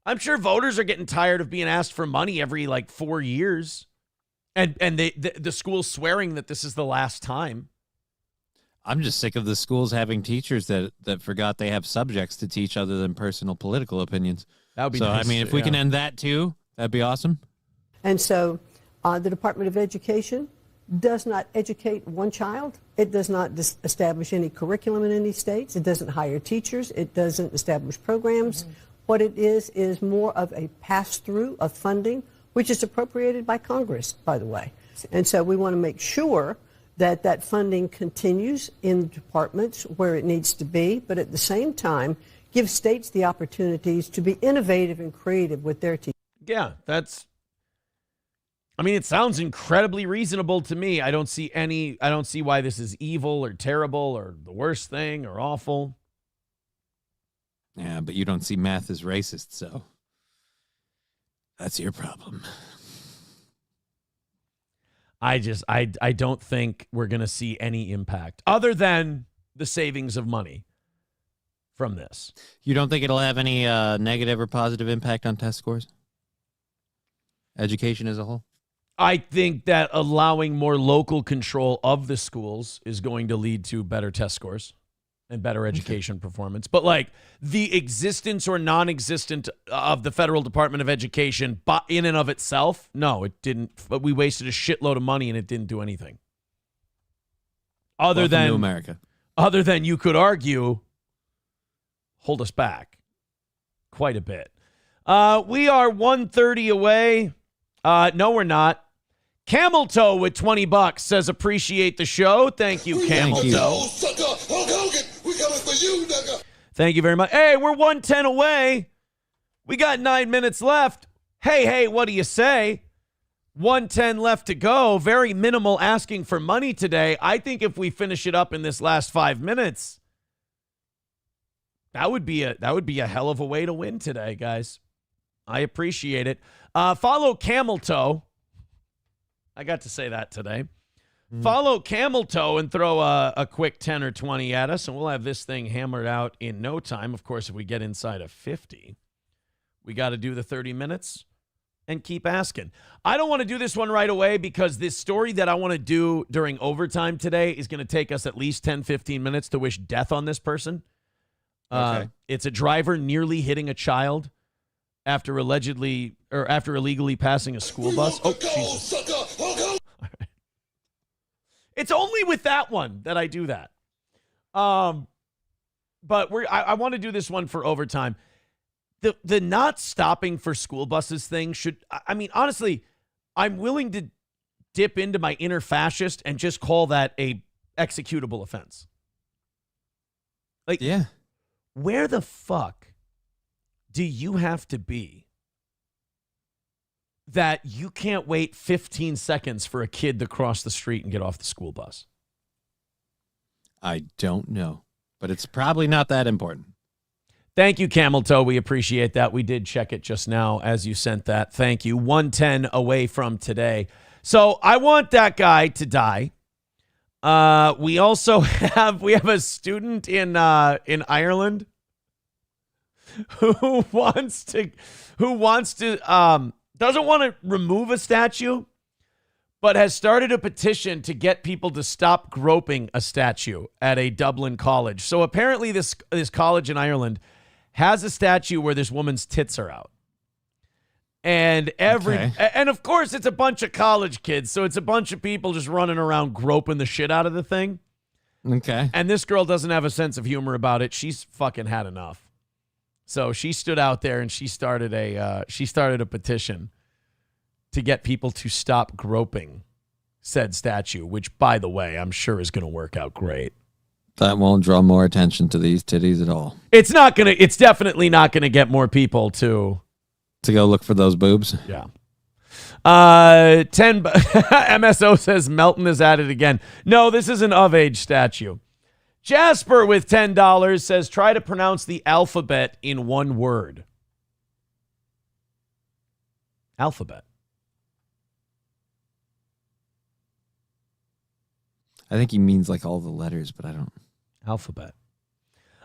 Speaker 3: I'm sure voters are getting tired of being asked for money every 4 years. And the school's swearing that this is the last time.
Speaker 4: I'm just sick of the schools having teachers that forgot they have subjects to teach other than personal political opinions.
Speaker 3: That would be
Speaker 4: so,
Speaker 3: nice.
Speaker 4: I mean, if we can end that too, that'd be awesome.
Speaker 14: And so the Department of Education does not educate one child. It does not establish any curriculum in any states. It doesn't hire teachers. It doesn't establish programs. Mm-hmm. What it is more of a pass-through of funding, which is appropriated by Congress, by the way. And so we want to make sure that that funding continues in the departments where it needs to be, but at the same time, give states the opportunities to be innovative and creative with their teachers.
Speaker 3: Yeah, it sounds incredibly reasonable to me. I don't see why this is evil or terrible or the worst thing or awful.
Speaker 4: Yeah, but you don't see math as racist, so that's your problem.
Speaker 3: I don't think we're going to see any impact other than the savings of money from this.
Speaker 4: You don't think it'll have any negative or positive impact on test scores? Education as a whole?
Speaker 3: I think that allowing more local control of the schools is going to lead to better test scores and better education performance. But the existence or non-existent of the Federal Department of Education in and of itself, no, it didn't. But we wasted a shitload of money and it didn't do anything. Other than you could argue, hold us back quite a bit. We are 1:30 away. No, we're not. Camel Toe with $20 says appreciate the show. Thank you, Camel Toe.
Speaker 18: Sucker, Hulk Hogan, we coming for you, nigga.
Speaker 3: Thank you very much. Hey, we're 110 away. We got 9 minutes left. Hey, what do you say? 110 left to go. Very minimal asking for money today. I think if we finish it up in this last 5 minutes, that would be a hell of a way to win today, guys. I appreciate it. Follow Camel Toe. I got to say that today. Follow Camel Toe and throw a quick 10 or 20 at us, and we'll have this thing hammered out in no time. Of course, if we get inside of 50, we got to do the 30 minutes and keep asking. I don't want to do this one right away because this story that I want to do during overtime today is going to take us at least 10, 15 minutes to wish death on this person.
Speaker 4: Okay.
Speaker 3: It's a driver nearly hitting a child after illegally passing a school bus. Oh, Jesus. It's only with that one that I do that. But I want to do this one for overtime. The not stopping for school buses thing honestly, I'm willing to dip into my inner fascist and just call that a executable offense.
Speaker 4: Yeah.
Speaker 3: Where the fuck do you have to be that you can't wait 15 seconds for a kid to cross the street and get off the school bus?
Speaker 4: I don't know, but it's probably not that important.
Speaker 3: Thank you, Camel Toe. We appreciate that. We did check it just now as you sent that. Thank you. 110 away from today. So I want that guy to die. We also have a student in Ireland who doesn't want to remove a statue, but has started a petition to get people to stop groping a statue at a Dublin college. So apparently this college in Ireland has a statue where this woman's tits are out. And and of course it's a bunch of college kids, so it's a bunch of people just running around groping the shit out of the thing.
Speaker 4: Okay.
Speaker 3: And this girl doesn't have a sense of humor about it. She's fucking had enough. So she stood out there and she started a petition to get people to stop groping said statue, which, by the way, I'm sure is going to work out great.
Speaker 4: That won't draw more attention to these titties at all.
Speaker 3: It's definitely not going to get more people to
Speaker 4: go look for those boobs.
Speaker 3: Yeah. 10 MSO says Melton is at it again. No, this is an of-age statue. Jasper with $10 says try to pronounce the alphabet in one word. Alphabet.
Speaker 4: I think he means like all the letters, but I don't.
Speaker 3: Alphabet.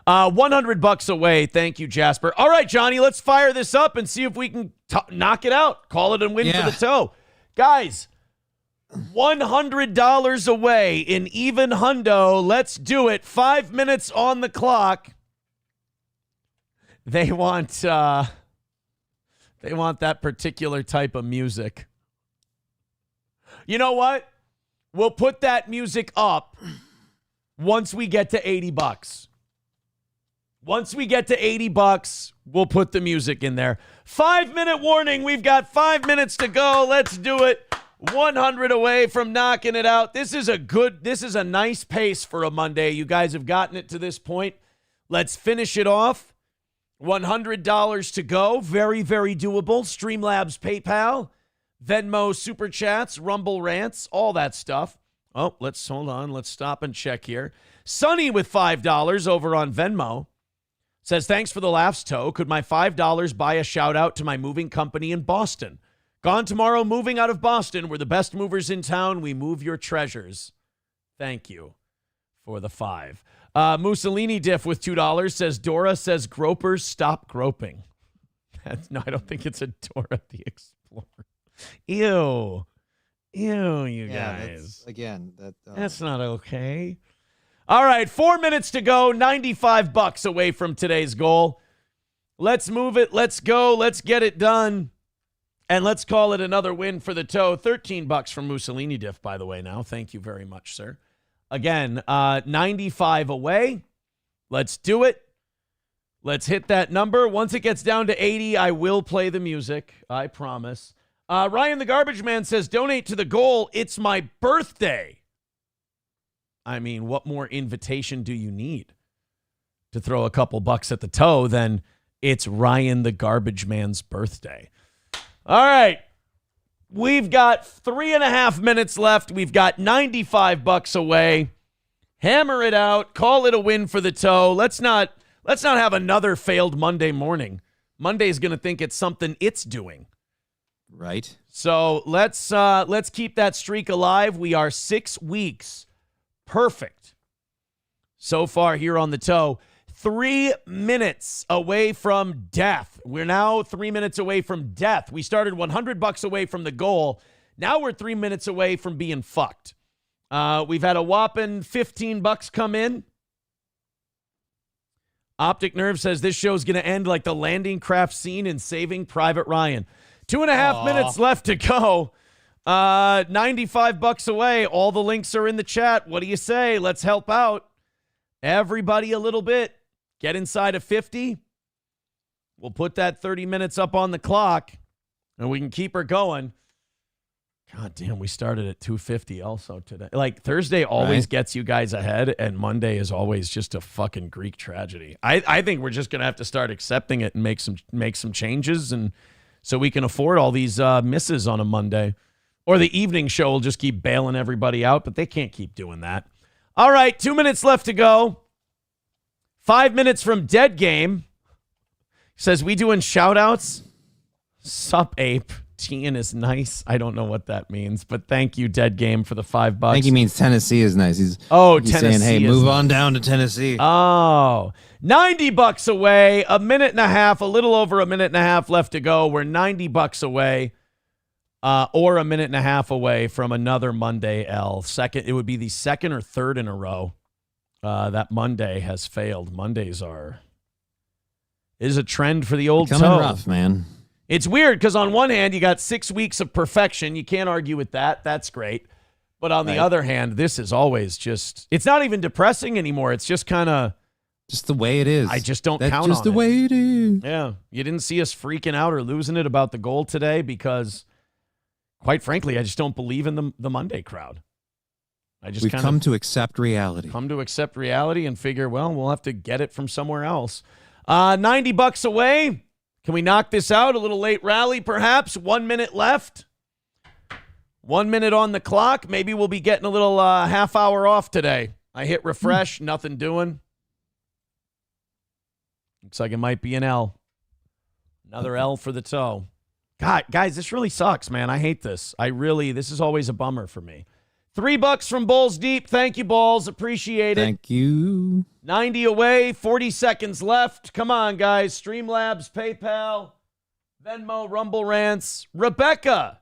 Speaker 3: $100 away. Thank you, Jasper. All right, Johnny, let's fire this up and see if we can knock it out. Call it and win for the toe. Guys, $100 away in even hundo. Let's do it. 5 minutes on the clock. They want that particular type of music. You know what? We'll put that music up once we get to $80. Once we get to $80, we'll put the music in there. 5-minute warning. We've got 5 minutes to go. Let's do it. 100 away from knocking it out. This is a nice pace for a Monday. You guys have gotten it to this point. Let's finish it off. $100 to go. Very, very doable. Streamlabs, PayPal, Venmo, Super Chats, Rumble Rants, all that stuff. Oh, hold on. Let's stop and check here. Sonny with $5 over on Venmo says, thanks for the laughs, Toe. Could my $5 buy a shout out to my moving company in Boston? Gone tomorrow, moving out of Boston. We're the best movers in town. We move your treasures. Thank you for the $5. Mussolini Diff with $2 says, Dora says, gropers, stop groping. No, I don't think it's a Dora the Explorer. Ew, you guys. That's not okay. All right, 4 minutes to go. $95 away from today's goal. Let's move it. Let's go. Let's get it done. And let's call it another win for the toe. $13 from Mussolini Diff, by the way, now. Thank you very much, sir. Again, 95 away. Let's do it. Let's hit that number. Once it gets down to 80, I will play the music. I promise. Ryan the Garbage Man says, donate to the goal. It's my birthday. I mean, what more invitation do you need to throw a couple bucks at the toe than it's Ryan the Garbage Man's birthday? All right. We've got 3.5 minutes left. We've got $95 away. Hammer it out. Call it a win for the toe. Let's not have another failed Monday morning. Monday's going to think it's something it's doing.
Speaker 4: Right.
Speaker 3: So let's keep that streak alive. We are 6 weeks perfect so far here on the toe. 3 minutes away from death. We're now 3 minutes away from death. We started $100 away from the goal. Now we're 3 minutes away from being fucked. We've had a whopping $15 come in. Optic Nerve says this show's going to end like the landing craft scene in Saving Private Ryan. 2.5 minutes left to go. $95 away. All the links are in the chat. What do you say? Let's help out everybody a little bit. Get inside of 50. We'll put that 30 minutes up on the clock, and we can keep her going. God damn, we started at 250 also today. Like, Thursday always gets you guys ahead, and Monday is always just a fucking Greek tragedy. I think we're just going to have to start accepting it and make some changes, and so we can afford all these misses on a Monday. Or the evening show will just keep bailing everybody out, but they can't keep doing that. All right, 2 minutes left to go. 5 minutes from dead game. Says, we doing shout-outs? Sup, ape. Tian is nice. I don't know what that means, but thank you, dead game, for the $5.
Speaker 4: I think he means Tennessee is nice. He's
Speaker 3: Tennessee
Speaker 4: saying, hey, move
Speaker 3: nice.
Speaker 4: on down to Tennessee.
Speaker 3: Oh, $90 away. A minute and a half, a little over a minute and a half left to go. We're $90 away, or a minute and a half away from another Monday L. It would be the second or third in a row that Monday has failed. Mondays is a trend for the old
Speaker 4: Becoming
Speaker 3: toe.
Speaker 4: rough, man.
Speaker 3: It's weird because on one hand, you got 6 weeks of perfection. You can't argue with that. That's great. But on the other hand, this is always just, it's not even depressing anymore. It's just kind of.
Speaker 4: Just the way it is.
Speaker 3: I just don't
Speaker 4: That's
Speaker 3: count on it.
Speaker 4: just the way it is.
Speaker 3: Yeah. You didn't see us freaking out or losing it about the goal today because, quite frankly, I just don't believe in the Monday crowd.
Speaker 4: We've come to accept reality.
Speaker 3: Come to accept reality and figure, well, we'll have to get it from somewhere else. $90 away. Can we knock this out? A little late rally, perhaps. 1 minute left. 1 minute on the clock. Maybe we'll be getting a little half hour off today. I hit refresh. Nothing doing. Looks like it might be an L. Another L for the toe. God, guys, this really sucks, man. I hate this. This is always a bummer for me. $3 from Balls Deep. Thank you, Balls. Appreciate it.
Speaker 4: Thank you.
Speaker 3: 90 away, 40 seconds left. Come on, guys. Streamlabs, PayPal, Venmo, Rumble Rants. Rebecca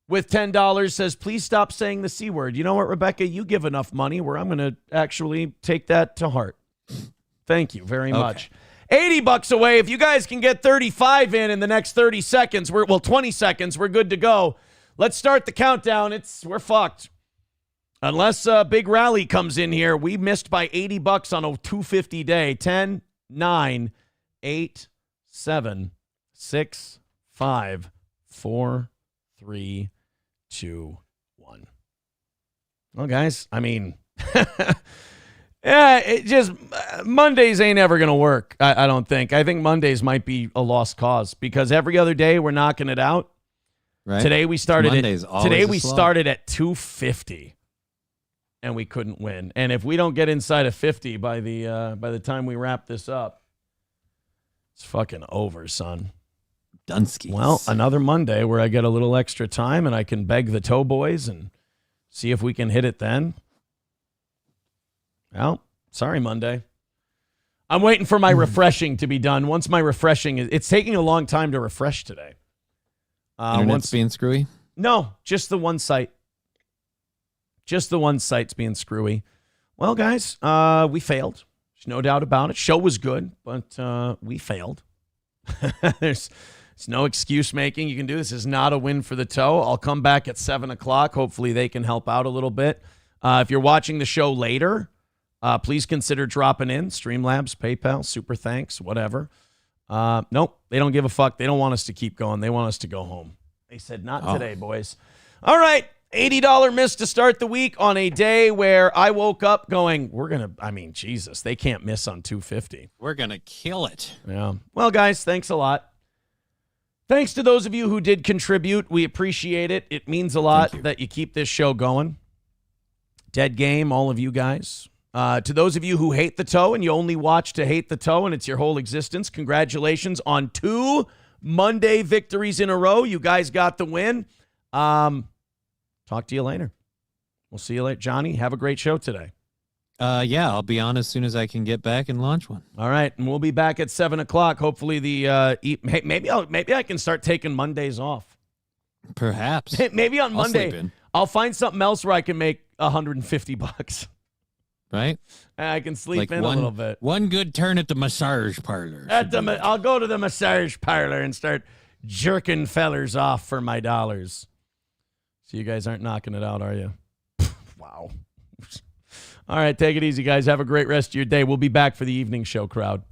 Speaker 3: with $10 says, please stop saying the C word. You know what, Rebecca? You give enough money where I'm going to actually take that to heart. Thank you very much. $80 away. If you guys can get 35 in the next 30 seconds, 20 seconds, we're good to go. Let's start the countdown. We're fucked. Unless a big rally comes in here, we missed by $80 on a 250 day. 10, 9, 8, 7, 6, 5, 4, 3, 2, 1. Well, guys, I mean, Mondays ain't ever going to work, I don't think. I think Mondays might be a lost cause because every other day we're knocking it out.
Speaker 4: Right.
Speaker 3: Today we started
Speaker 4: started
Speaker 3: at 250. And we couldn't win. And if we don't get inside of 50 by the time we wrap this up, it's fucking over, son.
Speaker 4: Dunskies.
Speaker 3: Well, another Monday where I get a little extra time and I can beg the toe boys and see if we can hit it then. Well, sorry, Monday. I'm waiting for my refreshing to be done. Once my refreshing it's taking a long time to refresh today.
Speaker 4: Internet's being screwy?
Speaker 3: No, just the one site. Just the one site's being screwy. Well, guys, we failed. There's no doubt about it. Show was good, but we failed. There's no excuse making. You can do this. This is not a win for the toe. I'll come back at 7 o'clock. Hopefully they can help out a little bit. If you're watching the show later, please consider dropping in. Streamlabs, PayPal, super thanks, whatever. Nope, they don't give a fuck. They don't want us to keep going. They want us to go home. They said, not today, boys. All right. $80 miss to start the week on a day where I woke up going, Jesus, they can't miss on 250.
Speaker 4: We're going to kill it.
Speaker 3: Yeah. Well, guys, thanks a lot. Thanks to those of you who did contribute. We appreciate it. It means a lot that you keep this show going. Dead game, all of you guys. To those of you who hate the toe and you only watch to hate the toe and it's your whole existence, congratulations on 2 Monday victories in a row. You guys got the win. Talk to you later. We'll see you later. Johnny, have a great show today.
Speaker 4: Yeah, I'll be on as soon as I can get back and launch one.
Speaker 3: All right, and we'll be back at 7 o'clock. Hopefully, maybe I can start taking Mondays off.
Speaker 4: Perhaps.
Speaker 3: Maybe on Monday I'll find something else where I can make $150.
Speaker 4: Right?
Speaker 3: And I can sleep in a little bit.
Speaker 4: One good turn at the massage parlor.
Speaker 3: I'll go to the massage parlor and start jerking fellers off for my dollars. So you guys aren't knocking it out, are you? Wow. All right, take it easy, guys. Have a great rest of your day. We'll be back for the evening show, crowd.